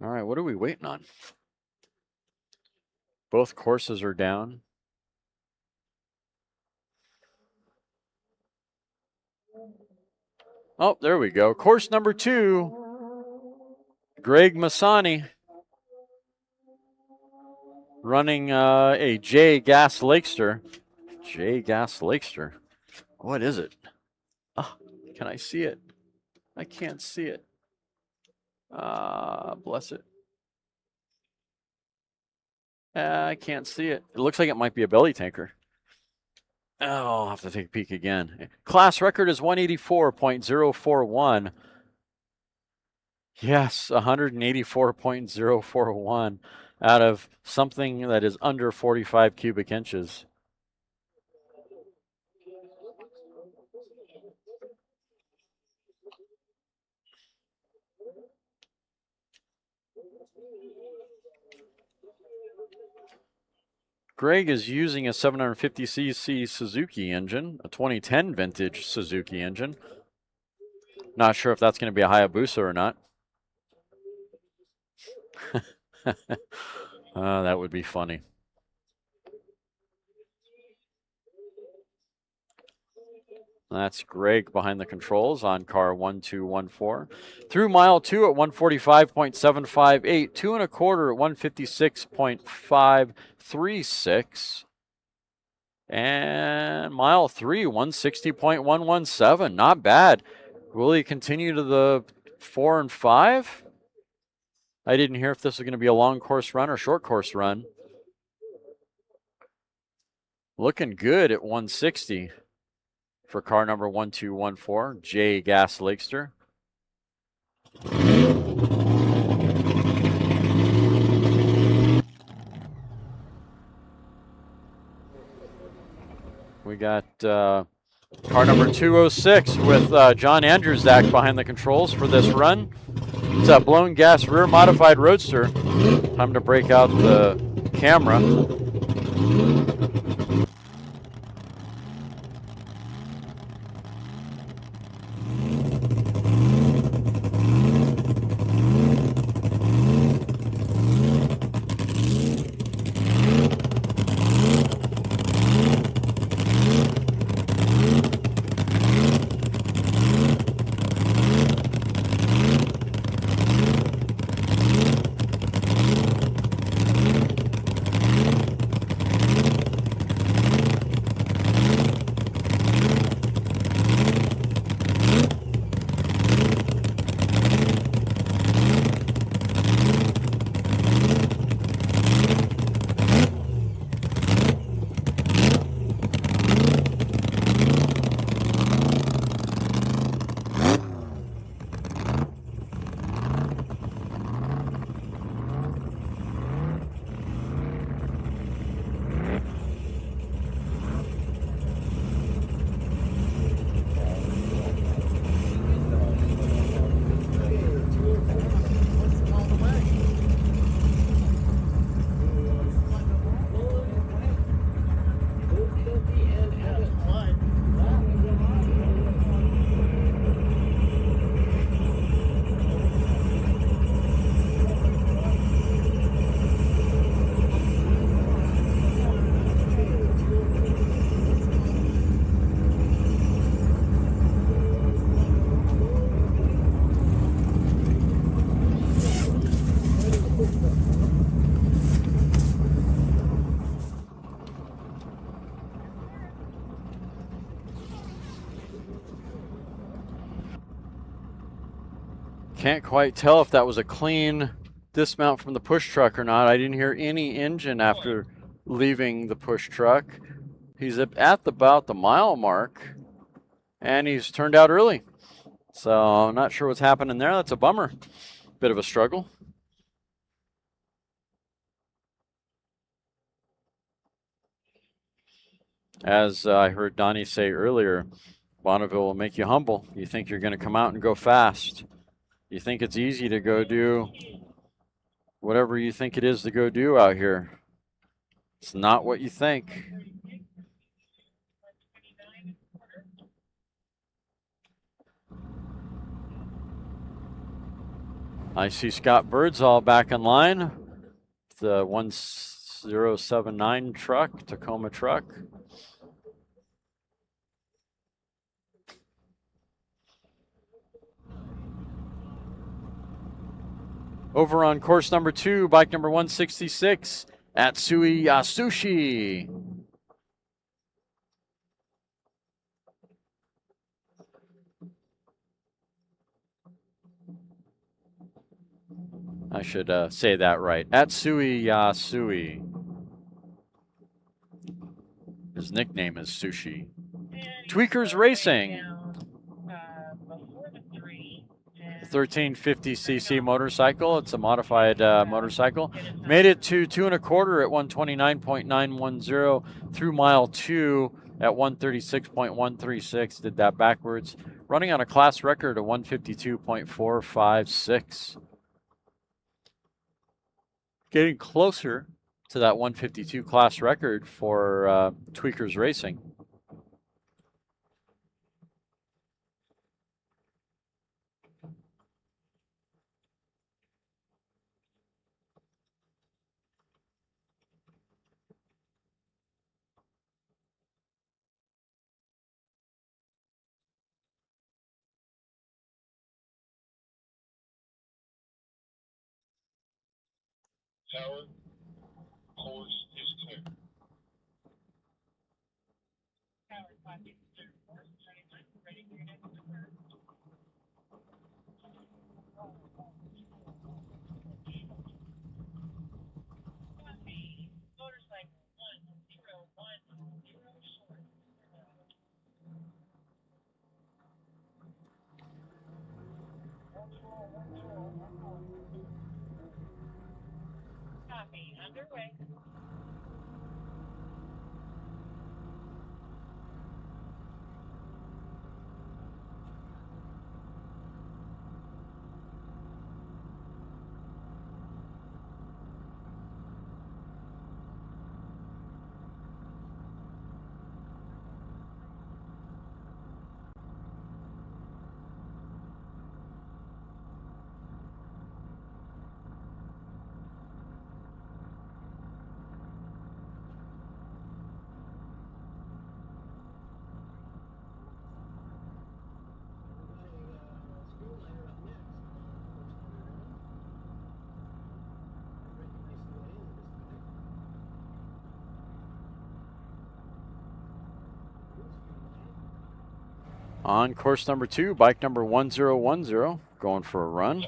All right, what are we waiting on? Both courses are down. Oh, there we go. Course number 2, Greg Masani running a J Gas Lakester. J Gas Lakester. What is it? Oh, can I see it? I can't see it. Bless it. I can't see it. It looks like it might be a belly tanker. Oh, I'll have to take a peek again. Class record is 184.041. Yes, 184.041 out of something that is under 45 cubic inches. Greg is using a 750cc Suzuki engine, a 2010 vintage Suzuki engine. Not sure if that's going to be a Hayabusa or not. That would be funny. That's Greg behind the controls on car 1214. Through mile 2 at 145.758, 2 1/4 at 156.536. And mile 3, 160.117. Not bad. Will he continue to the 4 and 5? I didn't hear if this was going to be a long course run or short course run. Looking good at 160 for car number 1214, J Gas Lakester. We got car number 206 with John Andrewzak behind the controls for this run. It's a blown gas rear modified roadster. Time to break out the camera. Can't quite tell if that was a clean dismount from the push truck or not. I didn't hear any engine after leaving the push truck. He's at about the mile mark, and he's turned out early. So I'm not sure what's happening there. That's a bummer. Bit of a struggle. As I heard Donnie say earlier, Bonneville will make you humble. You think you're going to come out and go fast. You think it's easy to go do whatever you think it is to go do out here. It's not what you think. I see Scott Birdsall back in line. The 1079 truck, Tacoma truck. Over on course number 2, bike number 166 at Sui Yasushi. I should say that right. At Sui Yasui. His nickname is Sushi. Tweakers Racing. 1350cc motorcycle. It's a modified motorcycle. Made it to 2 1/4 at 129.910 through mile 2 at 136.136. Did that backwards. Running on a class record of 152.456. Getting closer to that 152 class record for Tweakers Racing. Tower, course is clear. Copy, underway. On course number 2, bike number 1010, going for a run.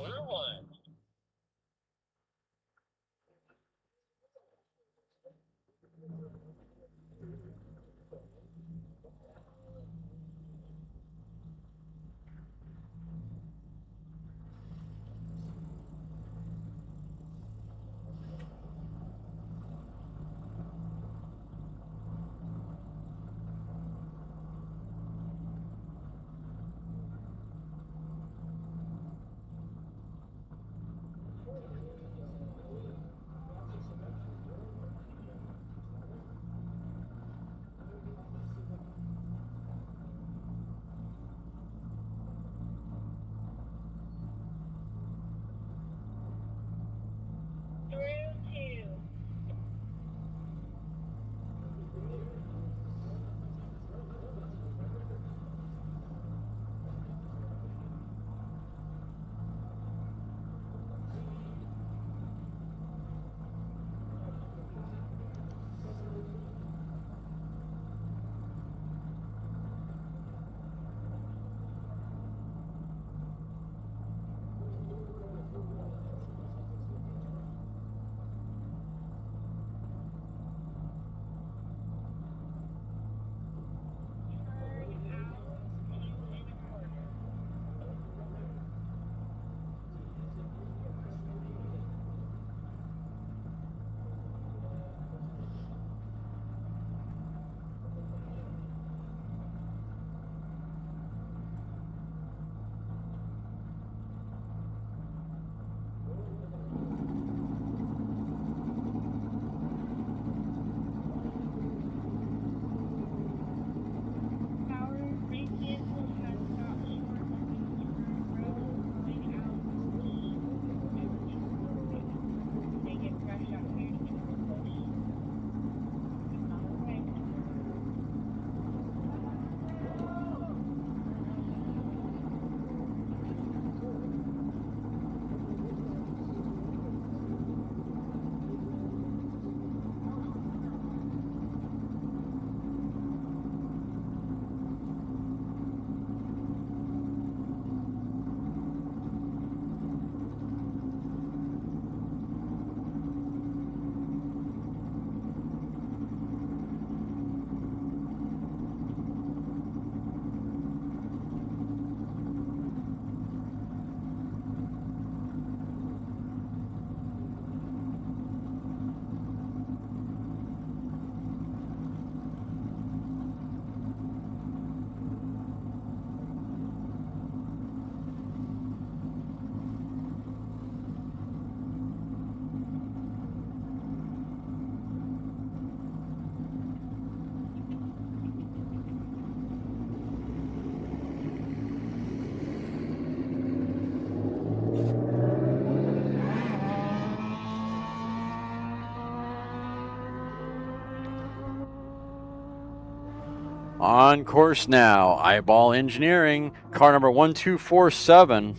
On course now, Eyeball Engineering, car number 1247.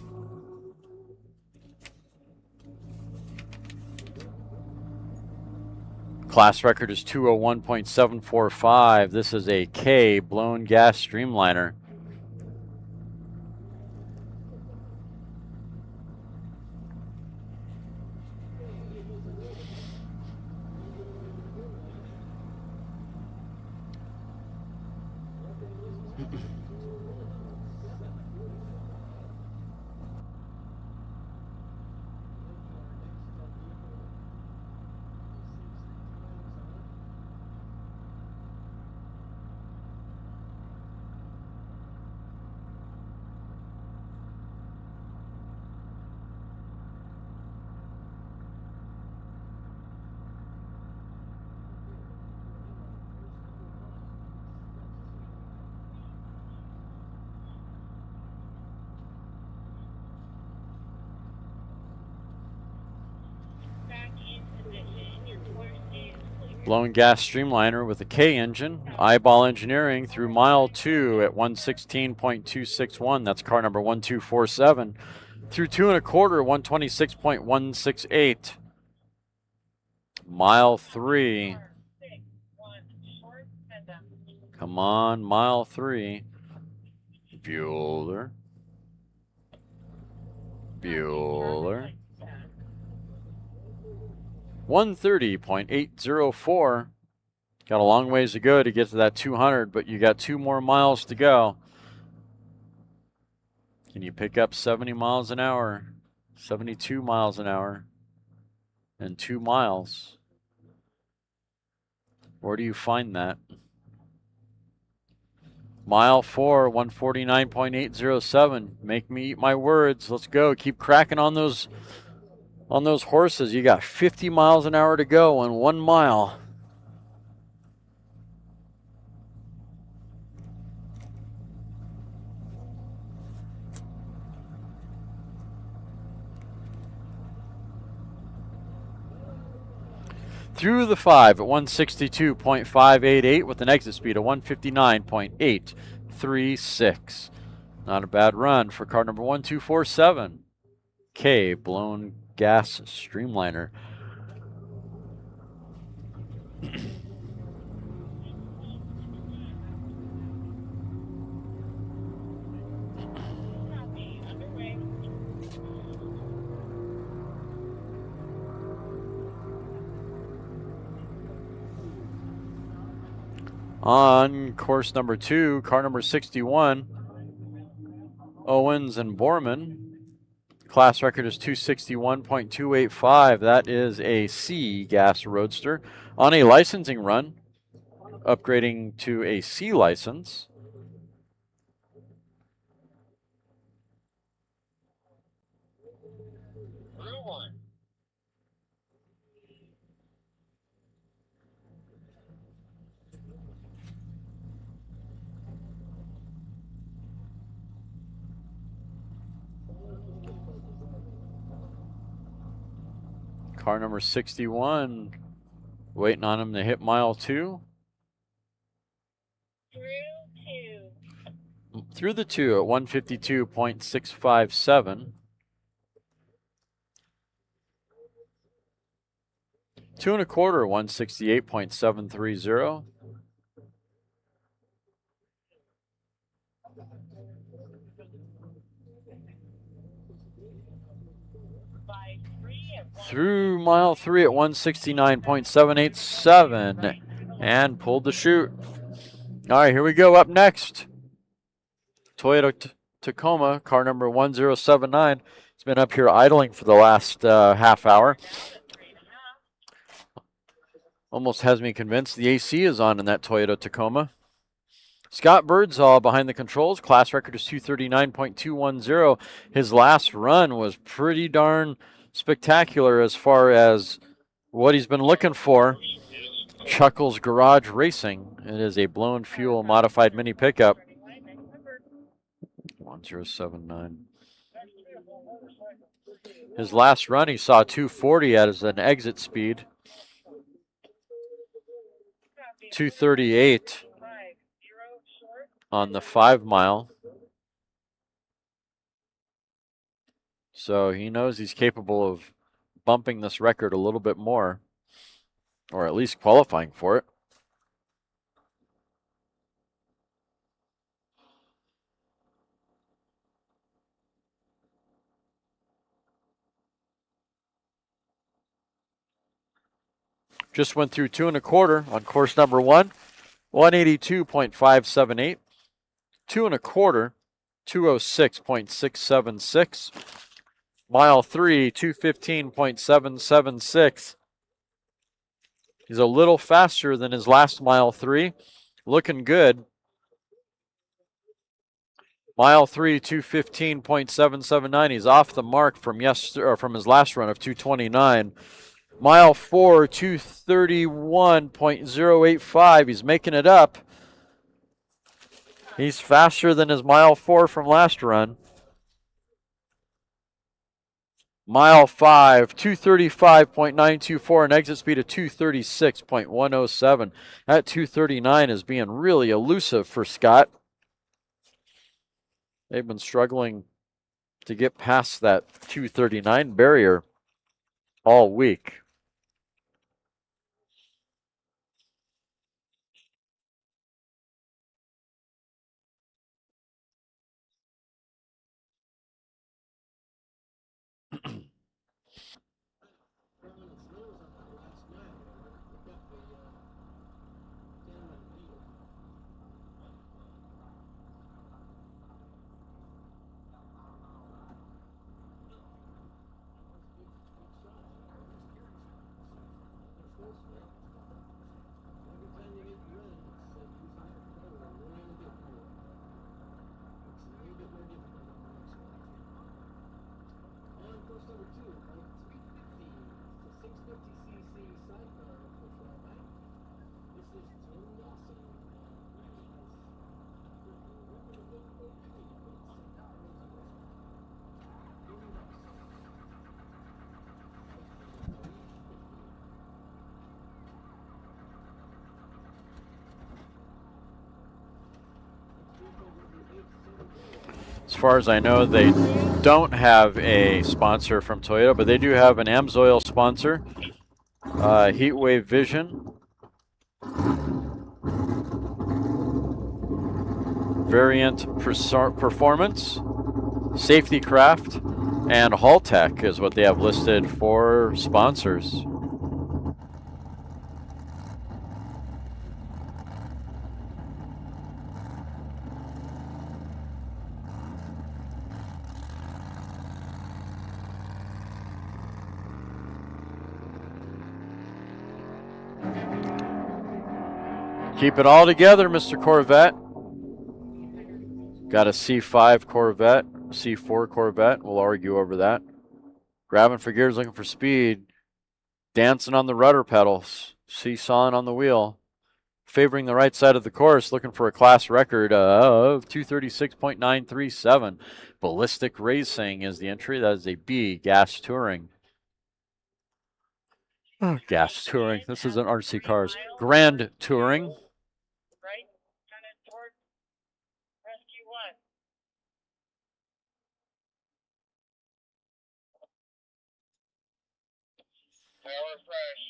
Class record is 201.745. This is a K blown gas streamliner. Blown gas streamliner with a K engine. Eyeball Engineering through mile 2 at 116.261. That's car number 1247. Through 2 1/4, 126.168. Mile 3. Come on, mile 3. Bueller. 130.804. Got a long ways to go to get to that 200, but you got 2 more miles to go. Can you pick up 70 miles an hour, 72 miles an hour, and 2 miles? Where do you find that? Mile 4, 149.807. Make me eat my words. Let's go. Keep cracking on those horses. You got 50 miles an hour to go in 1 mile. Through the 5 at 162.588 with an exit speed of 159.836. Not a bad run for car number 1247. K blown gas streamliner. On course number 2, car number 61, Owens and Borman. Class record is 261.285. That is a C gas roadster on a licensing run, upgrading to a C license. Car number 61, waiting on him to hit mile 2. Through the 2 at 152.657. 2 1/4, 168.730. Through mile 3 at 169.787 and pulled the chute. All right, here we go. Up next, Toyota Tacoma, car number 1079. It's been up here idling for the last half hour. Almost has me convinced the AC is on in that Toyota Tacoma. Scott Birdsall behind the controls. Class record is 239.210. His last run was pretty darn spectacular as far as what he's been looking for. Chuckles Garage Racing. It is a blown fuel modified mini pickup. 1079. His last run he saw 240 as an exit speed. 238. on the 5 mile. So he knows he's capable of bumping this record a little bit more, or at least qualifying for it. Just went through 2 1/4 on course number 1, 182.578. 2 1/4, 206.676. Mile 3, 215.776. He's a little faster than his last mile 3. Looking good. Mile 3, 215.779. He's off the mark from from his last run of 229. Mile 4, 231.085. He's making it up. He's faster than his mile 4 from last run. Mile 5, 235.924, an exit speed of 236.107. That 239 is being really elusive for Scott. They've been struggling to get past that 239 barrier all week. As far as I know, they don't have a sponsor from Toyota, but they do have an AMSOIL sponsor, Heatwave Vision, Variant Performance, Safety Craft, and Haltech is what they have listed for sponsors. Keep it all together, Mr. Corvette. Got a C5 Corvette, C4 Corvette. We'll argue over that. Grabbing for gears, looking for speed. Dancing on the rudder pedals. Seesawing on the wheel. Favoring the right side of the course, looking for a class record of 236.937. Ballistic Racing is the entry. That is a B, Gas Touring. Oh, Gas Touring. This isn't RC Cars. Grand Touring. Right, kind of toward Rescue 1. Power fresh.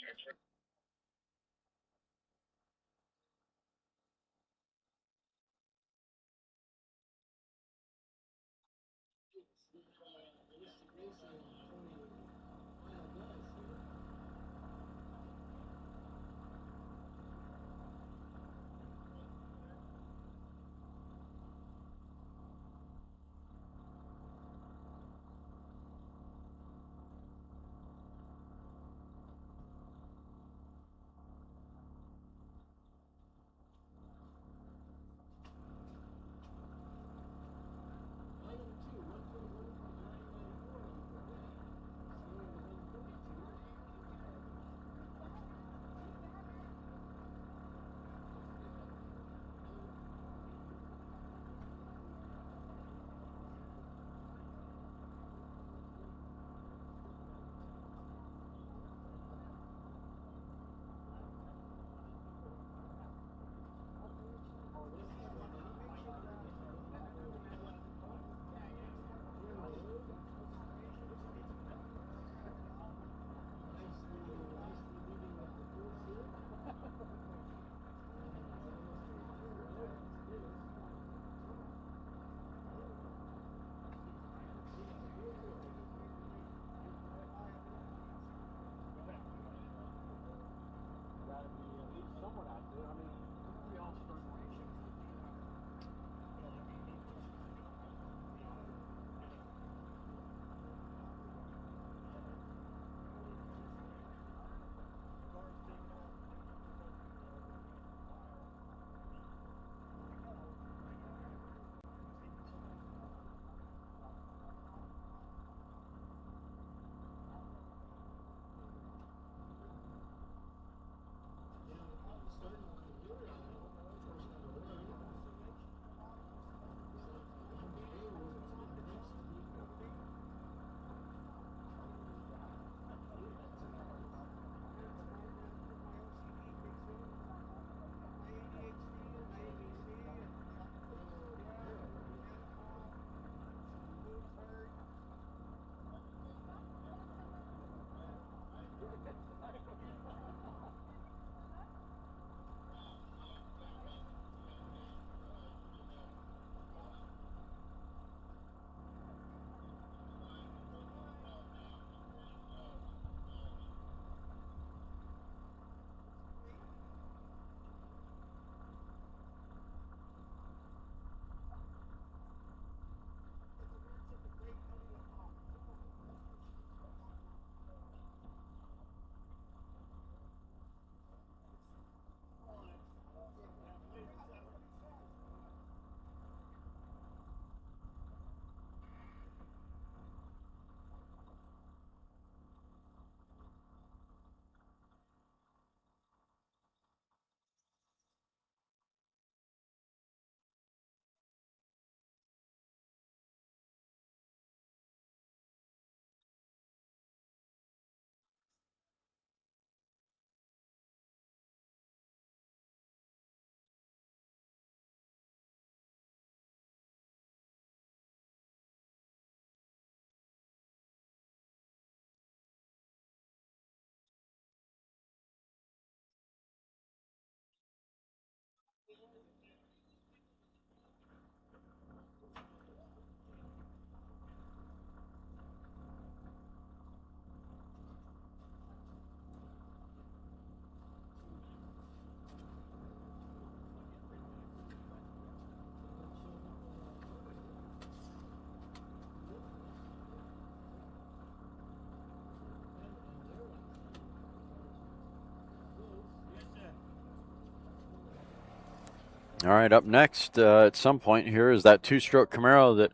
All right, up next at some point here is that two-stroke Camaro that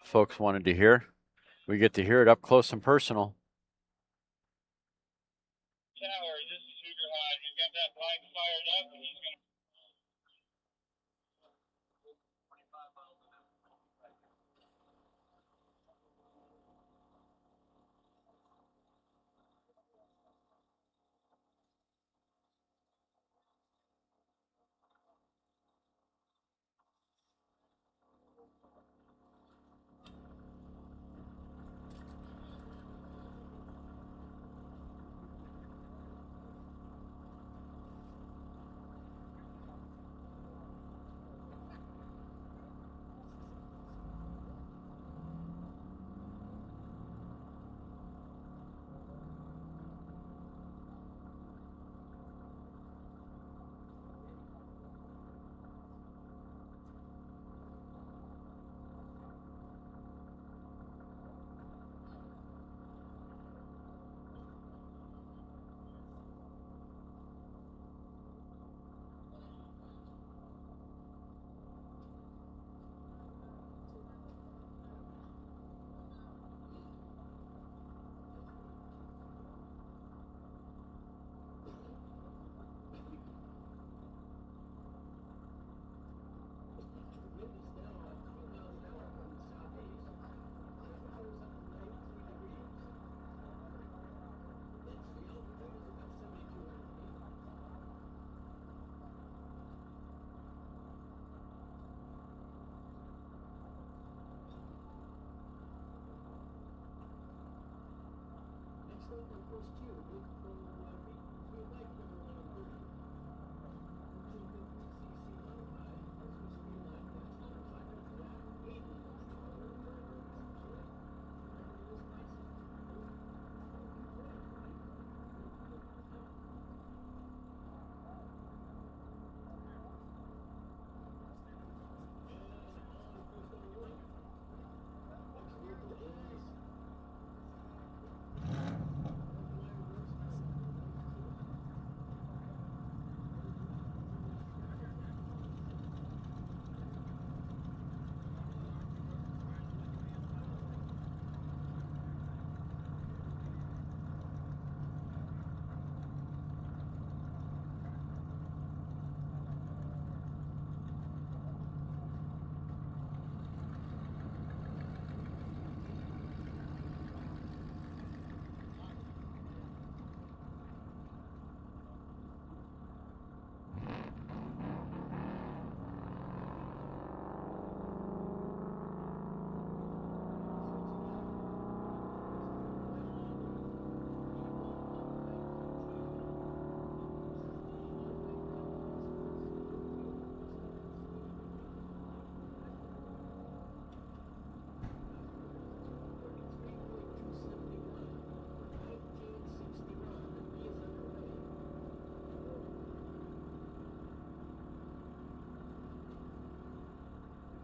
folks wanted to hear. We get to hear it up close and personal. Towers, this is Sugar High. We've got that pipe fired up, and he's going to.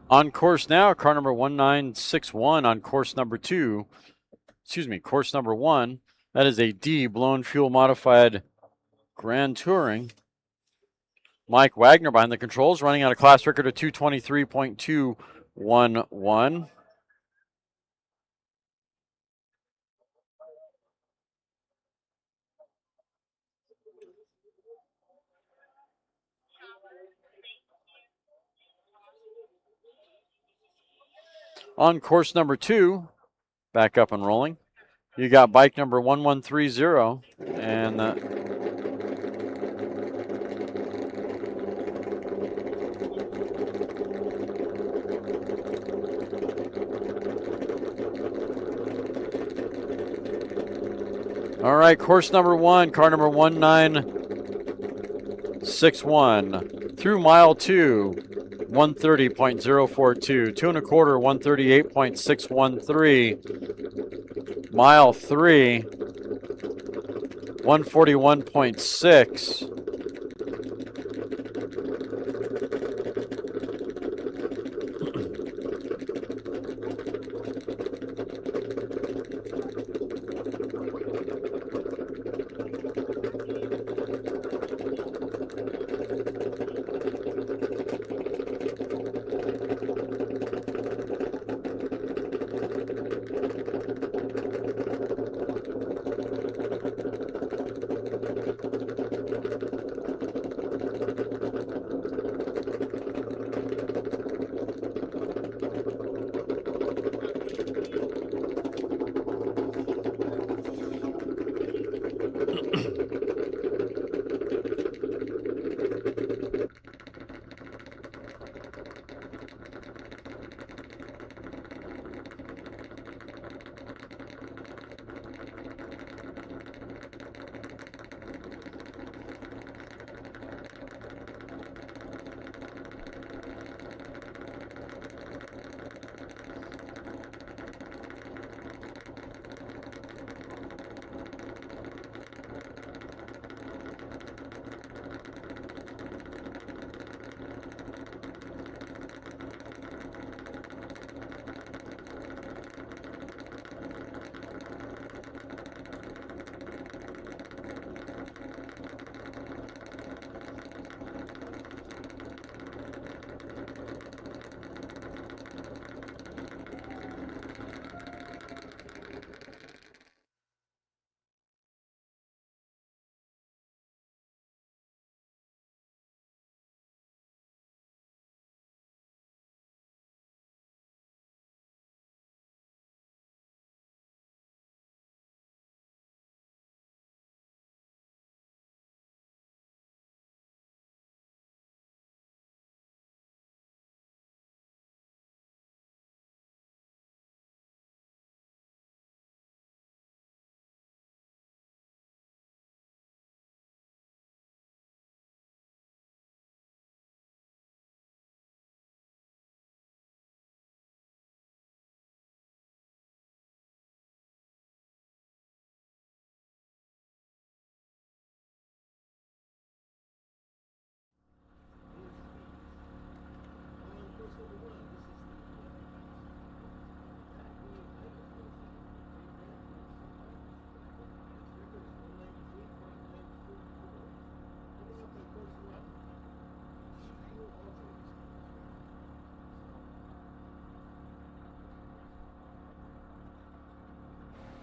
On course now, car number 1961 on course number 2. Excuse me, course number 1. That is a D blown fuel modified Grand Touring. Mike Wagner behind the controls, running on a class record of 223.211. On course number 2, back up and rolling, you got bike number 1130, and all right, course number 1, car number 1961 through mile 2. 130.042, 2 1/4, 138.613, mile 3, 141.6.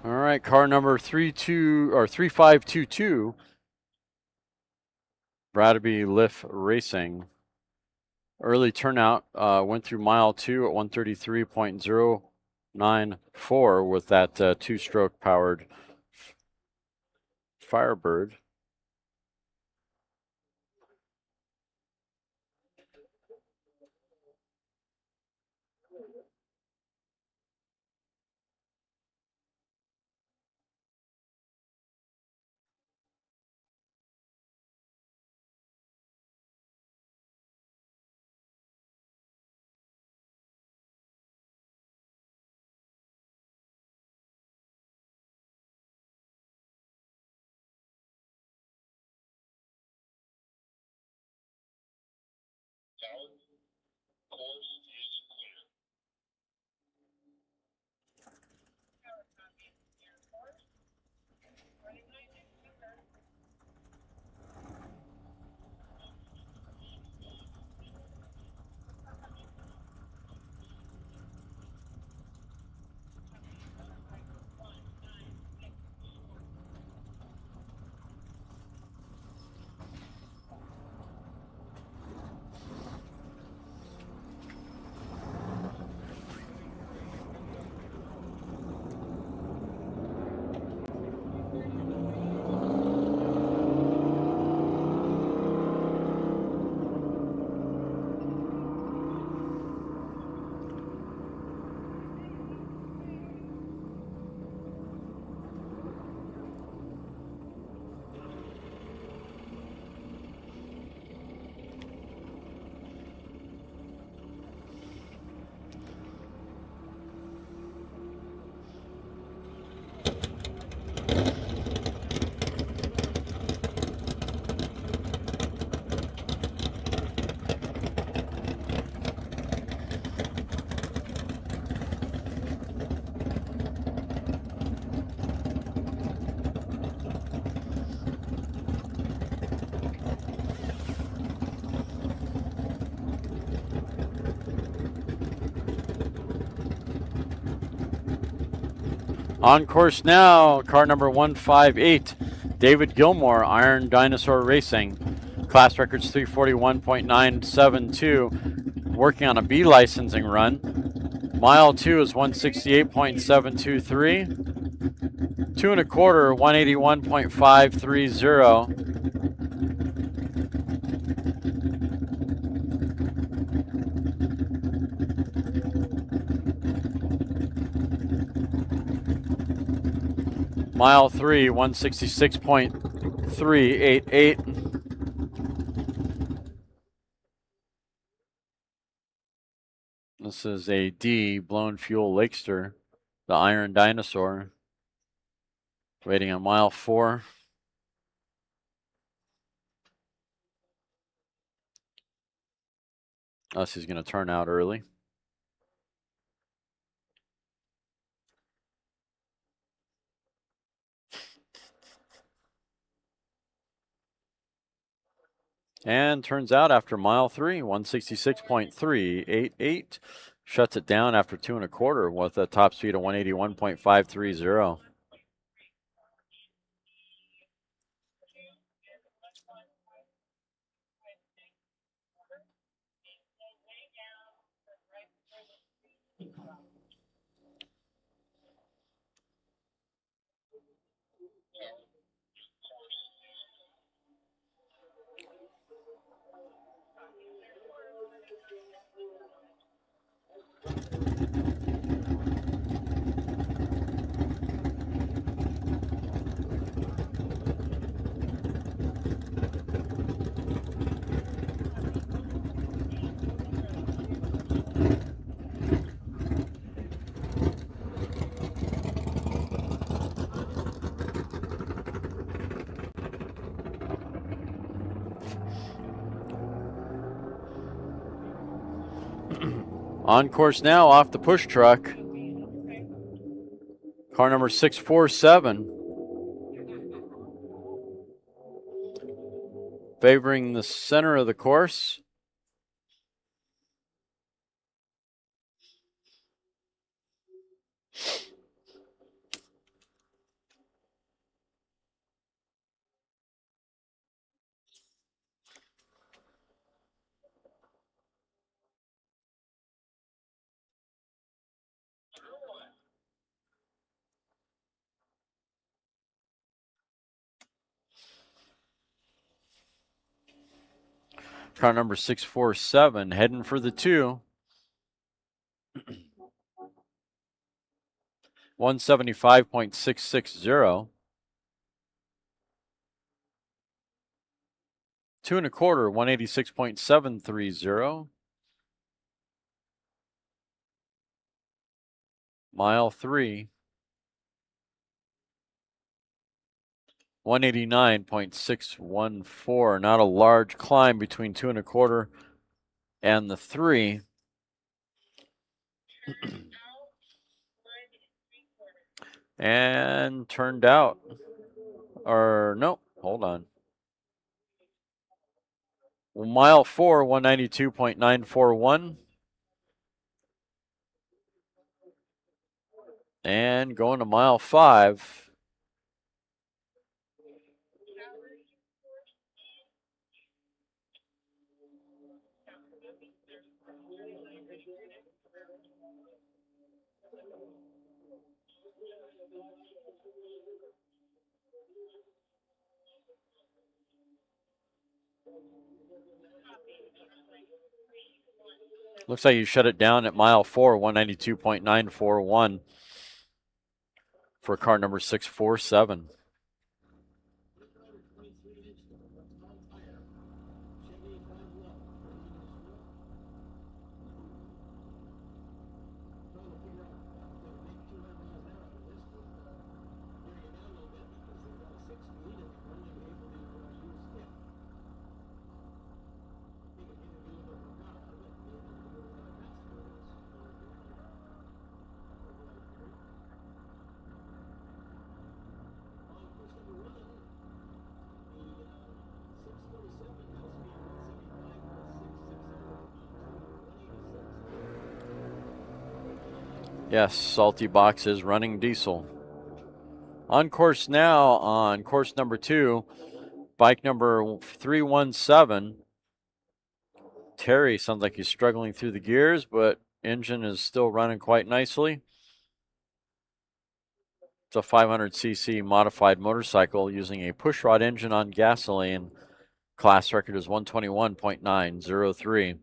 All right, car number 3522, Bradby Lift Racing. Early turnout went through mile 2 at 133.094 with that two-stroke powered Firebird. On course now, car number 158, David Gilmore, Iron Dinosaur Racing. Class record's 341.972, working on a B licensing run. Mile 2 is 168.723. 2 1/4, 181.530. Mile 3, 166.388. This is a D blown fuel Lakester, the Iron Dinosaur. Waiting on mile 4. Unless he's going to turn out early. And turns out after mile 3, 166.388. Shuts it down after 2 1/4 with a top speed of 181.530. On course now, off the push truck. Car number 647. Favoring the center of the course. Car number 647 heading for the 2. 175.660. 2 1/4, 186.730. Mile 3. 189.614. Not a large climb between 2 1/4 and the 3. And turned out. Or no, hold on. Well, mile 4, 192.941. And going to mile 5. Looks like you shut it down at mile 4, 192.941 for car number 647. Yes, Salty Box is running diesel. On course now on course number 2, bike number 317. Terry sounds like he's struggling through the gears, but engine is still running quite nicely. It's a 500cc modified motorcycle using a pushrod engine on gasoline. Class record is 121.903.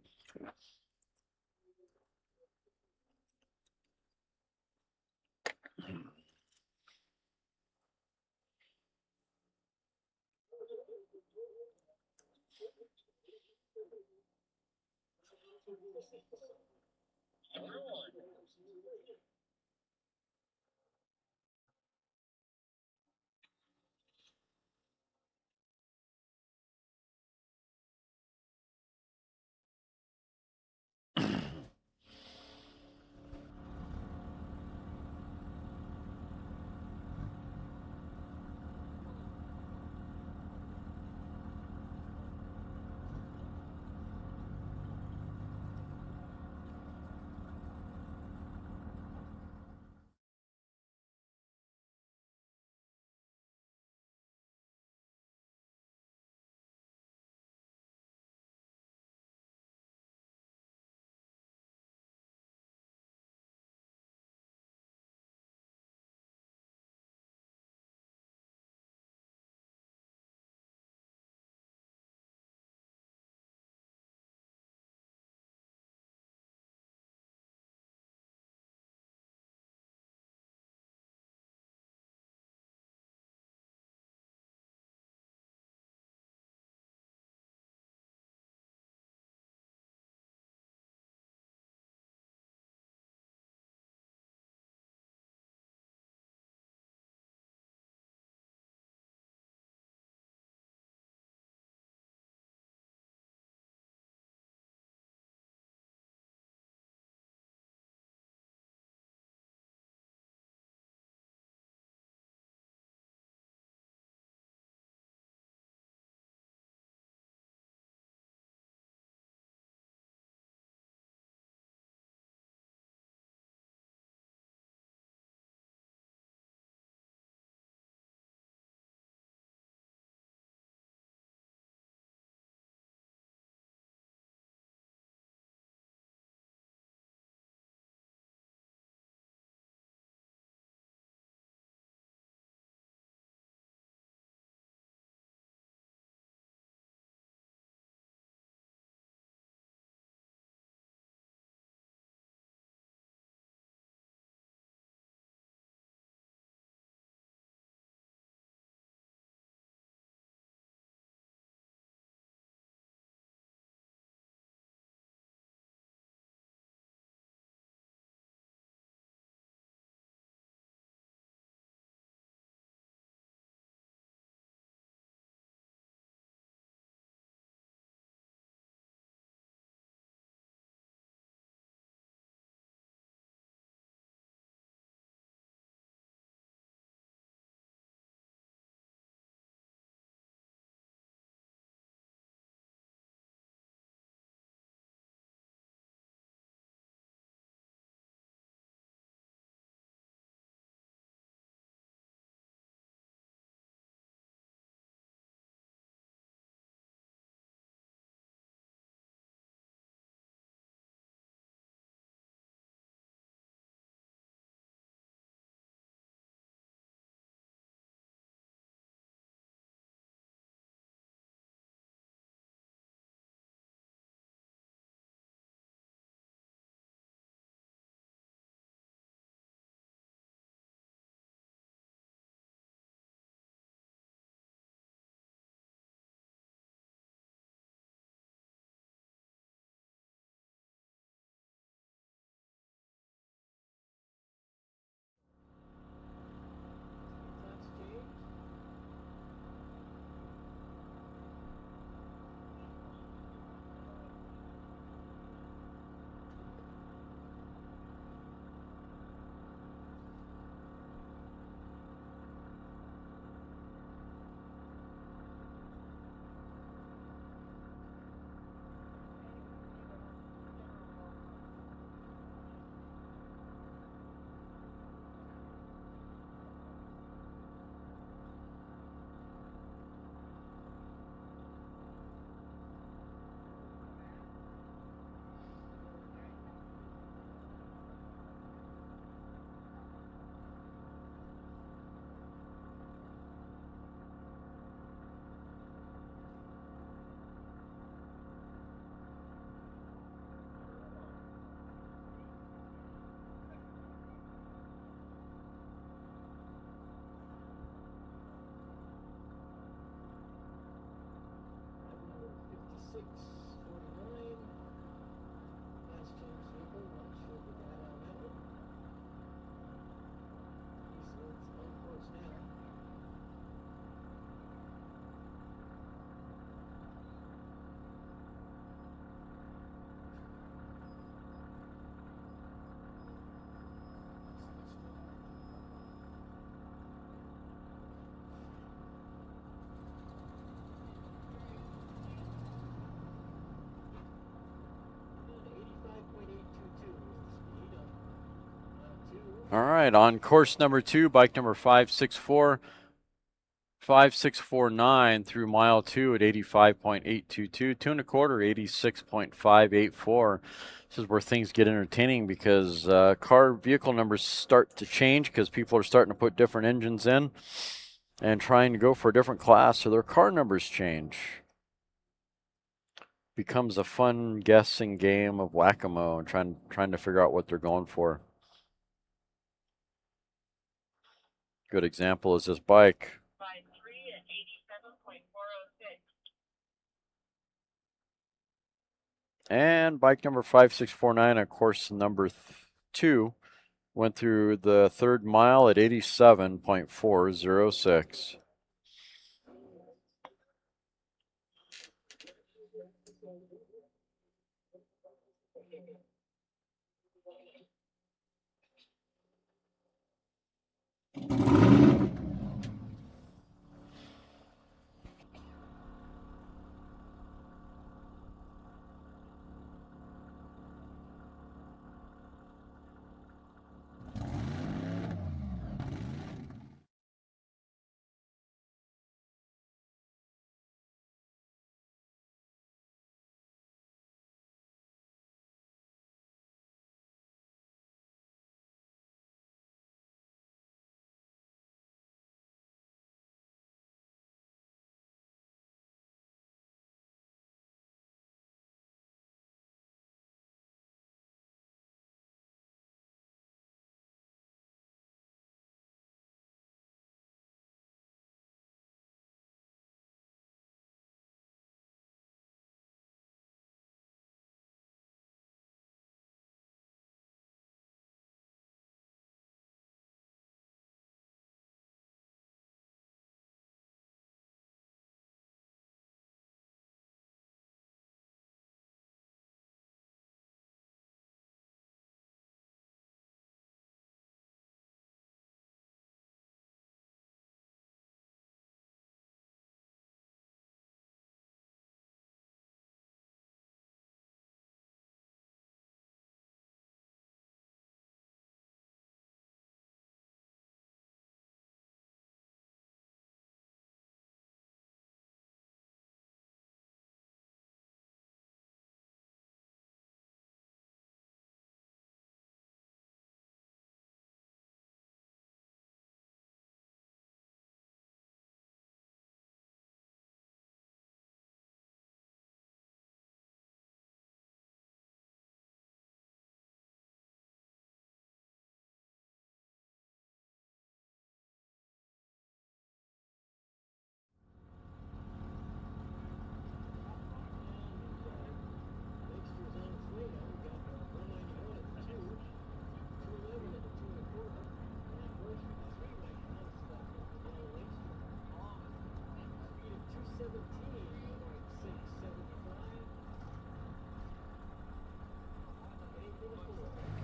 right, on course number 2, bike number 5649 through mile 2 at 85.822, 2 1/4, 86.584. This is where things get entertaining because vehicle numbers start to change because people are starting to put different engines in and trying to go for a different class, so their car numbers change. Becomes a fun guessing game of whack-a-mole and trying to figure out what they're going for. Good example is this bike. By 3 at 87.406. And bike number 5649 on course number 2 went through the 3rd mile at 87.406.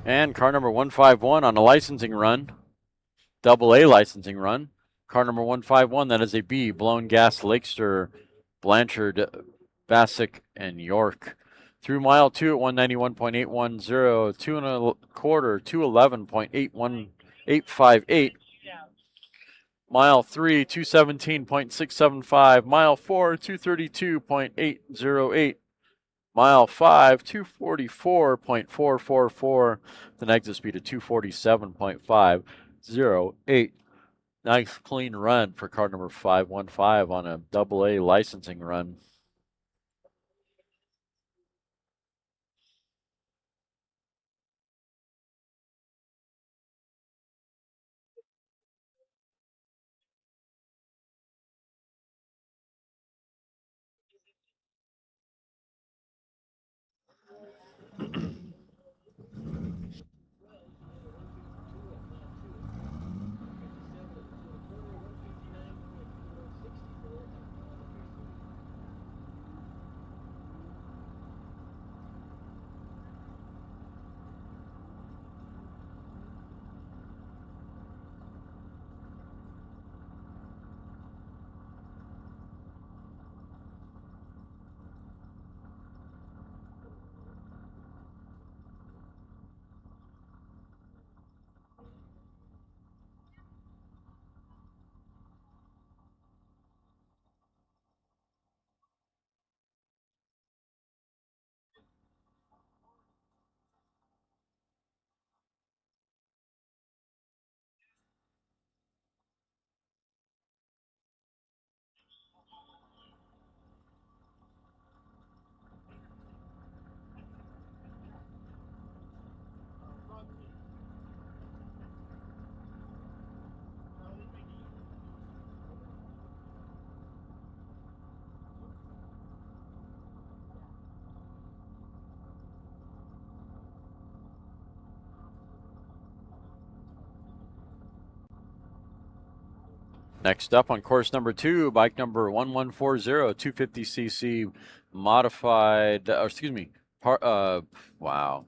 And car number 151 on a licensing run, AA licensing run. Car number 151, that is a B, Blown Gas, Lakester, Blanchard, Bassick, and York. Through mile 2 at 191.810, 2 1/4, 211.81858. Mile 3, 217.675. Mile 4, 232.808. Mile 5, 244.444. The exit speed of 247.508. Nice clean run for car number 515 on a AA licensing run. Next up on course number 2, bike number 1140, 250cc modified, wow.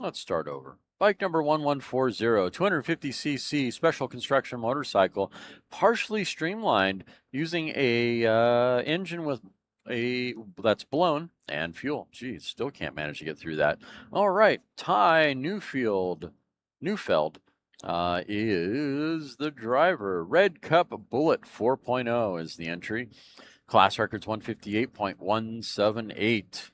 Let's start over. Bike number 1140, 250cc special construction motorcycle, partially streamlined using a engine with that's blown and fuel. Geez, still can't manage to get through that. All right, Ty Neufeld is the driver. Red Cup Bullet 4.0 is the entry. Class record's 158.178.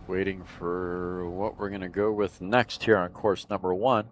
Waiting for what we're going to go with next here on course number 1.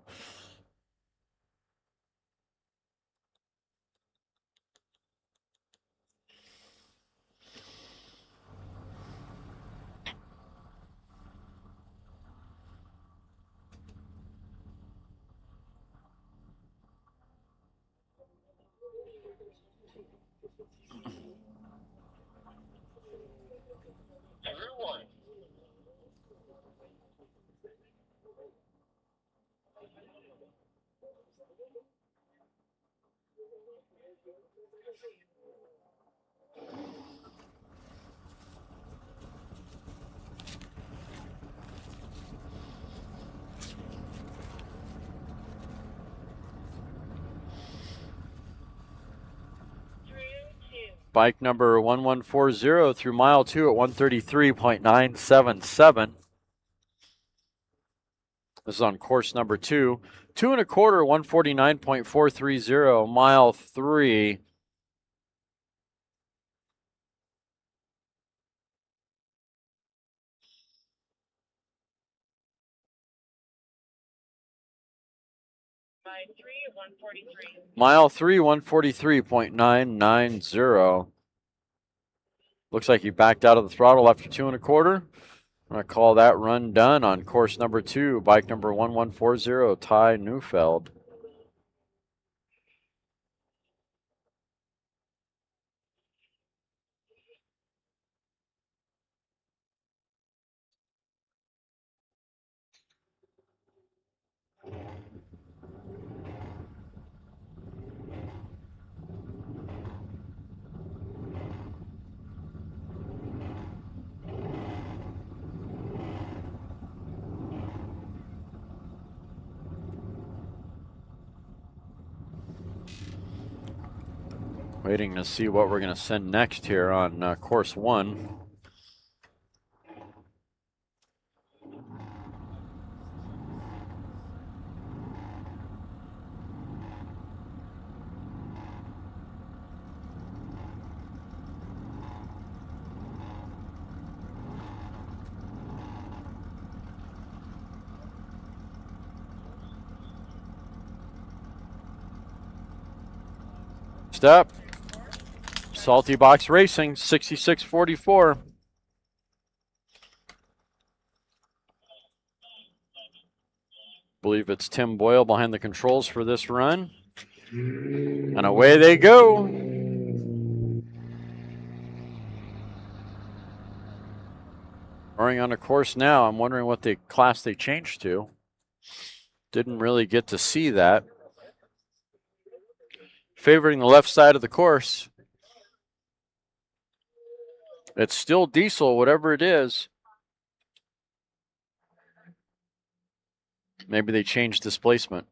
Bike number 1140 through mile 2 at 133.977. This is on course number 2. 2 1/4, 149.430. Mile 3. Mile 3, 143.990. Looks like he backed out of the throttle after 2 1/4. I'm going to call that run done on course number 2, bike number 1140, Ty Neufeld. Waiting to see what we're going to send next here on course 1. Step. Salty Box Racing, 6644. Believe it's Tim Boyle behind the controls for this run. And away they go. Running on a course now. I'm wondering what the class they changed to. Didn't really get to see that. Favoring the left side of the course. It's still diesel, whatever it is. Maybe they changed displacement.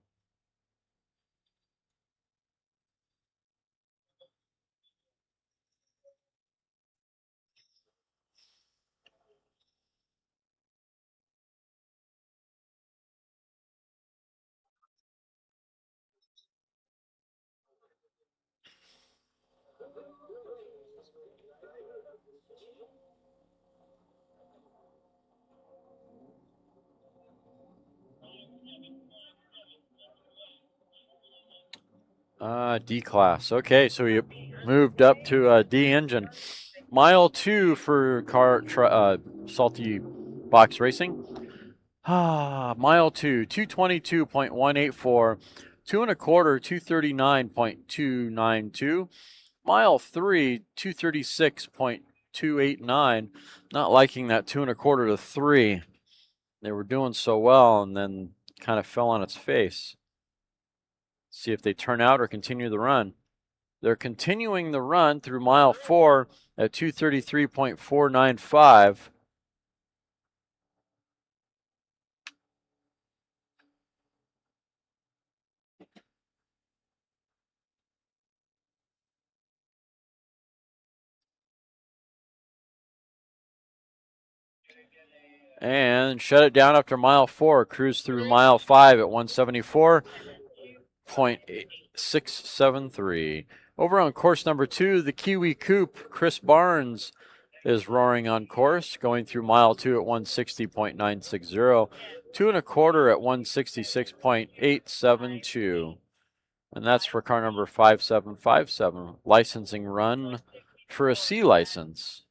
D class. Okay, so you moved up to a D engine. Mile 2 for Salty Box Racing. Mile 2, 222.184. 2 1/4, 239.292. Mile 3, 236.289. Not liking that 2 1/4 to 3. They were doing so well and then kind of fell on its face. See if they turn out or continue the run. They're continuing the run through mile 4 at 233.495. And shut it down after mile 4. Cruise through mile 5 at 174.673. Over on course number 2, the Kiwi Coupe, Chris Barnes, is roaring on course, going through mile 2 at 160.960. 2 1/4 at 166.872. And that's for car number 5757. Licensing run for a C license.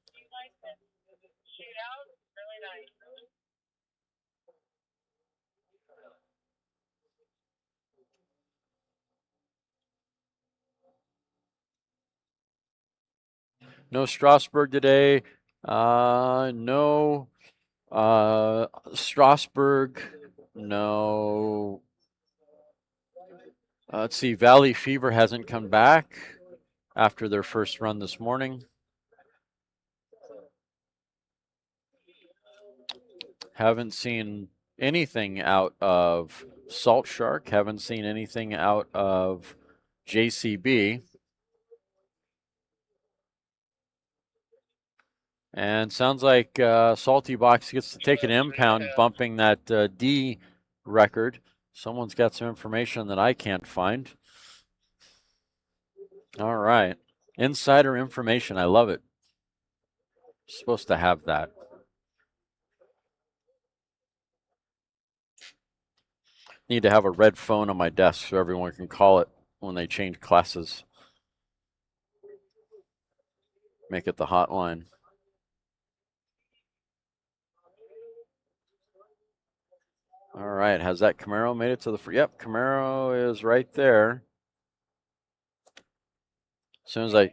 No Strasburg today. No Strasburg. No. Let's see. Valley Fever hasn't come back after their first run this morning. Haven't seen anything out of Salt Shark. Haven't seen anything out of JCB. And sounds like Salty Box gets to take an impound, bumping that D record. Someone's got some information that I can't find. All right. Insider information. I love it. Supposed to have that. Need to have a red phone on my desk so everyone can call it when they change classes. Make it the hotline. All right, has that Camaro made it to the front? Yep, Camaro is right there. As soon as I...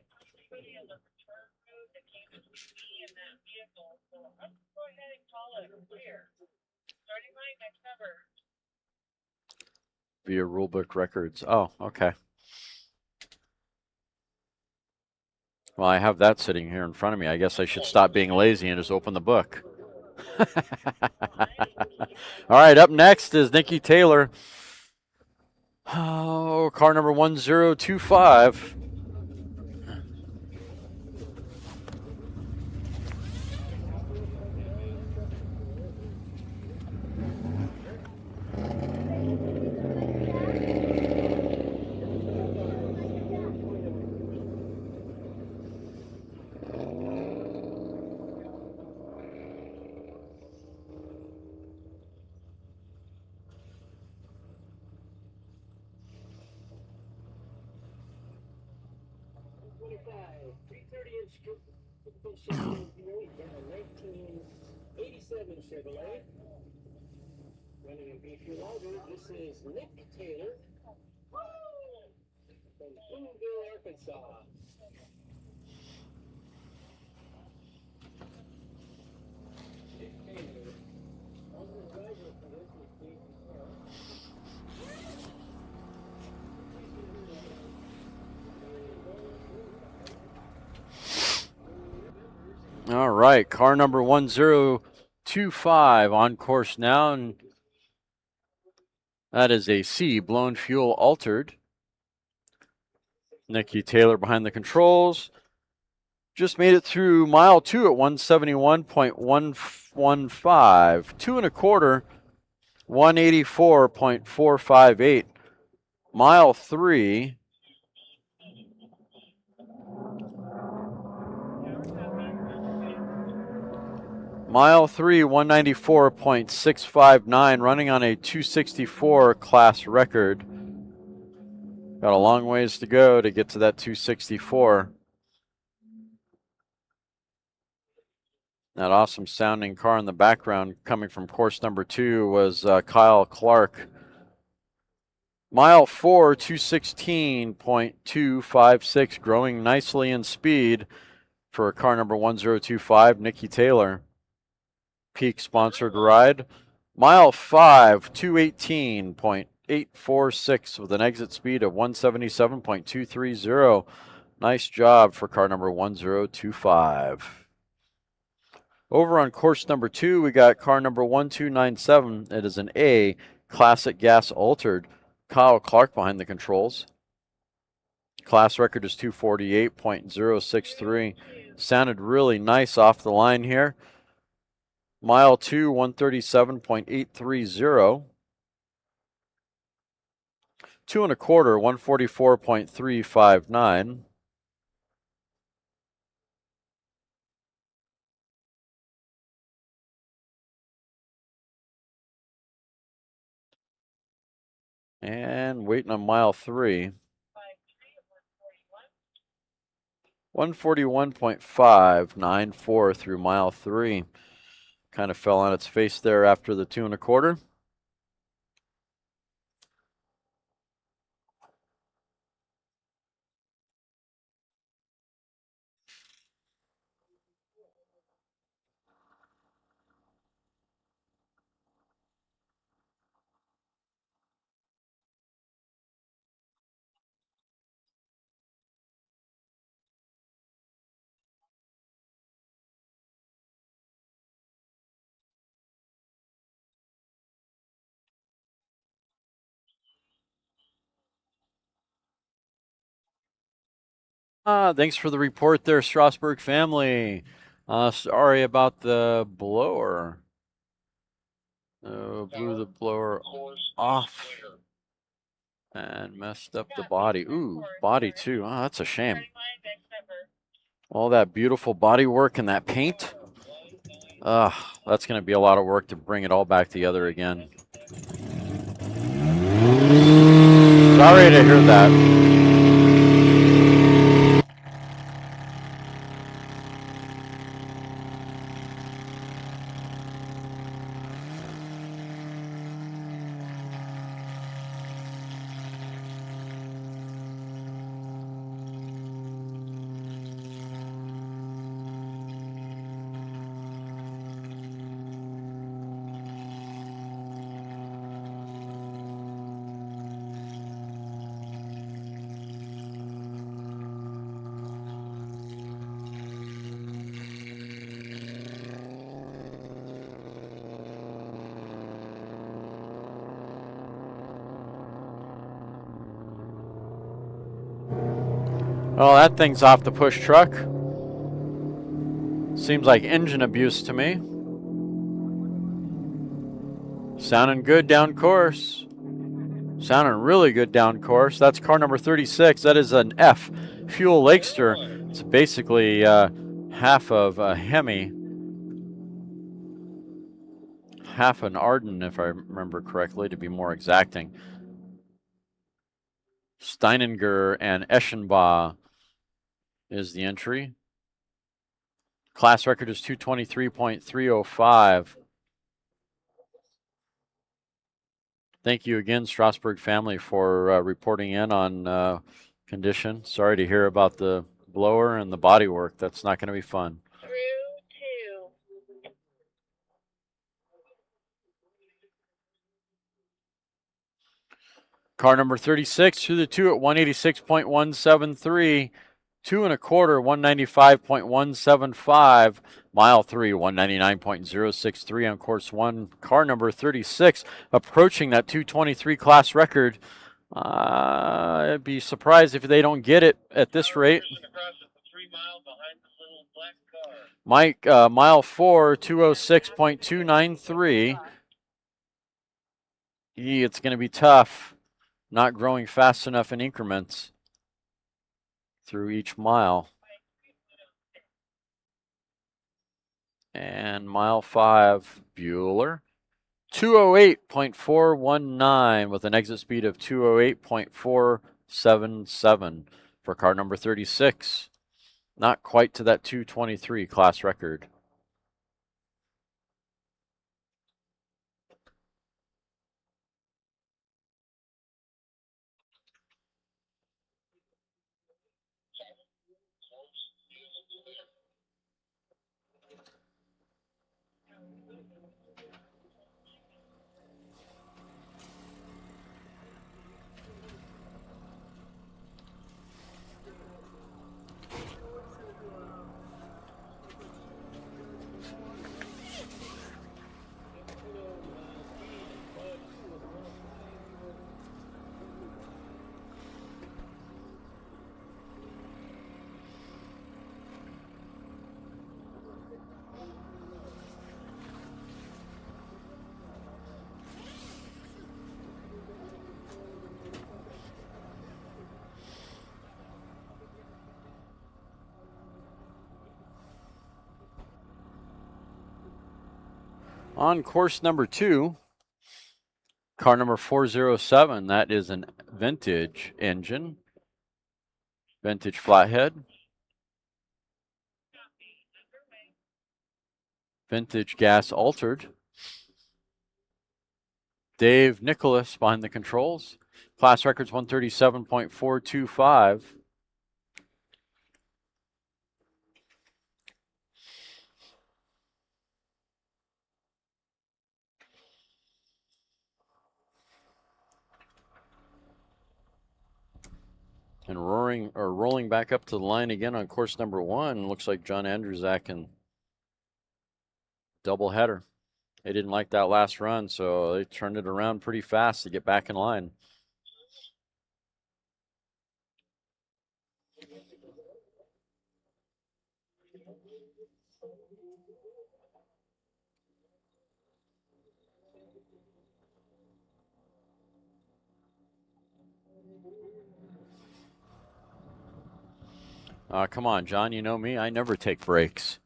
Via rulebook records. Oh, okay. Well, I have that sitting here in front of me. I guess I should stop being lazy and just open the book. All right, up next is Nikki Taylor. Oh, car number 1025. Chevrolet. Running in B fuel longer, this is Nick Taylor from Bonneville, Arkansas. Nick Taylor, also the driver for this is Steve All right, car number 1025 on course now, and that is a C, blown fuel altered. Nikki Taylor behind the controls. Just made it through mile 2 at 171.115. 2 1/4, 184.458. Mile 3. Mile 3, 194.659, running on a 264 class record. Got a long ways to go to get to that 264. That awesome sounding car in the background coming from course number 2 was Kyle Clark Mile 4, 216.256, growing nicely in speed for car number 1025, Nikki Taylor. Peak sponsored ride. Mile 5, 218.846 with an exit speed of 177.230. Nice job for car number 1025. Over on course number 2, we got car number 1297. It is an A Classic Gas Altered. Kyle Clark behind the controls. Class record is 248.063. Sounded really nice off the line here. Mile 2, 137.830. 2 1/4, 144.359. And waiting on mile 3. 141.594 through mile 3. Kind of fell on its face there after the 2 1/4. Thanks for the report there, Strasburg family. Sorry about the blower. Blew the blower off and messed up the body. Ooh, body too. Oh, that's a shame. All that beautiful body work and that paint. That's going to be a lot of work to bring it all back together again. Sorry to hear that. Well, that thing's off the push truck. Seems like engine abuse to me. Sounding good down course. Sounding really good down course. That's car number 36. That is an F Fuel Lakester. It's basically half of a Hemi. Half an Arden, if I remember correctly, to be more exacting. Steininger and Eschenbach is the entry. Class record is 223.305. Thank you again, Strasburg family, for reporting in on condition. Sorry to hear about the blower and the body work. That's not going to be fun. Car number 36 through the 2 at 186.173. 2 1/4, 195.175. Mile 3, 199.063 on course 1. Car number 36 approaching that 223 class record. I'd be surprised if they don't get it at this rate. Mike, mile 4, 206.293. It's going to be tough. Not growing fast enough in increments through each mile. And mile 5, Bueller. 208.419 with an exit speed of 208.477 for car number 36. Not quite to that 223 class record. On course number 2, car number 407, that is an vintage engine, vintage flathead, vintage gas altered. Dave Nicholas behind the controls. Class records 137.425. And rolling back up to the line again on course number 1. Looks like John Andrzak and doubleheader. They didn't like that last run, so they turned it around pretty fast to get back in line. Come on, John, you know me. I never take breaks.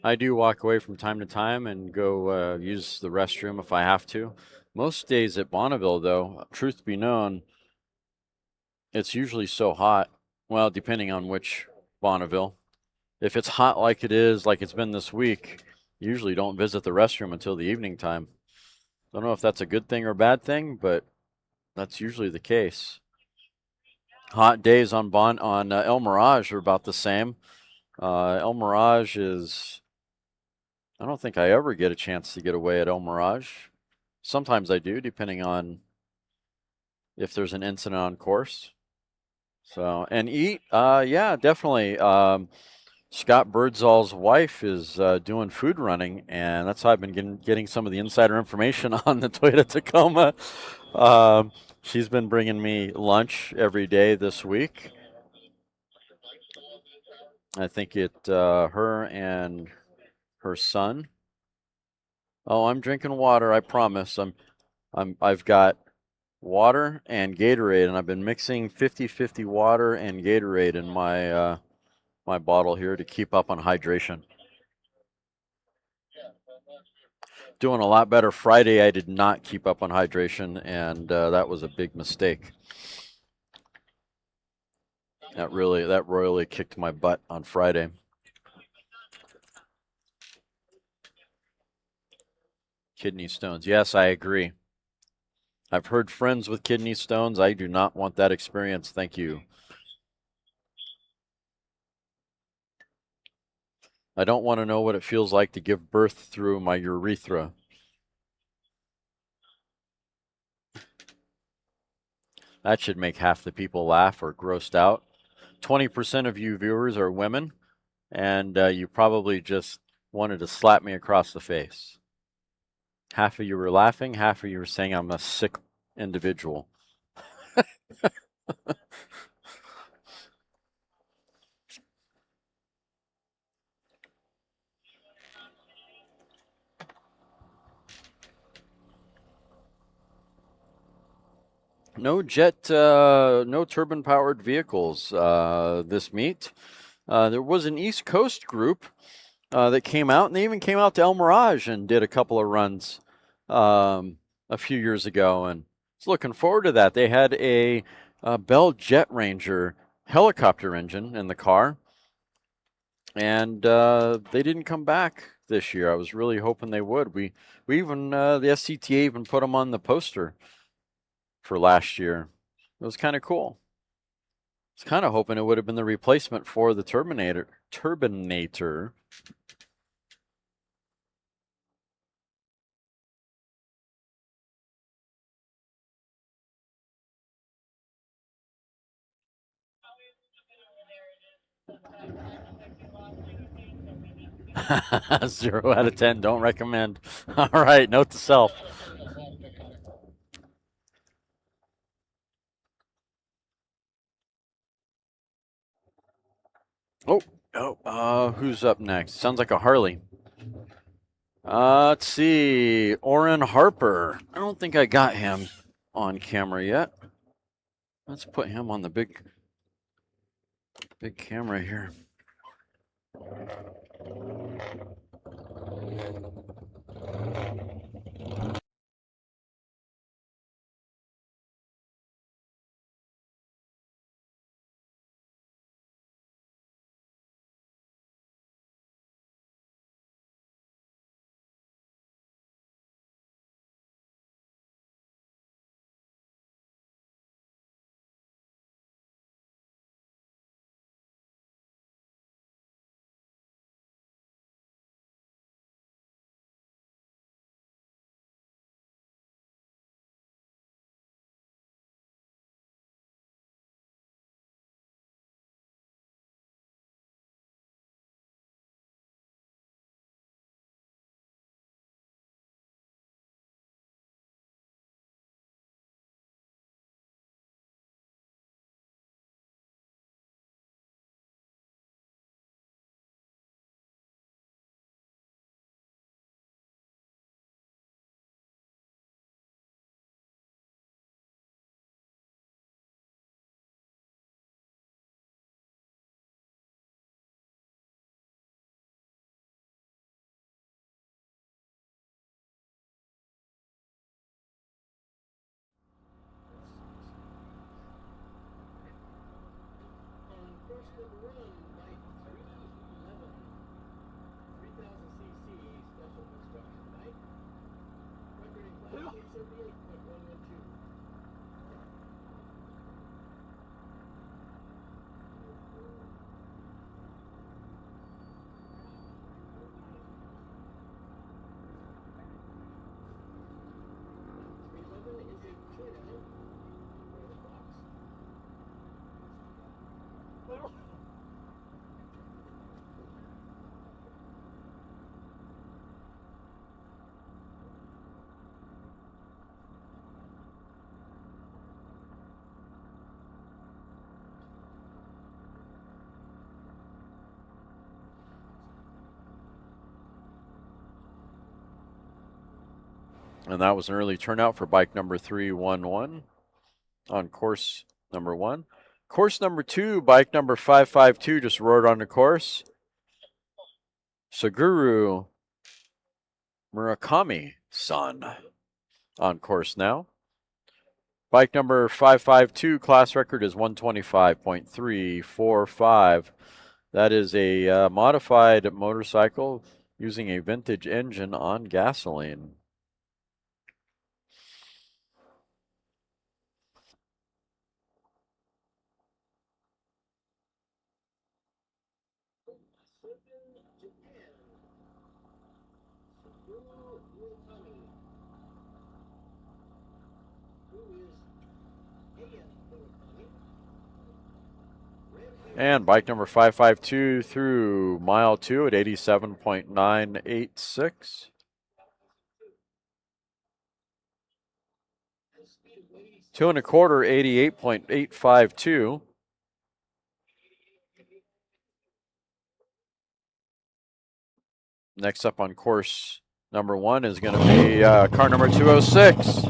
I do walk away from time to time and go use the restroom if I have to. Most days at Bonneville, though, truth be known, it's usually so hot. Well, depending on which Bonneville. If it's hot like it is, like it's been this week, usually don't visit the restroom until the evening time. Don't know if that's a good thing or a bad thing, but that's usually the case. Hot days on El Mirage are about the same. El Mirage is, I don't think I ever get a chance to get away at El Mirage. Sometimes I do, depending on if there's an incident on course. So, and eat, yeah, definitely. Scott Birdsall's wife is doing food running, and that's how I've been getting some of the insider information on the Toyota Tacoma. She's been bringing me lunch every day this week. I think her and her son. Oh, I'm drinking water. I promise. I've got water and Gatorade, and I've been mixing 50-50 water and Gatorade in my my bottle here to keep up on hydration. Doing a lot better. Friday, I did not keep up on hydration, and that was a big mistake. That royally kicked my butt on Friday. Kidney stones. Yes, I agree. I've heard friends with kidney stones. I do not want that experience. Thank you. I don't want to know what it feels like to give birth through my urethra. That should make half the people laugh or grossed out. 20% of you viewers are women, and you probably just wanted to slap me across the face. Half of you were laughing, half of you were saying I'm a sick individual. No turbine-powered vehicles this meet. There was an East Coast group that came out, and they even came out to El Mirage and did a couple of runs a few years ago, and I was looking forward to that. They had a Bell Jet Ranger helicopter engine in the car, and they didn't come back this year. I was really hoping they would. We even the SCTA even put them on the poster for last year. It was kind of cool. was kind of hoping it would have been the replacement for the Turbinator. Zero out of 10. Don't recommend. All right, note to self. Who's up next? Sounds like a Harley. Let's see. Orrin Harper. I don't think I got him on camera yet. Let's put him on the big camera here. And that was an early turnout for bike number 311 on course number 1. Course number 2, bike number 552 just roared on the course. Suguru Murakami-san on course now. Bike number 552, class record is 125.345. That is a modified motorcycle using a vintage engine on gasoline. And bike number 552 through mile 2 at 87.986. Two and a quarter, 88.852. Next up on course number 1 is going to be car number 206.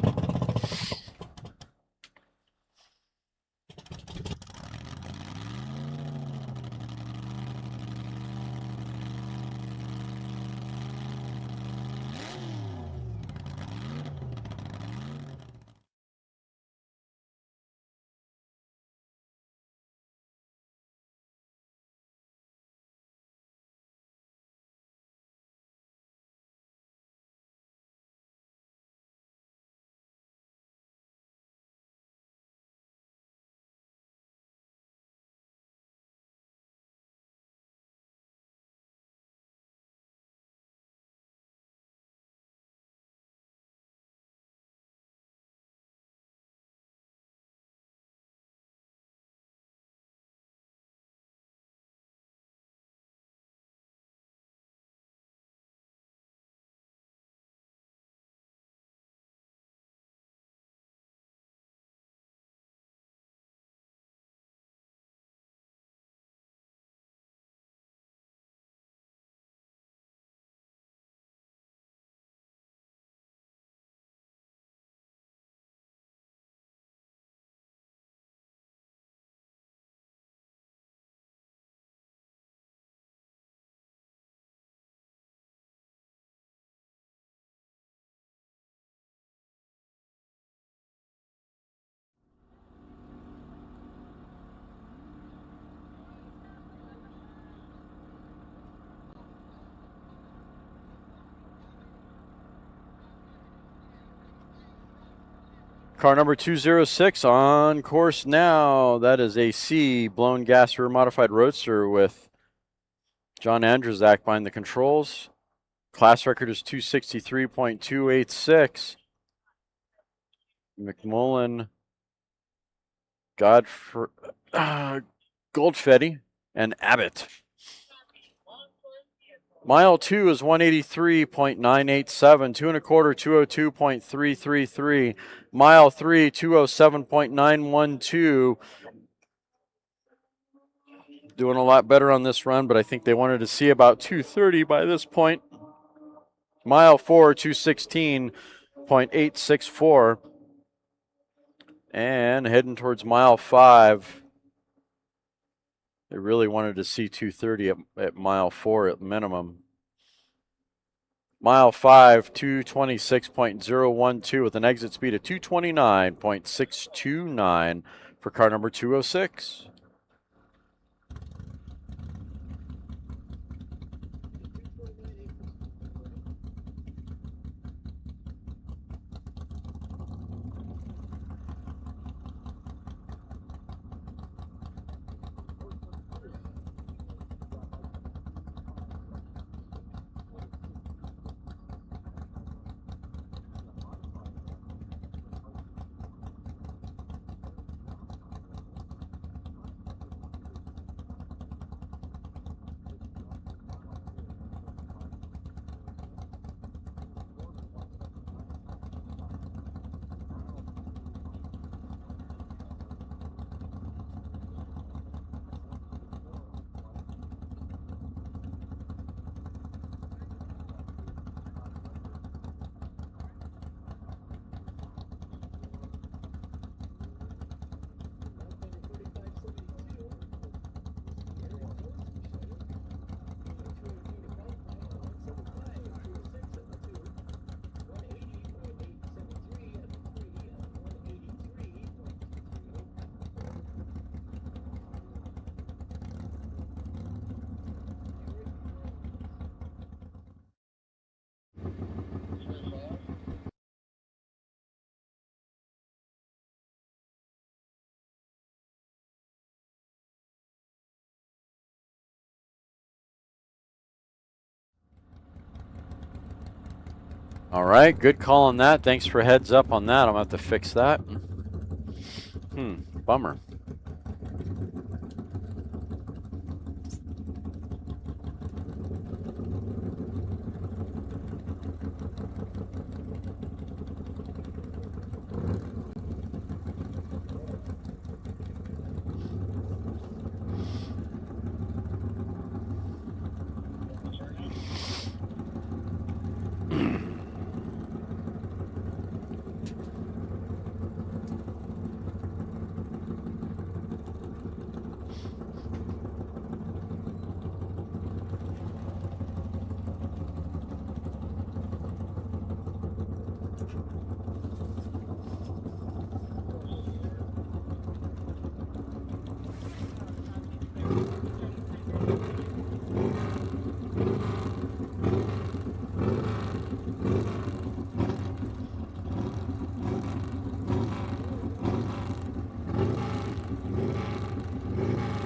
Car number 206 on course now. That is a C blown gas rear modified roadster with John Andrzak behind the controls. Class record is 263.286. McMullen, Goldfetti, and Abbott. Mile 2 is 183.987, 2 1/4, 202.333. Mile 3, 207.912. Doing a lot better on this run, but I think they wanted to see about 230 by this point. Mile 4, 216.864. And heading towards mile 5. They really wanted to see 230 at mile 4 at minimum. Mile 5, 226.012 with an exit speed of 229.629 for car number 206. All right, good call on that. Thanks for heads up on that. I'm going to have to fix that. Bummer.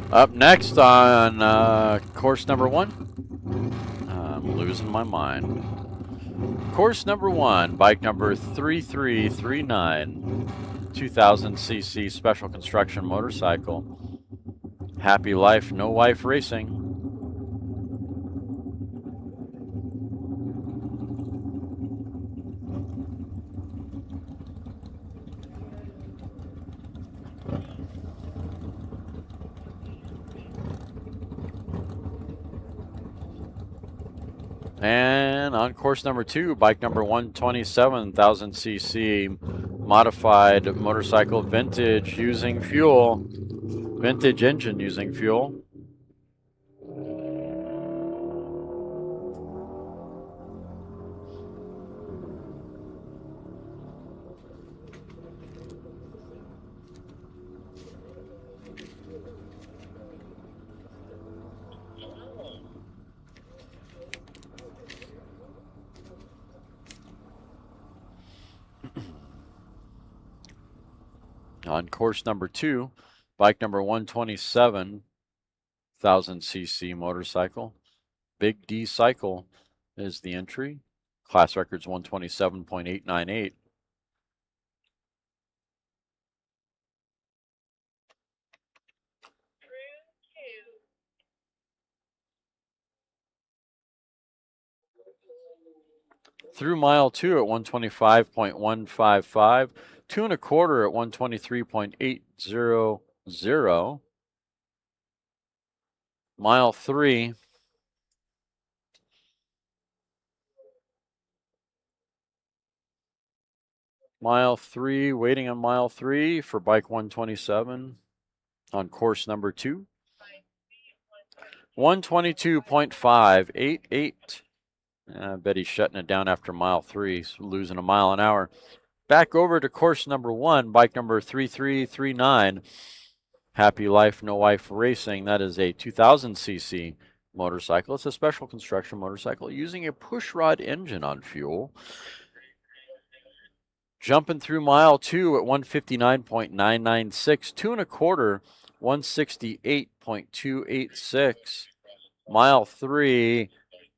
Up next on course number 1, I'm losing my mind. Course number 1, bike number 3339, 2000cc special construction motorcycle. Happy Life, No Wife Racing. And on course number 2, bike number 127, 1000cc modified motorcycle, vintage using fuel, vintage engine using fuel. On course number 2, bike number 127, 1000cc motorcycle. Big D Cycle is the entry. Class record's 127.898. Through mile 2 at 125.155, 2 1/4 at 123.800, mile 3, waiting on mile 3 for bike 127 on course number 2, 122.588. I bet he's shutting it down after mile 3, so losing a mile an hour. Back over to course number 1, bike number 3339, Happy Life No Wife Racing. That is a 2000cc motorcycle. It's a special construction motorcycle using a pushrod engine on fuel. Jumping through mile 2 at 159.996, 2 1/4, 168.286. Mile 3,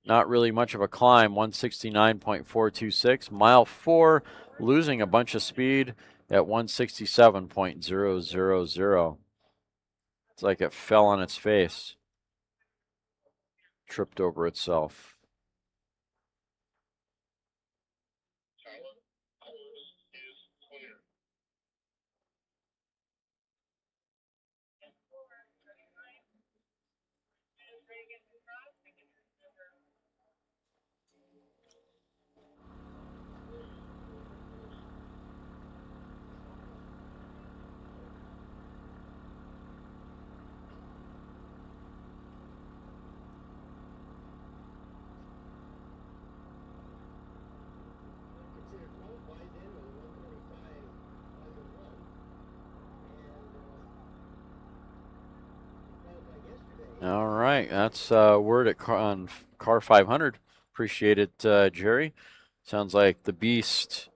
not really much of a climb, 169.426. Mile 4, losing a bunch of speed at 167.000. It's like it fell on its face, tripped over itself. All right, that's word on car 500. Appreciate it, Jerry. Sounds like the beast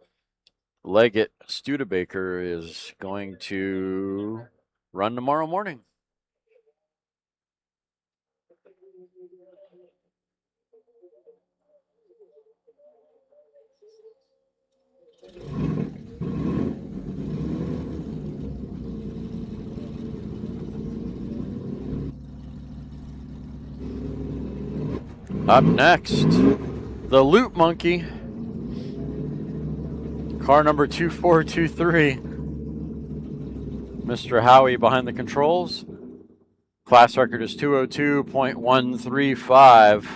Leggett Studebaker is going to run tomorrow morning. Up next, the Loop Monkey, car number 2423. Mr. Howie behind the controls. Class record is 202.135.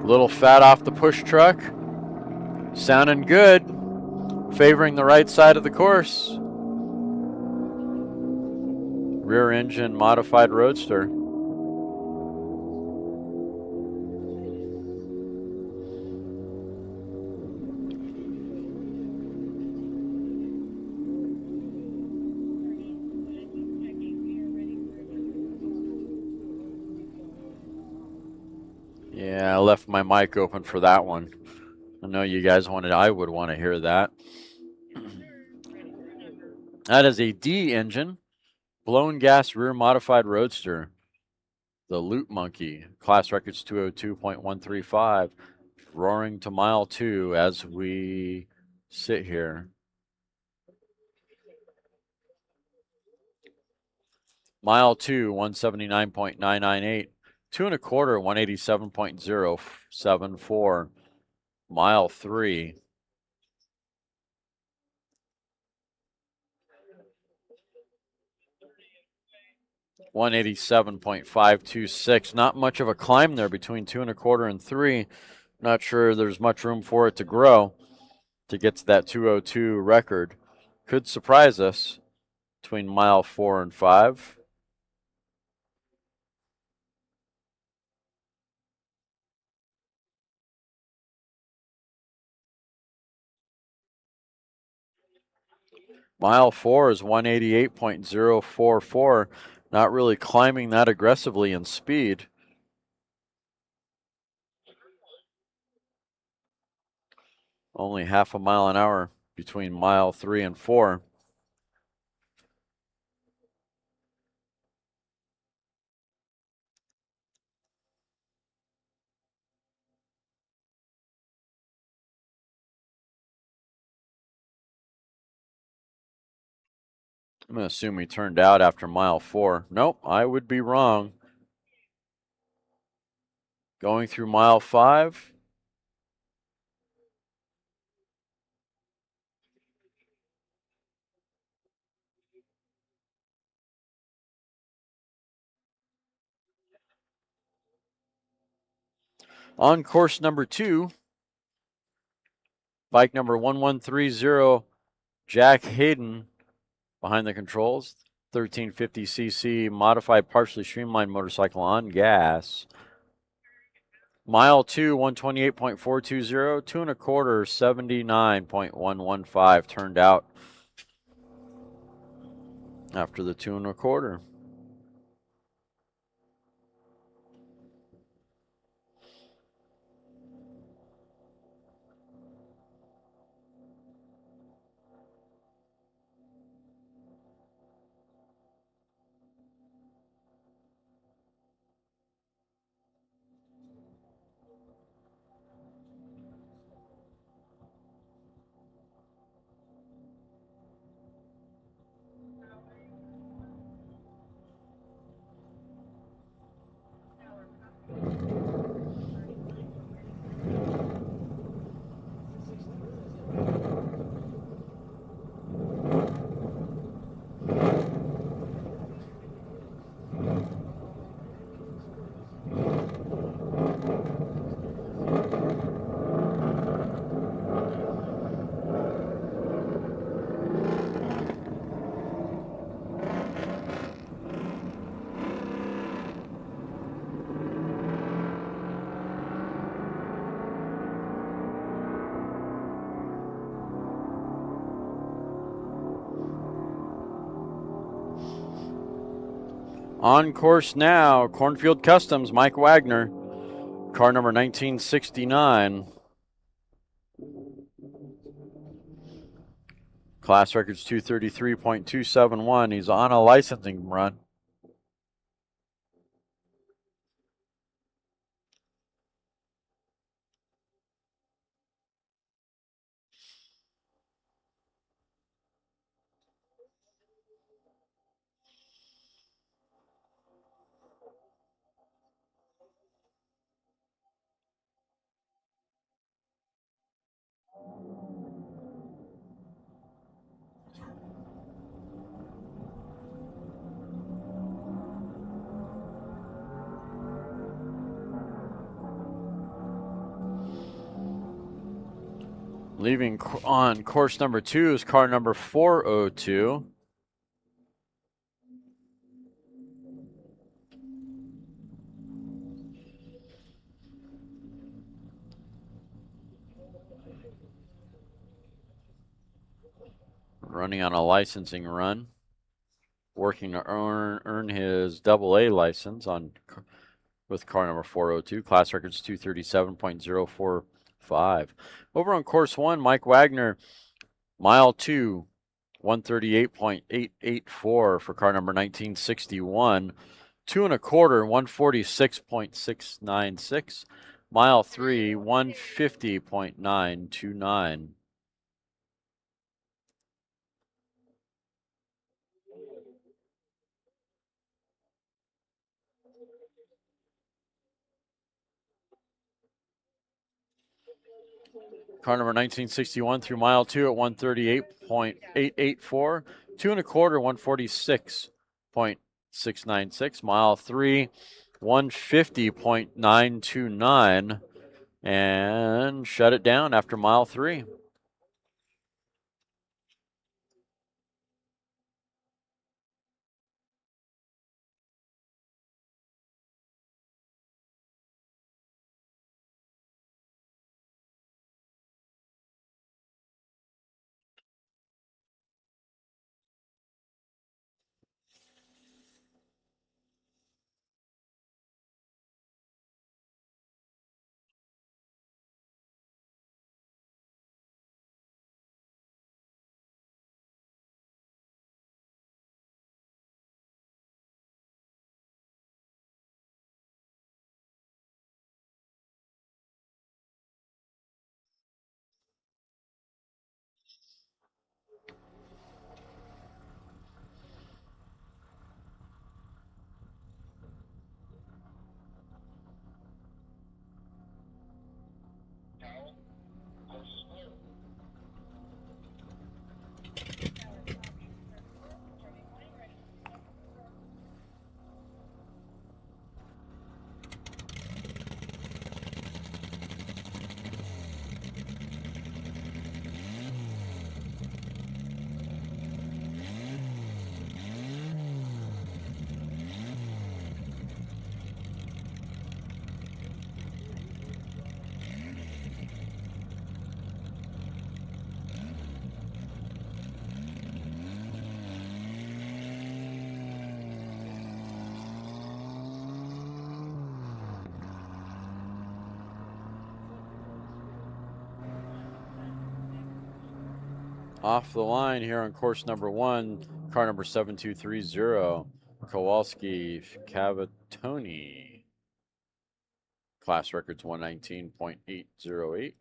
Little fat off the push truck. Sounding good. Favoring the right side of the course. Rear engine modified roadster. Yeah, I left my mic open for that one. I know you guys I would want to hear that. That is a D engine, blown gas rear modified roadster. The Loop Monkey, class records 202.135, roaring to mile 2 as we sit here. Mile 2, 179.998. 2 1/4, 187.074. Mile 3. $187.526. Not much of a climb there between 2 1/4 and 3. Not sure there's much room for it to grow to get to that 202 record. Could surprise us between mile 4 and 5. Mile 4 is 188.044. Not really climbing that aggressively in speed. Only half a mile an hour between mile 3 and 4. I'm going to assume he turned out after mile 4. Nope, I would be wrong. Going through mile 5. On course number 2, bike number 1130, Jack Hayden behind the controls. 1350cc modified partially streamlined motorcycle on gas. Mile 2, 128.420, 2 1/4, 79.115 turned out after the 2 1/4. On course now, Cornfield Customs, Mike Wagner, car number 1969. Class records 233.271. He's on a licensing run. Leaving on course number 2 is car number 402. Running on a licensing run. Working to earn his AA license with car number 402. Class records 237.045. Over on course 1, Mike Wagner, mile 2, 138.884 for car number 1961. 2 1/4, 146.696. Mile 3, 150.929. Car number 1961 through mile 2 at 138.884. 2 1/4, 146.696. Mile 3, 150.929. And shut it down after mile 3. Off the line here on course number 1, car number 7230, Kowalski Cavatoni. Class record's 119.808.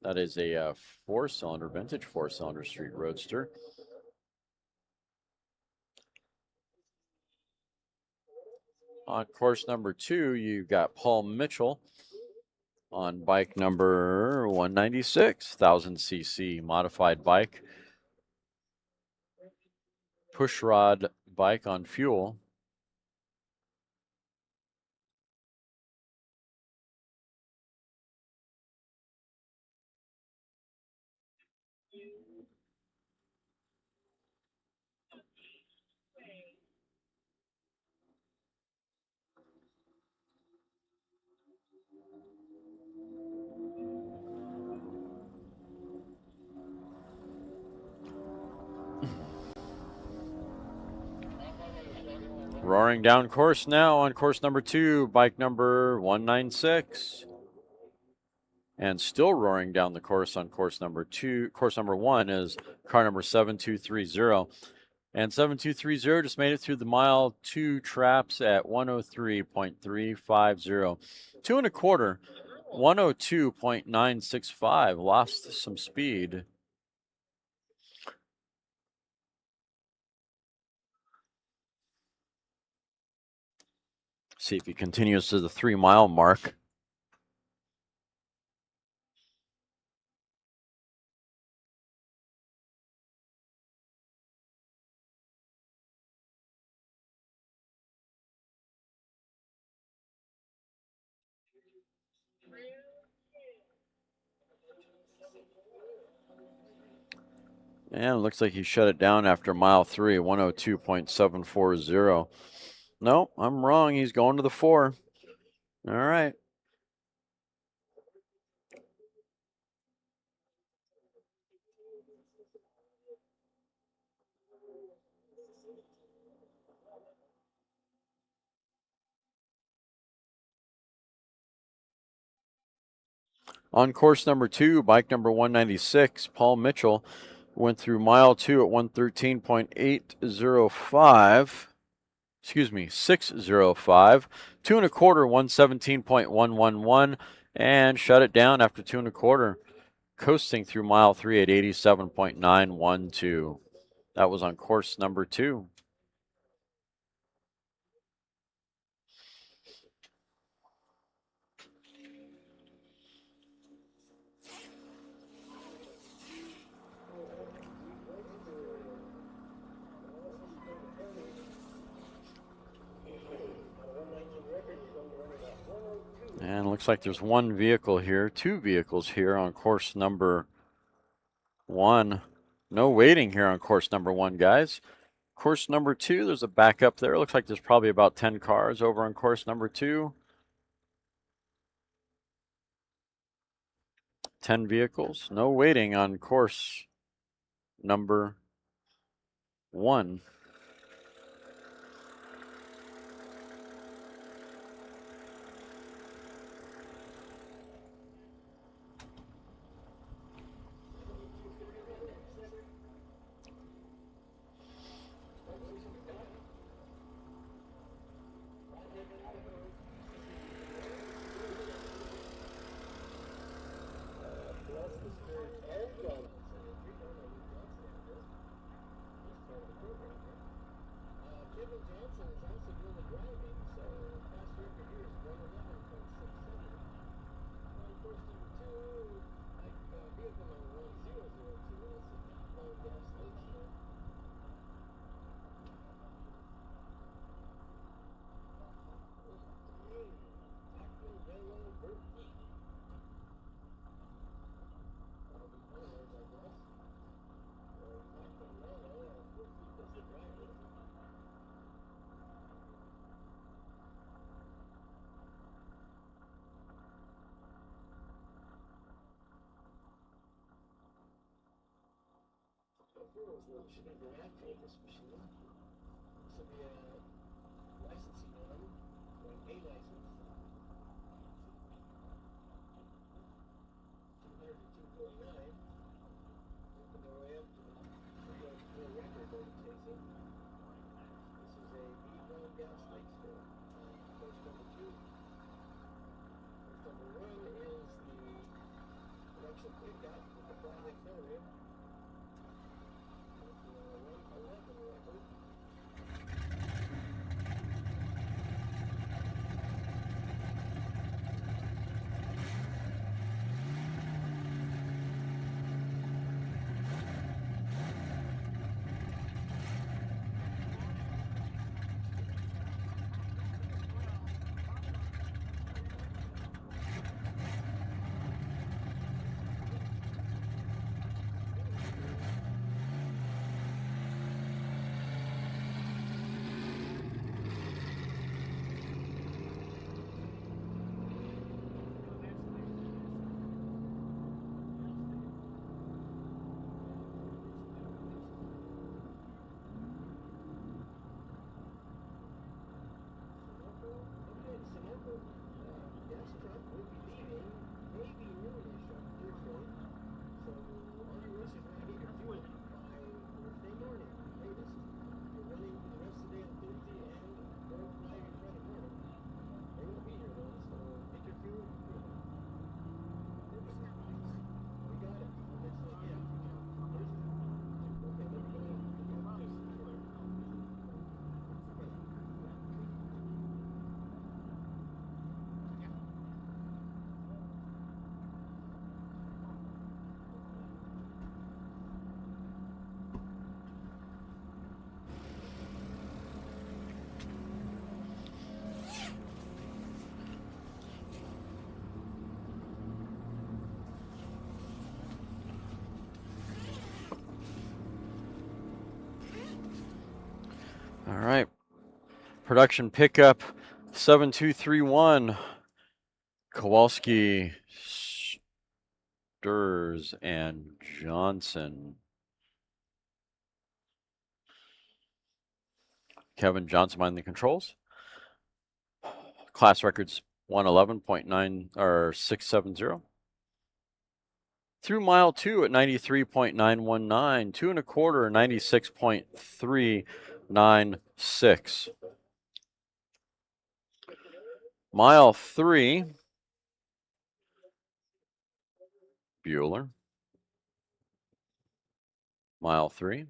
That is a 4-cylinder, vintage 4-cylinder street roadster. On course number 2, you got Paul Mitchell on bike number 196, 1000cc modified bike. Pushrod bike on fuel. Roaring down course now on course number 2, bike number 196. And still roaring down the course on course number 2. Course number 1 is car number 7230. And 7230 just made it through the mile 2 traps at 103.350. 2 1/4, 102.965. Lost some speed. See if he continues to the 3-mile mark. And it looks like he shut it down after mile 3, 102.740. No, I'm wrong. He's going to the 4. All right. On course number 2, bike number 196, Paul Mitchell went through mile 2 at 113.805. Excuse me, 605. 2 1/4, 117.111, and shut it down after 2 1/4, coasting through mile 3 at 87.912. That was on course number 2. And it looks like there's one vehicle here, 2 vehicles here on course number 1. No waiting here on course number 1, guys. Course number 2, there's a backup there. Looks like there's probably about 10 cars over on course number 2. 10 vehicles. No waiting on course number 1. gas lakester. Course number 2. Course number 1 is the production pickup with the flat accelerator. With the 111 record. Gas truck will be leaving maybe noonish on Thursday. So all you racers want to get your fuel by Thursday morning, latest. You're running the rest of the day on Thursday and go fly your Friday morning. They won't be here though, so get your fuel. We got it. Next one, yeah. Thursday. Okay, let me go. All right. Production pickup 7231. Kowalski, Sturs, and Johnson. Kevin Johnson behind the controls. Class records 111.9 or 670. Through mile 2 at 93.919, 2 1/4 96.396. Mile 3, Bueller. Mile 3.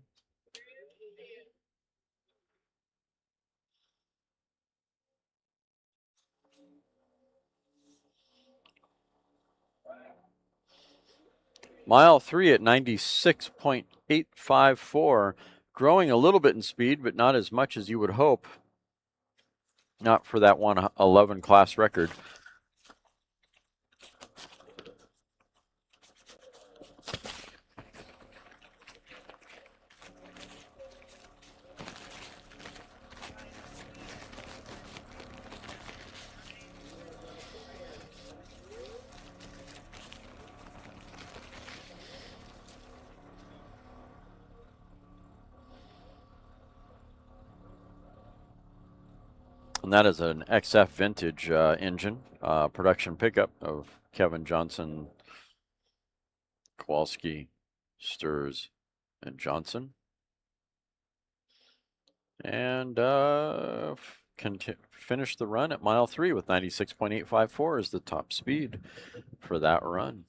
Mile 3 at 96.854, growing a little bit in speed, but not as much as you would hope. Not for that 111 class record. And that is an XF vintage engine, production pickup of Kevin Johnson, Kowalski, Sturs, and Johnson. And finish the run at mile 3 with 96.854 as the top speed for that run.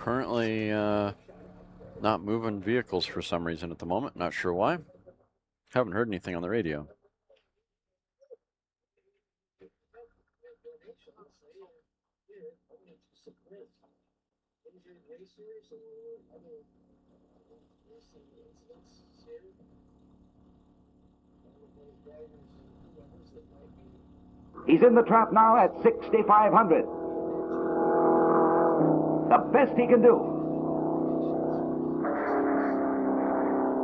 currently not moving vehicles for some reason at the moment. Not sure why. Haven't heard anything on the radio. He's in the trap now at 6,500. The best he can do.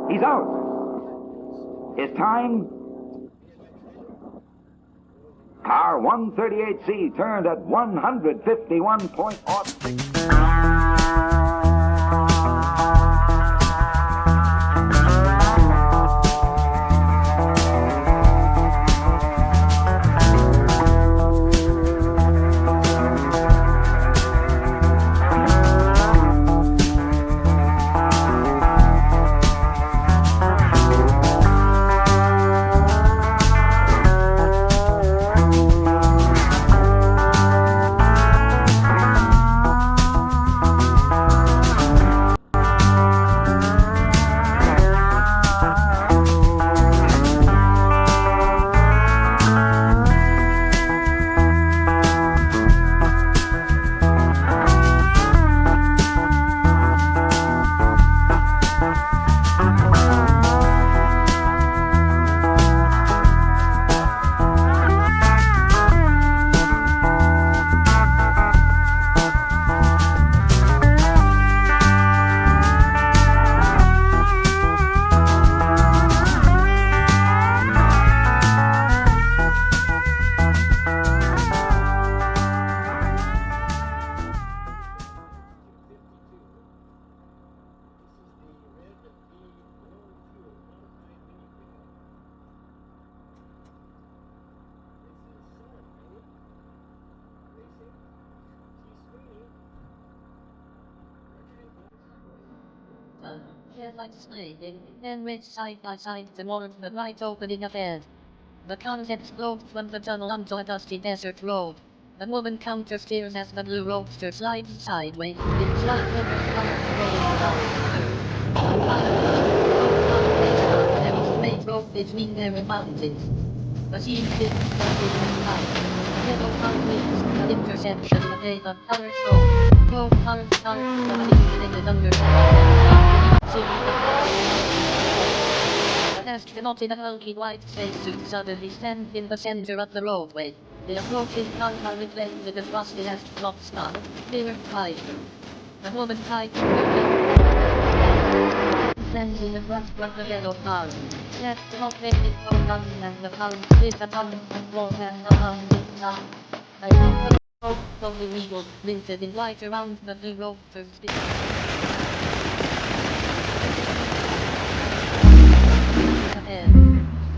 He's out. His time, car 138C turned at 151.06. Headlights fading, then went side by side toward the right opening ahead. The contents flowed from the tunnel onto a dusty desert road. The woman counter-steers as the blue roadster slides sideways. Its light river colors rolling along there is a main road between their mountains. The scene is in night. The yellow concrete the intersection of a color stroke. Both cars start illuminated under the astronaut in a hulky white spacesuit suddenly stands in the center of the roadway. The approach is not reflected across the astronaut's sky. Clear skies. The woman hides stands in the front of the yellow car. The astronaut makes it so young and the car is upon the floor and along the top. I think the of the eagle glinted in light around the blue roadster's speed.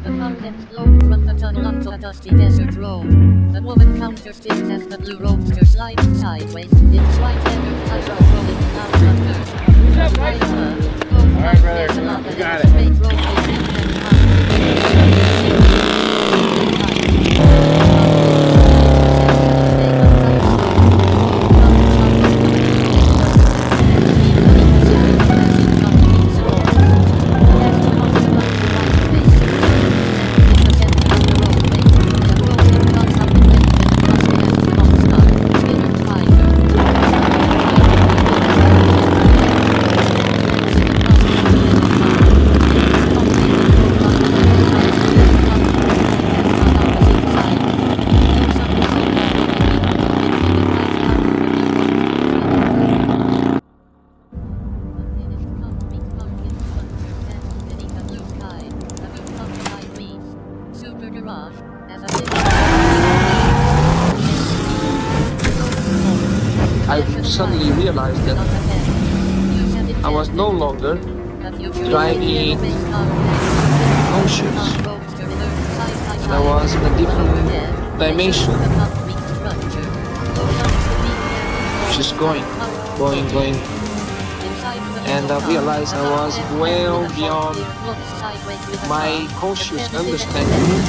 The contents flowed from the tunnel onto a dusty desert road. The woman counter-steers as the blue roadster slides sideways. Its white header tires rolling down under. All right, brother. You got it. I suddenly realized that I was no longer driving conscious. I was in a different dimension. Just going. And I realized I was well beyond my conscious understanding.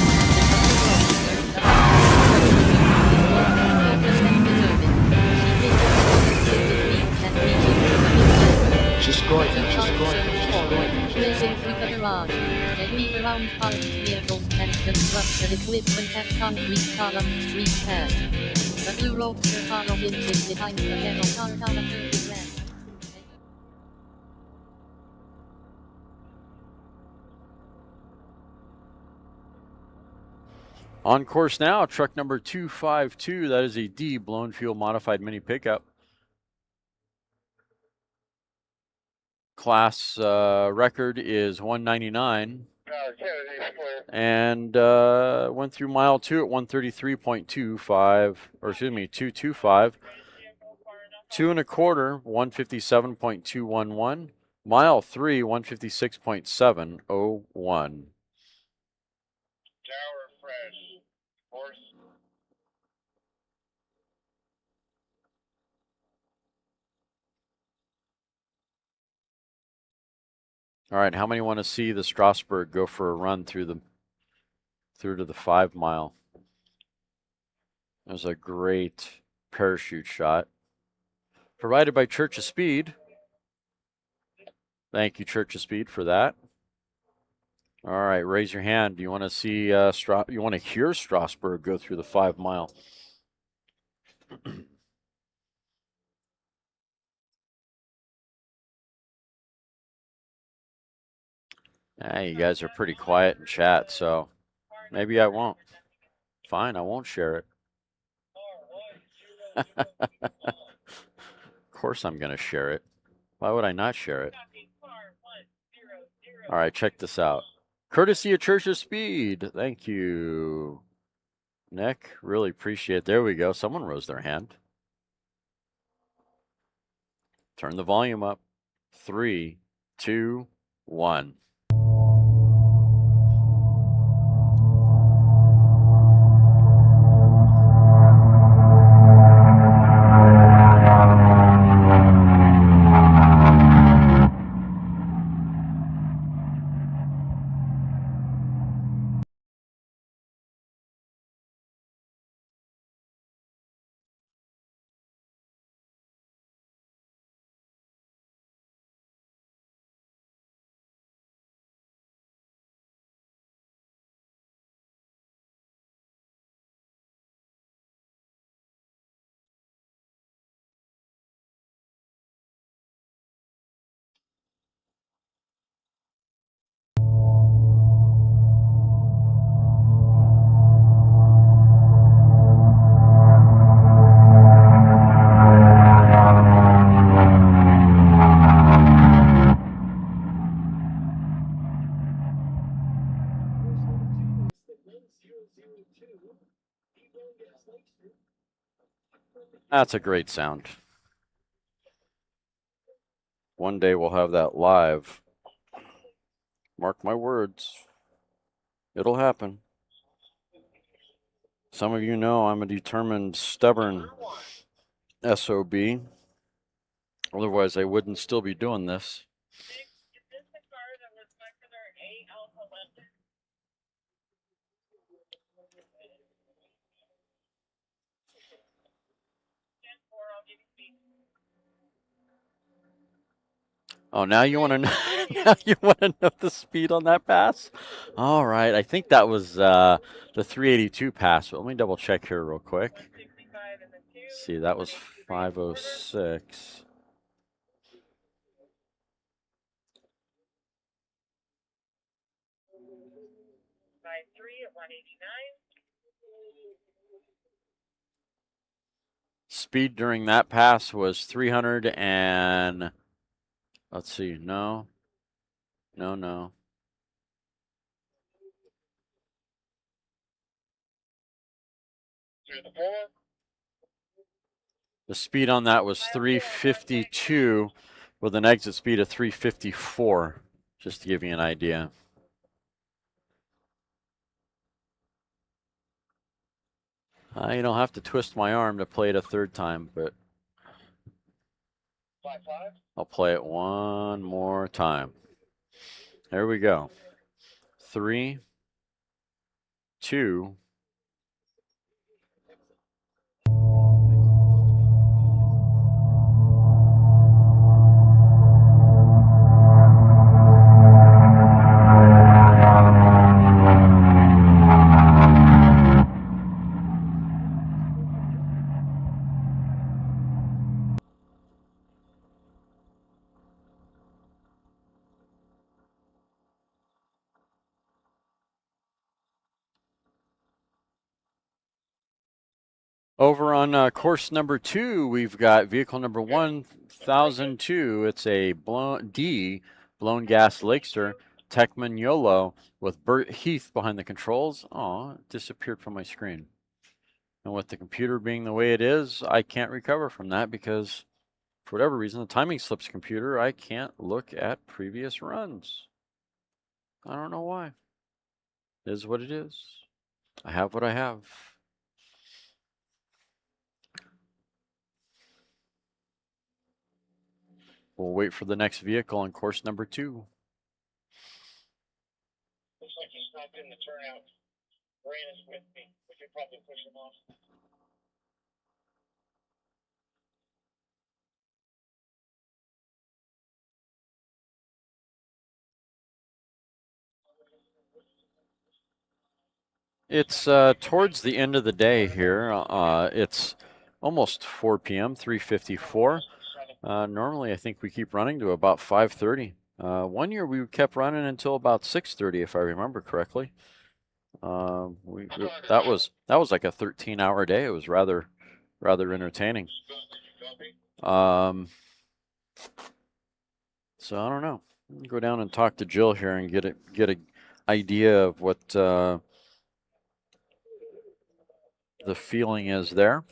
garage. They move around parked vehicles and construct the equipment at concrete column street pad. The blue roadster car of inches behind the yellow car down a curvy ramp. On course now, truck number 252. That is a D blown fuel modified mini pickup. Class record is 199. And went through mile 2 at 133.25, or excuse me, 225. 2 1/4, 157.211. Mile 3, 156.701. Tower fresh. Horse. All right, how many want to see the Strasbourg go for a run through to the 5 mile? There's a great parachute shot provided by Church of Speed. Thank you, Church of Speed, for that. All right, raise your hand. Do you want to see you want to hear Strasbourg go through the 5 mile? You guys are pretty quiet in chat, so maybe I won't. Fine, I won't share it. Of course I'm going to share it. Why would I not share it? All right, check this out. Courtesy of Church of Speed. Thank you, Nick. Really appreciate it. There we go. Someone rose their hand. Turn the volume up. 3, 2, 1. That's a great sound. One day we'll have that live. Mark my words. It'll happen. Some of you know I'm a determined, stubborn SOB. Otherwise, I wouldn't still be doing this. Oh, now you want to know? Now you want to know the speed on that pass? All right, I think that was the 382 pass. But let me double check here real quick. See, that was 506. Speed during that pass was 300 and. Let's see. No. The speed on that was 352 with an exit speed of 354, just to give you an idea. You don't have to twist my arm to play it a third time, but I'll play it one more time. There we go. 3, 2. Over on course number 2, we've got vehicle number 1002. It's a blown gas Lakester Techman YOLO with Bert Heath behind the controls. Oh, it disappeared from my screen. And with the computer being the way it is, I can't recover from that because for whatever reason, the timing slips computer, I can't look at previous runs. I don't know why. It is what it is. I have what I have. We'll wait for the next vehicle on course number 2. Looks like he's not getting the turnout. Brandon's with me. We could probably push him off. It's towards the end of the day here. It's almost 4 p.m., 3:54. Normally, I think we keep running to about 5:30. One year we kept running until about 6:30, if I remember correctly. That was like a 13-hour day. It was rather entertaining. So I don't know. Go down and talk to Jill here and get a idea of what the feeling is there.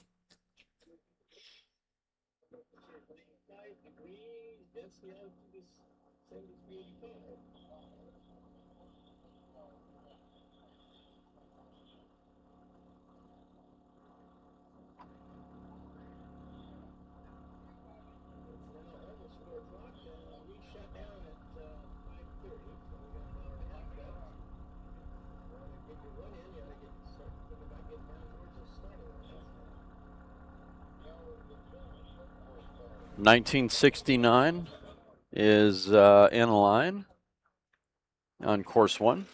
$1969 is in line on course 1.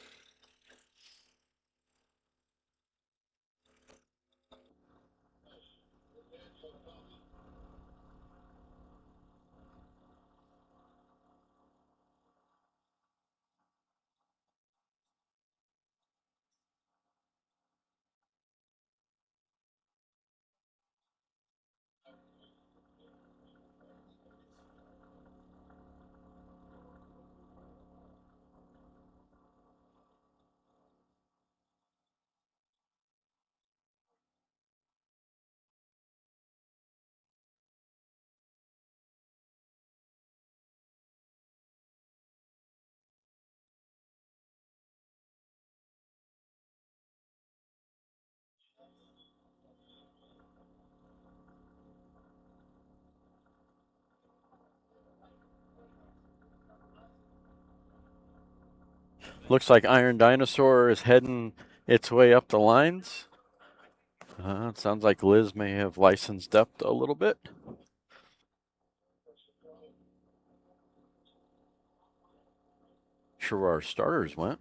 Looks like Iron Dinosaur is heading its way up the lines. It sounds like Liz may have licensed up a little bit. Sure where our starters went.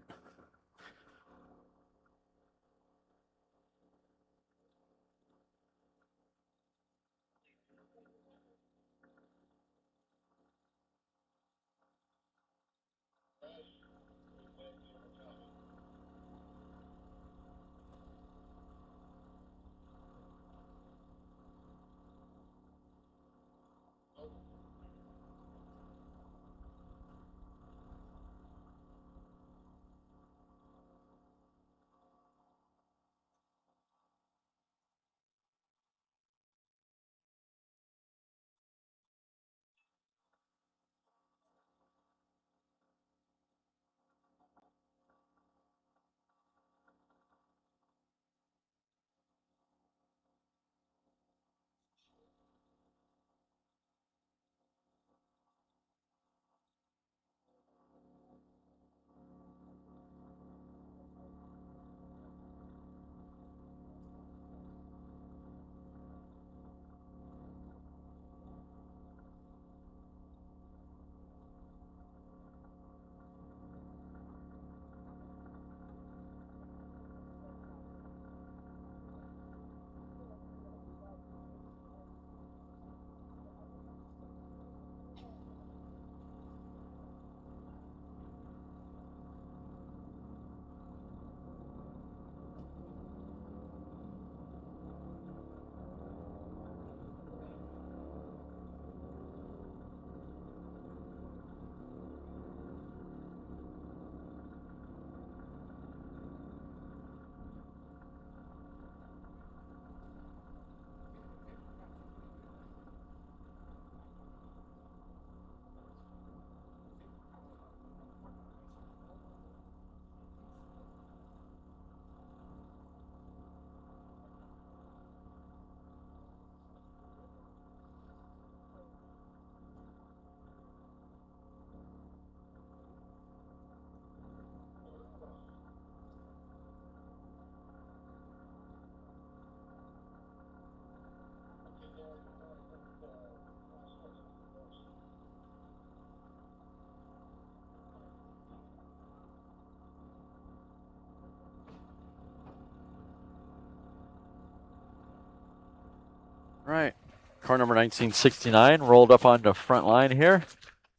car number 1969 rolled up on the front line here.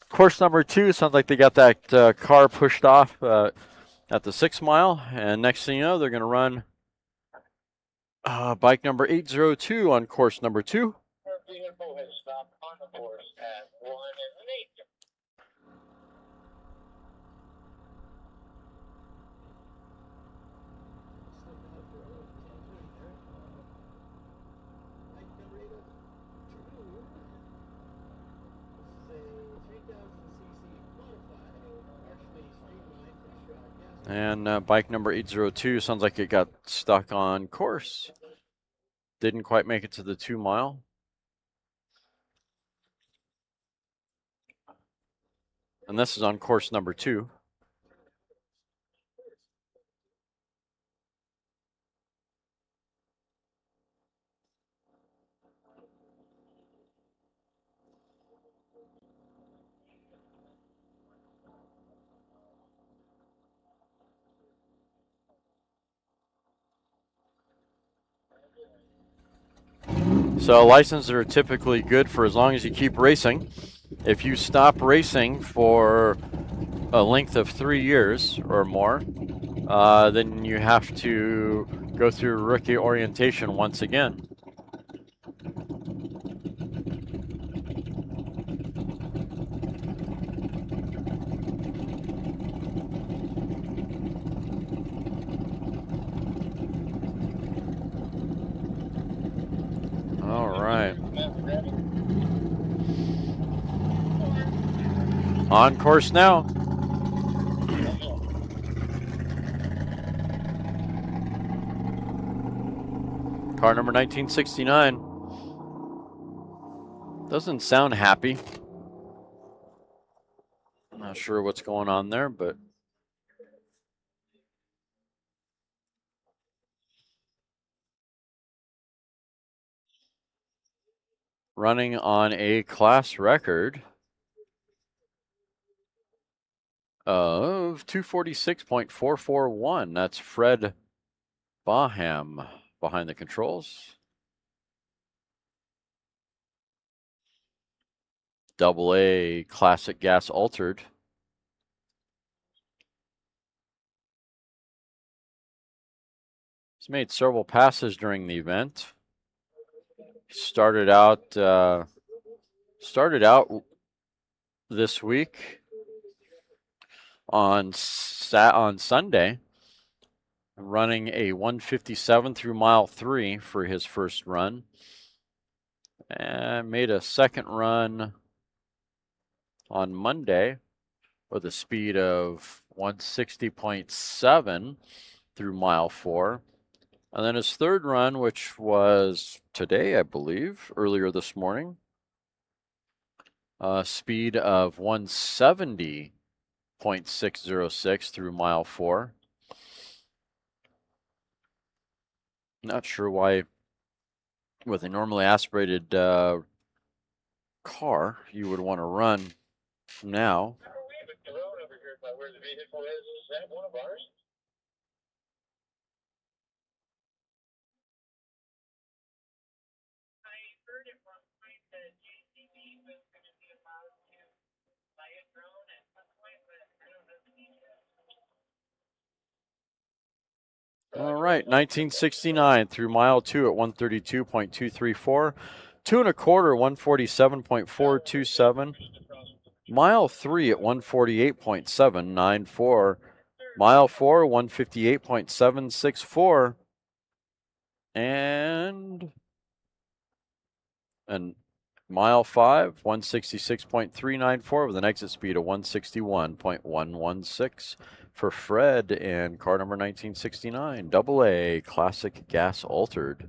Course number 2, sounds like they got that car pushed off at the 6 mile. And next thing you know, they're going to run bike number 802 on course number 2. Our vehicle has stopped on the course at 1 and 8. And bike number 802 sounds like it got stuck on course. Didn't quite make it to the 2 mile. And this is on course number 2. So licenses are typically good for as long as you keep racing. If you stop racing for a length of 3 years or more, then you have to go through rookie orientation once again. All right. On course now. Car number 1969. Doesn't sound happy. I'm not sure what's going on there, but running on a class record of 246.441. That's Fred Baham behind the controls. AA classic gas altered. He's made several passes during the event. Started out this week on Sunday, running a 157 through mile 3 for his first run, and made a second run on Monday with a speed of 160.7 through mile 4. And then his third run, which was today, I believe, earlier this morning, speed of 170.606 through mile 4. Not sure why, with a normally aspirated car, you would want to run now. We have a drone over here by where the vehicle is. Is that one of ours? I heard at one point that JCB was going to be allowed to fly a drone at some point, but I don't know the details. All right, 1969 through mile 2 at 132.234. 2 1/4, 147.427. Mile 3 at 148.794. Mile 4, 158.764. And mile 5, 166.394 with an exit speed of 161.116 for Fred and car number 1969, AA classic gas altered.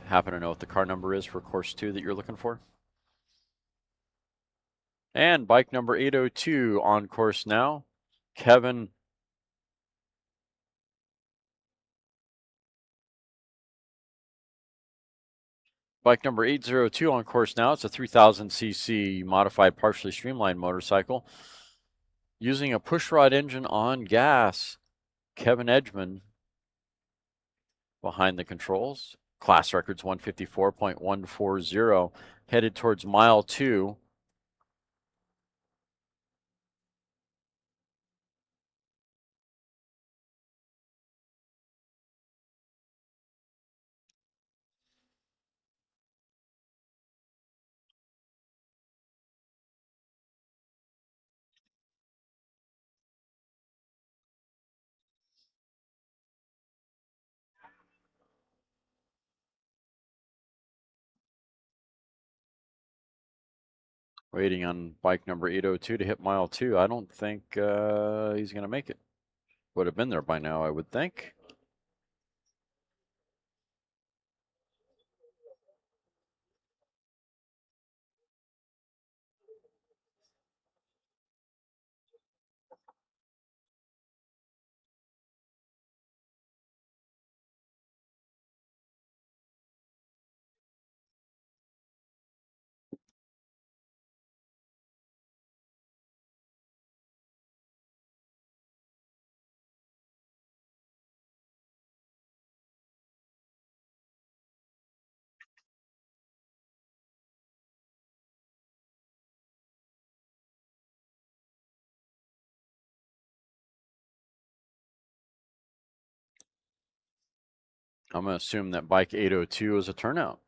Happen to know what the car number is for course 2 that you're looking for? And bike number 802 on course now. Kevin Bike number 802 on course now. It's a 3000cc modified partially streamlined motorcycle using a pushrod engine on gas. Kevin Edgman behind the controls. Class records 154.140, headed towards mile 2. Waiting on bike number 802 to hit mile 2. I don't think he's going to make it. Would have been there by now, I would think. I'm going to assume that bike 802 is a turnout.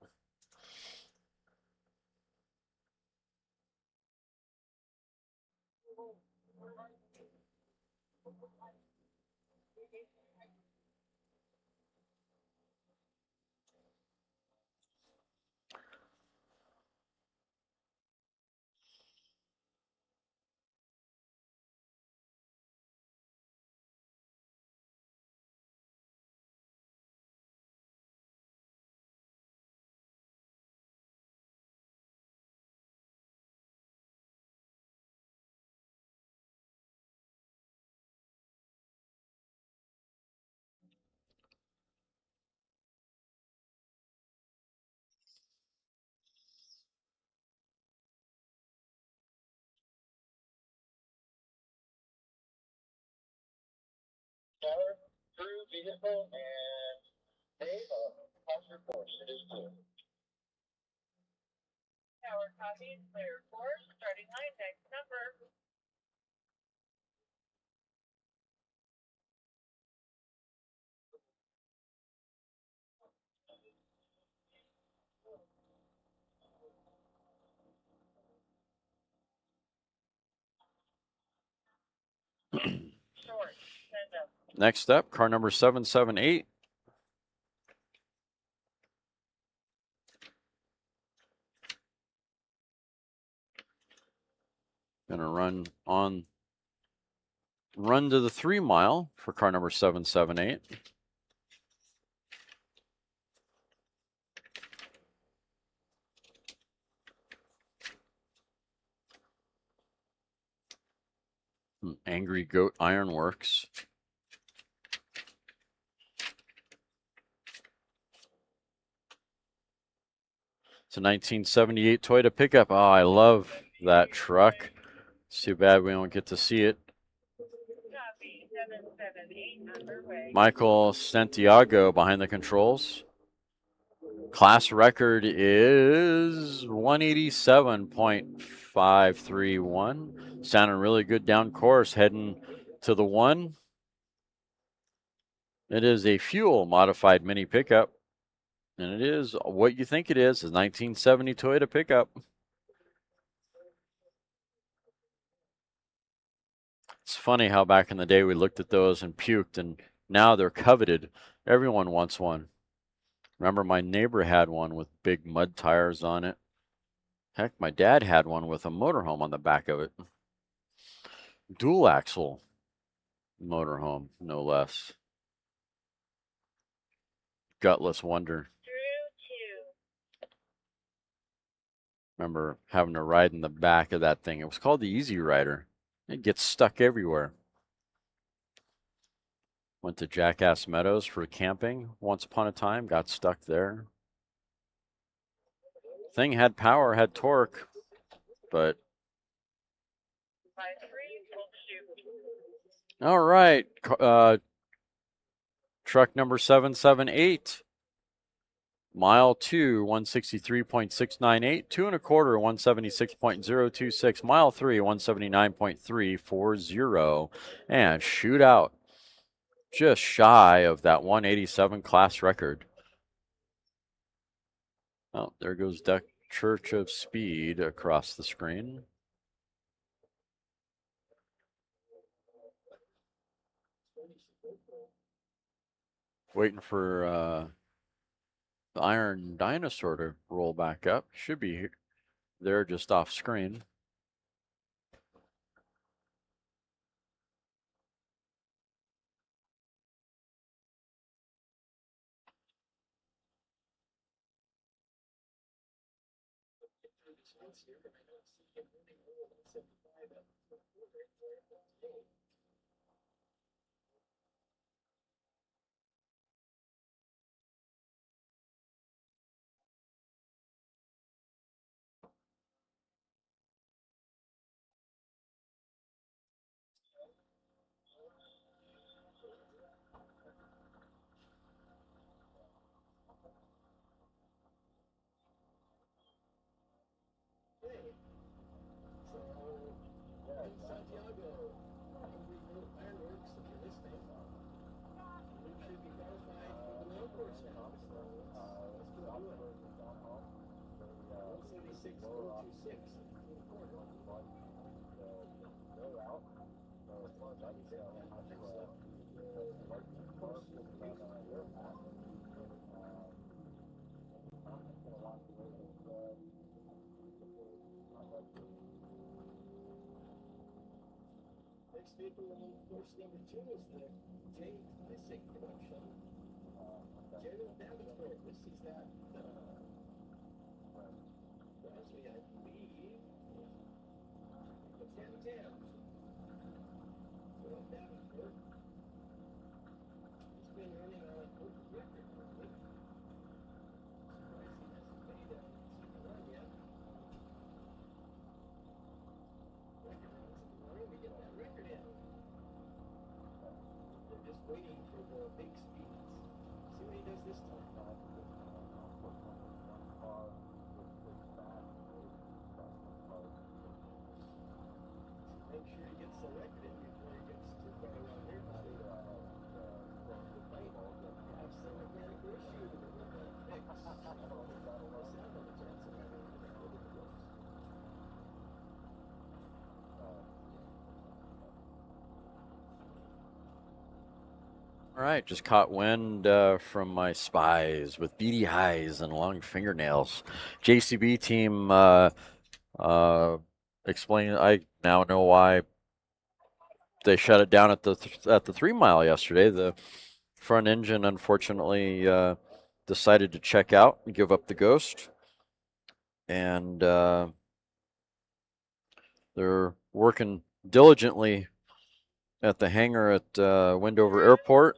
Through vehicle and Dave, how's your course? It is blue. Tower copy, clear course, starting line, next number. Short, send up. Next up, car number 778. Gonna run to the 3 mile for car number 778. Angry Goat Ironworks. It's a 1978 Toyota pickup. Oh, I love that truck. It's too bad we don't get to see it. Copy, 778 underway. Michael Santiago behind the controls. Class record is 187.531. Sounding really good down course, heading to the 1. It is a fuel modified mini pickup. And it is what you think it is, a 1970 Toyota pickup. It's funny how back in the day we looked at those and puked, and now they're coveted. Everyone wants one. Remember, my neighbor had one with big mud tires on it. Heck, my dad had one with a motorhome on the back of it. Dual axle motorhome, no less. Gutless wonder. Through Remember having to ride in the back of that thing. It was called the Easy Rider. It gets stuck everywhere. Went to Jackass Meadows for camping once upon a time. Got stuck there. Thing had power, had torque, but. All right. Truck number 778. Mile 2, 163.698. 2 1/4, 176.026. Mile 3, 179.340. And shootout. Just shy of that 187 class record. Oh, there goes Duck Church of Speed across the screen. Waiting for the Iron Dinosaur to roll back up. Should be there just off screen. Next vehicle on course number 2 is the J Classic production. General Davenport, this is that Bosley, I believe. The 1010. General Davenport. He's been running on a open record lately. Surprised he hasn't made a run yet. Record runs in the morning to get that record in. They're just waiting for the big speeds. See what he does this time. Make sure he gets the record in before he gets too far around here. Have some mechanical issue with the fix. The sound on the transmitter. All right, just caught wind from my spies with beady eyes and long fingernails. JCB team explained. I now know why they shut it down at the 3 mile yesterday. The front engine unfortunately decided to check out and give up the ghost, and they're working diligently at the hangar at Wendover Airport,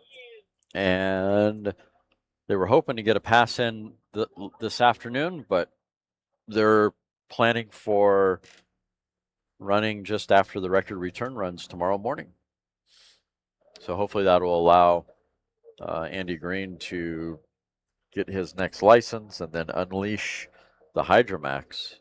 and they were hoping to get a pass in this afternoon, but they're planning for running just after the record return runs tomorrow morning. So hopefully that will allow Andy Green to get his next license and then unleash the Hydromax.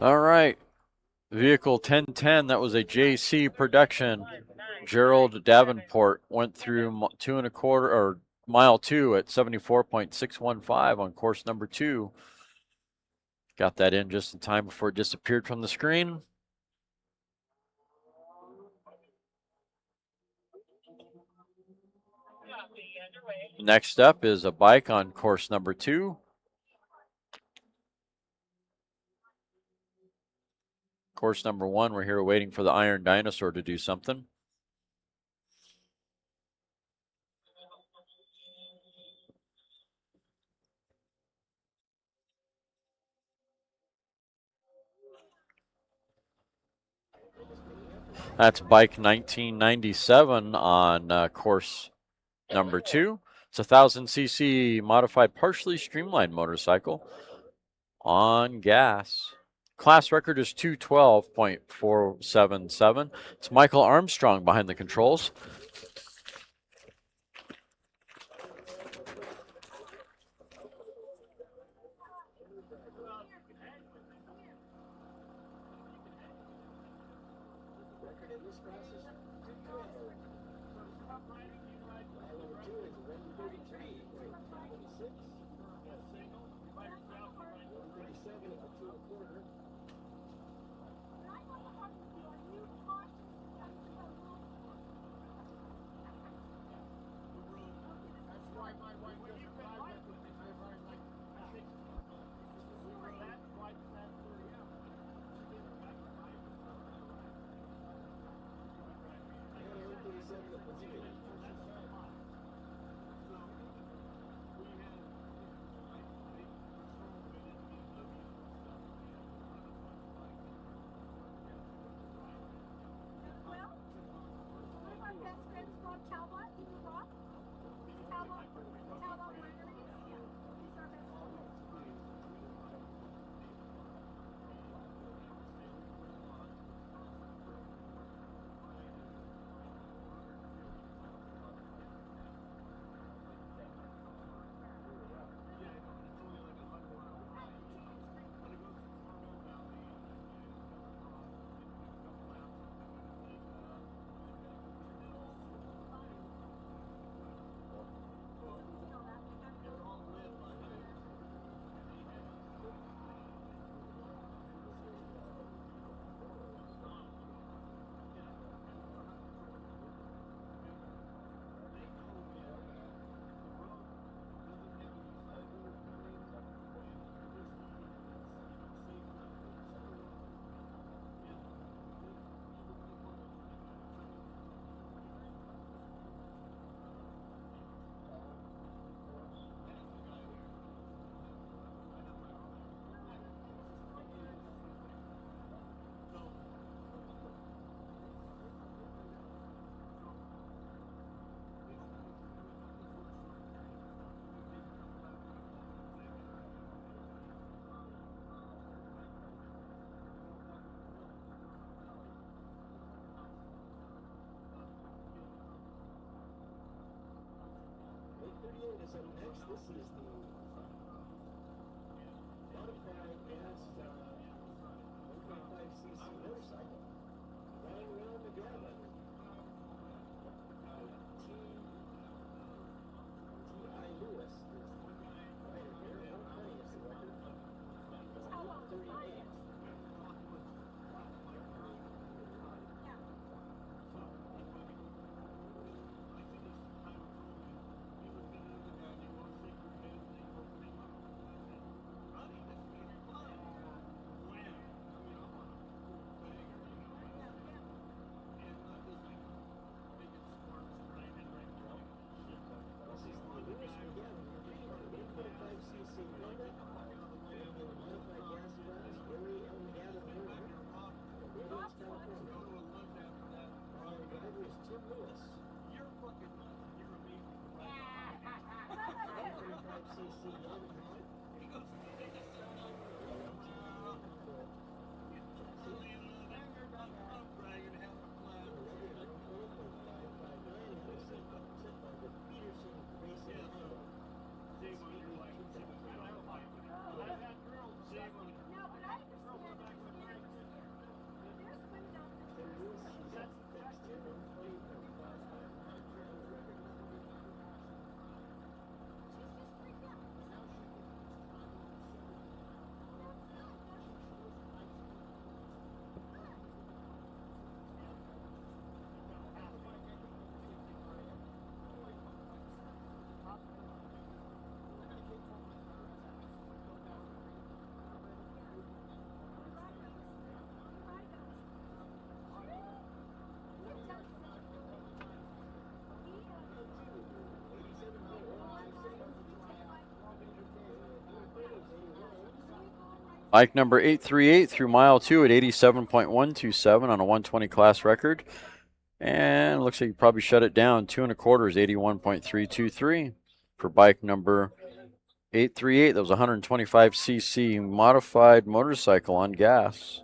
All right. Vehicle 1010, that was a JC production. Gerald Davenport went through 2 1/4 or mile 2 at 74.615 on course number 2. Got that in just in time before it disappeared from the screen. Next up is a bike on course number 2. Course number 1, we're here waiting for the Iron Dinosaur to do something. That's bike 1997 on course number 2. It's a 1000cc modified partially streamlined motorcycle on gas. Class record is 212.477. It's Michael Armstrong behind the controls. Bike number 838 through mile 2 at 87.127 on a 120 class record. And looks like you probably shut it down. 2 1/4 is 81.323 for bike number 838. That was 125cc modified motorcycle on gas.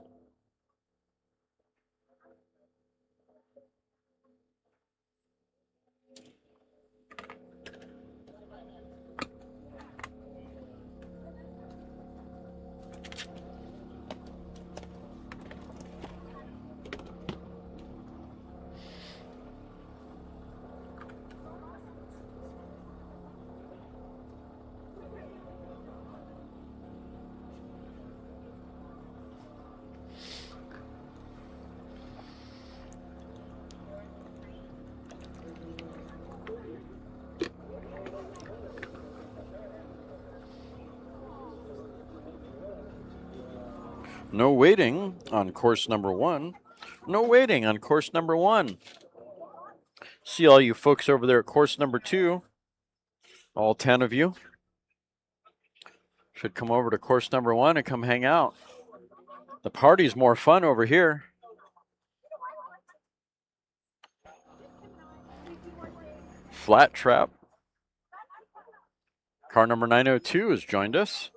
No waiting on course number 1. No waiting on course number 1. See all you folks over there at course number 2. All 10 of you should come over to course number 1 and come hang out. The party's more fun over here. Flat Trap. Car number 902 has joined us.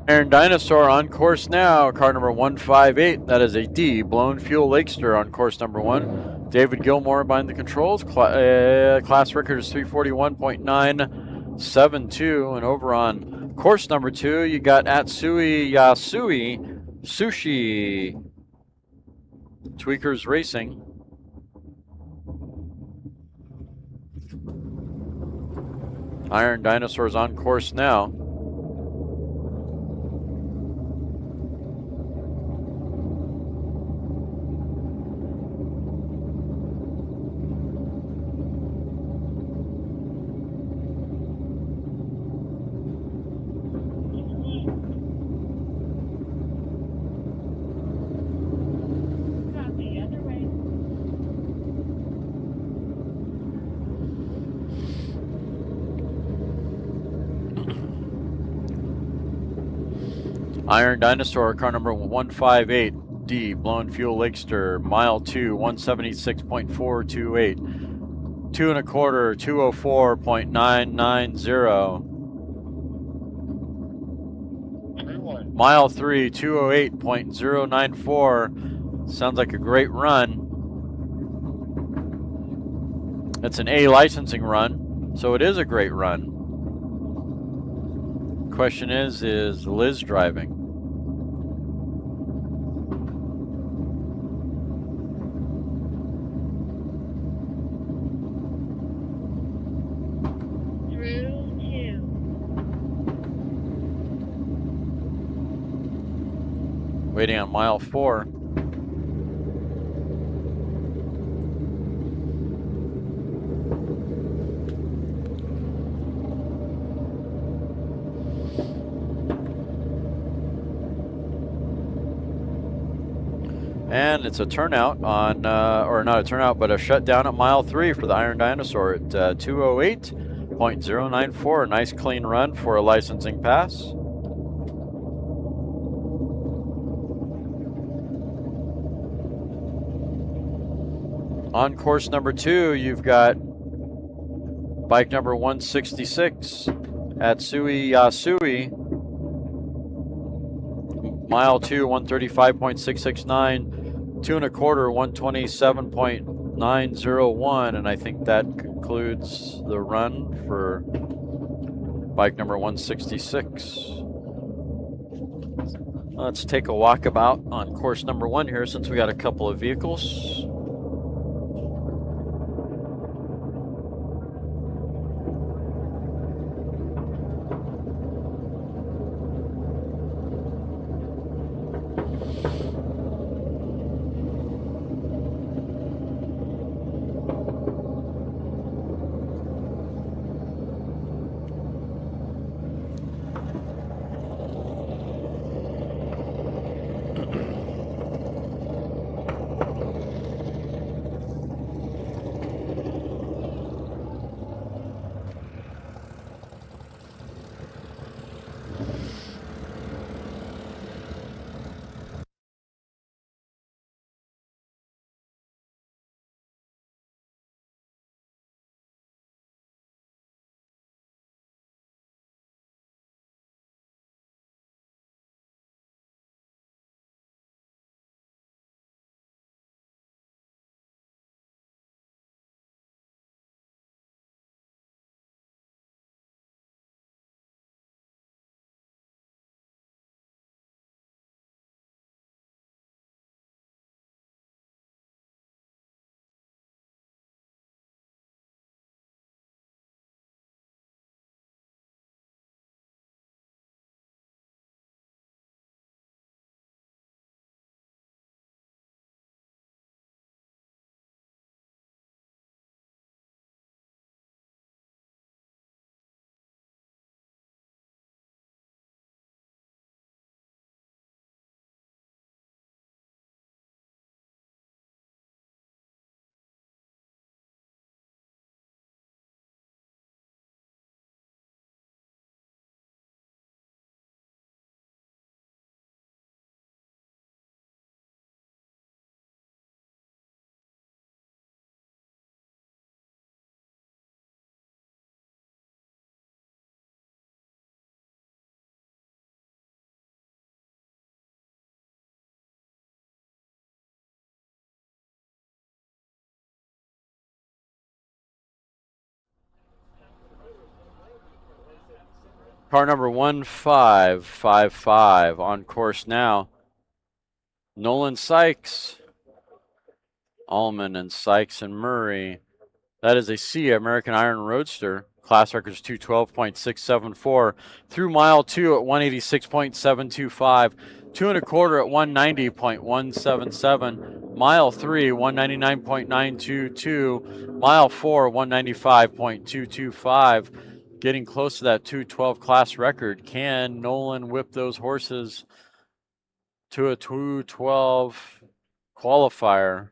Iron Dinosaur on course now, car number 158. That is a D, blown fuel Lakester on course number 1. David Gilmore behind the controls. Class record is 341.972. And over on course number 2, you got Atsui Yasui Sushi Tweakers Racing. Iron Dinosaur's on course now. Iron Dinosaur, car number 158D, blown fuel Lakester, mile 2, 176.428, 2 1/4, 204.990. Mile 3, 208.094. Sounds like a great run. It's an A licensing run, so it is a great run. Question is Liz driving? Through 2. Waiting on mile 4. And it's a turnout on, or not a turnout, but a shutdown at mile 3 for the Iron Dinosaur at 208.094. Nice clean run for a licensing pass. On course number 2, you've got bike number 166 at Atsui Yasui. Mile 2, 135.669, 2 1/4, 127.901, and I think that concludes the run for bike number 166. Let's take a walkabout on course number 1 here, since we got a couple of vehicles. Car number 1555 on course now. Nolan Sykes, Allman and Sykes and Murray. That is a C, American Iron Roadster. Class records 212.674. Through mile 2 at 186.725. 2 1/4 at 190.177. Mile 3, 199.922. Mile 4, 195.225. Getting close to that 212 class record. Can Nolan whip those horses to a 212 qualifier?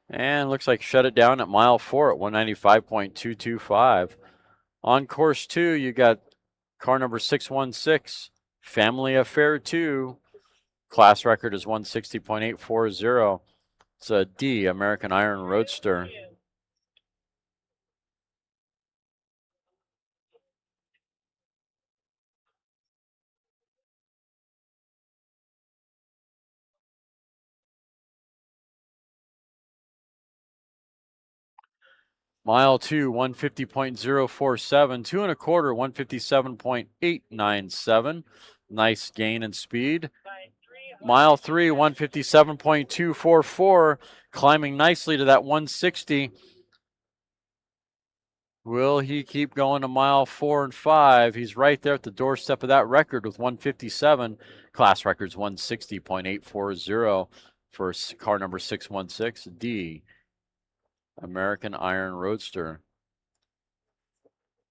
And looks like shut it down at mile 4 at 195.225. On course 2, you got car number 616, Family Affair 2. Class record is 160.840. It's a D, American Iron Roadster. Mile 2, 150.047. 2 1/4, 157.897. Nice gain in speed. Mile 3, 157.244. Climbing nicely to that 160. Will he keep going to mile 4 and 5? He's right there at the doorstep of that record with 157. Class record's 160.840 for car number 616, D, American Iron Roadster.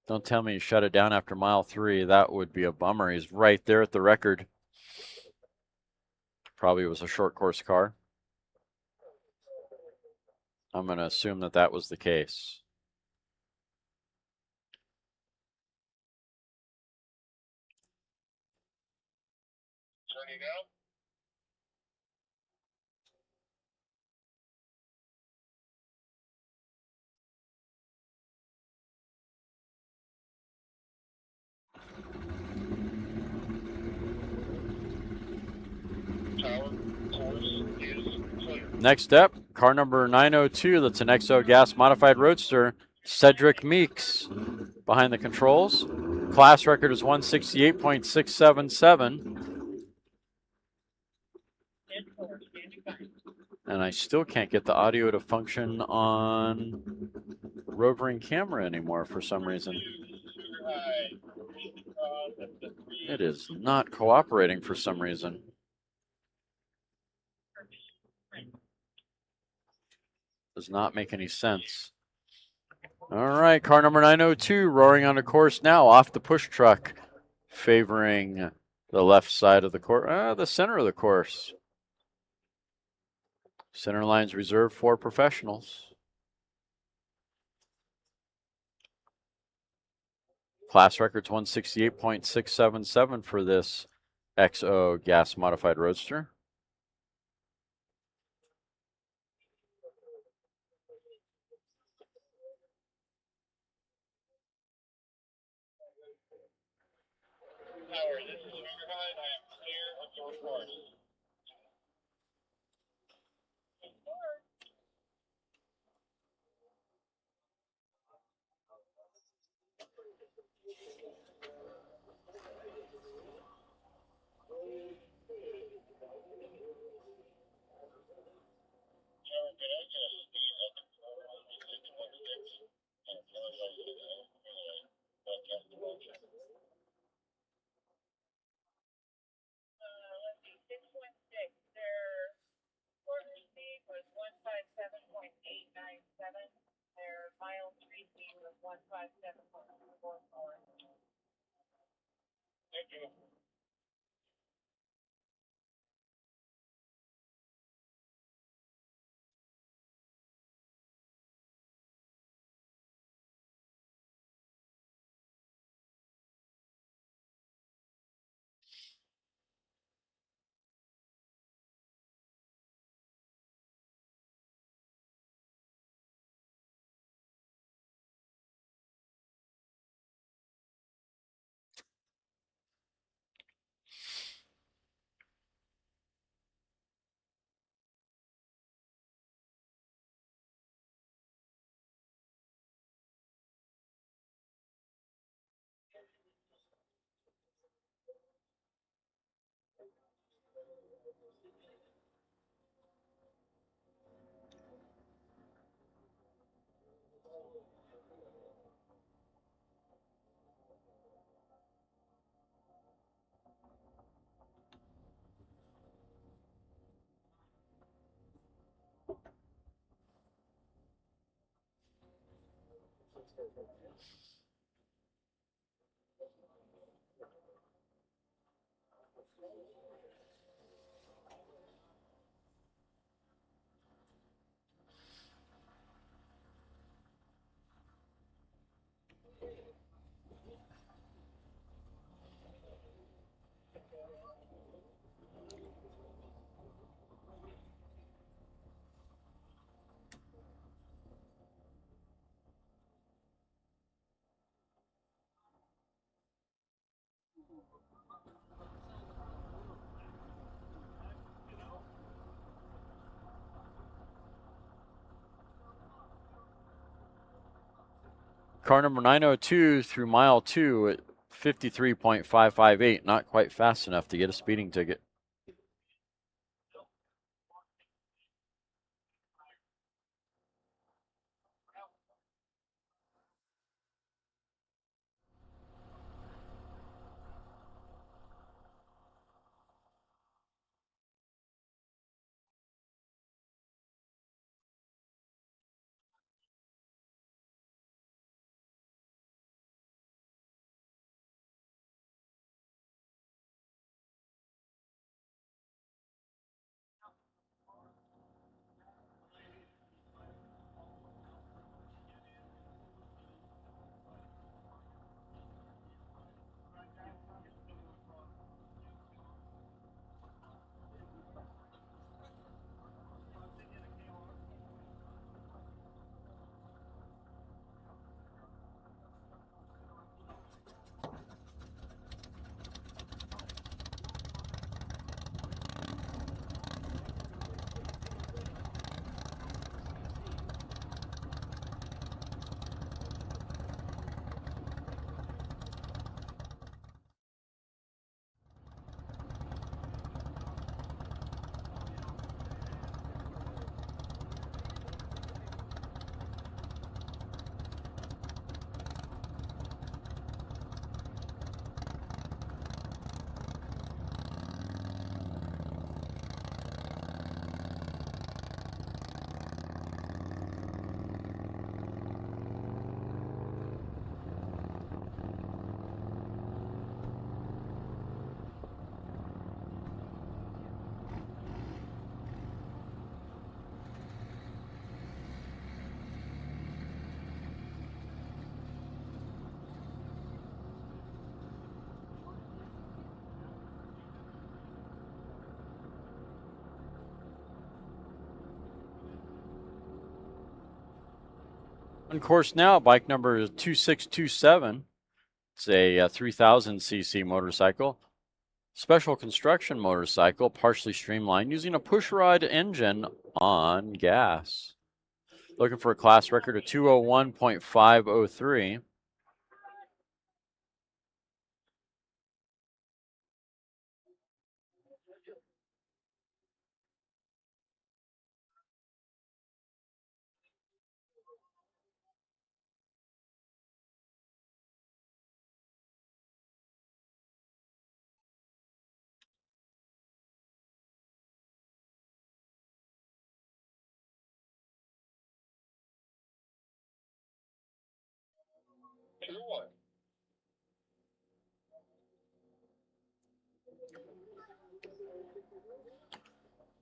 Don't tell me you shut it down after mile 3. That would be a bummer. He's right there at the record. Probably was a short course car. I'm going to assume that that was the case. Turning out. Next up, car number 902. That's an XO gas modified roadster. Cedric Meeks behind the controls. Class record is 168.677. And I still can't get the audio to function on the roving camera anymore for some reason. It is not cooperating for some reason. Does not make any sense. All right, car number 902 roaring on the course now off the push truck, favoring the left side of the course, the center of the course. Center line's reserved for professionals. Class record's 168.677 for this XO gas modified roadster. Tower, this is Riverside. I am clear of your course. Let's see, 616. Their quarter speed was 157.897. Their mile 3 speed was 157.44. Thank you. Car number 902 through mile 2 at 53.558. Not quite fast enough to get a speeding ticket. On course now, bike number 2627. It's a 3000cc motorcycle. Special construction motorcycle, partially streamlined, using a pushrod engine on gas. Looking for a class record of 201.503.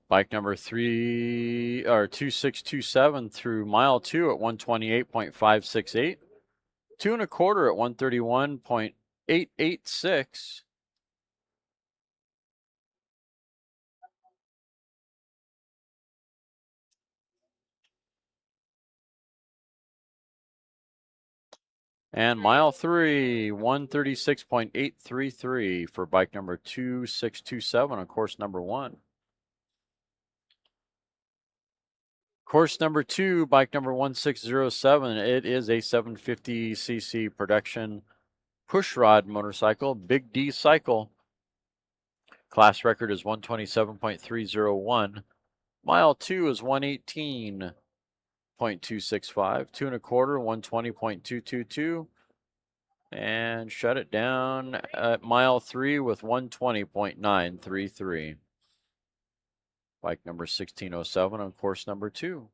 Bike number 2627 through mile 2 at 128.568. 2 1/4 at 131.886. And mile 3, 136.833 for bike number 2627 on course number 1. Course number 2, bike number 1607. It is a 750cc production pushrod motorcycle, Big D cycle. Class record is 127.301. Mile 2 is 118.265. 2 1/4, 120.222. And shut it down at mile 3 with 120.933. Bike number 1607 on course number 2.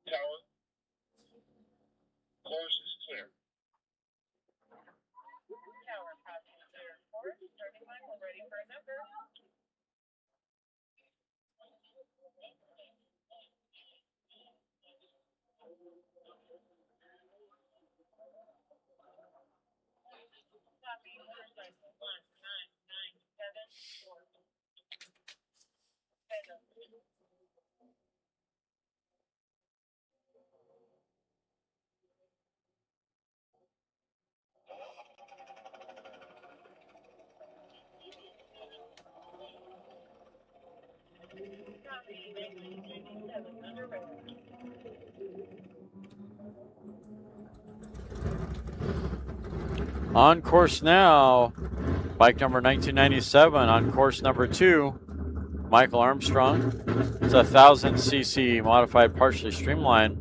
Tower. Course is clear. Tower passing clear course, starting line, we're ready for a number. Copy, course license 19974. Copy, 1997, under ready. On course now, bike number 1997 on course number 2, Michael Armstrong. It's a 1000cc modified partially streamlined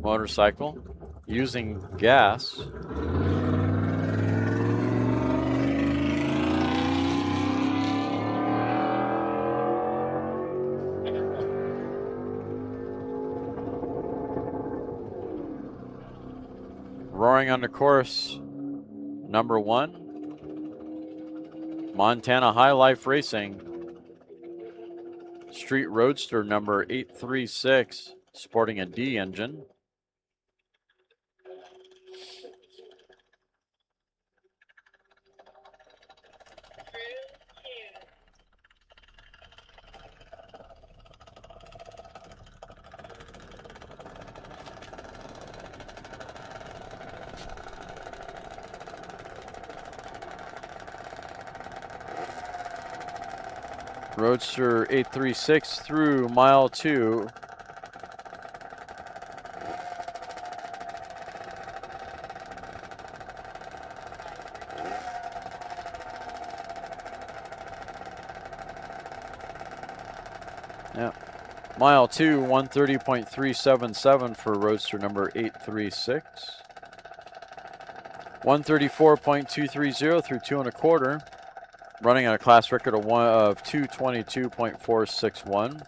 motorcycle using gas. Roaring on the course, number 1, Montana High Life Racing, Street Roadster number 836, sporting a D engine. Roadster 836 through mile 2. Yeah. Mile 2, 130.377 for Roadster number 836. 134.230 through 2 1/4. Running on a class record of 222.461.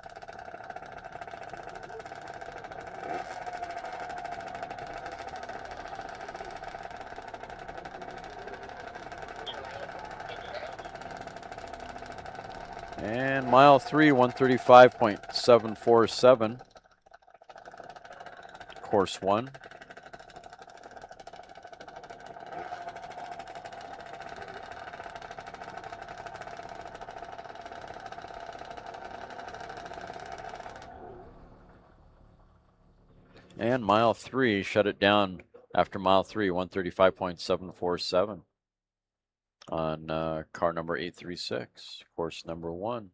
And mile 3, 135.747. Course 1. And mile 3, shut it down after mile 3, 135.747 on car number 836, course number 1.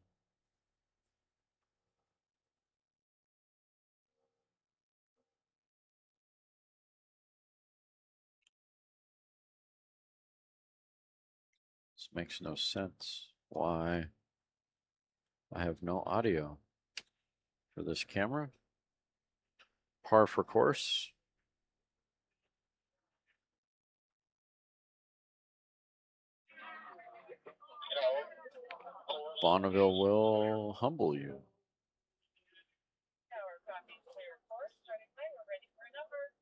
This makes no sense. Why I have no audio for this camera. Par for course. Bonneville will humble you. Tower copy, clear course, starting line, we're ready for a number.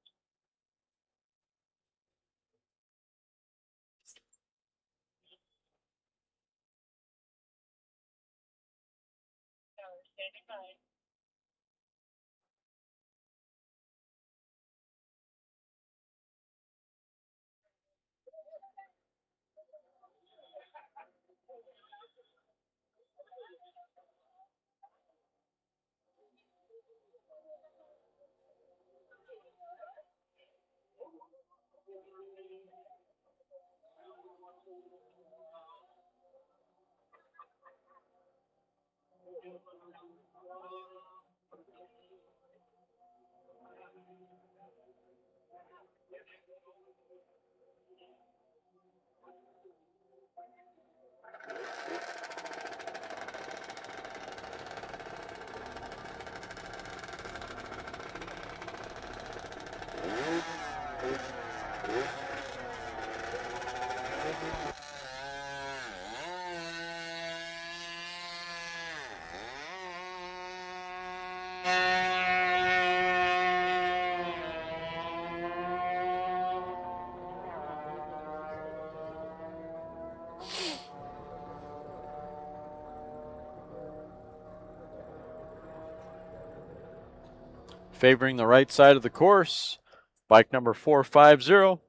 Tower standing by. Favoring the right side of the course, bike number 450.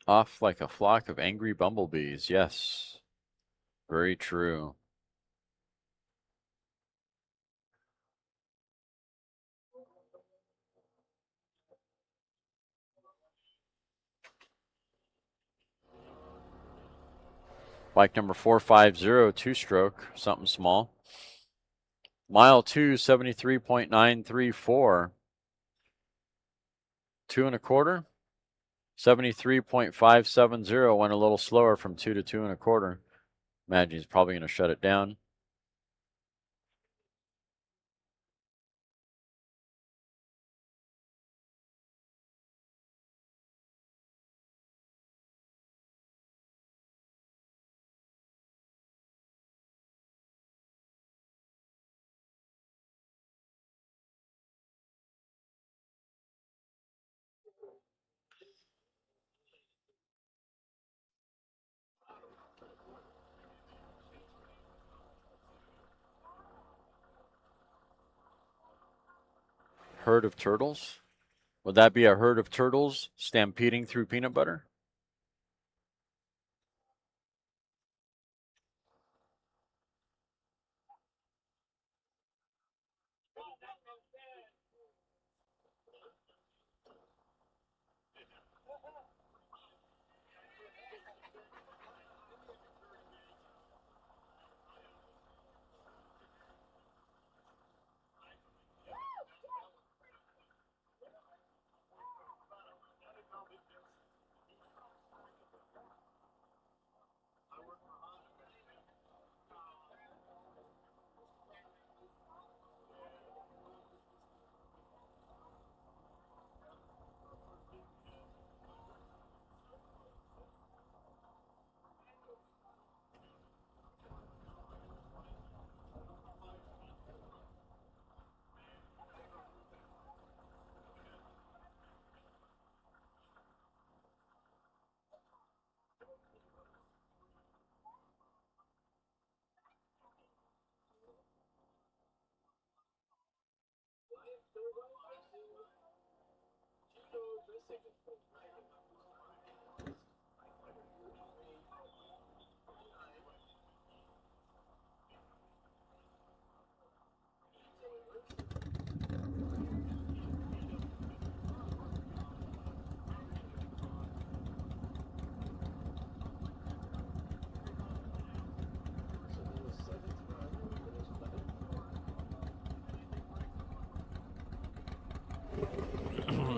Off like a flock of angry bumblebees. Yes, very true. Bike number 450, two-stroke, something small. Mile 2, 73.934. 2 1/4. 73.570. Went a little slower from 2 to 2 1/4. Imagine he's probably going to shut it down. Herd of turtles? Would that be a herd of turtles stampeding through peanut butter?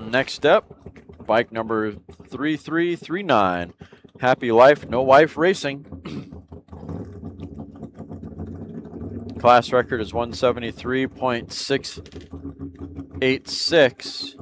Next up, bike number 3339. Happy Life, No Wife Racing. Class record is 173.686.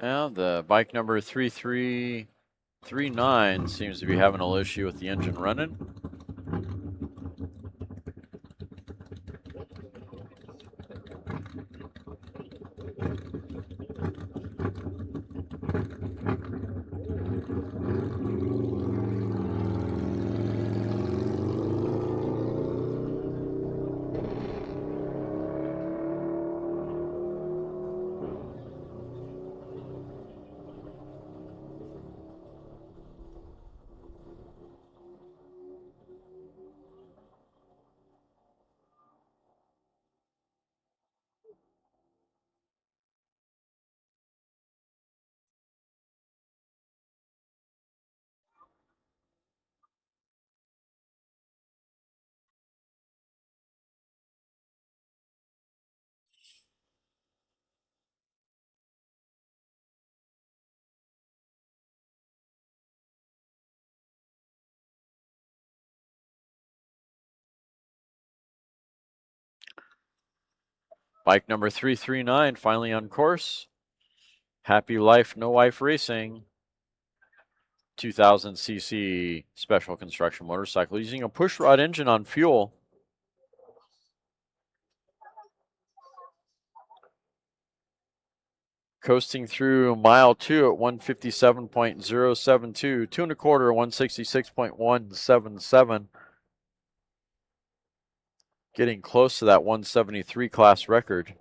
Now the bike number 3339 seems to be having a little issue with the engine running. Bike number 339 finally on course. Happy Life, No Wife Racing. 2000cc special construction motorcycle using a pushrod engine on fuel. Coasting through mile 2 at 157.072, 2 1/4, 166.177. Getting close to that 173 class record.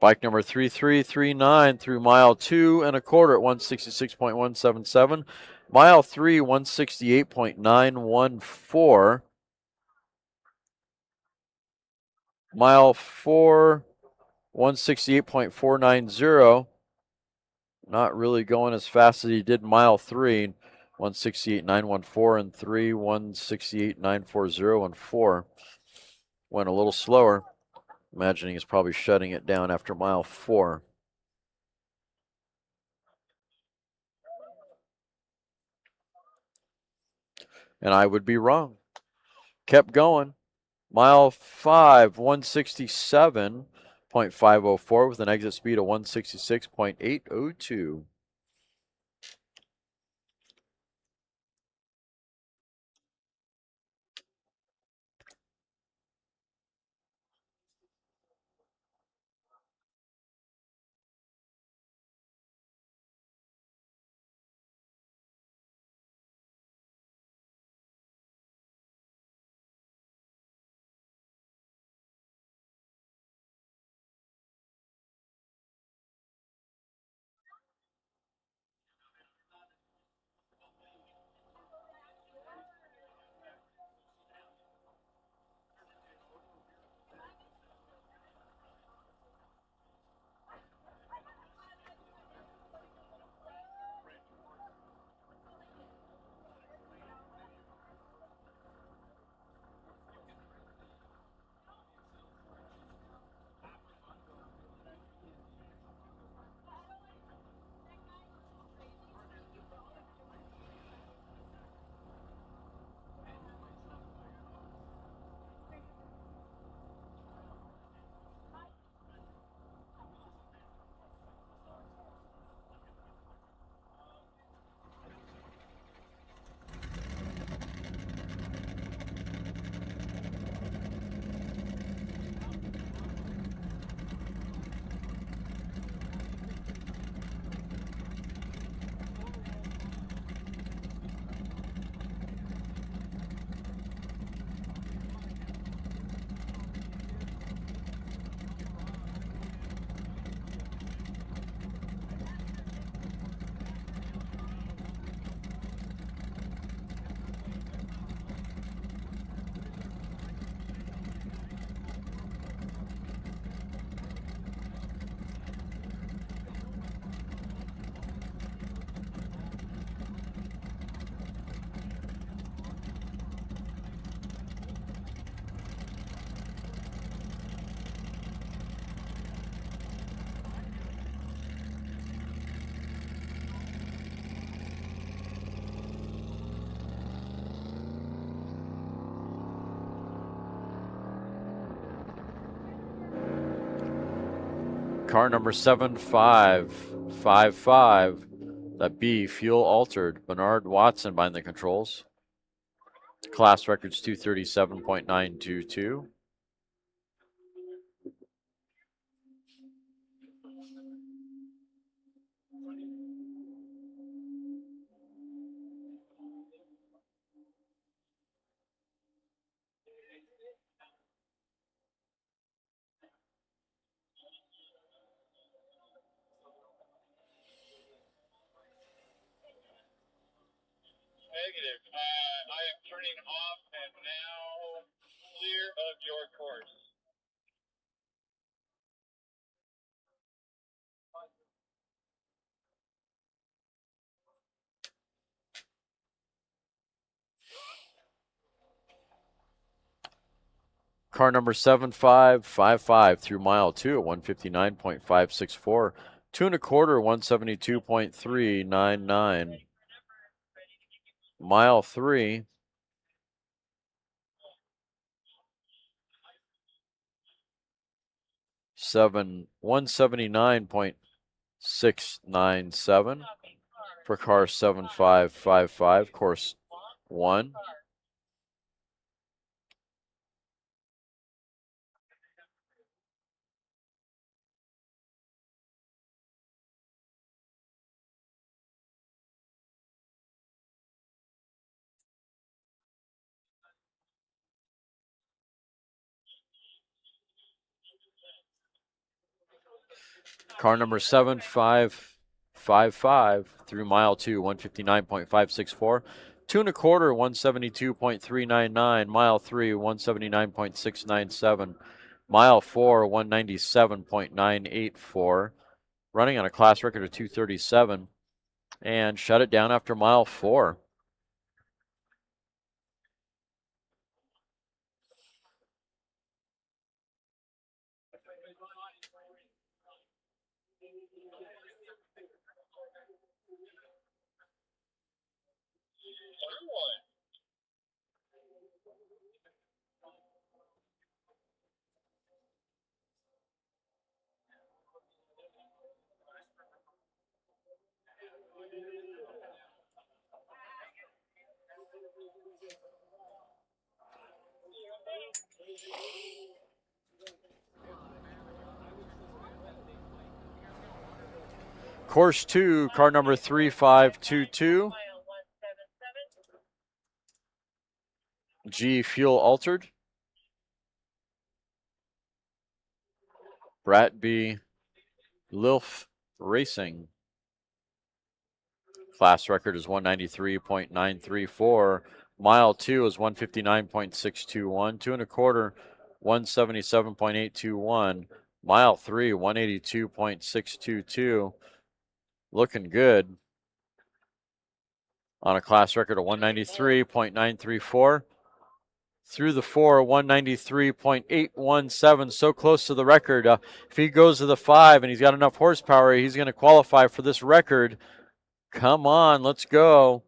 Bike number 3339 through mile 2 1/4 at 166.177. Mile 3, 168.914. Mile 4, 168.490. Not really going as fast as he did mile 3, 168.914, and 3, 168.940, and 4. Went a little slower. Imagining he's probably shutting it down after mile 4. And I would be wrong. Kept going. Mile 5, 167.504 with an exit speed of 166.802. Car number 7555. That B, fuel altered. Bernard Watson behind the controls. Class record's 237.922. Negative. I am turning off and now clear of your course. Car number 7555 through mile 2 at 159.564. 2 1/4, 172.399. Mile 3. Seven 179.697 for car 7555, course 1. Car number 7555 through mile 2, 159.564. 2 1/4, 172.399. Mile 3, 179.697. Mile 4, 197.984. Running on a class record of 237. And shut it down after mile 4. Course 2, car number 3522. G, fuel altered. Bratby Lilf Racing. Class record is 193.934. Mile 2 is 159.621. 2 1/4, 177.821. Mile 3, 182.622. Looking good. On a class record of 193.934. Through the 4, 193.817, so close to the record. If he goes to the 5 and he's got enough horsepower, he's going to qualify for this record. Come on, let's go.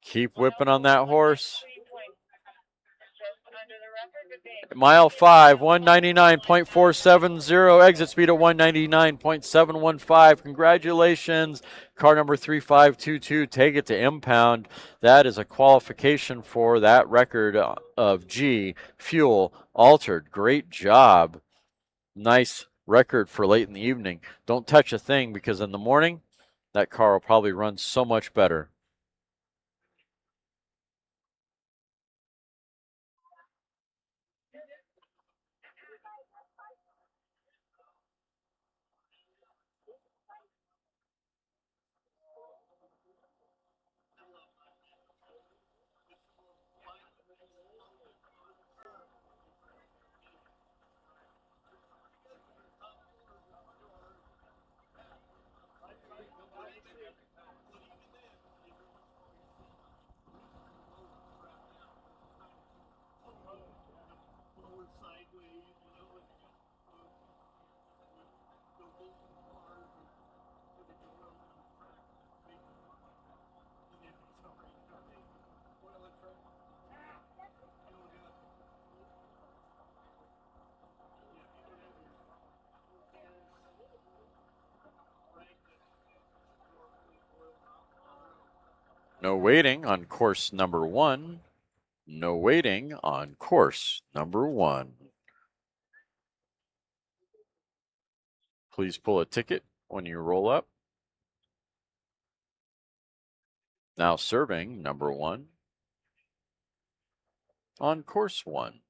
Keep whipping on that horse. Mile 5, 199.470. Exit speed at 199.715. Congratulations. Car number 3522. Take it to impound. That is a qualification for that record of G. Fuel altered. Great job. Nice record for late in the evening. Don't touch a thing because in the morning, that car will probably run so much better. No waiting on course number 1. No waiting on course number 1. Please pull a ticket when you roll up. Now serving number 1 on course 1.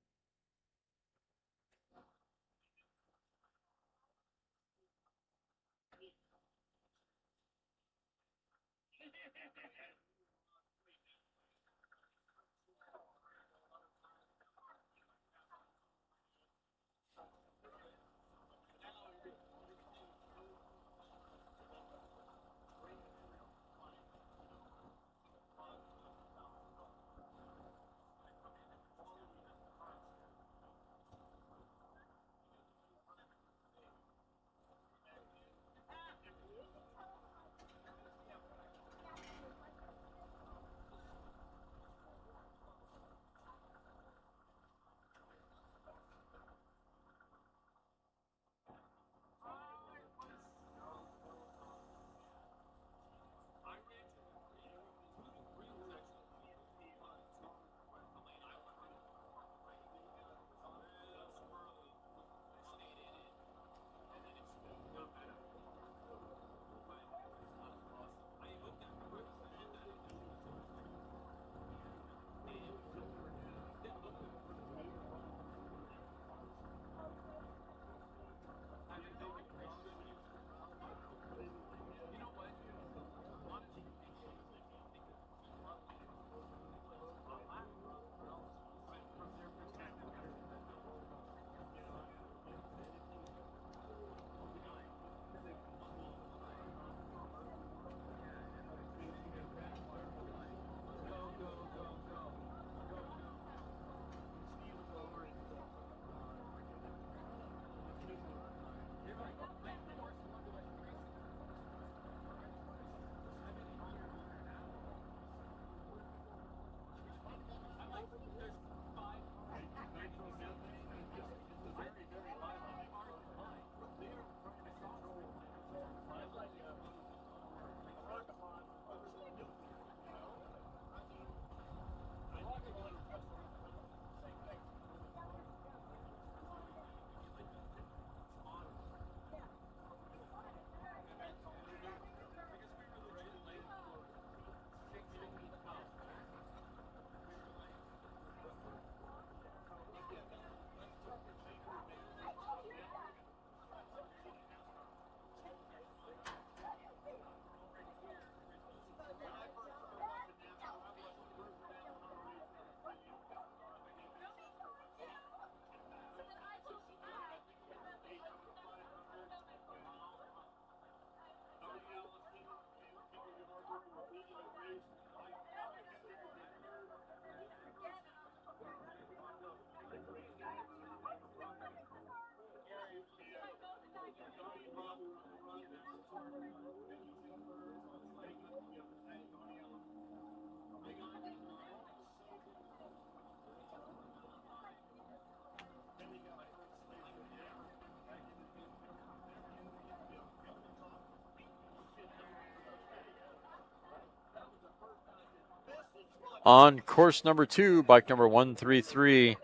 On course number 2, bike number 133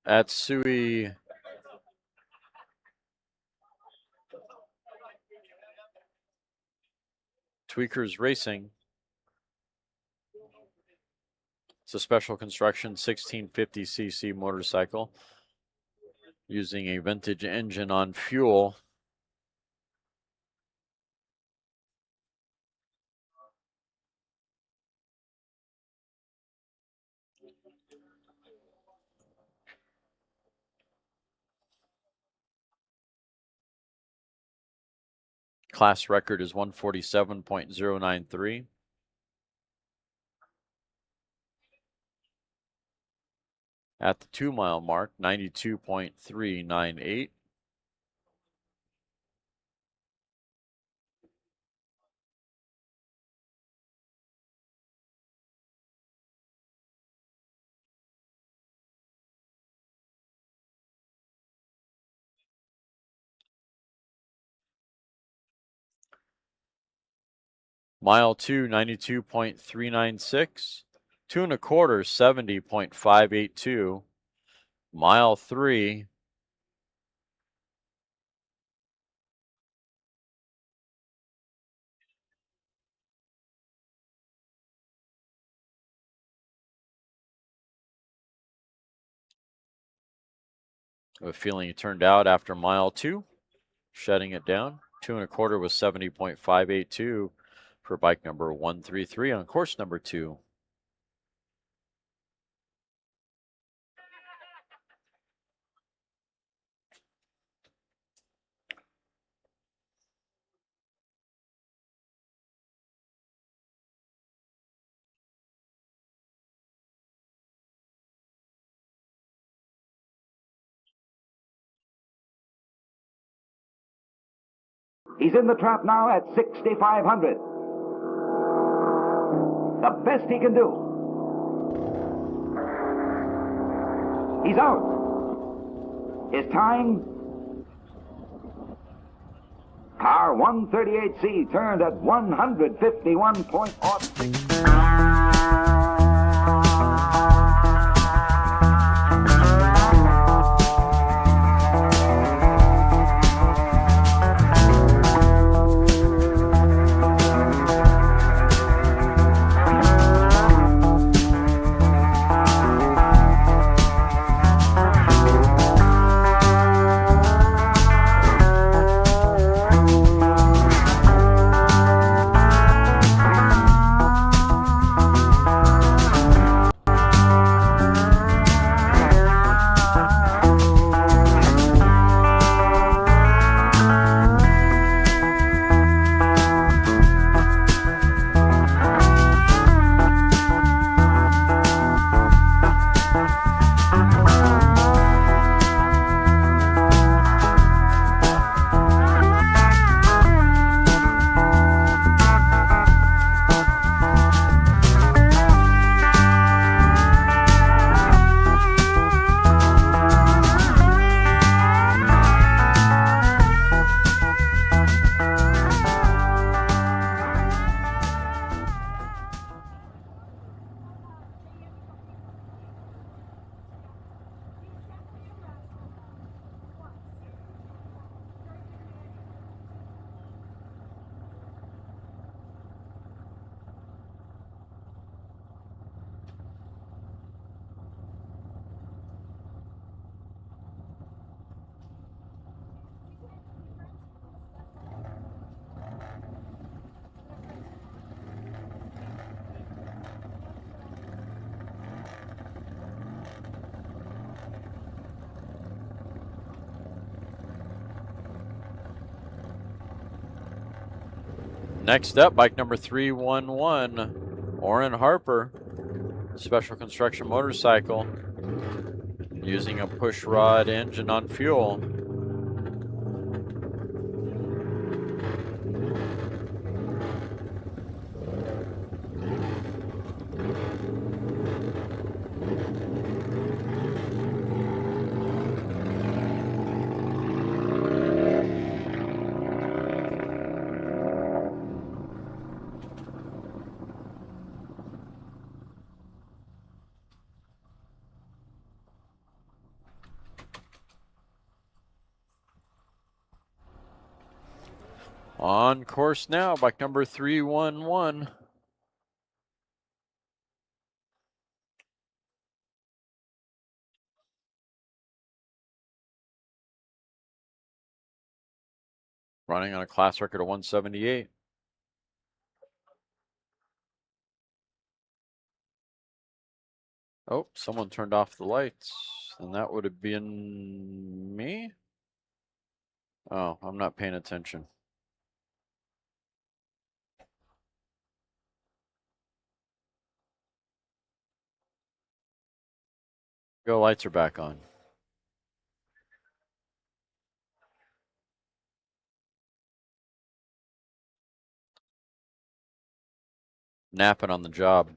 at Sui Tweakers Racing. It's a special construction 1650cc motorcycle using a vintage engine on fuel. Class record is 147.093. At the 2-mile mark, 92.398. Mile 2, 92.396. 2 1/4, 70.582. Mile 3, I have a feeling he turned out after mile 2, shutting it down. 2 1/4 was 70.582 for bike number 133 on course number 2. He's in the trap now at 6,500. The best he can do. He's out. His time, car 138C turned at 151.06. Next up, bike number 311, Orrin Harper, special construction motorcycle, using a push rod engine on fuel. On course now, bike number 311. Running on a class record of 178. Oh, someone turned off the lights, and that would have been me? Oh, I'm not paying attention. Go, lights are back on. Napping on the job.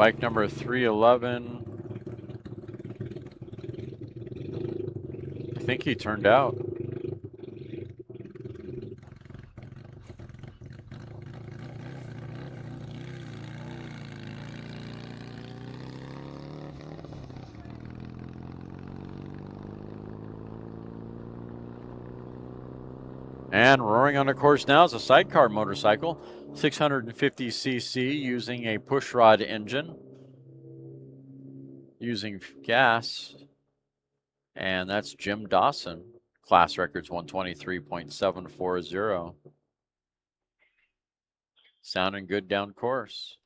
Bike number 311. I think he turned out. And roaring on the course now is a sidecar motorcycle, 650cc, using a pushrod engine, using gas. And that's Jim Dawson. Class records 123.740. Sounding good down course.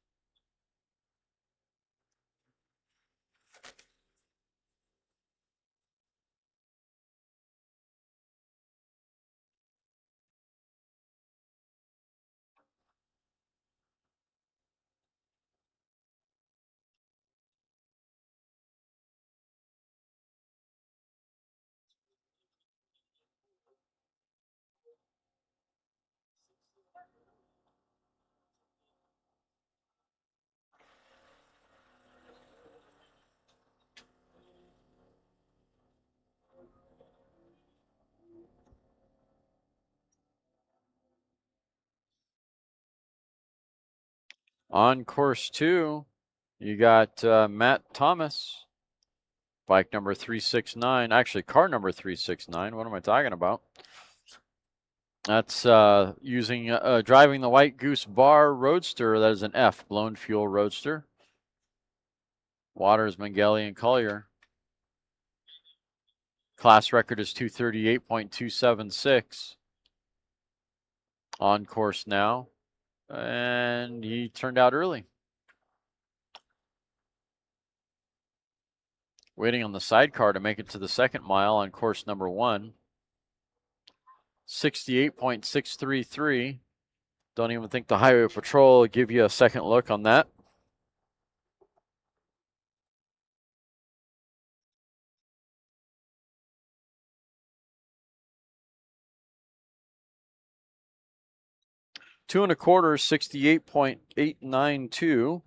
On course 2, you got Matt Thomas, bike number 369. Actually, car number 369. What am I talking about? That's using driving the White Goose Bar Roadster. That is an F, blown fuel roadster. Waters, Mengele, and Collier. Class record is 238.276. On course now. And he turned out early. Waiting on the sidecar to make it to the second mile on course number 1. 68.633. Don't even think the Highway Patrol will give you a second look on that. Two and a quarter, 68.892.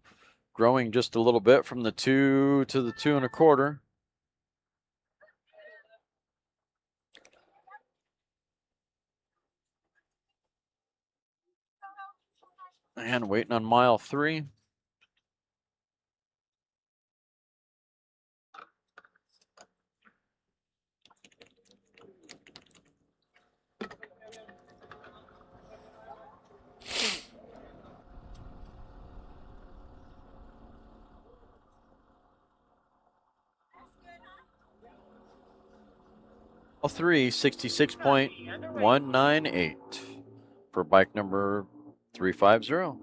Growing just a little bit from the 2 to the 2 and a quarter. And waiting on mile 3. Mile 3, 66.198 for bike number 350.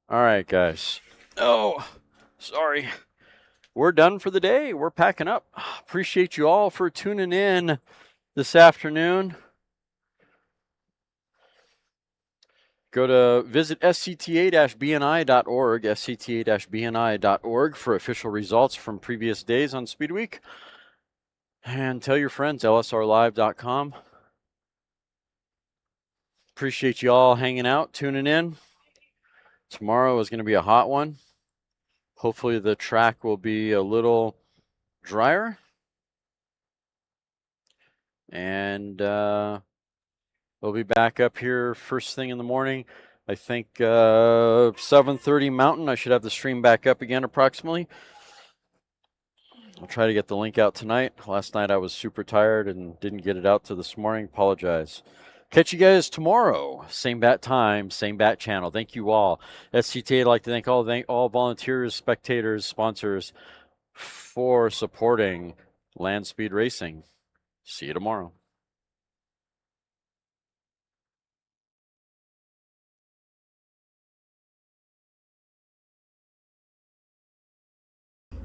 All right, guys. Oh, sorry. We're done for the day. We're packing up. Appreciate you all for tuning in this afternoon. Go to visit scta-bni.org, scta-bni.org for official results from previous days on SpeedWeek. And tell your friends, lsrlive.com. Appreciate you all hanging out, tuning in. Tomorrow is going to be a hot one. Hopefully the track will be a little drier. And we'll be back up here first thing in the morning. I think 7:30 Mountain. I should have the stream back up again approximately. I'll try to get the link out tonight. Last night I was super tired and didn't get it out to this morning. Apologize. Catch you guys tomorrow. Same bat time, same bat channel. Thank you all. SCTA, I'd like to thank all volunteers, spectators, sponsors for supporting Land Speed Racing. See you tomorrow.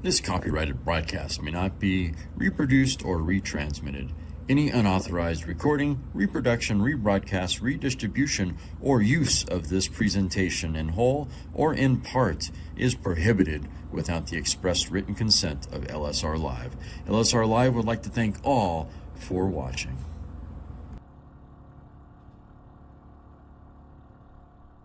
This copyrighted broadcast may not be reproduced or retransmitted. Any unauthorized recording, reproduction, rebroadcast, redistribution, or use of this presentation in whole or in part is prohibited without the express written consent of LSR Live. LSR Live would like to thank all for watching.